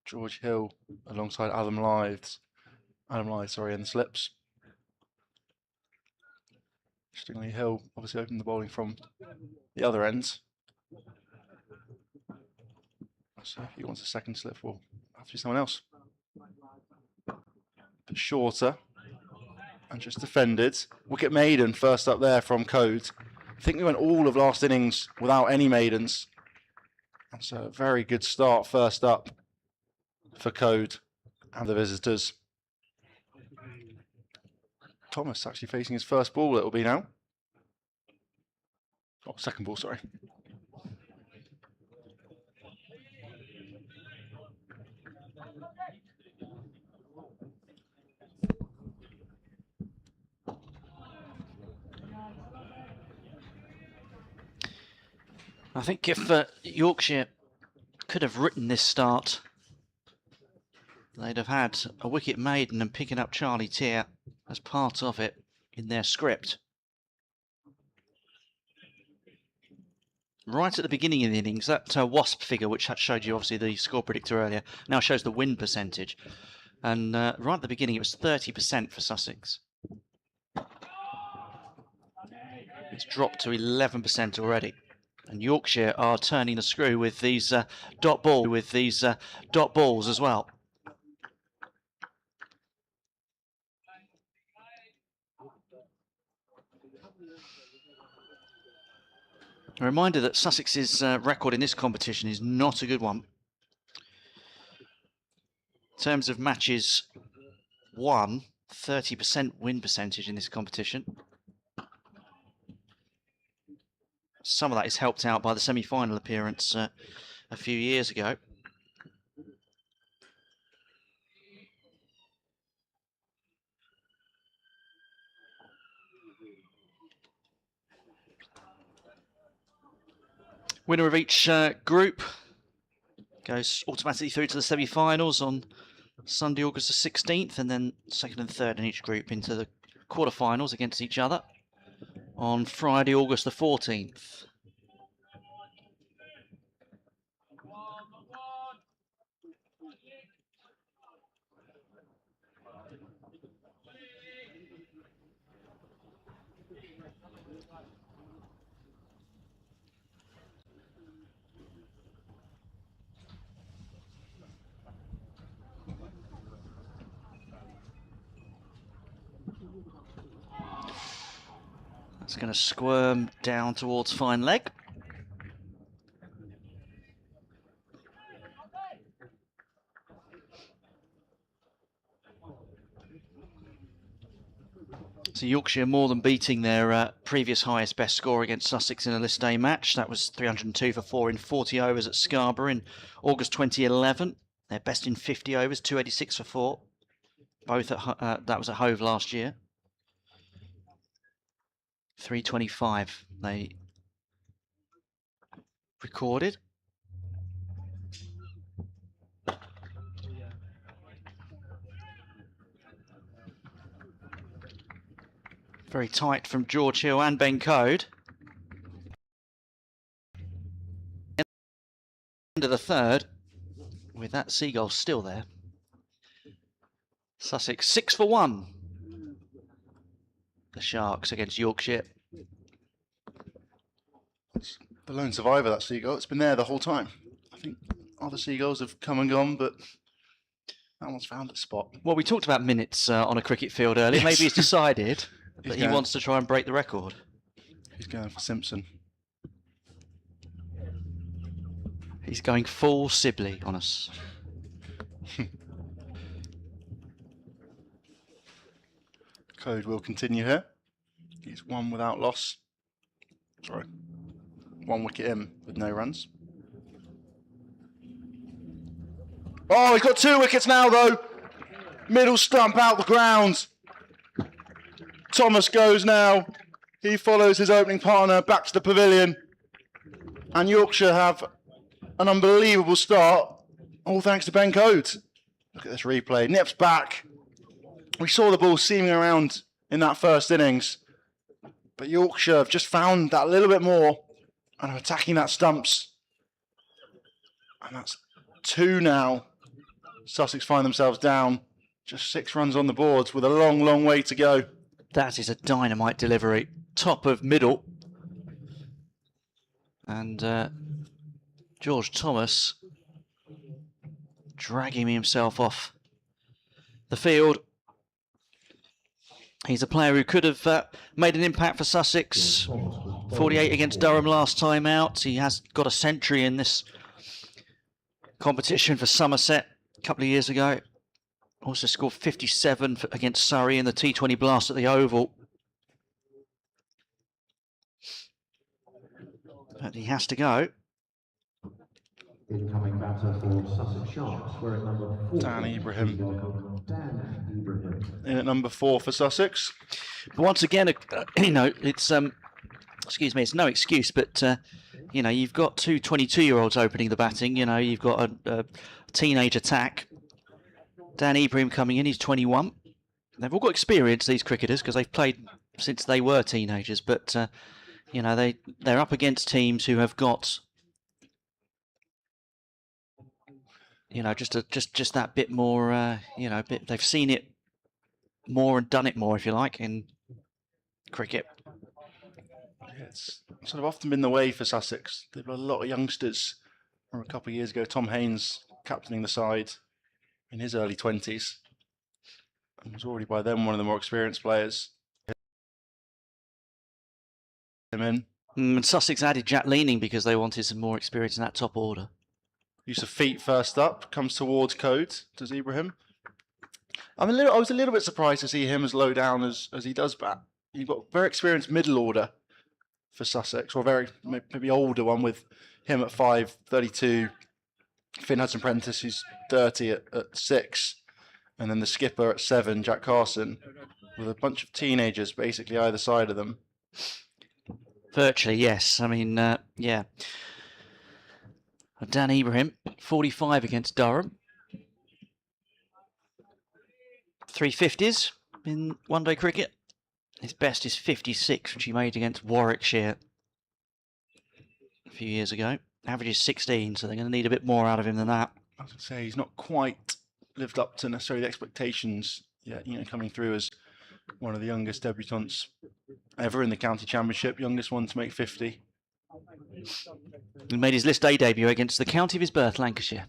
George Hill alongside Adam Lythe, in the slips. Interestingly, Hill obviously opened the bowling from the other end. So if he wants a second slip, we'll have to be someone else. But shorter and just defended. Wicket maiden first up there from Code. I think we went all of last innings without any maidens. And so a very good start first up for Code and the visitors. Thomas actually facing his first ball, it'll be now. Oh, second ball, sorry. I think if Yorkshire could have written this start, they'd have had a wicket maiden and picking up Charlie Tier as part of it in their script. Right at the beginning of the innings, that WASP figure, which showed you obviously the score predictor earlier, now shows the win percentage. And right at the beginning, it was 30% for Sussex. It's dropped to 11% already. And Yorkshire are turning the screw with these dot balls as well. A reminder that Sussex's record in this competition is not a good one. In terms of matches won, 30% win percentage in this competition. Some of that is helped out by the semi-final appearance a few years ago. Winner of each group goes automatically through to the semi-finals on Sunday, August the 16th, and then second and third in each group into the quarterfinals against each other on Friday, August the 14th. It's going to squirm down towards fine leg. So Yorkshire more than beating their previous highest best score against Sussex in a list day match. That was 302 for 4 in 40 overs at Scarborough in August 2011. Their best in 50 overs, 286 for 4. Both at that was at Hove last year. 325 they recorded. Very tight from George Hill and Ben Code. End of the third, with that seagull still there. Sussex 6 for 1. The Sharks against Yorkshire. It's the lone survivor, that seagull. It's been there the whole time. I think other seagulls have come and gone, but that one's found its spot. Well, we talked about minutes on a cricket field earlier. Yes. Maybe he's decided that he wants to try and break the record. He's going for Simpson. He's going full Sibley on us. Code will continue here. He's one without loss. Sorry. 1 wicket in with no runs. Oh, he's got 2 wickets now, though. Middle stump out the ground. Thomas goes now. He follows his opening partner back to the pavilion. And Yorkshire have an unbelievable start, all thanks to Ben Code. Look at this replay. Nips back. We saw the ball seaming around in that first innings, But Yorkshire have just found that a little bit more and are attacking that stumps. And that's 2 now. Sussex find themselves down. Just 6 runs on the boards with a long, long way to go. That is a dynamite delivery. Top of middle. And George Thomas dragging himself off the field. He's a player who could have made an impact for Sussex. 48 against Durham last time out. He has got a century in this competition for Somerset a couple of years ago. Also scored 57 against Surrey in the T20 Blast at the Oval. But he has to go. Incoming batter for Sussex Sharks, we're at number 4. Dan Ibrahim. Dan Ibrahim. In at number 4 for Sussex. But once again, you know, it's excuse me, it's no excuse, but you know, you've got 2 22-year-olds opening the batting. You know, you've got a teenage attack. Dan Ibrahim coming in, he's 21. They've all got experience, these cricketers, because they've played since they were teenagers. But you know, they're up against teams who have got, you know, just that bit more, you know, they've seen it more and done it more, if you like, in cricket. Yeah, it's sort of often been the way for Sussex. They've got a lot of youngsters. From a couple of years ago, Tom Haynes captaining the side in his early 20s. And was already by then one of the more experienced players. And Sussex added Jack Leaning because they wanted some more experience in that top order. Use of feet first up, comes towards Code, does Ibrahim. I was a little bit surprised to see him as low down as he does bat. You've got very experienced middle order for Sussex, or very maybe older one with him at 5, 32, Finn Hudson-Prentice who's 30 at 6, and then the skipper at 7, Jack Carson, with a bunch of teenagers basically either side of them. Virtually, yes. I mean, yeah. Dan Ibrahim, 45 against Durham. 350s in one-day cricket. His best is 56, which he made against Warwickshire a few years ago. Average is 16, so they're going to need a bit more out of him than that. I was going to say, he's not quite lived up to necessarily the expectations yet, you know, coming through as one of the youngest debutants ever in the county championship, youngest one to make 50. He made his List A debut against the county of his birth, Lancashire.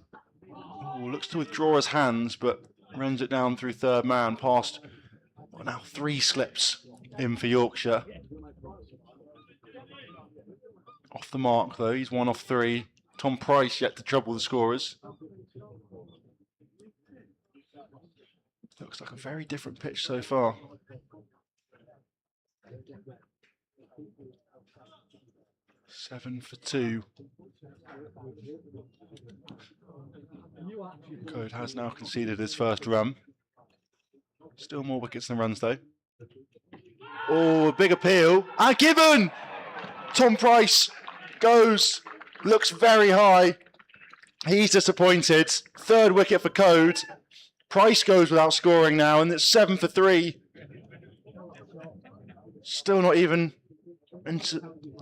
Oh, looks to withdraw his hands, but runs it down through third man, past now 3 slips in for Yorkshire. Off the mark though, he's 1 off 3. Tom Price yet to trouble the scorers. Looks like a very different pitch so far. Seven for 2. Code has now conceded his first run. Still more wickets than runs though. Oh, a big appeal. And given! Tom Price goes, looks very high. He's disappointed. 3rd wicket for Code. Price goes without scoring now, and it's 7 for 3. Still not even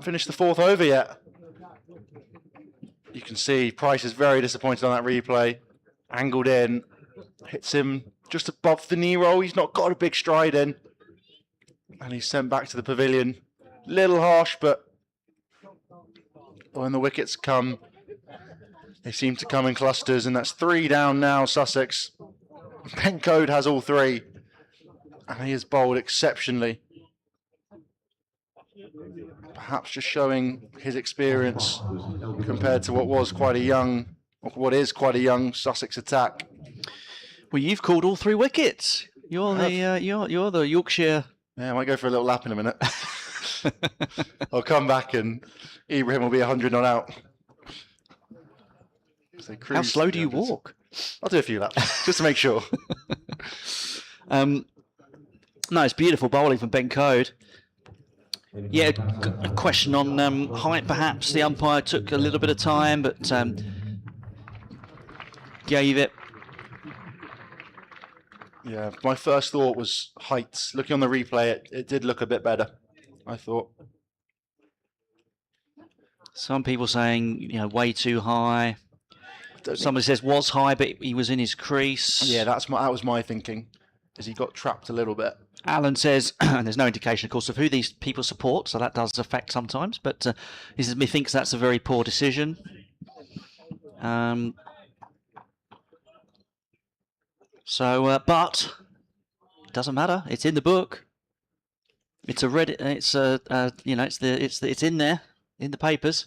finished the 4th over yet. You can see Price is very disappointed on that replay. Angled in, hits him just above the knee roll. He's not got a big stride in. And he's sent back to the pavilion. Little harsh, but when the wickets come, they seem to come in clusters, and that's 3 down now, Sussex. Ben Code has all 3, and he has bowled exceptionally. Perhaps just showing his experience compared to what is quite a young Sussex attack. Well, you've called all 3 wickets. You're the Yorkshire. Yeah, I might go for a little lap in a minute. I'll come back and Ibrahim will be 100 not out. How slow do you walk? I'll do a few laps, just to make sure. No, it's beautiful bowling from Ben Code. Yeah, a question on height, perhaps. The umpire took a little bit of time, but gave it. Yeah, my first thought was height. Looking on the replay, it did look a bit better. I thought. Some people saying, way too high. Somebody says was high, but he was in his crease. Yeah, that was my thinking, as he got trapped a little bit. Alan says, and there's no indication, of course, of who these people support, so that does affect sometimes, but he says, methinks that's a very poor decision. But it doesn't matter. It's in the book. It's a Reddit. It's in there, in the papers.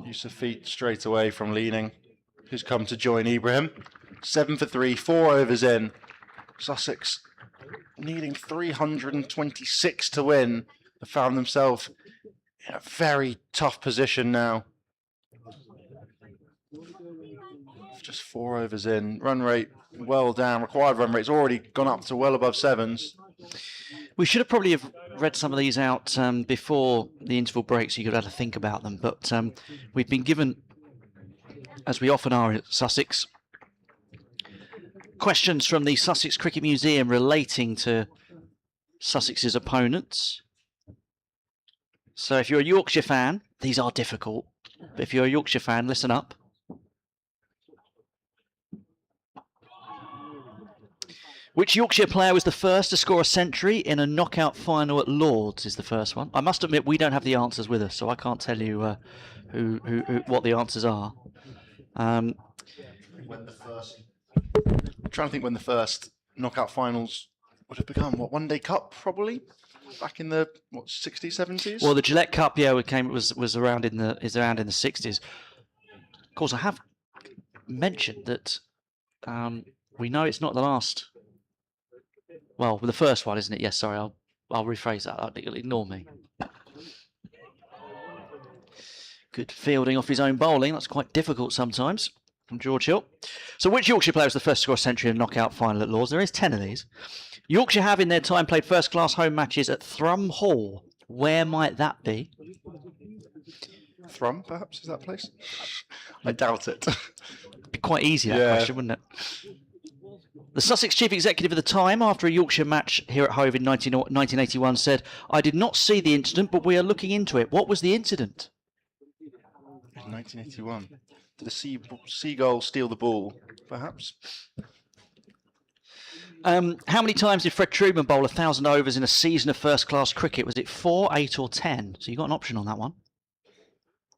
Use of feet straight away from Leaning, who's come to join Ibrahim. 7 for 3, 4 overs in. Sussex needing 326 to win. They found themselves in a very tough position now. Just 4 overs in. Run rate well down. Required run rate's already gone up to well above 7s. We should have probably have read some of these out before the interval break so you could have to think about them. But we've been given, as we often are at Sussex, questions from the Sussex Cricket Museum relating to Sussex's opponents. So if you're a Yorkshire fan, these are difficult. But if you're a Yorkshire fan, listen up. Which Yorkshire player was the first to score a century in a knockout final at Lord's is the first one. I must admit we don't have the answers with us, so I can't tell you what the answers are. I'm trying to think when the first knockout finals would have become. One Day Cup probably back in the 60s, 70s. Well, the Gillette Cup, yeah, was around in the 60s. Of course, I have mentioned that we know it's not the last. Well, the first one, isn't it? Yes, sorry, I'll rephrase that. You'll ignore me. Good fielding off his own bowling. That's quite difficult sometimes from George Hill. So which Yorkshire player was the first to score a century in a knockout final at Lord's? There is 10 of these. Yorkshire have in their time played first-class home matches at Thrum Hall. Where might that be? Thrum, perhaps, is that place? I doubt it. It'd be quite easy, that question, wouldn't it? The Sussex chief executive at the time, after a Yorkshire match here at Hove in 1981, said, "I did not see the incident, but we are looking into it." What was the incident? In 1981. Did a seagull steal the ball, perhaps? How many times did Fred Truman bowl 1,000 overs in a season of first-class cricket? Was it 4, 8 or 10? So you got an option on that one.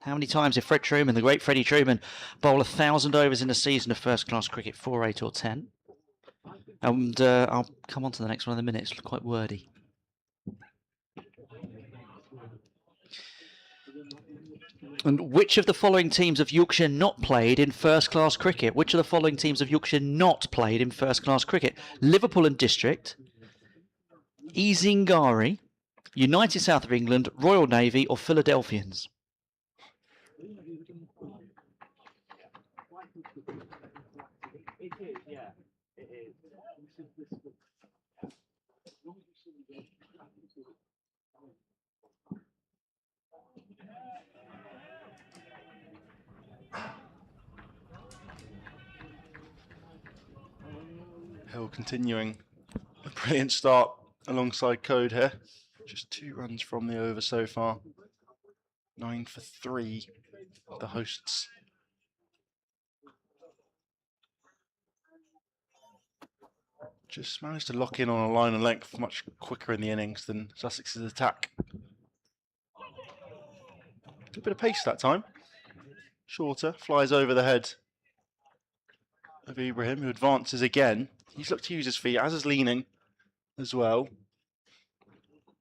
How many times did Fred Truman, the great Freddie Truman, bowl 1,000 overs in a season of first-class cricket? 4, 8 or 10? And I'll come on to the next one in a minute. It's quite wordy. And which of the following teams have Yorkshire not played in first-class cricket? Which of the following teams have Yorkshire not played in first-class cricket? Liverpool and District, Ezingari, United South of England, Royal Navy or Philadelphians? Hill continuing a brilliant start alongside Code here. Just 2 runs from the over so far. 9 for 3, the hosts. Just managed to lock in on a line and length much quicker in the innings than Sussex's attack. A bit of pace that time. Shorter, flies over the head of Ibrahim, who advances again. He's looked to use his feet, as is Leaning as well.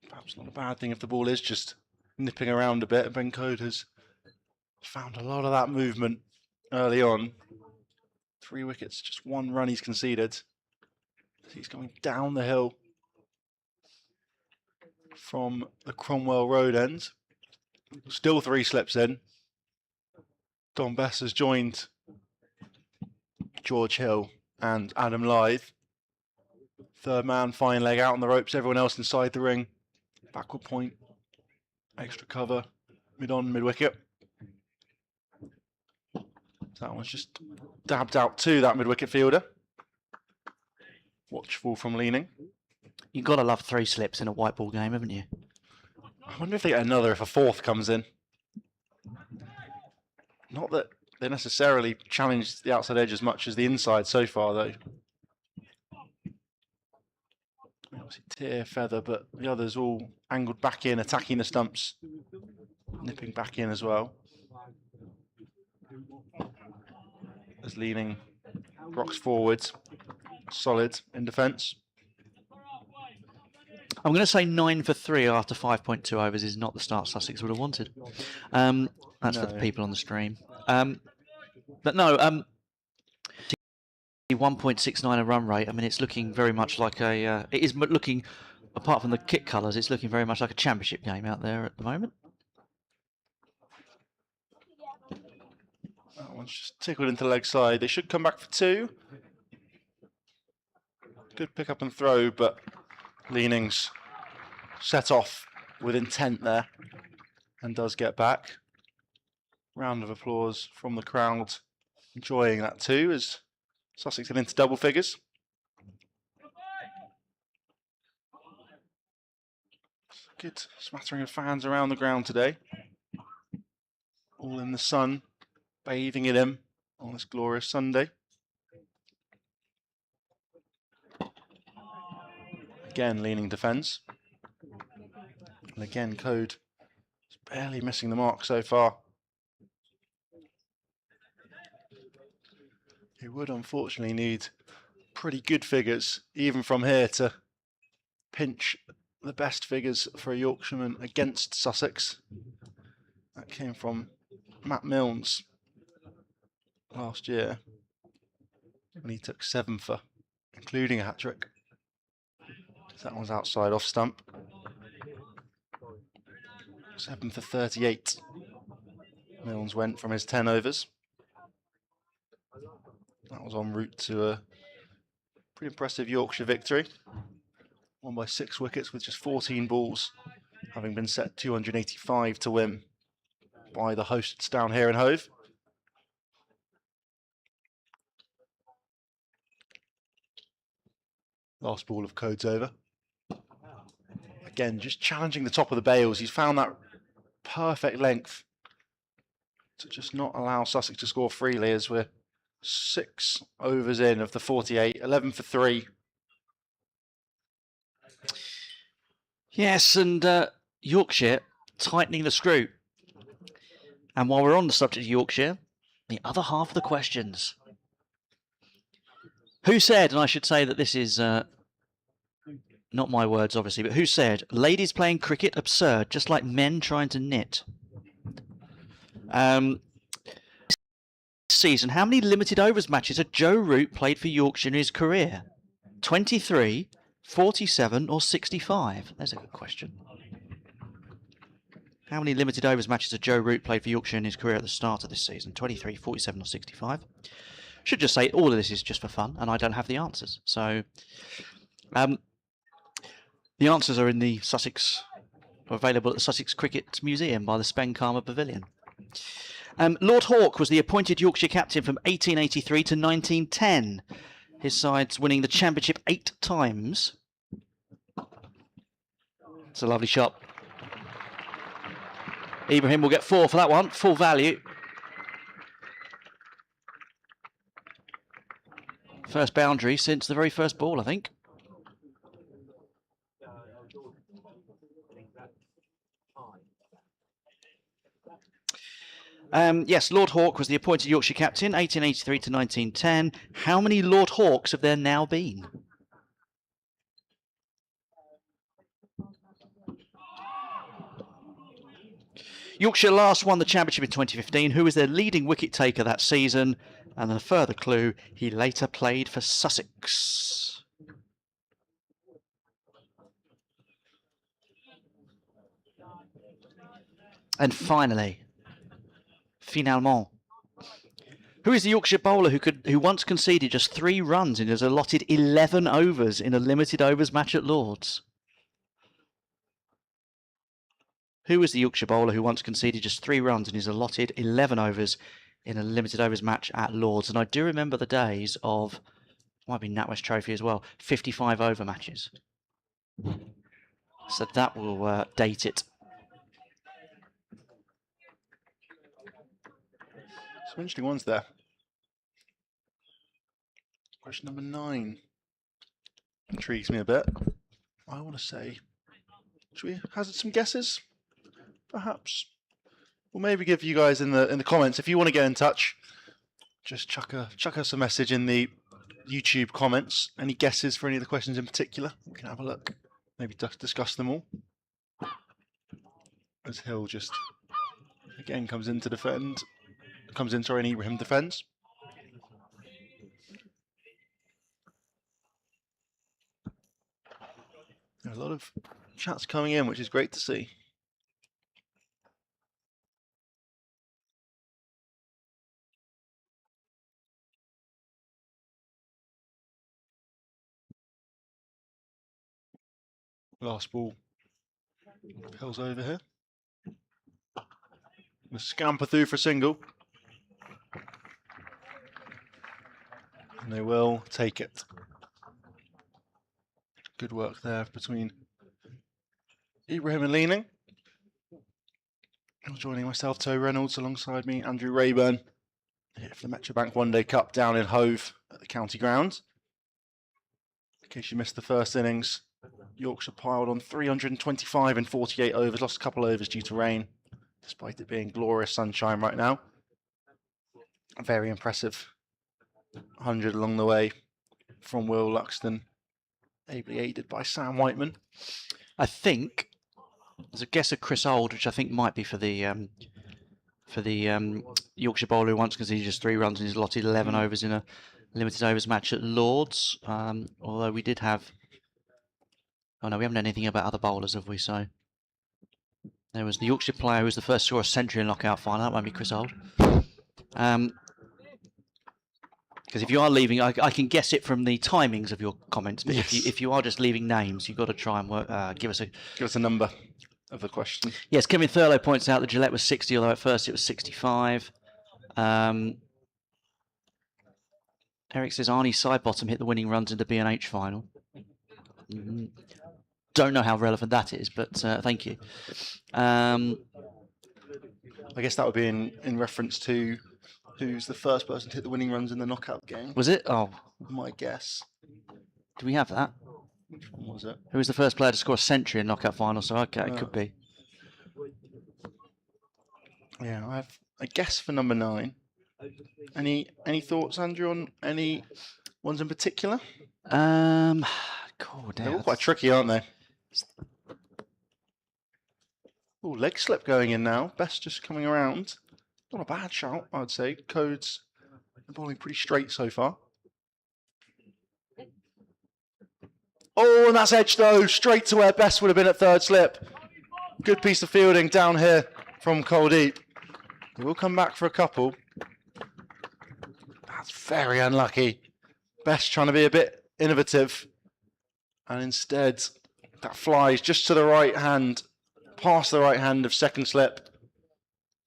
Perhaps not a bad thing if the ball is just nipping around a bit. Ben Code has found a lot of that movement early on. 3 wickets, just 1 run he's conceded. He's going down the hill from the Cromwell Road end. Still 3 slips in. Don Bess has joined George Hill and Adam Lythe. Third man, fine leg out on the ropes. Everyone else inside the ring. Backward point. Extra cover. Mid-on, mid-wicket. That one's just dabbed out to that mid-wicket fielder. Watchful from Leaning. You've got to love 3 slips in a white ball game, haven't you? I wonder if they get another if a fourth comes in. Not that they necessarily challenged the outside edge as much as the inside so far, though. Obviously, Tear, Feather, but the others all angled back in, attacking the stumps, nipping back in as well. As Leaning rocks forwards, solid in defence. I'm going to say 9 for 3 after 5.2 overs is not the start Sussex would have wanted. That's for the people on the stream. But no, 1.69 a run rate. I mean, it's looking very much like a. It is looking, apart from the kit colours, it's looking very much like a championship game out there at the moment. That one's just tickled into leg side. They should come back for 2. Good pick up and throw, but Leaning's set off with intent there and does get back. Round of applause from the crowd, enjoying that too as Sussex get into double figures. Good smattering of fans around the ground today. All in the sun, bathing in him on this glorious Sunday. Again, Leaning defence. And again, Code is barely missing the mark so far. He would unfortunately need pretty good figures, even from here, to pinch the best figures for a Yorkshireman against Sussex. That came from Matt Milnes last year, and he took 7 for, including a hat-trick. That one's outside off stump. 7 for 38. Milnes went from his 10 overs. That was en route to a pretty impressive Yorkshire victory. Won by 6 wickets with just 14 balls, having been set 285 to win by the hosts down here in Hove. Last ball of Code's over. Again, just challenging the top of the bails. He's found that perfect length to just not allow Sussex to score freely as we're 6 overs in of the 48, 11 for 3. Yes, and Yorkshire tightening the screw. And while we're on the subject of Yorkshire, the other half of the questions. Who said, and I should say that this is not my words, obviously, but who said, ladies playing cricket absurd, just like men trying to knit? This season, how many limited overs matches had Joe Root played for Yorkshire in his career? 23, 47 or 65? There's a good question. How many limited overs matches had Joe Root played for Yorkshire in his career at the start of this season? 23, 47 or 65? Should just say all of this is just for fun, and I don't have the answers. So, the answers are in the Sussex, available at the Sussex Cricket Museum by the Spenkarma Pavilion. Lord Hawke was the appointed Yorkshire captain from 1883 to 1910. His side's winning the championship 8 times. It's a lovely shot. Ibrahim will get 4 for that one, full value. First boundary since the very first ball, I think. Yes, Lord Hawke was the appointed Yorkshire captain, 1883 to 1910. How many Lord Hawkes have there now been? Yorkshire last won the championship in 2015. Who was their leading wicket taker that season? And a further clue, he later played for Sussex. And finally, finalement, who is the Yorkshire bowler who once conceded just 3 runs in his allotted 11 overs in a limited overs match at Lord's? Who was the Yorkshire bowler who once conceded just 3 runs in his allotted 11 overs in a limited overs match at Lord's? And I do remember the days of, might be NatWest Trophy as well, 55 over matches. So that will date it. Some interesting ones there. Question number 9 intrigues me a bit. I want to say, should we hazard some guesses? Perhaps. We'll maybe give you guys in the comments, if you want to get in touch, just chuck us a message in the YouTube comments. Any guesses for any of the questions in particular? We can have a look. Maybe discuss them all. As Hill just again comes in to defend. Comes in, sorry, and Ibrahim defends. There are a lot of chats coming in, which is great to see. Last ball. Hill's over here. The scamper through for a single. And they will take it. Good work there between Ibrahim and Leaning. Joining myself, Toe Reynolds, alongside me, Andrew Rayburn, here for the Metrobank One Day Cup down in Hove at the county ground. In case you missed the first innings, Yorkshire piled on 325 in 48 overs, lost a couple of overs due to rain, despite it being glorious sunshine right now. A very impressive 100 along the way from Will Luxton, ably aided by Sam Whiteman. I think there's a guess of Chris Old, which I think might be for the Yorkshire bowler who once conceded just 3 runs in his allotted 11 overs in a limited overs match at Lords. Although we did have, oh no, we haven't done anything about other bowlers, have we? So there was the Yorkshire player who was the first to score a century in knockout final. That might be Chris Old. Because if you are leaving, I can guess it from the timings of your comments. But Yes. if you are just leaving names, you've got to try and work, give us a number of the question. Yes, Kevin Thurlow points out that Gillette was 60, although at first it was 65. Eric says Arnie Sidebottom hit the winning runs in the B&H final. Don't know how relevant that is, but thank you. I guess that would be in reference to who's the first person to hit the winning runs in the knockout game. Was it? Oh, My guess. do we have that? Which one was it? Who was the first player to score a century in knockout final? So okay, it could be. Yeah, I have a guess for number 9. Any thoughts, Andrew, on any ones in particular? God, They're all quite tricky, aren't they? Oh, leg slip going in now. Best just coming around. Not a bad shout, I'd say. Codes are bowling pretty straight so far. Oh, and that's edge though, straight to where Best would have been at third slip. Good piece of fielding down here from Coldeep. He will come back for a couple. That's very unlucky. Best trying to be a bit innovative. And instead, that flies just to the right hand, past the right hand of second slip.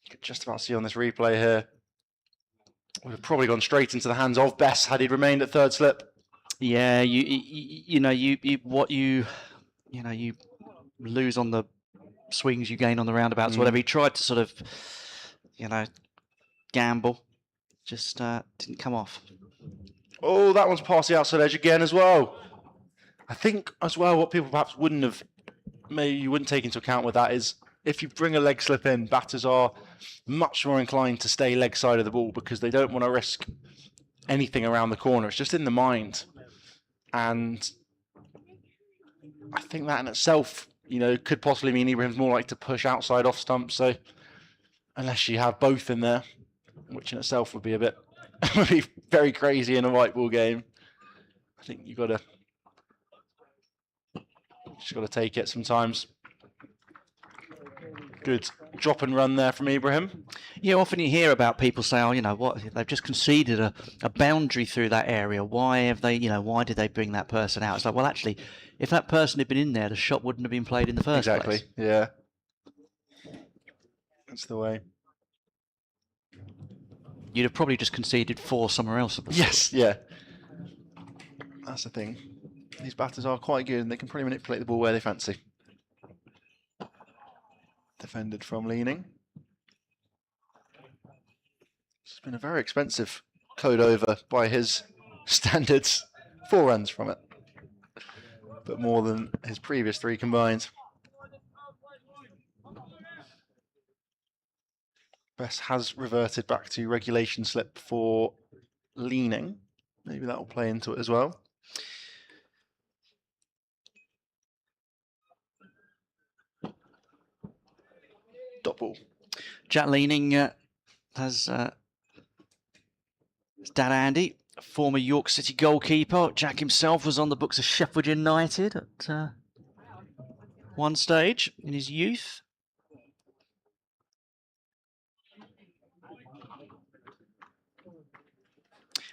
You could just about see on this replay here. Would have probably gone straight into the hands of Best had he remained at third slip. Yeah, you lose on the swings, you gain on the roundabouts, whatever. He tried to sort of, gamble, just didn't come off. Oh, that one's past the outside edge again as well. I think as well what people perhaps wouldn't take into account with that is if you bring a leg slip in, batters are much more inclined to stay leg side of the ball because they don't want to risk anything around the corner. It's just in the mind. And I think that in itself, could possibly mean Ibrahim's more like to push outside off stump. So unless you have both in there, which in itself would be would be very crazy in a white ball game, I think you've got to take it sometimes. Good drop and run there from Ibrahim. Yeah, often you hear about people say, "Oh, they've just conceded a boundary through that area. Why have they? Why did they bring that person out?" It's like, well, actually, if that person had been in there, the shot wouldn't have been played in the first place. Exactly. Yeah. That's the way. You'd have probably just conceded 4 somewhere else. Yes. Yeah. That's the thing. These batters are quite good, and they can probably manipulate the ball where they fancy. Defended from Leaning. been a very expensive code over by his standards. 4 runs from it, but more than his previous 3 combined. Bess has reverted back to regulation slip for leaning. Maybe that will play into it as well. Dot ball. Jack Leaning has his dad Andy, former York City goalkeeper. Jack himself was on the books of Sheffield United at one stage in his youth.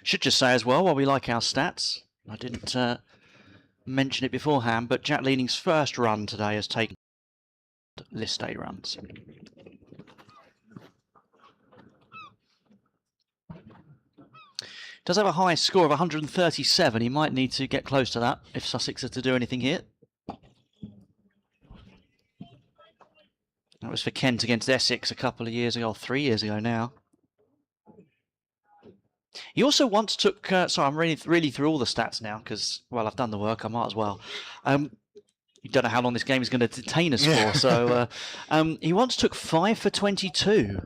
Should just say as well, while we like our stats, I didn't mention it beforehand, but Jack Leaning's first run today has taken list A runs. Does have a high score of 137. He might need to get close to that if Sussex are to do anything here. That was for Kent against Essex a couple of years ago, or 3 years ago now. He also once took, sorry, I'm really through all the stats now because, well, I've done the work, I might as well. You don't know how long this game is going to detain us for, so he once took 5 for 22.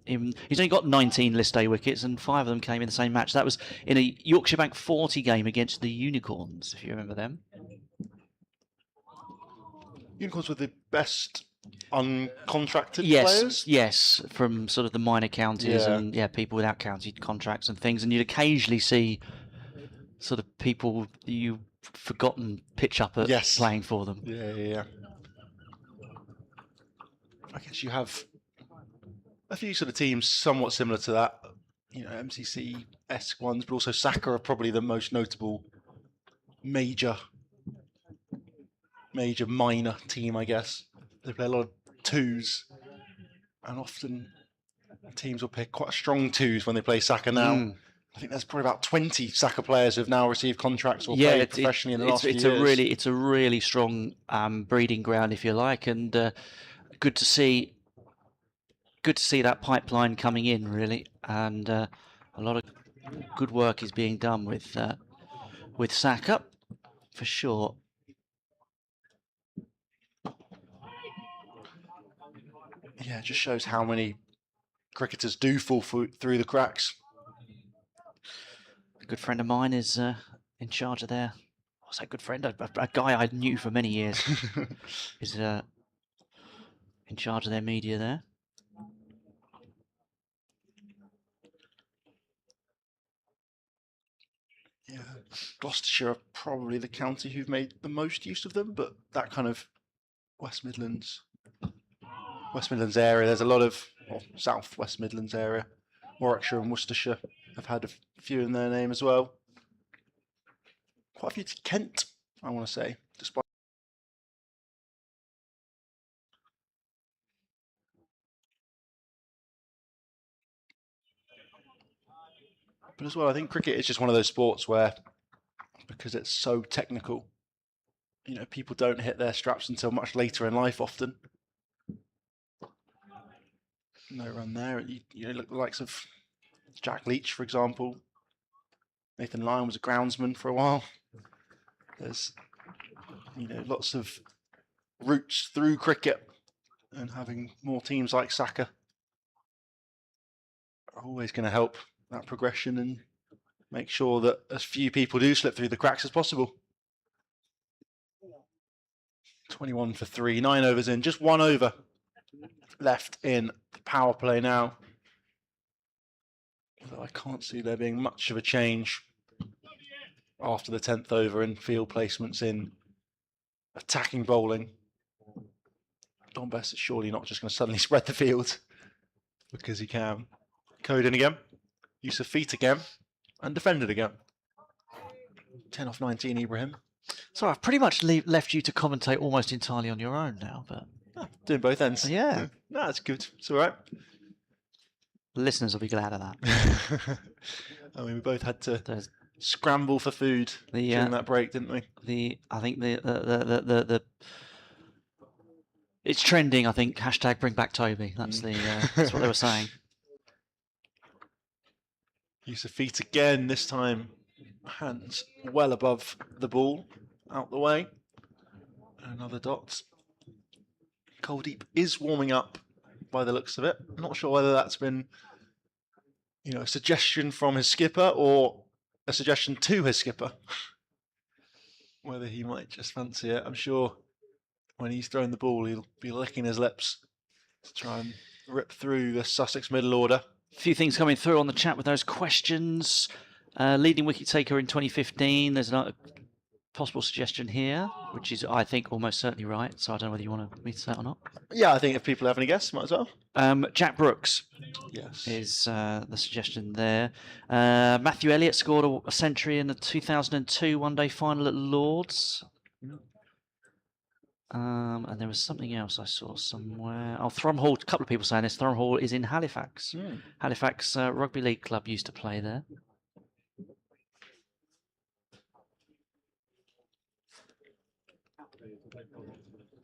He's only got 19 list A wickets and 5 of them came in the same match. That was in a Yorkshire Bank 40 game against the Unicorns, if you remember them. Unicorns were the best uncontracted yes, players? Yes, from sort of the minor counties and people without county contracts and things. And you'd occasionally see sort of people you've forgotten pitch up at playing for them. Yeah. I guess you have a few sort of teams somewhat similar to that. You know, MCC-esque ones, but also Saka are probably the most notable major minor team, I guess. They play a lot of 2s, and often teams will pick quite strong 2s when they play Saka now. I think there's probably about 20 Saka players who have now received contracts or played professionally in the last few years. It's a really strong breeding ground, if you like, and good to see that pipeline coming in, really, and a lot of good work is being done with Saka, for sure. Yeah, it just shows how many cricketers do fall through the cracks. A good friend of mine is in charge of their... What's that good friend? A guy I knew for many years is in charge of their media there. Yeah, Gloucestershire are probably the county who've made the most use of them, but that kind of West Midlands area, there's a lot of, South West Midlands area, Warwickshire and Worcestershire have had a few in their name as well. Quite a few to Kent, I want to say, despite. But as well, I think cricket is just one of those sports where, because it's so technical, you know, people don't hit their straps until much later in life often. No run there. You know, look the likes of Jack Leach, for example. Nathan Lyon was a groundsman for a while. There's, you know, lots of routes through cricket, and having more teams like Saka are always going to help that progression and make sure that as few people do slip through the cracks as possible. 21 for 3, 9 overs in, just 1 over left in the power play now. Although I can't see there being much of a change after the 10th over in field placements in attacking bowling. Don Bess is surely not just going to suddenly spread the field because he can. Code in again, use of feet again, and defended again. 10 off 19, Ibrahim. So I've pretty much left you to commentate almost entirely on your own now, but... doing both ends. Yeah. No, that's good. It's all right. The listeners will be glad of that. I mean, we both had to scramble for food during that break, didn't we? I think the it's trending. I think hashtag bring back Toby. That's that's what they were saying. Use of feet again, this time hands well above the ball, out the way. Another dot. Coldeep is warming up by the looks of it. I'm not sure whether that's been, a suggestion from his skipper or a suggestion to his skipper. Whether he might just fancy it. I'm sure when he's throwing the ball, he'll be licking his lips to try and rip through the Sussex middle order. A few things coming through on the chat with those questions. Leading wicket taker in 2015. There's another possible suggestion here, which is, I think, almost certainly right. So I don't know whether you want me to say that or not. Yeah, I think if people have any guess, might as well. Jack Brooks, yes, is the suggestion there. Matthew Elliott scored a century in the 2002 one-day final at Lords. And there was something else I saw somewhere. Oh, Thrumhall, a couple of people saying this. Thrumhall is in Halifax. Halifax Rugby League Club used to play there.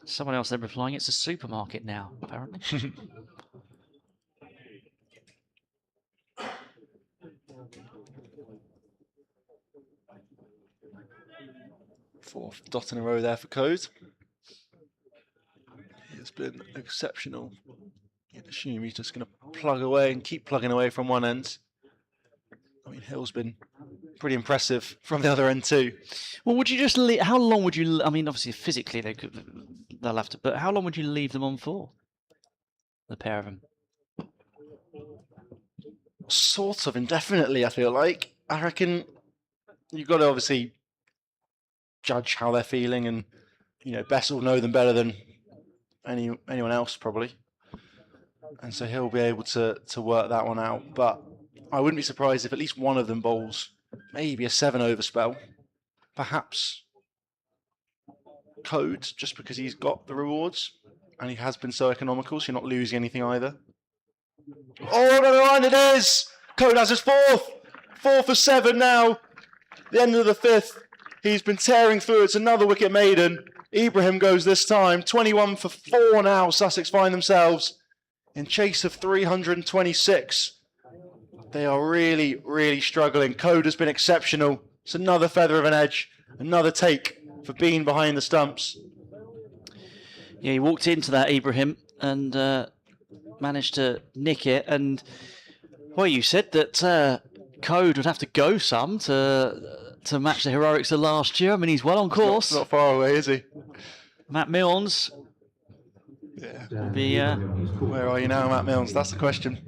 Someone else then replying, it's a supermarket now, apparently. Fourth dot in a row there for Code. He has been exceptional. You'd assume he's just going to plug away and keep plugging away from one end. I mean, Hill's been pretty impressive from the other end too. Well, would you just how long would you? I mean, obviously physically they'll have to, but how long would you leave them on for? The pair of them. Sort of indefinitely, I feel like. I reckon you've got to obviously judge how they're feeling, and Bess will know them better than anyone else probably, and so he'll be able to work that one out. But I wouldn't be surprised if at least one of them bowls maybe a 7-over spell, perhaps Code, just because he's got the rewards and he has been so economical, so you're not losing anything either. Oh, no, line it is! Code has his fourth for 7 now. The end of the 5th. He's been tearing through. It's another wicket maiden. Ibrahim goes this time. 21 for 4 now. Sussex find themselves in chase of 326. They are really, really struggling. Code has been exceptional. It's another feather of an edge. Another take for Bean behind the stumps. Yeah, he walked into that, Ibrahim, and managed to nick it. And, well, you said that Code would have to go some to match the heroics of last year. I mean, he's well on course. Not far away, is he? Matt Milnes. Yeah. Will be, where are you now, Matt Milnes? That's the question.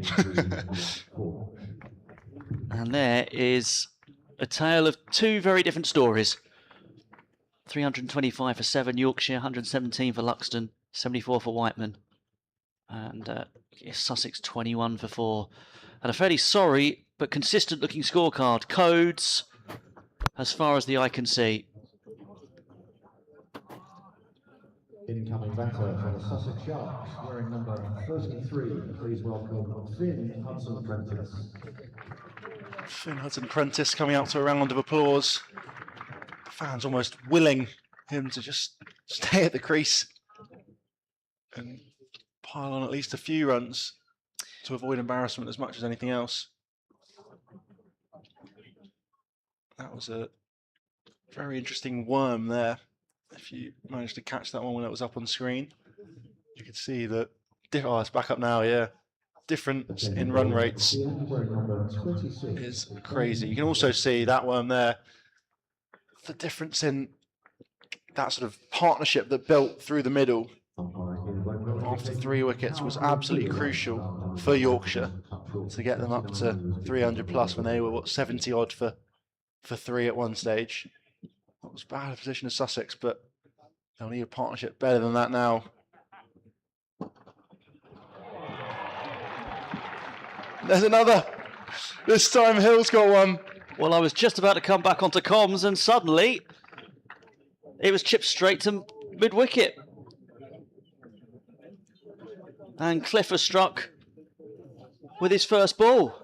And there is a tale of two very different stories. 325 for 7 Yorkshire, 117 for Luxton, 74 for Whiteman. And Sussex 21 for 4. And a fairly sorry but consistent looking scorecard. Codes as far as the eye can see. Incoming batter for the Sussex Sharks, wearing number 33. Please welcome Finn Hudson-Prentice. Finn Hudson-Prentice coming out to a round of applause. Fans almost willing him to just stay at the crease and pile on at least a few runs to avoid embarrassment as much as anything else. That was a very interesting worm there. If you managed to catch that one when it was up on screen, you could see that. Oh, it's back up now, yeah. Difference in run rates is crazy. You can also see that worm there. The difference in that sort of partnership that built through the middle after 3 wickets was absolutely crucial for Yorkshire to get them up to 300 plus when they were 70 odd for 3 at one stage. That was bad a position as Sussex, but they'll need a partnership better than that now. There's another. This time Hill's got one. Well, I was just about to come back onto comms, and suddenly it was chipped straight to mid-wicket. And Clifford struck with his first ball.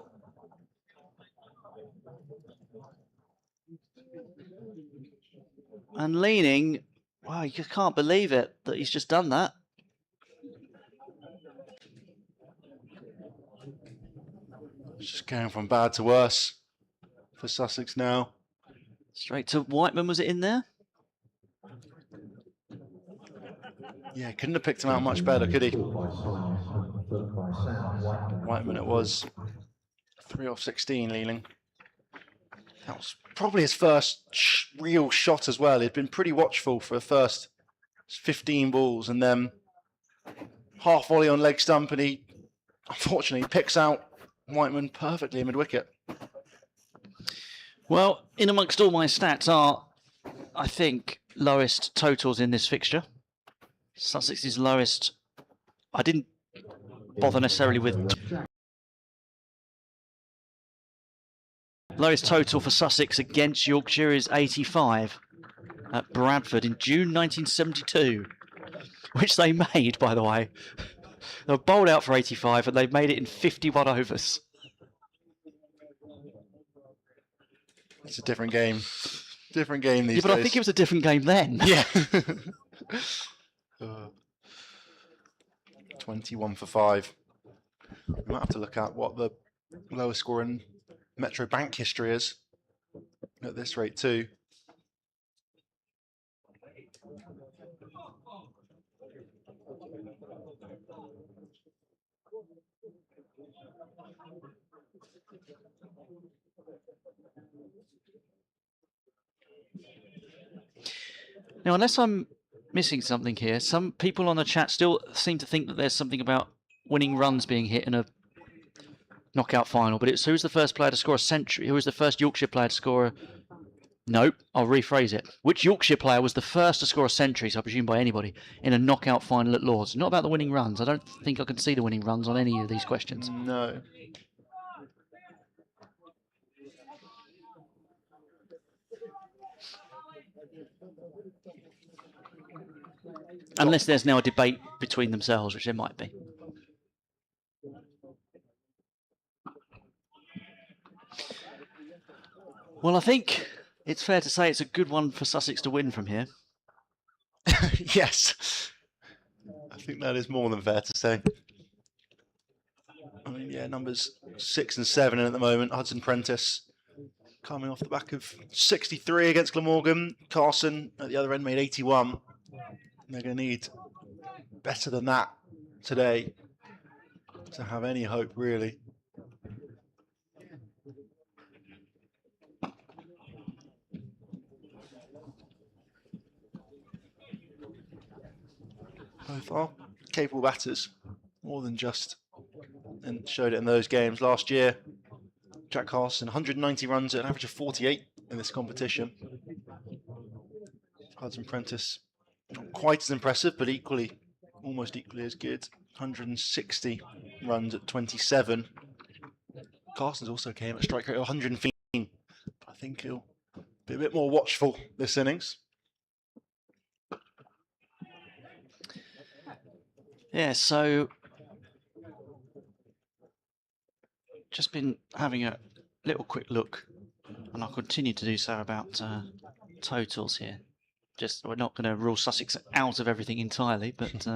And leaning, wow, you just can't believe it that he's just done that. It's just going from bad to worse. for Sussex now. Straight to Whiteman, was it in there? Yeah, couldn't have picked him out much better, could he? Whiteman Whiteman it was. 3 off 16, Lealing. That was probably his first real shot as well. He'd been pretty watchful for the first 15 balls, and then half volley on leg stump, and he unfortunately picks out Whiteman perfectly mid-wicket. Well, in amongst all my stats are, I think, lowest totals in this fixture. Sussex's lowest, I didn't bother necessarily with. Lowest total for Sussex against Yorkshire is 85 at Bradford in June 1972, which they made, by the way. They were bowled out for 85 and they made it in 51 overs. It's a different game. Different game these Yeah, but days. I think it was a different game then. Yeah. 21 for 5. We might have to look at what the lowest score in Metro Bank history is at this rate too. Now, unless I'm missing something here, some people on the chat still seem to think that there's something about winning runs being hit in a knockout final, but it's who's the first player to score a century? Who was the first Yorkshire player to score a... Nope, I'll rephrase it. Which Yorkshire player was the first to score a century, so I presume by anybody, in a knockout final at Lord's? Not about the winning runs. I don't think I can see the winning runs on any of these questions. No. Unless there's now a debate between themselves, which there might be. Well, I think it's fair to say it's a good one for Sussex to win from here. Yes. I think that is more than fair to say. I mean, yeah, numbers 6 and 7 in at the moment. Hudson Prentice coming off the back of 63 against Glamorgan. Carson at the other end made 81. They're going to need better than that today to have any hope, really. Both are capable batters, more than just, and showed it in those games last year. Jack Carson, 190 runs at an average of 48 in this competition. Hudson Prentice, not quite as impressive, but equally, almost equally as good. 160 runs at 27. Carson's also came at a strike rate of 115. I think he'll be a bit more watchful this innings. Yeah, so just been having a little quick look, and I'll continue to do so about totals here. Just we're not going to rule Sussex out of everything entirely, but it's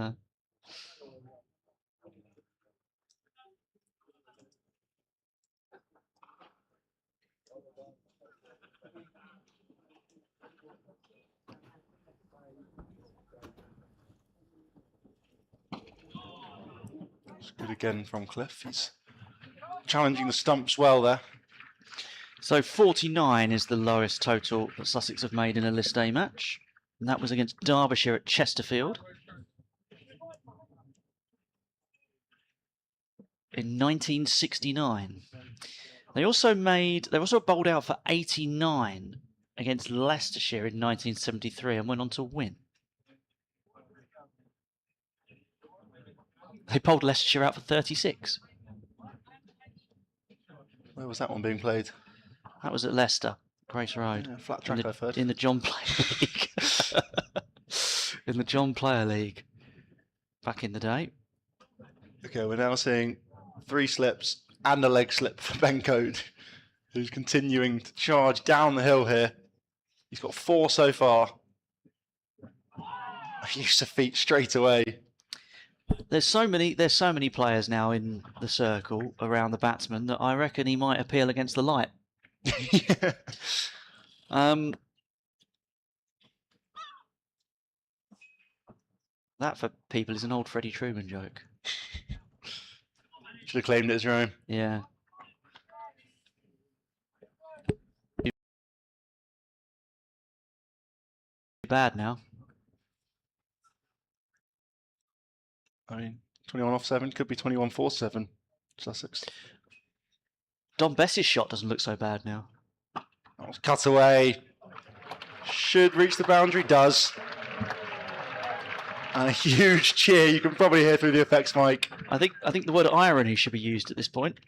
good again from Cliff. He's challenging the stumps well there. so 49 is the lowest total that Sussex have made in a List A match, and that was against Derbyshire at Chesterfield in 1969. They also bowled out for 89 against Leicestershire in 1973 and went on to win. They bowled Leicestershire out for 36. Where was that one being played? That was at Leicester, Grace Road. Yeah, flat track, I've heard. In the John Player League. In the John Player League. Back in the day. Okay, we're now seeing 3 slips and a leg slip for Ben Code, who's continuing to charge down the hill here. He's got 4 so far. Use of feet straight away. There's so many players now in the circle around the batsman that I reckon he might appeal against the light Yeah. That for people is an old Freddie Truman joke. Should have claimed it as your own. Yeah. Bad now. I mean, 21 off 7 could be 21 4 7. Sussex. Don Bess's shot doesn't look so bad now. That was cut away. Should reach the boundary. Does. And a huge cheer you can probably hear through the effects mic. I think the word irony should be used at this point.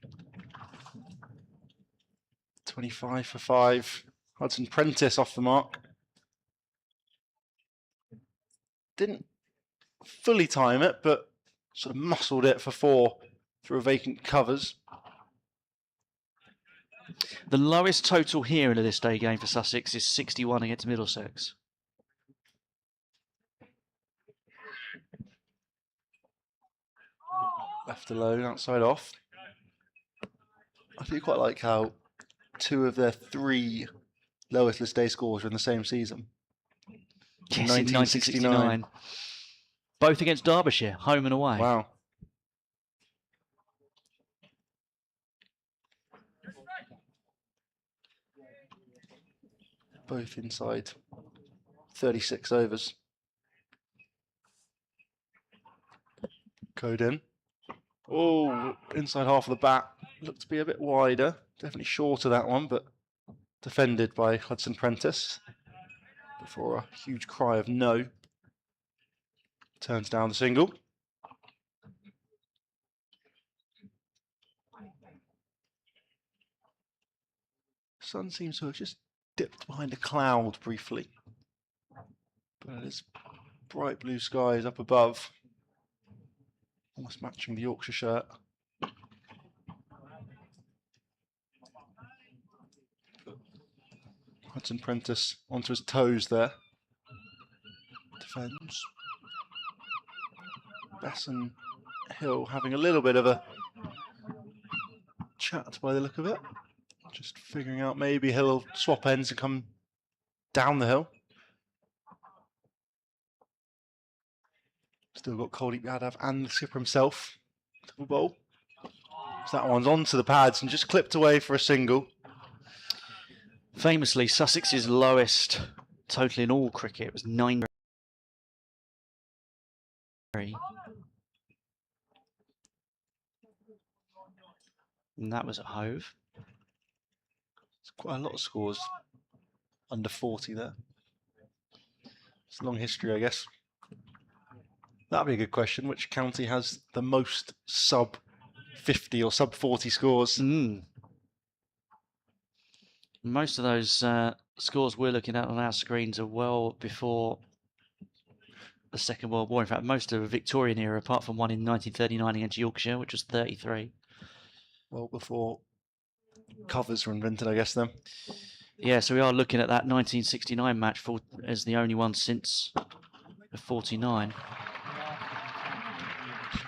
25 for 5. Hudson Prentice off the mark. Didn't fully time it, but sort of muscled it for 4 through vacant covers. The lowest total here in a this day game for Sussex is 61 against Middlesex. Left alone, outside off. I do quite like how 2 of their 3 lowest list day scores are in the same season. Yes, in 1969. Both against Derbyshire, home and away. Wow. Both inside 36 overs. Code in. Oh, inside half of the bat. Looked to be a bit wider. Definitely shorter that one, but defended by Hudson Prentice. Before a huge cry of no. Turns down the single. Sun seems to have just dipped behind a cloud briefly. But there's bright blue skies up above. Almost matching the Yorkshire shirt. Hudson Prentice onto his toes there. Defends. Besson Hill having a little bit of a chat by the look of it. Just figuring out maybe he'll swap ends and come down the hill. Still got Coldy Yadav and the skipper himself. Double bowl. So that one's onto the pads and just clipped away for a single. Famously, Sussex's lowest total in all cricket was 9. And that was at Hove. It's quite a lot of scores under 40 there. It's a long history, I guess. That'd be a good question. Which county has the most sub 50 or sub 40 scores? Most of those scores we're looking at on our screens are well before the Second World War. In fact, most of the Victorian era, apart from one in 1939 against Yorkshire, which was 33. Well, before covers were invented, I guess, then. Yeah, so we are looking at that 1969 match as the only one since 49.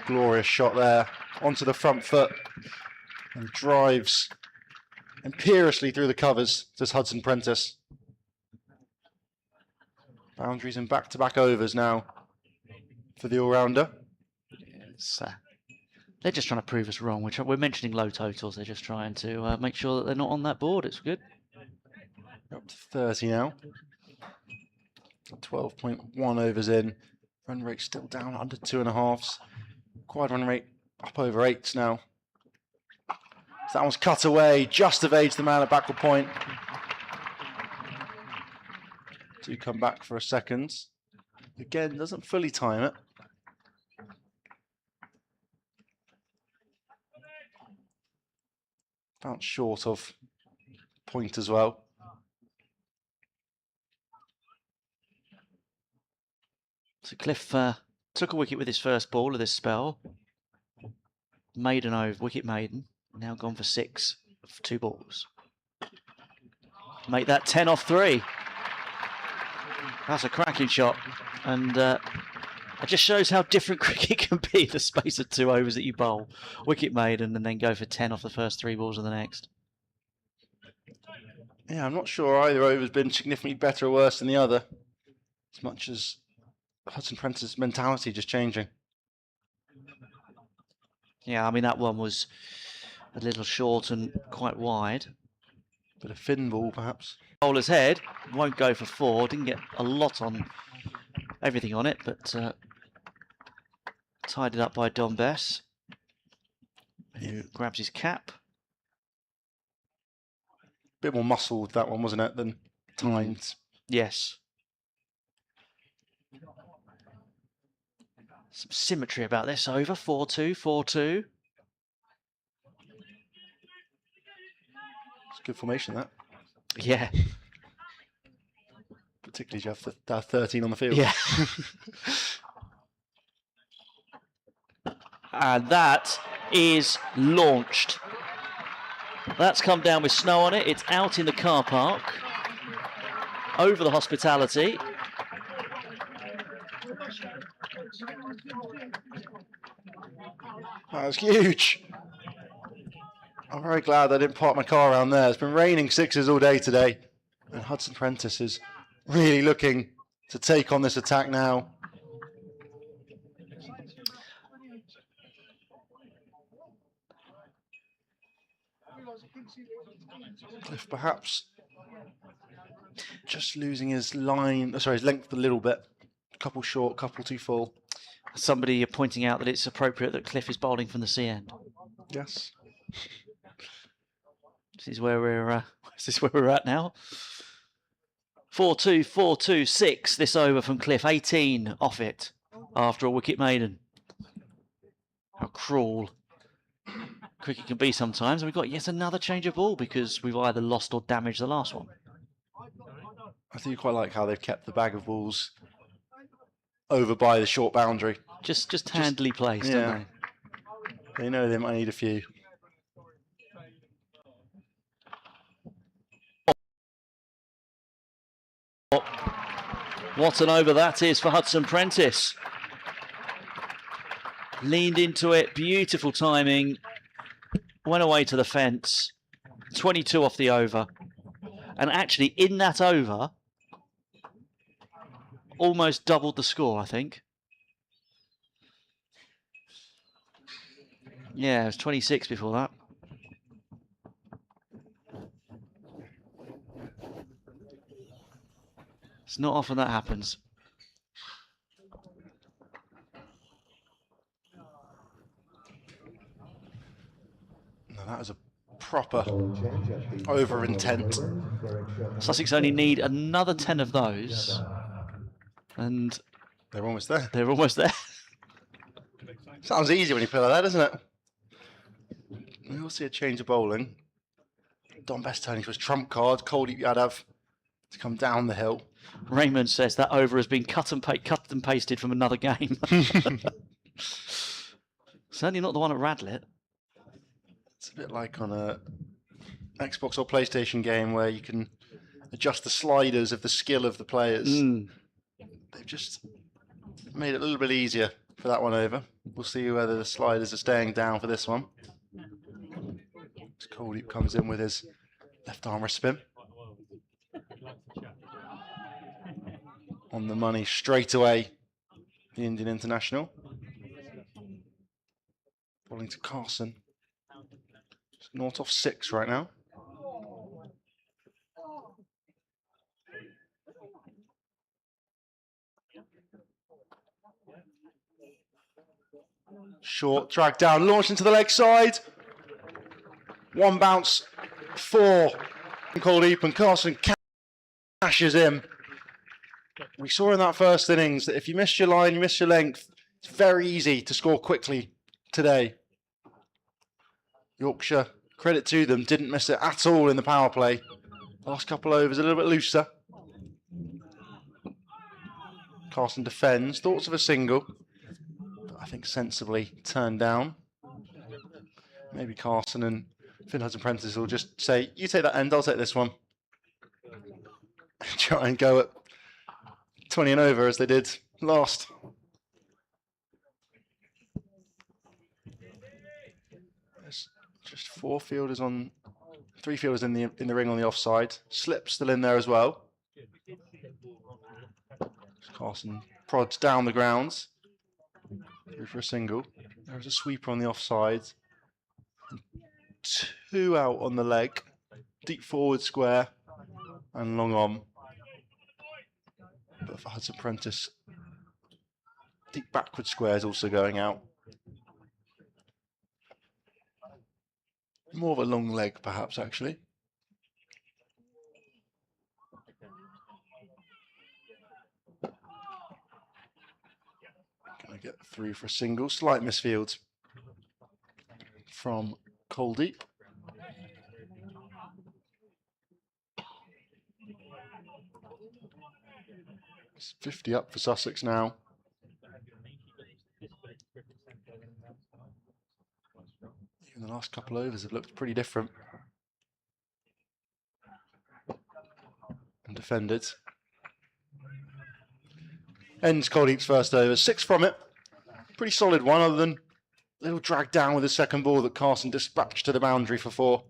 Glorious shot there onto the front foot and drives imperiously through the covers. Does Hudson Prentice. Boundaries in back-to-back overs now for the all-rounder. Yes, they're just trying to prove us wrong. We're mentioning low totals. They're just trying to make sure that they're not on that board. It's good. Up to 30 now. 12.1 overs in. Run rate still down under 2.5s. Quad run rate up over 8s now. So that one's cut away. Just evades the man at backward point. Do come back for a second. Again, doesn't fully time it. Bounce short of point as well. So Cliff took a wicket with his first ball of this spell. Maiden over, wicket maiden. Now gone for 6 for 2 balls. Make that 10 off 3. That's a cracking shot. And it just shows how different cricket can be, the space of 2 overs that you bowl. Wicket maiden and then go for 10 off the first 3 balls of the next. Yeah, I'm not sure either over's been significantly better or worse than the other, as much as Hudson Prentice's mentality just changing. Yeah, I mean, that one was a little short and quite wide. Bit of fin ball, perhaps. Bowler's head won't go for 4. Didn't get a lot on everything on it, but tied it up by Don Bess, who grabs his cap. Bit more muscle with that one, wasn't it, than timed? Yes. Some symmetry about this over. 4-2, 4-2. It's a good formation, that. Yeah. Particularly if you have 13 on the field. Yeah. And that is launched. That's come down with snow on it. It's out in the car park. Over the hospitality. That was huge. I'm very glad I didn't park my car around there. It's been raining 6s all day today. And Hudson Prentice is really looking to take on this attack now. Cliff perhaps just losing his line, sorry, his length a little bit. Couple short, couple too full. Somebody pointing out that it's appropriate that Cliff is bowling from the C end. Yes. This is where we're at now. 4-2, 4-2, 6. This over from Cliff. 18 off it after a wicket maiden. How cruel cricket can be sometimes. And we've got yet another change of ball because we've either lost or damaged the last one. I do quite like how they've kept the bag of balls over by the short boundary. Just handily placed, don't they? They know they might need a few. What an over that is for Hudson Prentice. Leaned into it, beautiful timing. Went away to the fence. 22 off the over. And actually, in that over, almost doubled the score, I think. Yeah, it was 26 before that. It's not often that happens. No, that was a proper over intent. Sussex only need another 10 of those. And they're almost there. They're almost there. Sounds easy when you play like that, doesn't it? We will see a change of bowling. Don Best turning to his trump card. Kuldeep Yadav to come down the hill. Raymond says that over has been cut and pasted from another game. Certainly not the one at Radlett. It's a bit like on a Xbox or PlayStation game where you can adjust the sliders of the skill of the players. They've just made it a little bit easier for that one over. We'll see whether the sliders are staying down for this one. Kuldeep comes in with his left arm wrist spin. On the money straight away, the Indian international. Bowling to Carson. Just 0 off 6 right now. Short, drag down, launch into the leg side. One bounce, 4. Kuldeep and Carson cashes in. We saw in that first innings that if you miss your line, you miss your length, it's very easy to score quickly today. Yorkshire, credit to them, didn't miss it at all in the power play. Last couple overs a little bit looser. Carson defends, thoughts of a single, but I think sensibly turned down. Maybe Carson and Finn Hudson Prentice will just say, you take that end, I'll take this one. Try and go at 20 and over as they did last. There's just 4 fielders on Three fielders in the ring on the offside. Slip still in there as well. Carson prods down the grounds. Through for a single. There's a sweeper on the offside. Two out on the leg. Deep forward square and long on. But for Hudson Prentice, deep backward square is also going out. More of a long leg, perhaps, actually. Gonna get through for a single. Slight misfield from Coldeep. It's 50 up for Sussex now. Even the last couple of overs have looked pretty different. And defended. Ends Coldeep's first over. 6 from it. Pretty solid one, other than a little drag down with the second ball that Carson dispatched to the boundary for 4.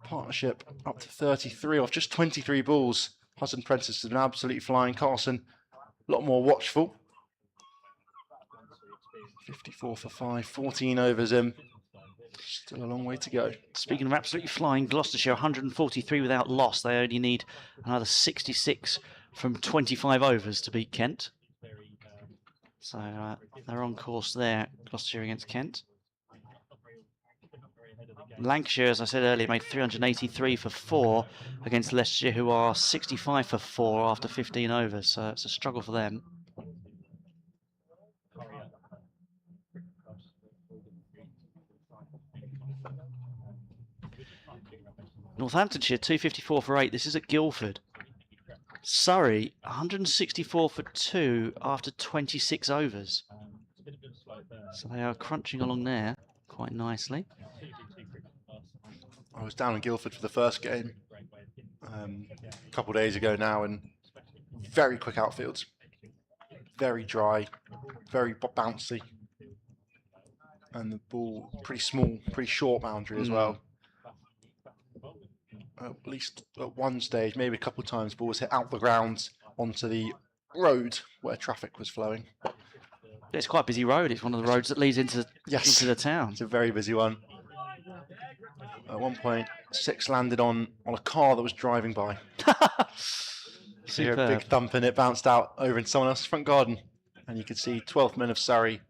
Partnership up to 33 off just 23 balls. Hudson Prentice has been absolutely flying. Carson a lot more watchful. 54 for 5, 14 overs in. Still a long way to go. Speaking of absolutely flying, Gloucestershire 143 without loss. They only need another 66 from 25 overs to beat Kent. So they're on course there, Gloucestershire against Kent. Lancashire, as I said earlier, made 383 for 4 against Leicestershire, who are 65 for 4 after 15 overs. So it's a struggle for them. Northamptonshire 254 for 8. This is at Guildford. Surrey 164 for 2 after 26 overs. So they are crunching along there quite nicely. I was down in Guildford for the first game a couple of days ago now, and very quick outfields. Very dry, very bouncy. And the ball pretty small, pretty short boundary as well. At least at one stage, maybe a couple of times, ball was hit out the ground onto the road where traffic was flowing. It's quite a busy road. It's one of the roads that leads into the town. It's a very busy one. At one point, 6 landed on a car that was driving by. So you hear a big thump and it bounced out over into someone else's front garden. And you could see 12th men of Surrey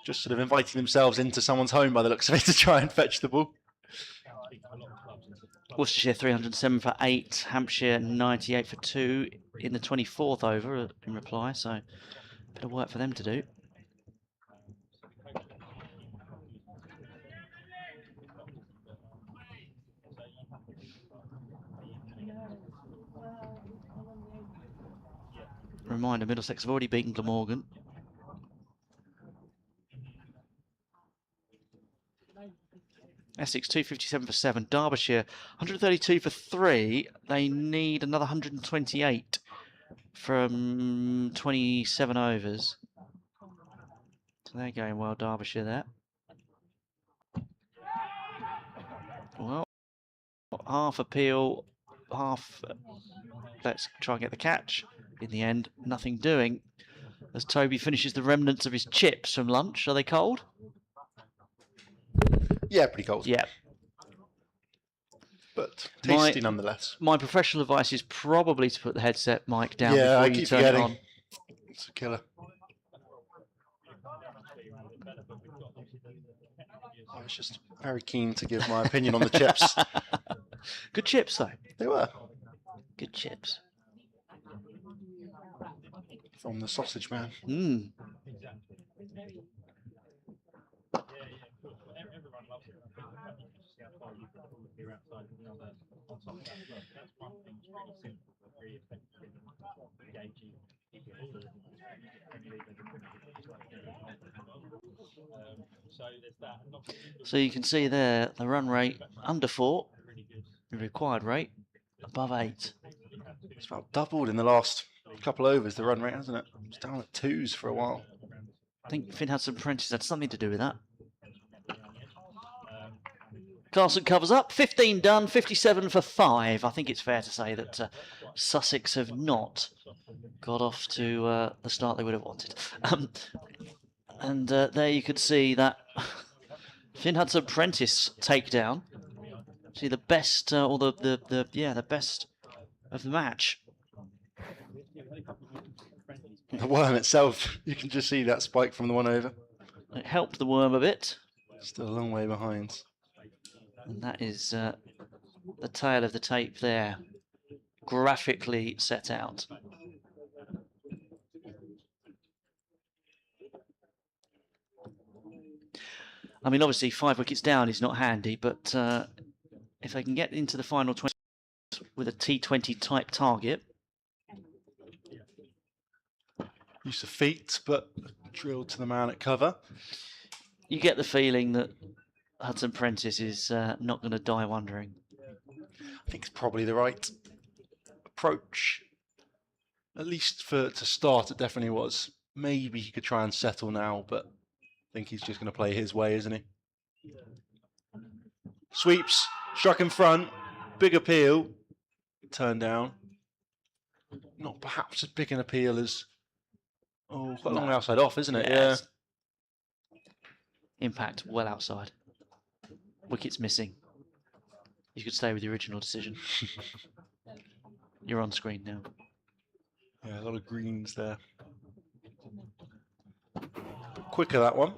just sort of inviting themselves into someone's home by the looks of it to try and fetch the ball. Worcestershire 307 for 8, Hampshire 98 for 2 in the 24th over in reply, so a bit of work for them to do. Reminder, Middlesex have already beaten Glamorgan. Essex 257 for 7, Derbyshire 132 for 3. They need another 128 from 27 overs. So they're going well, Derbyshire there. Well, half appeal, half let's try and get the catch. In the end, nothing doing. As Toby finishes the remnants of his chips from lunch. Are they cold? Yeah, pretty cold. Yeah. But tasty nonetheless. My professional advice is probably to put the headset mic down before you turn it on. It's a killer. I was just very keen to give my opinion on the chips. Good chips, though. They were. Good chips. From the Sausage Man. Mm. So you can see there the run rate under 4, the required rate above 8. It's about doubled in the last couple of overs, the run rate, hasn't it? It's down at 2s for a while. I think Finn Hudson Prentice had something to do with that. Carson covers up, 15 done, 57 for 5. I think it's fair to say that Sussex have not got off to the start they would have wanted. And there you could see that Finn Hudson-Prentice takedown. See the best, or the best of the match. The worm itself, you can just see that spike from the one over. It helped the worm a bit. Still a long way behind. And that is the tail of the tape there, graphically set out. I mean, obviously, 5 wickets down is not handy, but if they can get into the final 20 with a T20 type target. Use of feet, but drilled to the man at cover. You get the feeling that Hudson-Prentice is not going to die wondering. I think it's probably the right approach. At least to start, it definitely was. Maybe he could try and settle now, but I think he's just going to play his way, isn't he? Sweeps, struck in front, big appeal, turned down. Not perhaps as big an appeal as... Oh, quite a long way outside off, isn't it? Yeah. Impact well outside. Wickets missing. You could stay with the original decision. You're on screen now. Yeah, a lot of greens there. Quicker, that one.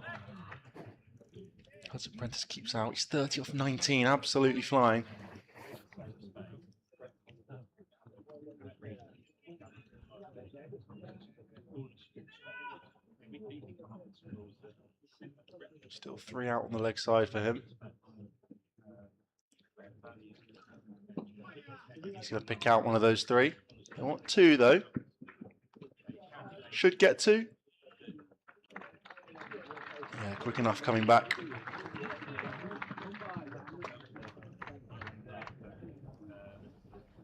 Hudson-Prentice keeps out. He's 30 off 19, absolutely flying. Still 3 out on the leg side for him. He's going to pick out one of those 3. I want 2 though. Should get 2. Yeah, quick enough coming back.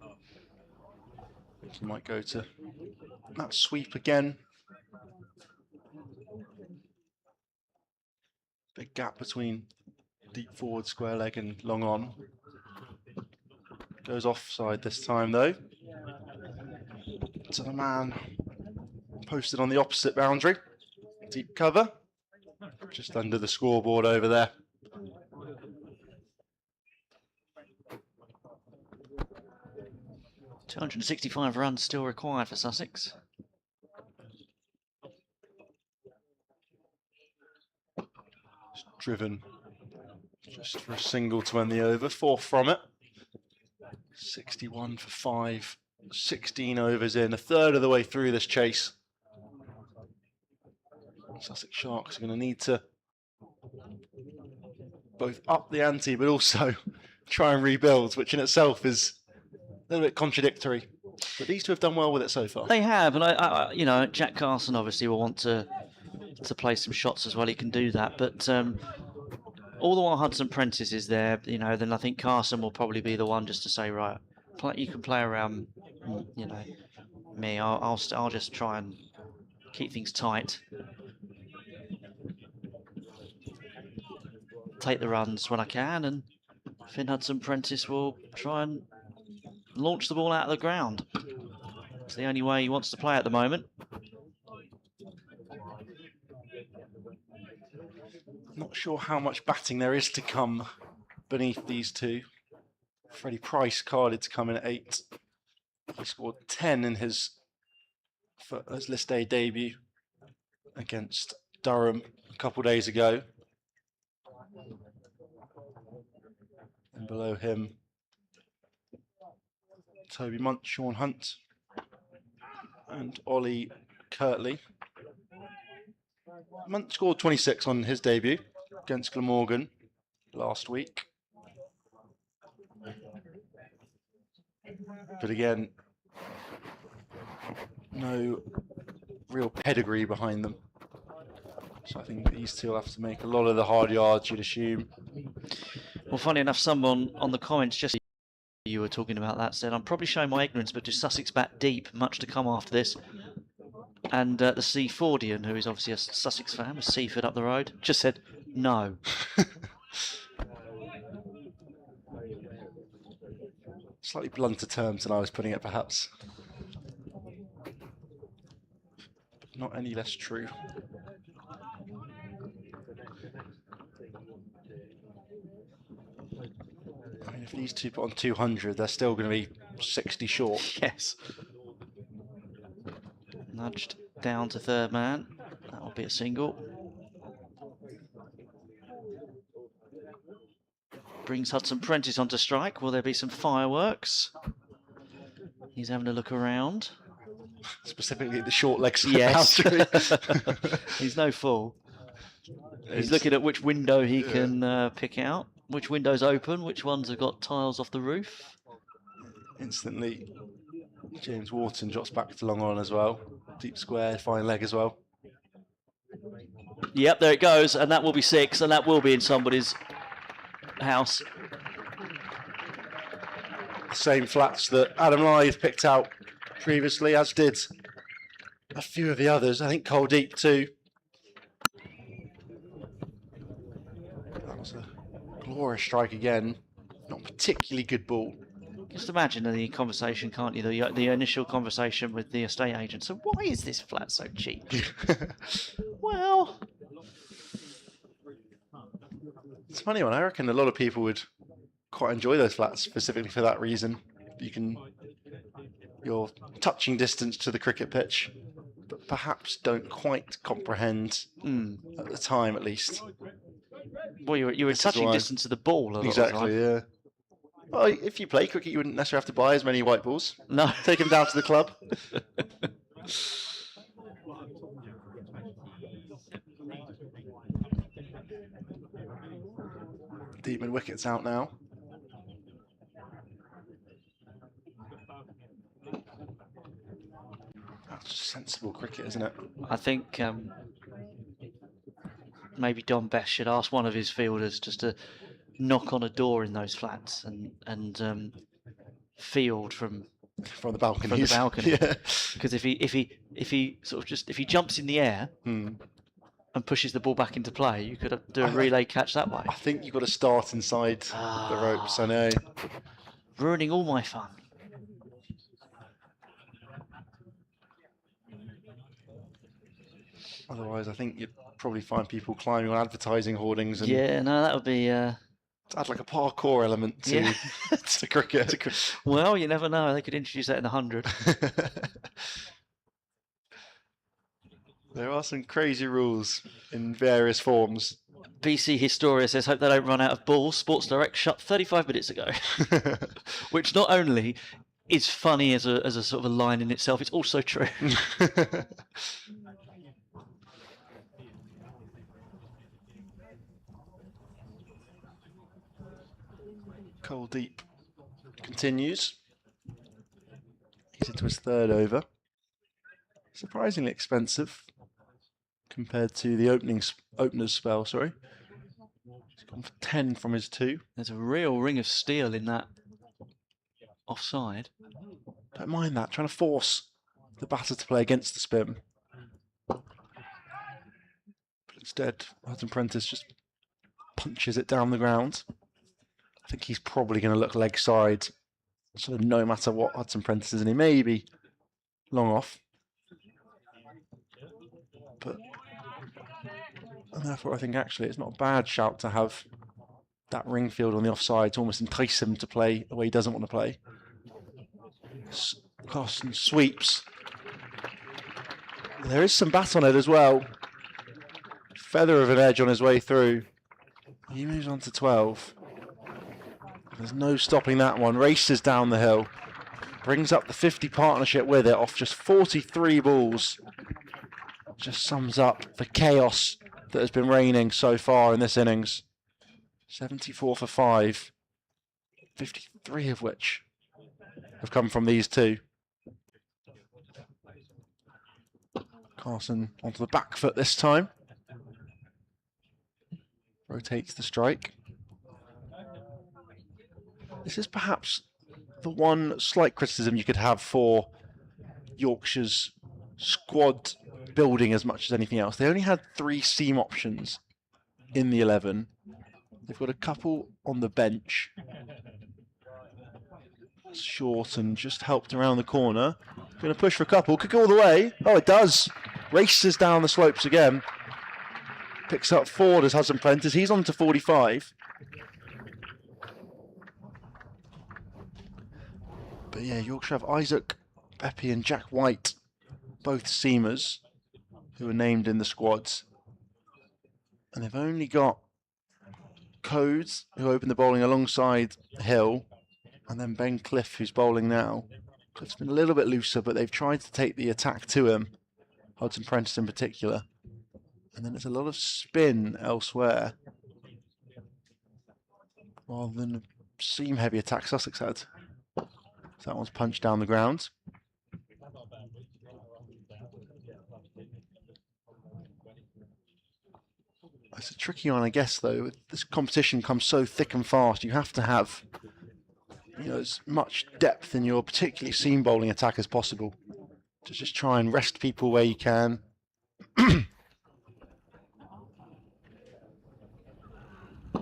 I think he might go to that sweep again. Big gap between deep forward, square leg and long on. Goes offside this time though. To the man posted on the opposite boundary. Deep cover. Just under the scoreboard over there. $265 runs still required for Sussex. Driven just for a single to end the over. 4 from it. 61 for 5. 16 overs in. A third of the way through this chase. Sussex Sharks are going to need to both up the ante but also try and rebuild, which in itself is a little bit contradictory. But these 2 have done well with it so far. They have, and I you know, Jack Carson obviously will want to play some shots as well. He can do that, but all the while Hudson-Prentice is there, you know, then I think Carson will probably be the one just to say, right, you can play around, you know, me. I'll just try and keep things tight. Take the runs when I can, and Finn Hudson-Prentice will try and launch the ball out of the ground. It's the only way he wants to play at the moment. Not sure how much batting there is to come beneath these 2. Freddie Price carded to come in at 8. He scored 10 in his list A debut against Durham a couple of days ago. And below him, Toby Munt, Sean Hunt, and Ollie Kirtley. Munt scored 26 on his debut against Glamorgan last week. But again, no real pedigree behind them. So I think these 2 will have to make a lot of the hard yards, you'd assume. Well, funny enough, someone on the comments just you were talking about that said, I'm probably showing my ignorance, but do Sussex bat deep? Much to come after this. And the Seafordian, who is obviously a Sussex fan, with Seaford up the road, just said no. Slightly blunter terms than I was putting it, perhaps. Not any less true. I mean, if these two put on 200, they're still going to be 60 short. Yes. Nudged down to third man. That'll be a single. Brings Hudson Prentice onto strike. Will there be some fireworks? He's having a look around. Specifically the short legs of Yes. the boundary. He's no fool. He's looking at which window he can pick out. Which window's open, which ones have got tiles off the roof. Instantly, James Wharton drops back to long on as well. Deep square, fine leg as well. Yep, there it goes, and that will be 6, and that will be in somebody's house. The same flats that Adam Lythe picked out previously, as did a few of the others. I think Cole Deep too. That was a glorious strike again. Not particularly good ball. Just imagine the conversation, can't you? The initial conversation with the estate agent. So why is this flat so cheap? Well, it's a funny one. I reckon a lot of people would quite enjoy those flats specifically for that reason. You're touching distance to the cricket pitch, but perhaps don't quite comprehend at the time, at least. Well, you were touching distance to the ball a lot of the time. Exactly, yeah. Well, if you play cricket, you wouldn't necessarily have to buy as many white balls. No. Take them down to the club. Deep mid wicket's out now. That's just sensible cricket, isn't it? I think maybe Don Best should ask one of his fielders just to knock on a door in those flats and field from the balcony. From the balcony. Yeah. Because if he jumps in the air and pushes the ball back into play, you could do a relay catch that way. I think you've got to start inside the ropes. I know. Ruining all my fun. Otherwise, I think you'd probably find people climbing on advertising hoardings. And Yeah, no, that would be. to add like a parkour element to, to cricket. Well, you never know. They could introduce that in 100. There are some crazy rules in various forms. BC Historia says, hope they don't run out of balls. Sports Direct shut 35 minutes ago. Which not only is funny as a sort of a line in itself, it's also true. Cole Deep continues. He's into his third over. Surprisingly expensive compared to the opener's spell, sorry. He's gone for 10 from his 2. There's a real ring of steel in that offside. Don't mind that, trying to force the batter to play against the spin. But instead, Hudson Prentice just punches it down the ground. I think he's probably going to look leg side, sort of no matter what Hudson Prentice is, and he may be long off. And therefore, I think actually it's not a bad shout to have that ring field on the offside to almost entice him to play the way he doesn't want to play. Carson sweeps. There is some bat on it as well. Feather of an edge on his way through. He moves on to 12. There's no stopping that one. Races down the hill. Brings up the 50 partnership with it off just 43 balls. Just sums up the chaos that has been reigning so far in this innings. 74 for 5. 53 of which have come from these two. Carson onto the back foot this time. Rotates the strike. This is perhaps the one slight criticism you could have for Yorkshire's squad building as much as anything else. They only had 3 seam options in the 11. They've got a couple on the bench. short and just helped around the corner. Going to push for a couple. Could go all the way. Oh, it does. Races down the slopes again. Picks up forward as Hudson Prentice. He's on to 45. But yeah, Yorkshire have Isaac Beppe and Jack White, both seamers, who are named in the squads. And they've only got Codes, who opened the bowling alongside Hill, and then Ben Cliff, who's bowling now. Cliff's been a little bit looser, but they've tried to take the attack to him, Hudson Prentice in particular. And then there's a lot of spin elsewhere, rather than a seam-heavy attack Sussex had. So that one's punched down the ground. It's a tricky one, I guess, though. This competition comes so thick and fast. You have to have, as much depth in your particularly seam bowling attack as possible to just try and rest people where you can.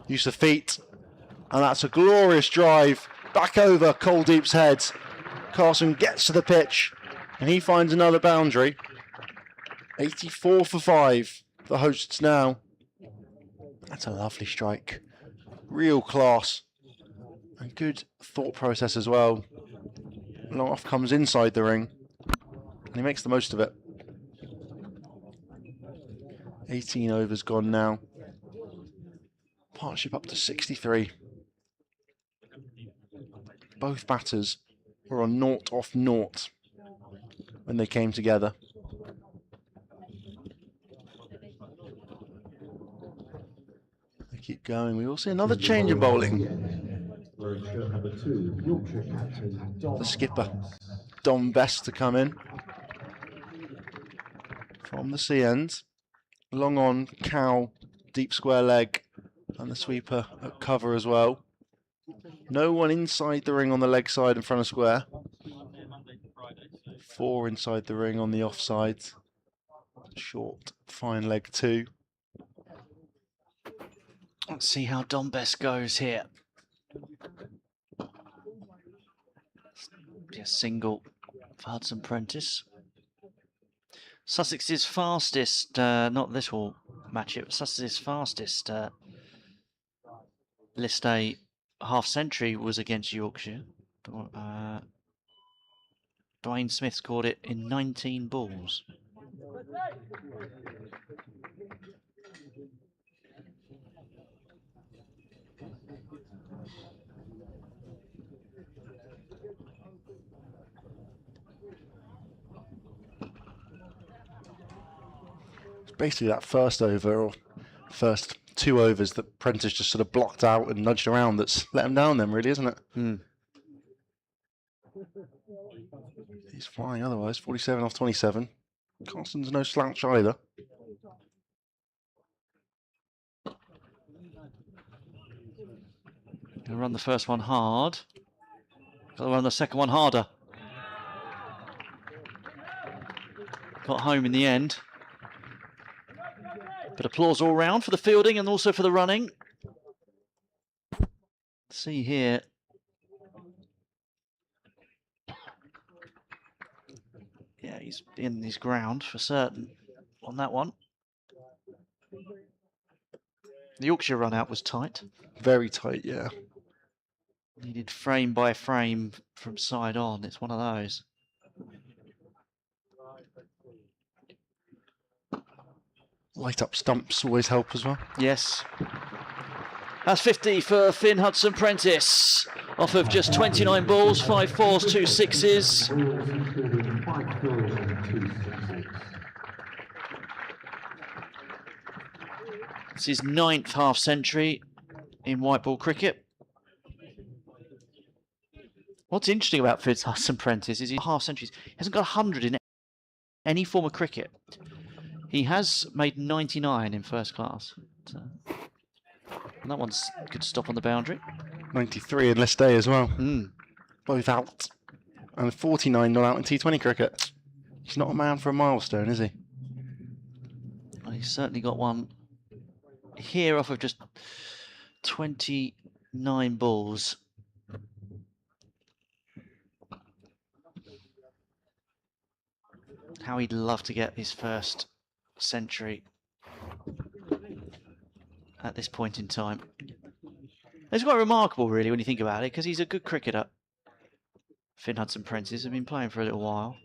Use of feet, and that's a glorious drive back over Coldeep's head. Carson gets to the pitch, and he finds another boundary. 84 for 5, the hosts now. That's a lovely strike. Real class. And good thought process as well. Long off comes inside the ring. And he makes the most of it. 18 overs gone now. Partnership up to 63. Both batters were on 0 off 0 when they came together. They keep going. We will see another change in bowling. The skipper, Dom Best, to come in from the sea end. Long on, cow, deep square leg, and the sweeper at cover as well. No one inside the ring on the leg side in front of square. 4 inside the ring on the offside. Short, fine leg 2. Let's see how Dom Best goes here. Be a single for Hudson Prentice. Sussex's fastest, not this will match it, Sussex's fastest List A half century was against Yorkshire. Dwayne Smith scored it in 19 balls. Basically that first over, or first 2 overs that Prentice just sort of blocked out and nudged around, that's let him down then, really, isn't it? He's flying otherwise. 47 off 27. Carson's no slouch either. Gonna run the first one hard. Gotta run the second one harder. Got home in the end. But applause all round for the fielding and also for the running. See here. Yeah, he's in his ground for certain on that one. The Yorkshire run out was tight. Very tight, yeah. Needed frame by frame from side on. It's one of those. Light up stumps always help as well. Yes. That's 50 for Finn Hudson Prentice. Off of just 29 balls, 5 fours, 2 sixes. It's his 9th half century in white ball cricket. What's interesting about Finn Hudson Prentice is his half centuries. He hasn't got 100 in any form of cricket. He has made 99 in first class. So, and that one's good stop on the boundary. 93 in List A as well. Mm. Both out. And 49 not out in T20 cricket. He's not a man for a milestone, is he? Well, he's certainly got one here off of just 29 balls. How he'd love to get his first century at this point in time. It's quite remarkable, really, when you think about it, because he's a good cricketer. Finn Hudson-Prentice has been playing for a little while.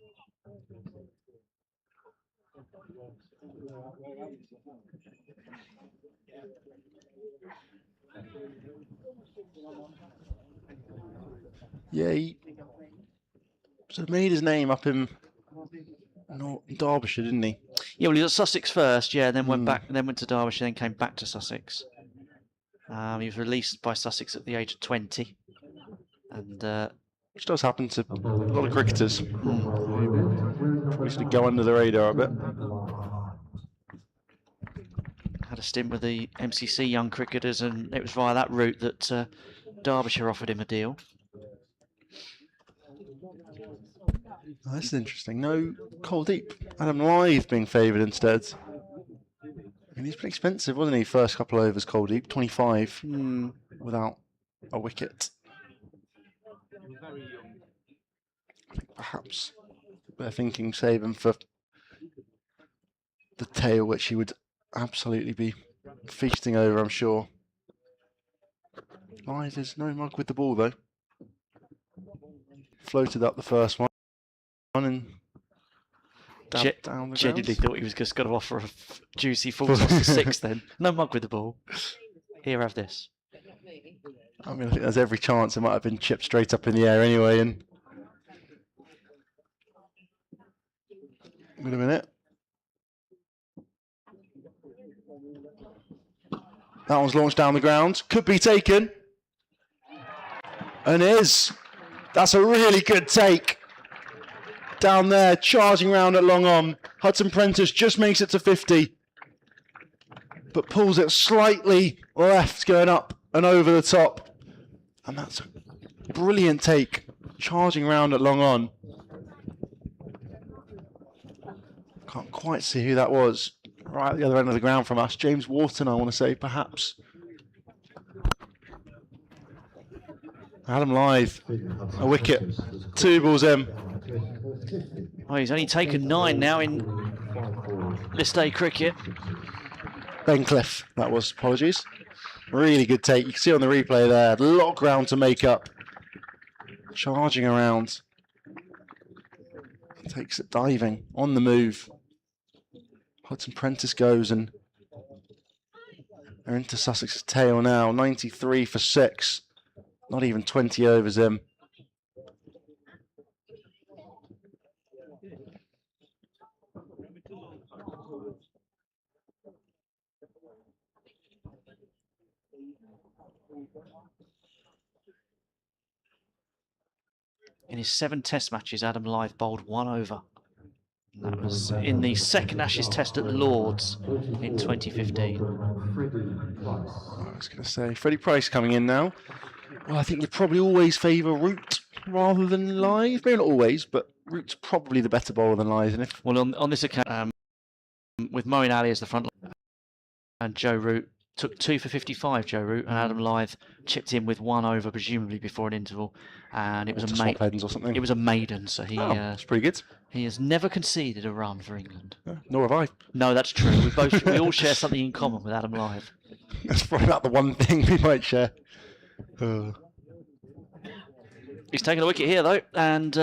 Yeah, he sort of made his name up in Derbyshire, didn't he? Yeah, well, he was at Sussex first, yeah, then went back, then went to Derbyshire, then came back to Sussex. He was released by Sussex at the age of 20, and which does happen to a lot of cricketers. Probably sort of go under the radar a bit. Had a stint with the MCC Young Cricketers, and it was via that route that Derbyshire offered him a deal. Oh, this is interesting. No Kuldeep. Adam Lyth being favoured instead. I mean, he's pretty expensive, wasn't he? First couple overs, Kuldeep. 25 without a wicket. I think perhaps they're thinking save him for the tail, which he would absolutely be feasting over, I'm sure. Lyth is no mug with the ball, though. Floated up the first one and down the genuinely grounds. thought he was just going to offer a juicy full toss to 6 then. No mug with the ball. Here, have this. I mean, I think there's every chance it might have been chipped straight up in the air anyway. And wait a minute. That one's launched down the ground. Could be taken. And is. That's a really good take. Down there, charging round at long on. Hudson-Prentice just makes it to 50. But pulls it slightly left, going up and over the top. And that's a brilliant take. Charging round at long on. Can't quite see who that was. Right at the other end of the ground from us. James Wharton, I want to say, perhaps. Adam Lyth, a wicket. 2 balls in. Oh, he's only taken 9 now in this day cricket. Bencliffe, that was. Apologies. Really good take. You can see on the replay there. A lot of ground to make up. Charging around. Takes it diving. On the move. Hudson-Prentice goes and they're into Sussex's tail now. 93 for 6. Not even 20 overs in. In his 7 test matches, Adam Lyth bowled 1 over. And that was in the second Ashes test at Lords in 2015. I was going to say, Freddie Price coming in now. Well, I think you probably always favour Root rather than Lyth. Maybe not always, but Root's probably the better bowler than Lyth. And if well, on this account, with Moeen Ali as the front line, and Joe Root took 2 for 55, Joe Root, and Adam Lyth chipped in with 1 over, presumably before an interval, and it was a maiden or something. It was a maiden, so he that's pretty good. He has never conceded a run for England. Nor have I. No, that's true. We all share something in common with Adam Lyth. That's probably about the one thing we might share. He's taken a wicket here, though, and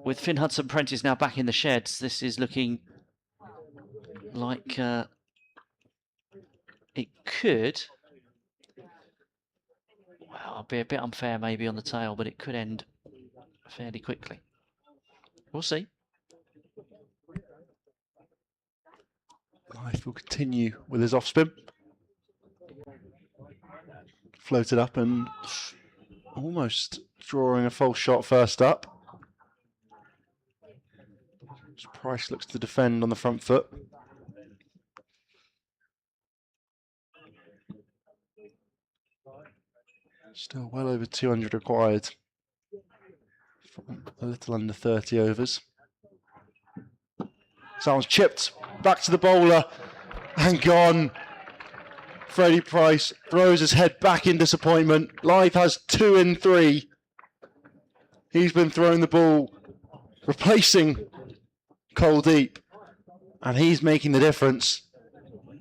with Finn Hudson-Prentice now back in the sheds, this is looking like it could, well, be a bit unfair maybe on the tail, but it could end fairly quickly. We'll see. Lyth will continue with his off spin. Floated up and almost drawing a false shot first up. Price looks to defend on the front foot. Still well over 200 required from a little under 30 overs. Someone's chipped back to the bowler and gone. Freddie Price throws his head back in disappointment. Lyth has 2 in 3. He's been throwing the ball replacing Cole Deep, and he's making the difference.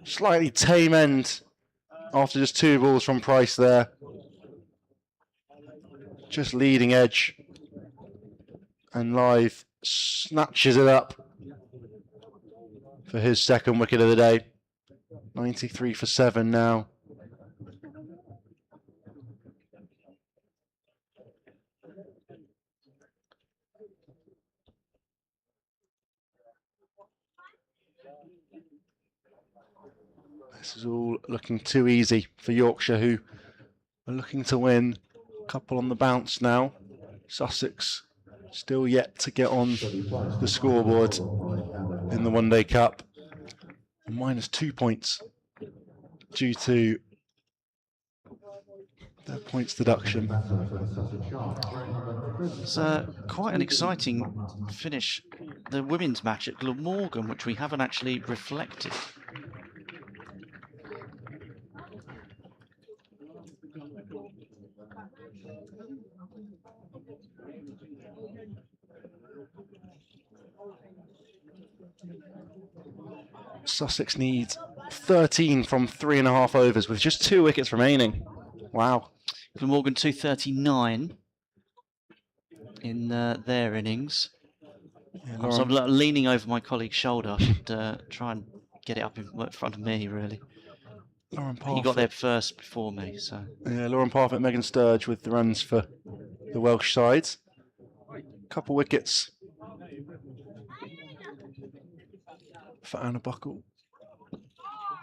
Slightly tame end after just 2 balls from Price there. Just leading edge, and Live snatches it up for his 2nd wicket of the day. 93 for 7 now. This is all looking too easy for Yorkshire, who are looking to win. A couple on the bounce now. Sussex still yet to get on the scoreboard in the One Day Cup. -2 points due to their points deduction. It's quite an exciting finish, the women's match at Glamorgan, which we haven't actually reflected. Sussex needs 13 from 3.5 overs with just 2 wickets remaining. Wow. Glamorgan 239 in their innings. Yeah, So I'm leaning over my colleague's shoulder. I should try and get it up in front of me, really. Lauren He Parfitt. got there first before me, so. Yeah, Lauren Parfitt, Megan Sturge with the runs for the Welsh side. Couple wickets for Anna Buckle.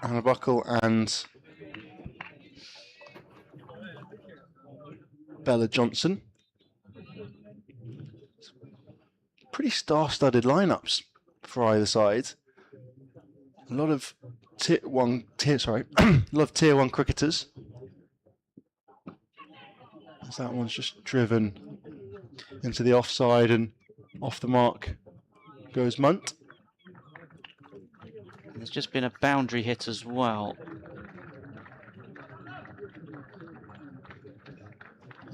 Anna Buckle and Bella Johnson. Pretty star-studded lineups for either side. A lot of tier one cricketers. As that one's just driven into the offside and off the mark goes Munt. There's just been a boundary hit as well.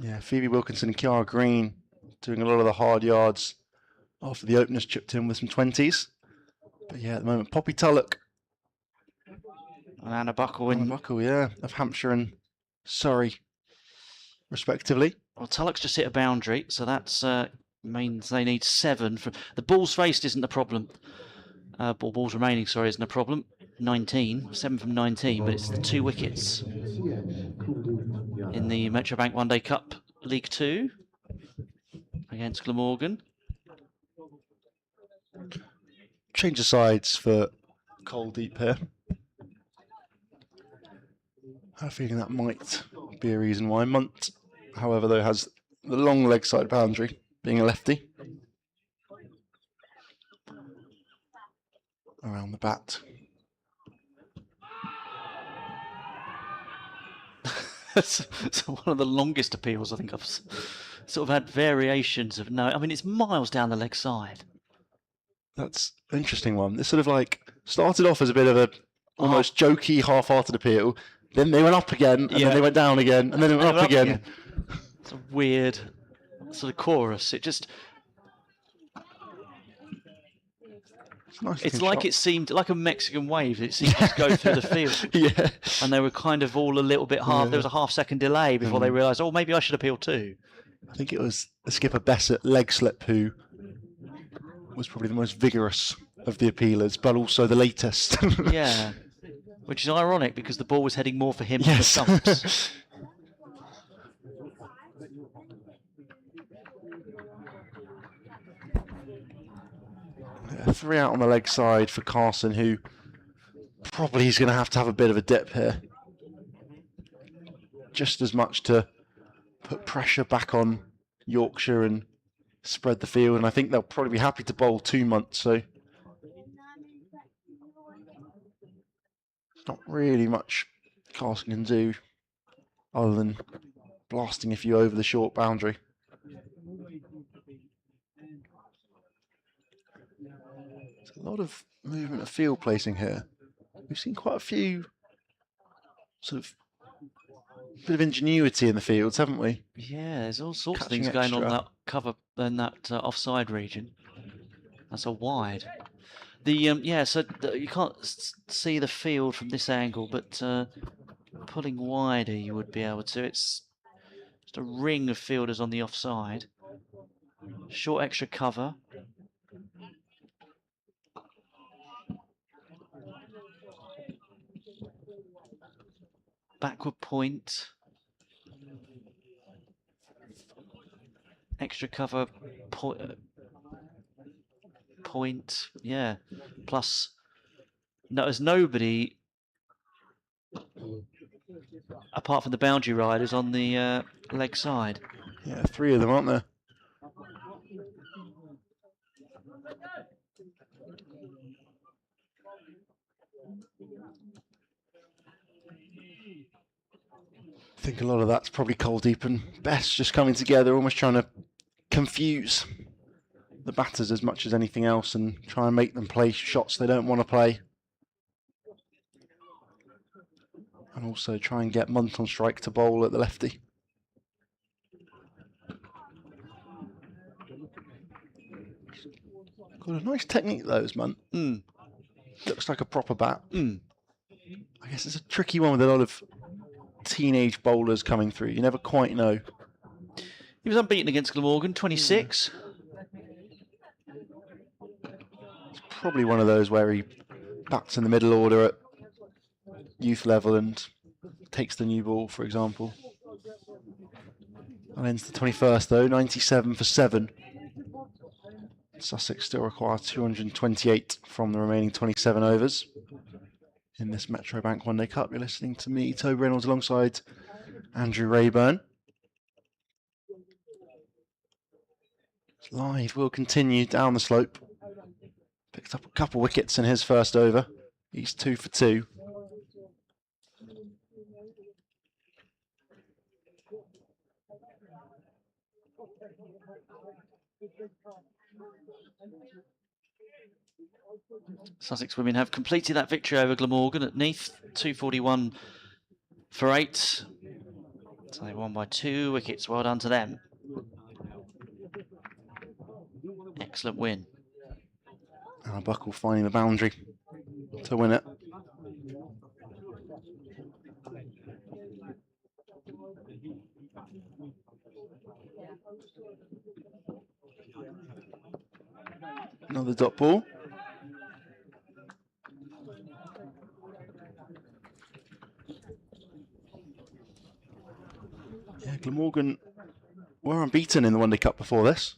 Yeah, Phoebe Wilkinson and Kiara Green doing a lot of the hard yards after the openers chipped in with some 20s. But yeah, at the moment, Poppy Tulloch. And Anna Buckle in. Anna Buckle, yeah, of Hampshire and Surrey, respectively. Well, Tulloch's just hit a boundary, so that's means they need 7. The balls faced isn't the problem. Balls remaining, sorry, isn't a problem. 19, 7 from 19, but it's the 2 wickets in the Metrobank One Day Cup League 2 against Glamorgan. Change of sides for Cole Deep here. I have a feeling that might be a reason why. Munt, however, though, has the long leg side boundary, being a lefty. Around the bat. So one of the longest appeals I think I've sort of had variations of no. I mean, it's miles down the leg side. That's an interesting one. It's sort of like started off as a bit of a almost jokey, half-hearted appeal. Then they went up again, and then they went down again, and then they went up again. It's a weird sort of chorus. It just. It's like it seemed like a Mexican wave. It seemed to go through the field. Yeah. And they were kind of all a little bit half. There was a half-second delay before they realised, oh, maybe I should appeal too. I think it was the skipper Bessett leg slip who was probably the most vigorous of the appealers, but also the latest. Yeah. Which is ironic because the ball was heading more for him than the stumps. Yeah, 3 out on the leg side for Carson, who probably is going to have a bit of a dip here. Just as much to put pressure back on Yorkshire and spread the field, and I think they'll probably be happy to bowl 2 months, so not really much Carson can do other than blasting a few over the short boundary. There's a lot of movement of field placing here. We've seen quite a few sort of bit of ingenuity in the fields, haven't we? Yeah, there's all sorts Catching of things going on extra. that cover in that offside region. That's a wide. The yeah, so you can't see the field from this angle, but pulling wider you would be able to. It's just a ring of fielders on the offside. Short extra cover. Backward point. Extra cover point, yeah. Plus, no, there's nobody apart from the boundary riders on the leg side. Yeah, 3 of them, aren't there? I think a lot of that's probably Coldeep and Best just coming together, almost trying to confuse the batters as much as anything else and try and make them play shots they don't want to play. And also try and get Munt on strike to bowl at the lefty. Got a nice technique though, is Munt. Looks like a proper bat. I guess it's a tricky one with a lot of teenage bowlers coming through. You never quite know. He was unbeaten against Glamorgan, 26. It's probably one of those where he bats in the middle order at youth level and takes the new ball, for example. And ends the 21st though, 97 for 7. Sussex still require 228 from the remaining 27 overs in this Metro Bank One Day Cup. You're listening to me, Toby Reynolds, alongside Andrew Rayburn. Live will continue down the slope. Picked up a couple wickets in his first over. He's 2 for 2. Sussex women have completed that victory over Glamorgan at Neath, 241 for 8. So they won by 2 wickets. Well done to them. Excellent win. And Buckle finding the boundary to win it. Another dot ball. Yeah, Glamorgan were unbeaten in the One Day Cup before this.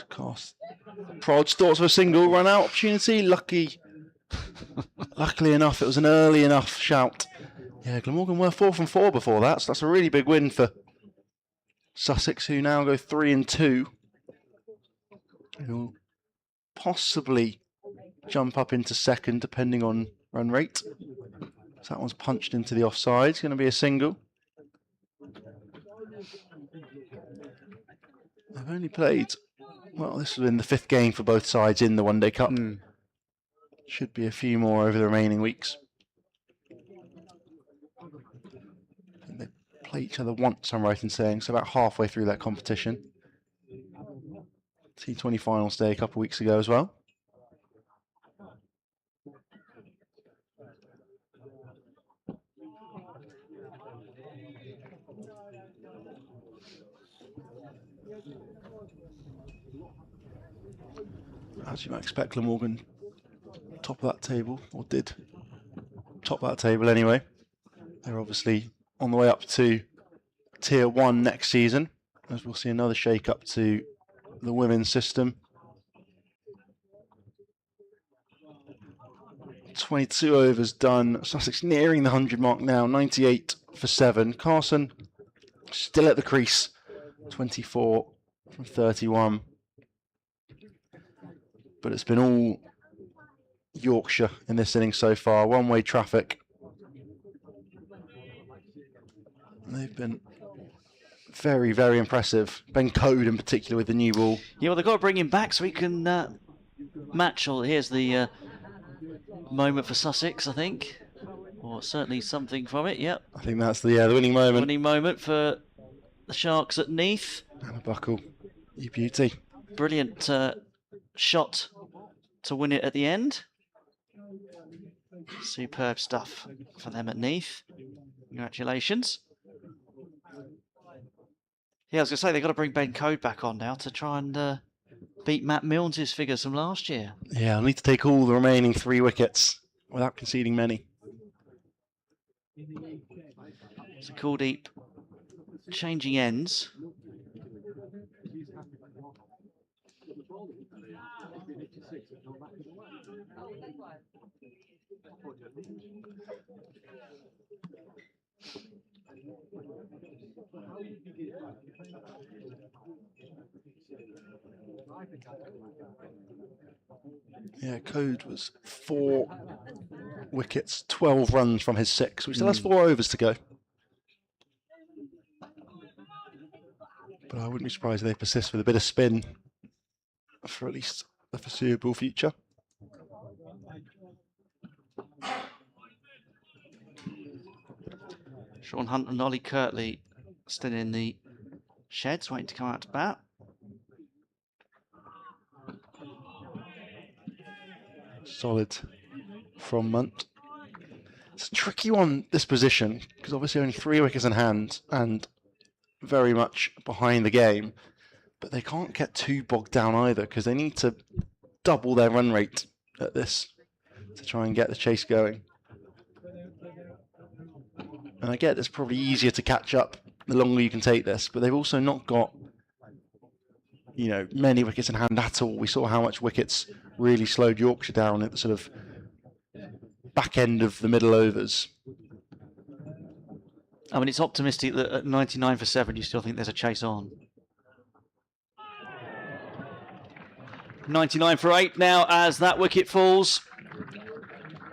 Cast. Prods, thoughts of a single, run out opportunity. Luckily enough, it was an early enough shout. Yeah, Glamorgan were 4 from 4 before that, so that's a really big win for Sussex, who now go 3 and 2. Who'll possibly jump up into second, depending on run rate. So that one's punched into the offside. It's going to be a single. They've only played, well, this has been the 5th game for both sides in the One Day Cup. Should be a few more over the remaining weeks. I think they play each other once, I'm right in saying, so about halfway through that competition. T20 finals day a couple of weeks ago as well. As you might expect, Glamorgan top of that table, or did top that table anyway. They're obviously on the way up to Tier 1 next season, as we'll see another shake-up to the women's system. 22 overs done. Sussex nearing the 100 mark now, 98 for 7. Carson still at the crease, 24 from 31. But it's been all Yorkshire in this inning so far. One-way traffic. They've been very, very impressive. Ben Code in particular with the new ball. Yeah, well, they've got to bring him back so he can match. Well, here's the moment for Sussex, I think. Or certainly something from it, yep. I think that's the winning moment. Winning moment for the Sharks at Neath. And a buckle. You beauty. brilliant shot to win it at the end. Superb stuff for them at Neath. Congratulations. Yeah, I was going to say, they've got to bring Ben Code back on now to try and beat Matt Milnes' figures from last year. Yeah, I'll need to take all the remaining 3 wickets without conceding many. So Kuldeep changing ends. Yeah, Code was 4 wickets, 12 runs from his 6. We still has 4 overs to go. But I wouldn't be surprised if they persist with a bit of spin for at least the foreseeable future. Sean Hunt and Ollie Kirtley still in the sheds, waiting to come out to bat. Solid from Munt. It's a tricky one, this position, because obviously only 3 wickets in hand and very much behind the game. But they can't get too bogged down either, because they need to double their run rate at this to try and get the chase going. And I get it's probably easier to catch up the longer you can take this, but they've also not got, you know, many wickets in hand at all. We saw how much wickets really slowed Yorkshire down at the sort of back end of the middle overs. I mean, it's optimistic that at 99 for 7, you still think there's a chase on. 99 for 8 now as that wicket falls.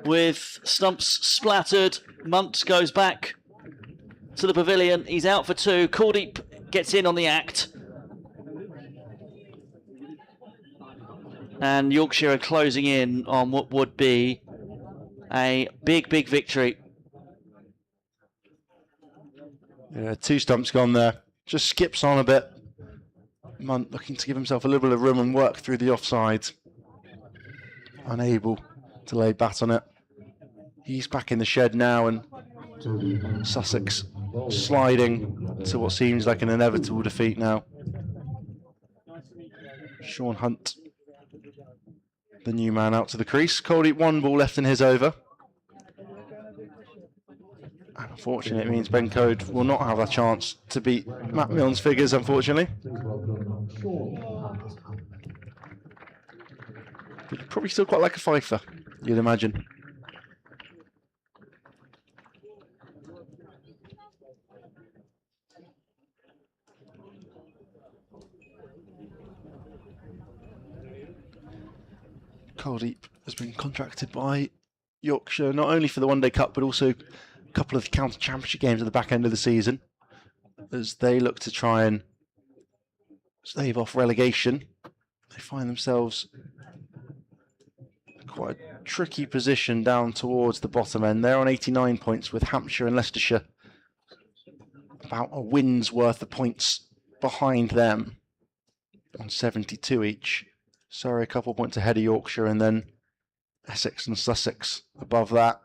With stumps splattered, Munt goes back to the pavilion. He's out for 2. Kuldeep gets in on the act. And Yorkshire are closing in on what would be a big, big victory. Yeah, 2 stumps gone there. Just skips on a bit. Munt looking to give himself a little bit of room and work through the offside. Unable to lay bat on it. He's back in the shed now, and Sussex sliding to what seems like an inevitable defeat now. Sean Hunt, the new man, out to the crease. Kuldeep 1 ball left in his over. And unfortunately, it means Ben Code will not have a chance to beat Matt Milnes' figures, unfortunately. But he'd probably still quite like a fifer, you'd imagine. Kuldeep has been contracted by Yorkshire not only for the One Day Cup but also a couple of county championship games at the back end of the season as they look to try and stave off relegation. They find themselves in quite a tricky position down towards the bottom end. They're on 89 points with Hampshire and Leicestershire about a win's worth of points behind them on 72 each. Surrey a couple points ahead of Yorkshire, and then Essex and Sussex above that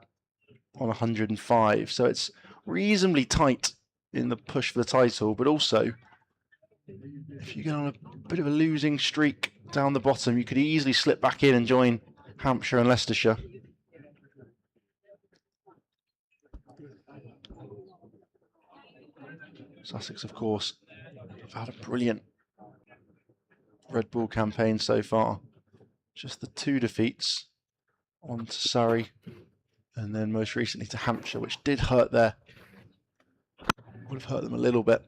on 105. So it's reasonably tight in the push for the title, but also if you get on a bit of a losing streak down the bottom, you could easily slip back in and join Hampshire and Leicestershire. Sussex, of course, have had a brilliant Red Bull campaign so far. Just the 2 defeats on to Surrey and then most recently to Hampshire, which did hurt would have hurt them a little bit.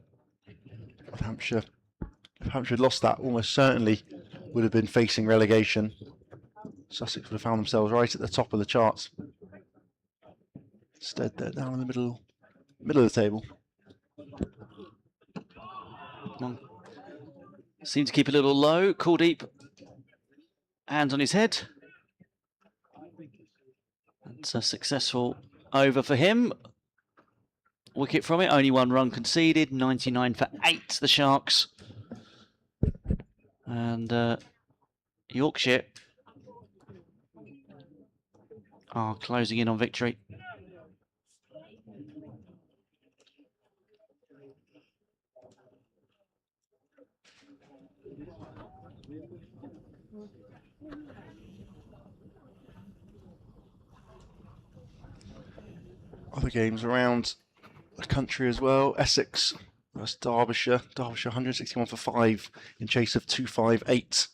If Hampshire had lost that, almost certainly would have been facing relegation. Sussex would have found themselves right at the top of the charts. Instead, they're down in the middle of the table. Seems to keep a little low. Kuldeep, hands on his head. It's a successful over for him. Wicket from it, only 1 run conceded. 99 for 8, the Sharks. And Yorkshire are closing in on victory. Other games around the country as well. Essex versus Derbyshire. Derbyshire 161 for 5 in chase of 258.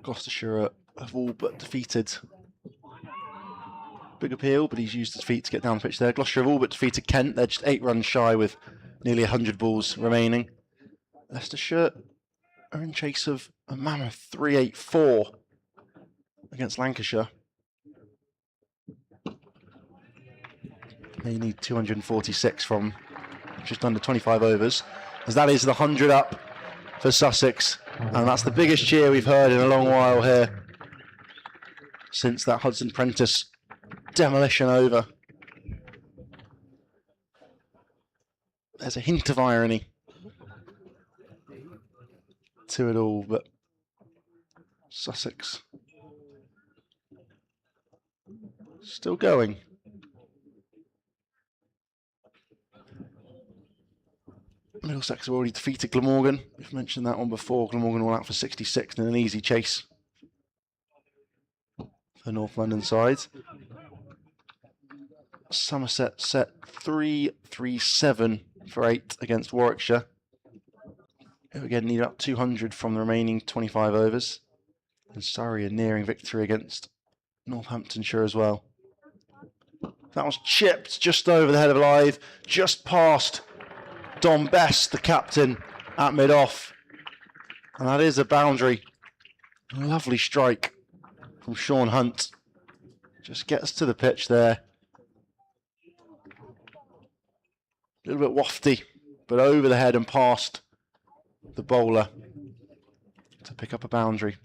Gloucestershire have all but defeated. Big appeal, but he's used his feet to get down the pitch there. Gloucestershire have all but defeated Kent. They're just 8 runs shy with nearly 100 balls remaining. Leicestershire are in chase of a mammoth 384 against Lancashire. They need 246 from just under 25 overs, as that is the 100 up for Sussex, and that's the biggest cheer we've heard in a long while here since that Hudson Prentice demolition over. There's a hint of irony to it all, but Sussex still going. Middlesex have already defeated Glamorgan. We've mentioned that one before. Glamorgan all out for 66 in an easy chase for North London side. Somerset set 337 for 8 against Warwickshire. Who again need up 200 from the remaining 25 overs. And Surrey are nearing victory against Northamptonshire as well. That was chipped just over the head of Lythe, just past Dom Best, the captain, at mid-off. And that is a boundary. A lovely strike from Sean Hunt. Just gets to the pitch there. A little bit wafty, but over the head and past the bowler to pick up a boundary.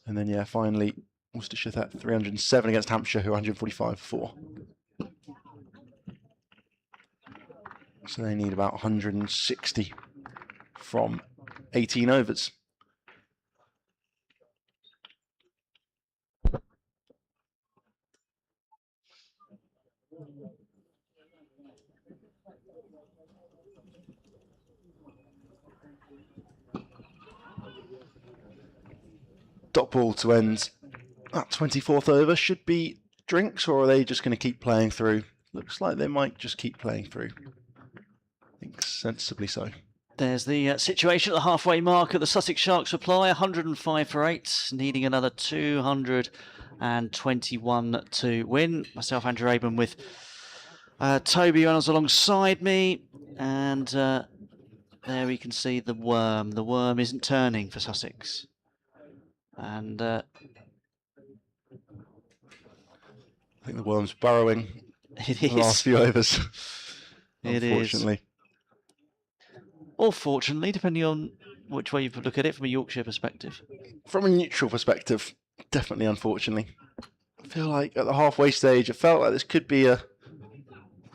And then, yeah, finally, Worcestershire at 307 against Hampshire, who are 145 for 4. So they need about 160 from 18 overs. Dot ball to end that 24th over. Should be drinks, or are they just going to keep playing through? Looks like they might just keep playing through. I think sensibly so. There's the situation at the halfway mark at the Sussex Sharks reply, 105 for 8, needing another 221 to win. Myself, Andrew Aben, with Toby Reynolds alongside me. And there we can see the worm. The worm isn't turning for Sussex. And I think the worm's burrowing it the last is. few overs. It Unfortunately. is. Or fortunately, depending on which way you look at it from a Yorkshire perspective. From a neutral perspective, definitely unfortunately. I feel like at the halfway stage, it felt like this could be a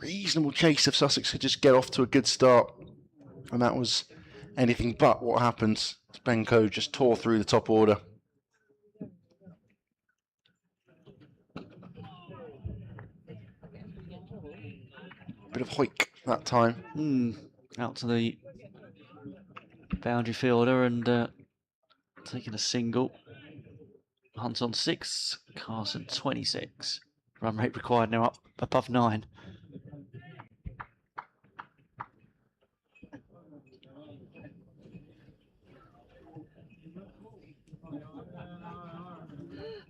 reasonable chase if Sussex could just get off to a good start. And that was anything but what happened. Benko just tore through the top order. Bit of hoik that time. Out to the boundary fielder and taking a single. Hunt's on 6, Carson 26. Run rate required now up above 9.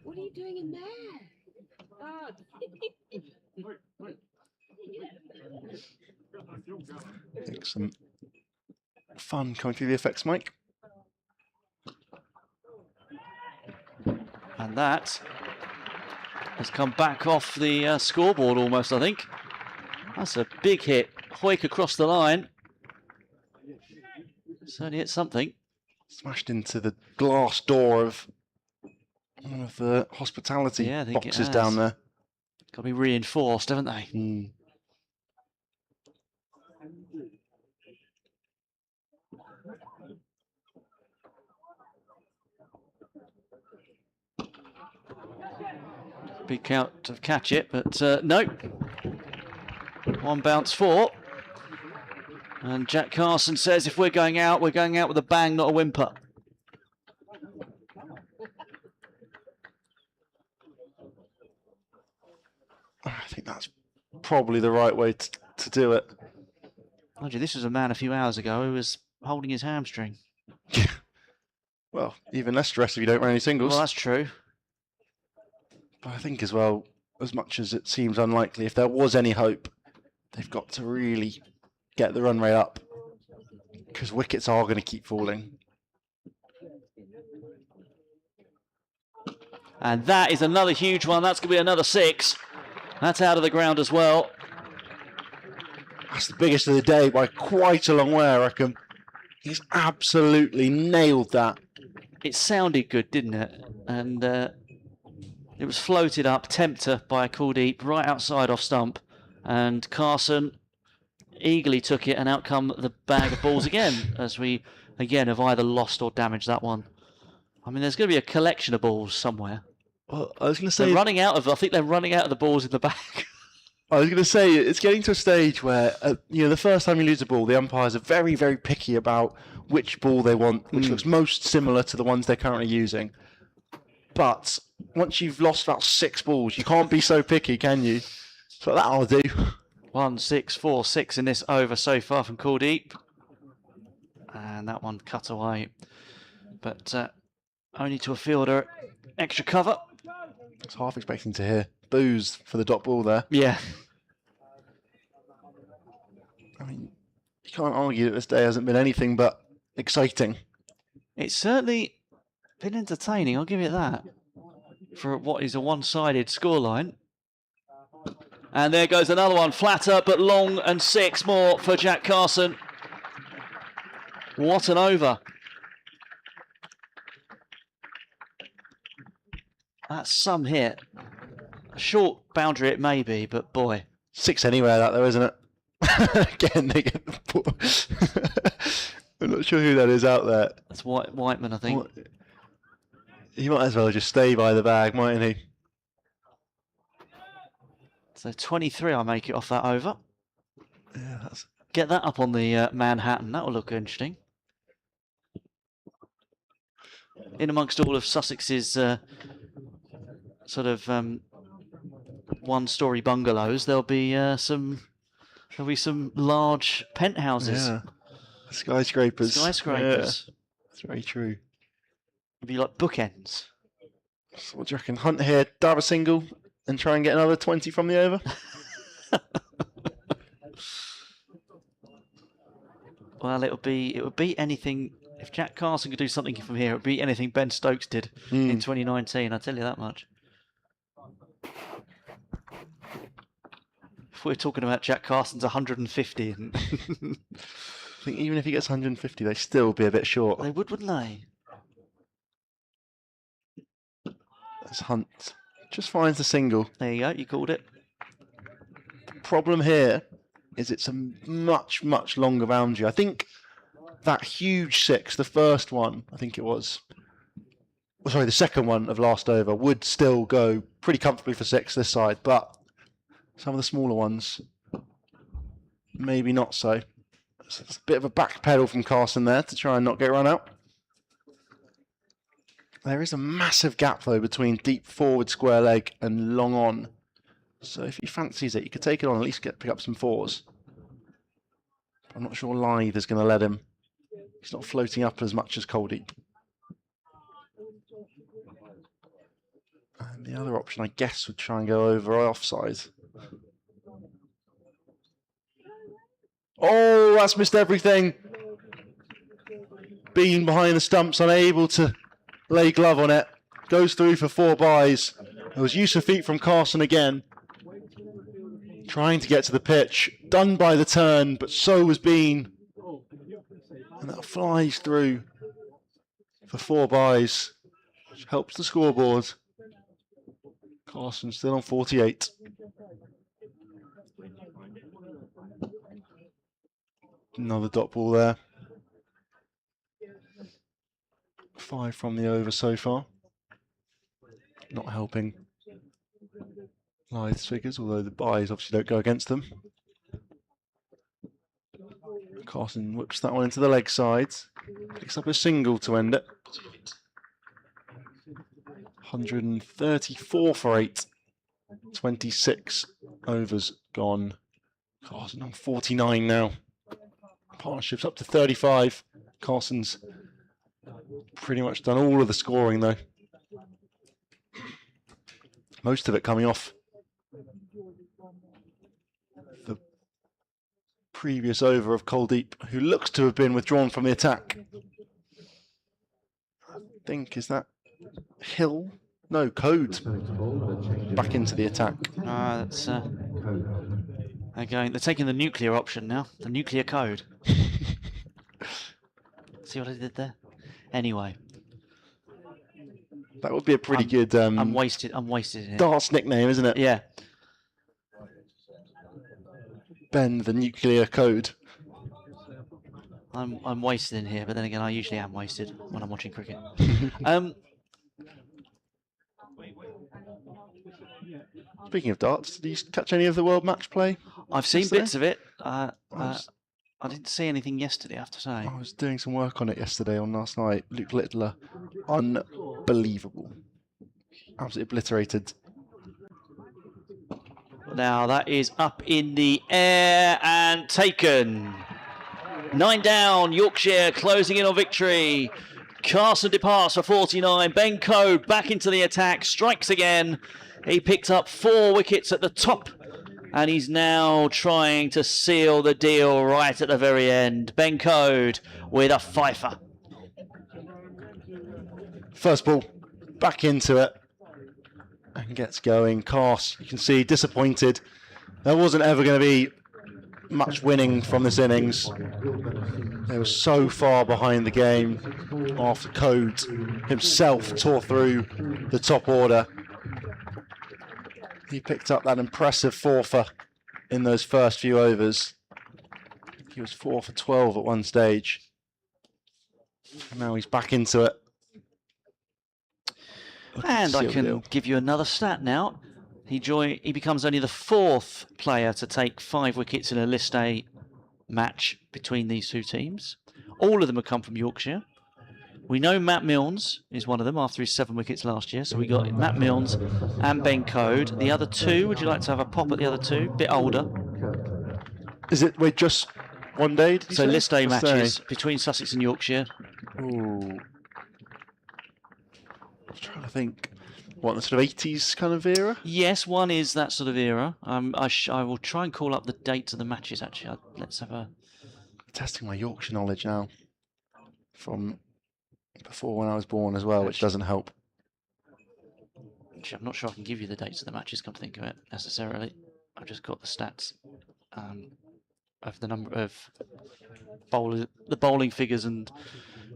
What are you doing in there? Oh. I think some fun coming through the effects mic. And that has come back off the scoreboard almost, I think. That's a big hit. Hoik across the line. Certainly hit something. Smashed into the glass door of one of the hospitality Yeah, I think boxes down there. Got to be reinforced, haven't they? Peek out to catch it, but no. One bounce for. And Jack Carson says if we're going out with a bang, not a whimper. I think that's probably the right way to do it. Mind you, this was a man a few hours ago who was holding his hamstring. Well, even less stress if you don't run any singles. Well, that's true. But I think as well, as much as it seems unlikely, if there was any hope, they've got to really get the run rate up, because wickets are going to keep falling. And that is another huge one. That's going to be another 6. That's out of the ground as well. That's the biggest of the day by quite a long way, I reckon. He's absolutely nailed that. It sounded good, didn't it? And it was floated up, tempter by Kuldeep, right outside off stump. And Carson eagerly took it, and out come the bag of balls again, as we, again, have either lost or damaged that one. I mean, there's going to be a collection of balls somewhere. Well, I was going to say... I think they're running out of the balls in the bag. I was going to say, it's getting to a stage where, the first time you lose a ball, the umpires are very, very picky about which ball they want, which looks most similar to the ones they're currently using. But once you've lost about 6 balls, you can't be so picky, can you? So that'll do. 1, 6, 4, 6 in this over so far from Kuldeep. And that one cut away. But only to a fielder. Extra cover. I was half expecting to hear boos for the dot ball there. Yeah. I mean, you can't argue that this day hasn't been anything but exciting. It's certainly been entertaining, I'll give it that. For what is a one-sided scoreline. And there goes another one, flatter but long, and 6 more for Jack Carson. What an over. That's some hit. A short boundary it may be, but boy. 6 anywhere, that though, isn't it? Again, they get the ball. I'm not sure who that is out there. That's Whiteman, I think. He might as well just stay by the bag, mightn't he? So 23, I'll make it off that over. Yeah, that's... Get that up on the Manhattan. That will look interesting. In amongst all of Sussex's sort of one-story bungalows, there'll be some large penthouses. Yeah. Skyscrapers. Skyscrapers. Yeah. That's very true. It'll be like bookends. So what do you reckon? Hunt here, dab a single, and try and get another 20 from the over? Well, it would be anything. If Jack Carson could do something from here, it would be anything Ben Stokes did in 2019. I'll tell you that much. If we're talking about Jack Carson's 150, I think even if he gets 150, they still be a bit short. they would, wouldn't they? As Hunt just finds the single. There you go. You called it. The problem here is it's a much, much longer boundary. I think that huge 6, the first one, I think it was, the second one of last over, would still go pretty comfortably for 6 this side, but some of the smaller ones, maybe not so. So it's a bit of a back pedal from Carson there to try and not get run out. There is a massive gap, though, between deep forward square leg and long on. So if he fancies it, you could take it on, at least pick up some 4s. I'm not sure Lythe is going to let him. He's not floating up as much as Kuldeep. And the other option, I guess, would try and go over offside. Oh, that's missed everything. Bean behind the stumps, unable to lay glove on it. Goes through for 4 byes. There was use of feet from Carson again. Trying to get to the pitch. Done by the turn, but so was Bean. And that flies through for 4 byes. Which helps the scoreboard. Carson still on 48. Another dot ball there. 5 from the over so far. Not helping. Lythe's figures, although the buys obviously don't go against them. Carson whips that one into the leg sides. Picks up a single to end it. 134 for 8. 26 overs gone. Carson on 49 now. Partnership's up to 35. Carson's pretty much done all of the scoring though. Most of it coming off the previous over of Coldeep, who looks to have been withdrawn from the attack. I think, is that Hill? No, Code back into the attack. That's they're taking the nuclear option now, the nuclear code. See what I did there? Anyway, that would be a pretty good I'm wasted here. darts nickname, isn't it? Yeah. Ben, the nuclear code. I'm wasted in here, but then again, I usually am wasted when I'm watching cricket. Speaking of darts, did you catch any of the World Match play? I've seen yesterday? bits of it. I didn't see anything yesterday, I have to say. I was doing some work on it yesterday on last night. Luke Littler, unbelievable. Absolutely obliterated. Now that is up in the air and taken. 9 down, Yorkshire closing in on victory. Carson departs for 49. Ben Code back into the attack, strikes again. He picked up 4 wickets at the top, and he's now trying to seal the deal right at the very end. Ben Code with a fifer. First ball, back into it, and gets going. Cars, you can see, disappointed. There wasn't ever going to be much winning from this innings. They were so far behind the game after Code himself tore through the top order. He picked up that impressive 4-for in those first few overs. He was 4 for 12 at one stage. And now he's back into it. And I can give you another stat now. He becomes only the 4th player to take 5 wickets in a List A match between these two teams. All of them have come from Yorkshire. We know Matt Milnes is one of them after his 7 wickets last year. So we got Matt Milnes and Ben Code. The other 2, would you like to have a pop at the other 2? Bit older. Is it, wait, just one day? So List A matches between Sussex and Yorkshire. Ooh. I'm trying to think. What, the sort of 80s kind of era? Yes, one is that sort of era. I will try and call up the dates of the matches, actually. Let's have a... Testing my Yorkshire knowledge now. From before when I was born as well, which doesn't help. Actually, I'm not sure I can give you the dates of the matches, come to think of it, necessarily. I've just got the stats of the number of bowlers, the bowling figures and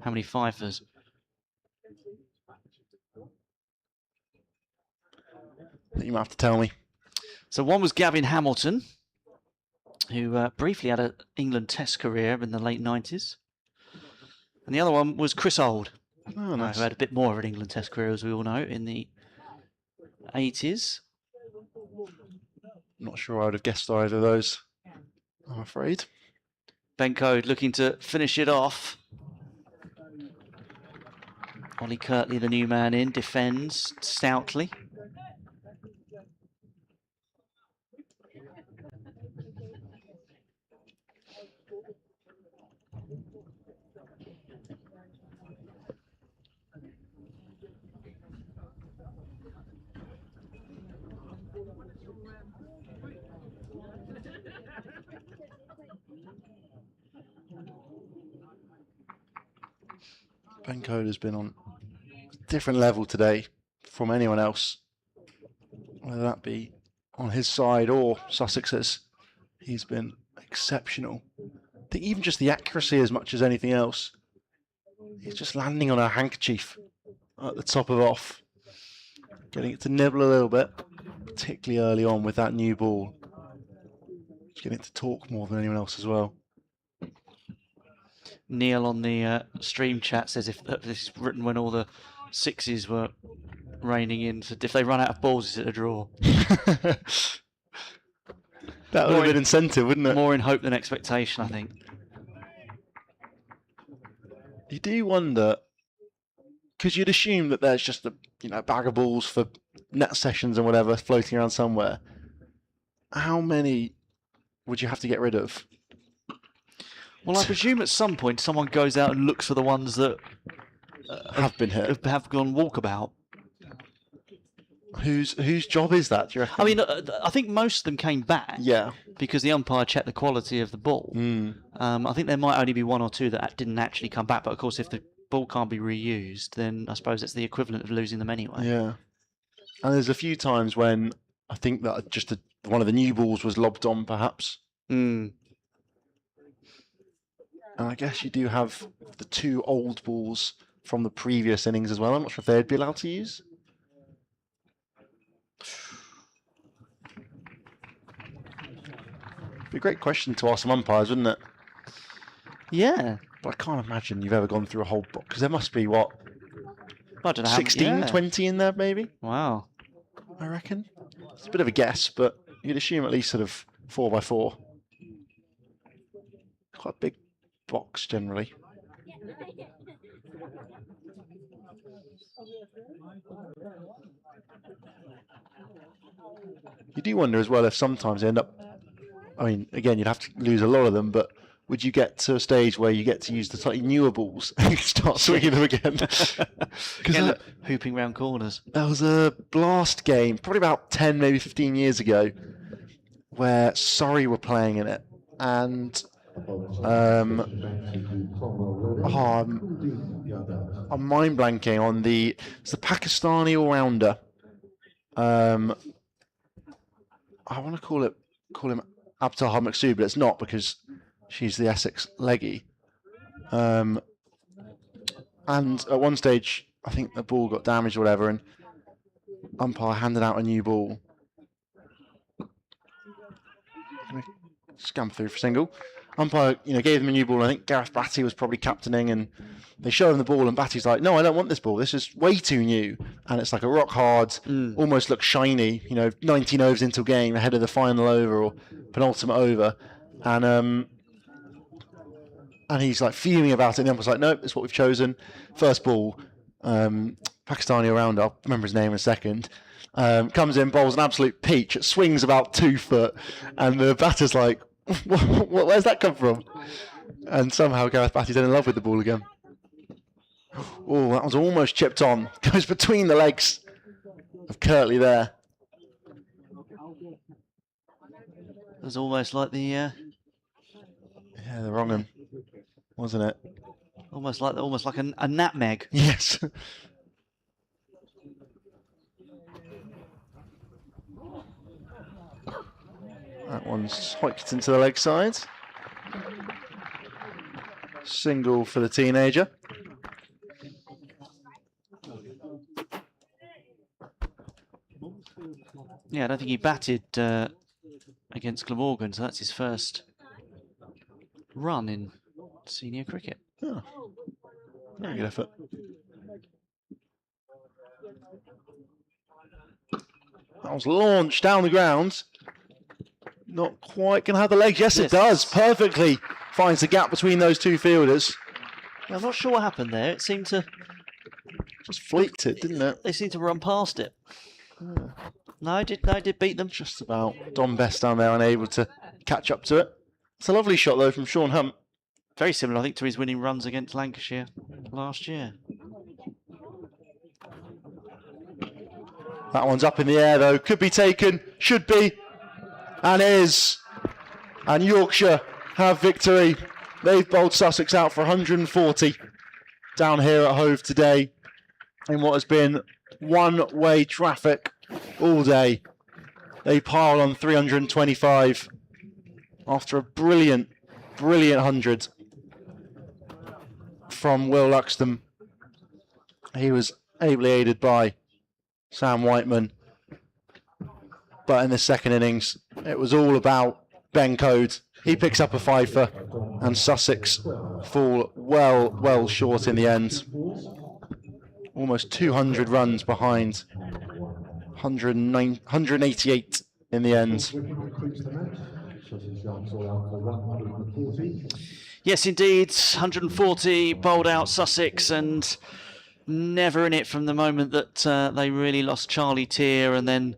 how many fifers. You might have to tell me. So one was Gavin Hamilton, who briefly had an England Test career in the late 90s. And the other one was Chris Old, Oh, nice. who had a bit more of an England Test career, as we all know, in the 80s. Not sure I would have guessed either of those, I'm afraid. Ben Code looking to finish it off. Ollie Kirtley, the new man in, defends stoutly. Ben Code has been on a different level today from anyone else, whether that be on his side or Sussex's. He's been exceptional. I think even just the accuracy as much as anything else. He's just landing on a handkerchief at the top of off, getting it to nibble a little bit, particularly early on with that new ball. He's getting it to talk more than anyone else as well. Neil on the stream chat says if this is written when all the 6s were reining in. So if they run out of balls, is it a draw? That would have been incentive, wouldn't it? More in hope than expectation, I think. You do wonder, because you'd assume that there's just a bag of balls for net sessions and whatever floating around somewhere. How many would you have to get rid of? Well, I presume at some point someone goes out and looks for the ones that Have been hit. have gone walkabout. Whose job is that, do you reckon? I mean, I think most of them came back. Yeah. Because the umpire checked the quality of the ball. I think there might only be one or two that didn't actually come back. But of course, if the ball can't be reused, then I suppose it's the equivalent of losing them anyway. Yeah. And there's a few times when I think that just one of the new balls was lobbed on, perhaps. Mm. And I guess you do have the 2 old balls from the previous innings as well. I'm not sure if they'd be allowed to use. Be a great question to ask some umpires, wouldn't it? Yeah. But I can't imagine you've ever gone through a whole box, because there must be, what, I don't know. 16, yeah. 20 in there, maybe? Wow. I reckon. It's a bit of a guess, but you'd assume at least sort of 4x4. Quite a big box, generally. You do wonder as well if sometimes they end up... I mean, again, you'd have to lose a lot of them, but would you get to a stage where you get to use the slightly newer balls and start swinging them again? Because hooping round corners. there was a blast game, probably about 10, maybe 15 years ago, where Surrey were playing in it. And I'm mind blanking on it's the Pakistani all-rounder. I want to call him Abtaha Maksud, but it's not because she's the Essex leggy. And at one stage, I think the ball got damaged or whatever, and umpire handed out a new ball. Scam through for single. Umpire, gave them a new ball. I think Gareth Batty was probably captaining, and they show him the ball, and Batty's like, "No, I don't want this ball. This is way too new." And it's like a rock hard, almost looks shiny. 19 overs into a game ahead of the final over or penultimate over, and he's like fuming about it. And the umpire's like, "No, it's what we've chosen. First ball, Pakistani around. I'll remember his name in a second." Comes in, bowls an absolute peach. It swings about 2 foot, and the batter's like, where's that come from? And somehow Gareth Batty's in love with the ball again. Oh, that was almost chipped on. Goes between the legs of Kirtley there. It was almost like the... Yeah, the wrong one, wasn't it? Almost like a nutmeg. Yes. That one's hiked into the leg side. Single for the teenager. Yeah, I don't think he batted against Glamorgan, so that's his first run in senior cricket. Oh. Very good effort. That was launched down the ground. Not quite going to have the legs. Yes, it does. Perfectly finds the gap between those 2 fielders. Yeah, I'm not sure what happened there. It seemed to... Just fleeked it, didn't it? They seemed to run past it. No, it did beat them. Just about. Don Best down there unable to catch up to it. It's a lovely shot, though, from Sean Hunt. Very similar, I think, to his winning runs against Lancashire last year. That one's up in the air, though. Could be taken. Should be. And is. And Yorkshire have victory. They've bowled Sussex out for 140 down here at Hove today in what has been one-way traffic all day. They piled on 325 after a brilliant 100 from Will Luxton. He was ably aided by Sam Whiteman. But in the second innings, it was all about Ben Code. He picks up a fifer, and Sussex fall well short in the end. almost 200 runs behind, 188 in the end. Yes, indeed, 140 bowled out Sussex, and never in it from the moment that they really lost Charlie Tier, and then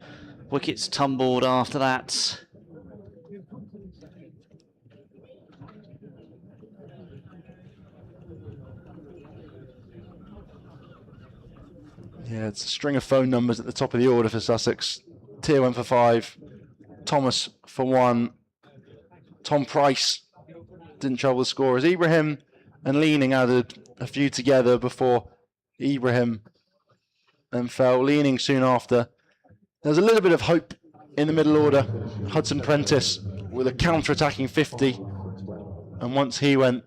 wickets tumbled after that. Yeah, it's a string of phone numbers at the top of the order for Sussex. Tier went for 5, Thomas for 1, Tom Price didn't trouble the scorers. Ibrahim and Leaning added a few together before Ibrahim then fell. Leaning soon after. There's a little bit of hope in the middle order. Hudson Prentice with a counter-attacking 50, and once he went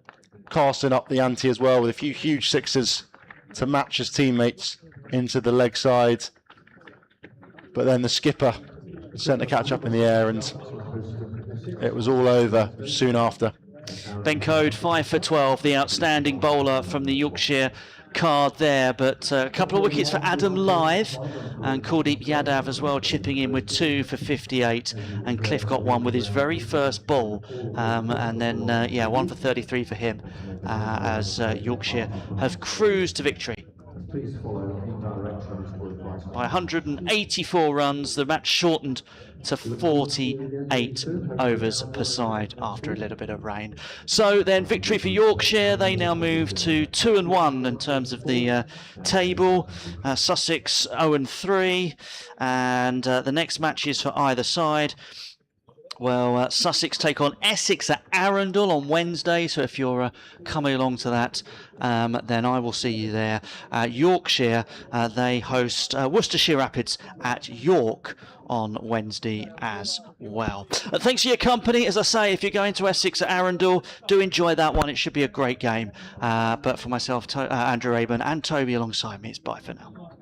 casting up the ante as well with a few huge sixes to match his teammates into the leg side. But then the skipper sent a catch up in the air, and it was all over soon after. Ben Code 5 for 12, the outstanding bowler from the Yorkshire card there, but a couple of wickets for Adam Lyth, and Kuldeep Yadav as well chipping in with 2 for 58, and Cliff got 1 with his very first ball, and then 1 for 33 for him as Yorkshire have cruised to victory by 184 runs. The match shortened to 48 overs per side after a little bit of rain. So then victory for Yorkshire. They now move to 2-1 in terms of the table. Sussex 0-3, and the next matches for either side. Well, Sussex take on Essex at Arundel on Wednesday, so if you're coming along to that, then I will see you there. Yorkshire, they host Worcestershire Rapids at York on Wednesday as well. Thanks for your company. As I say, if you're going to Essex at Arundel, do enjoy that one. It should be a great game. But for myself, Andrew Aben and Toby alongside me, it's bye for now.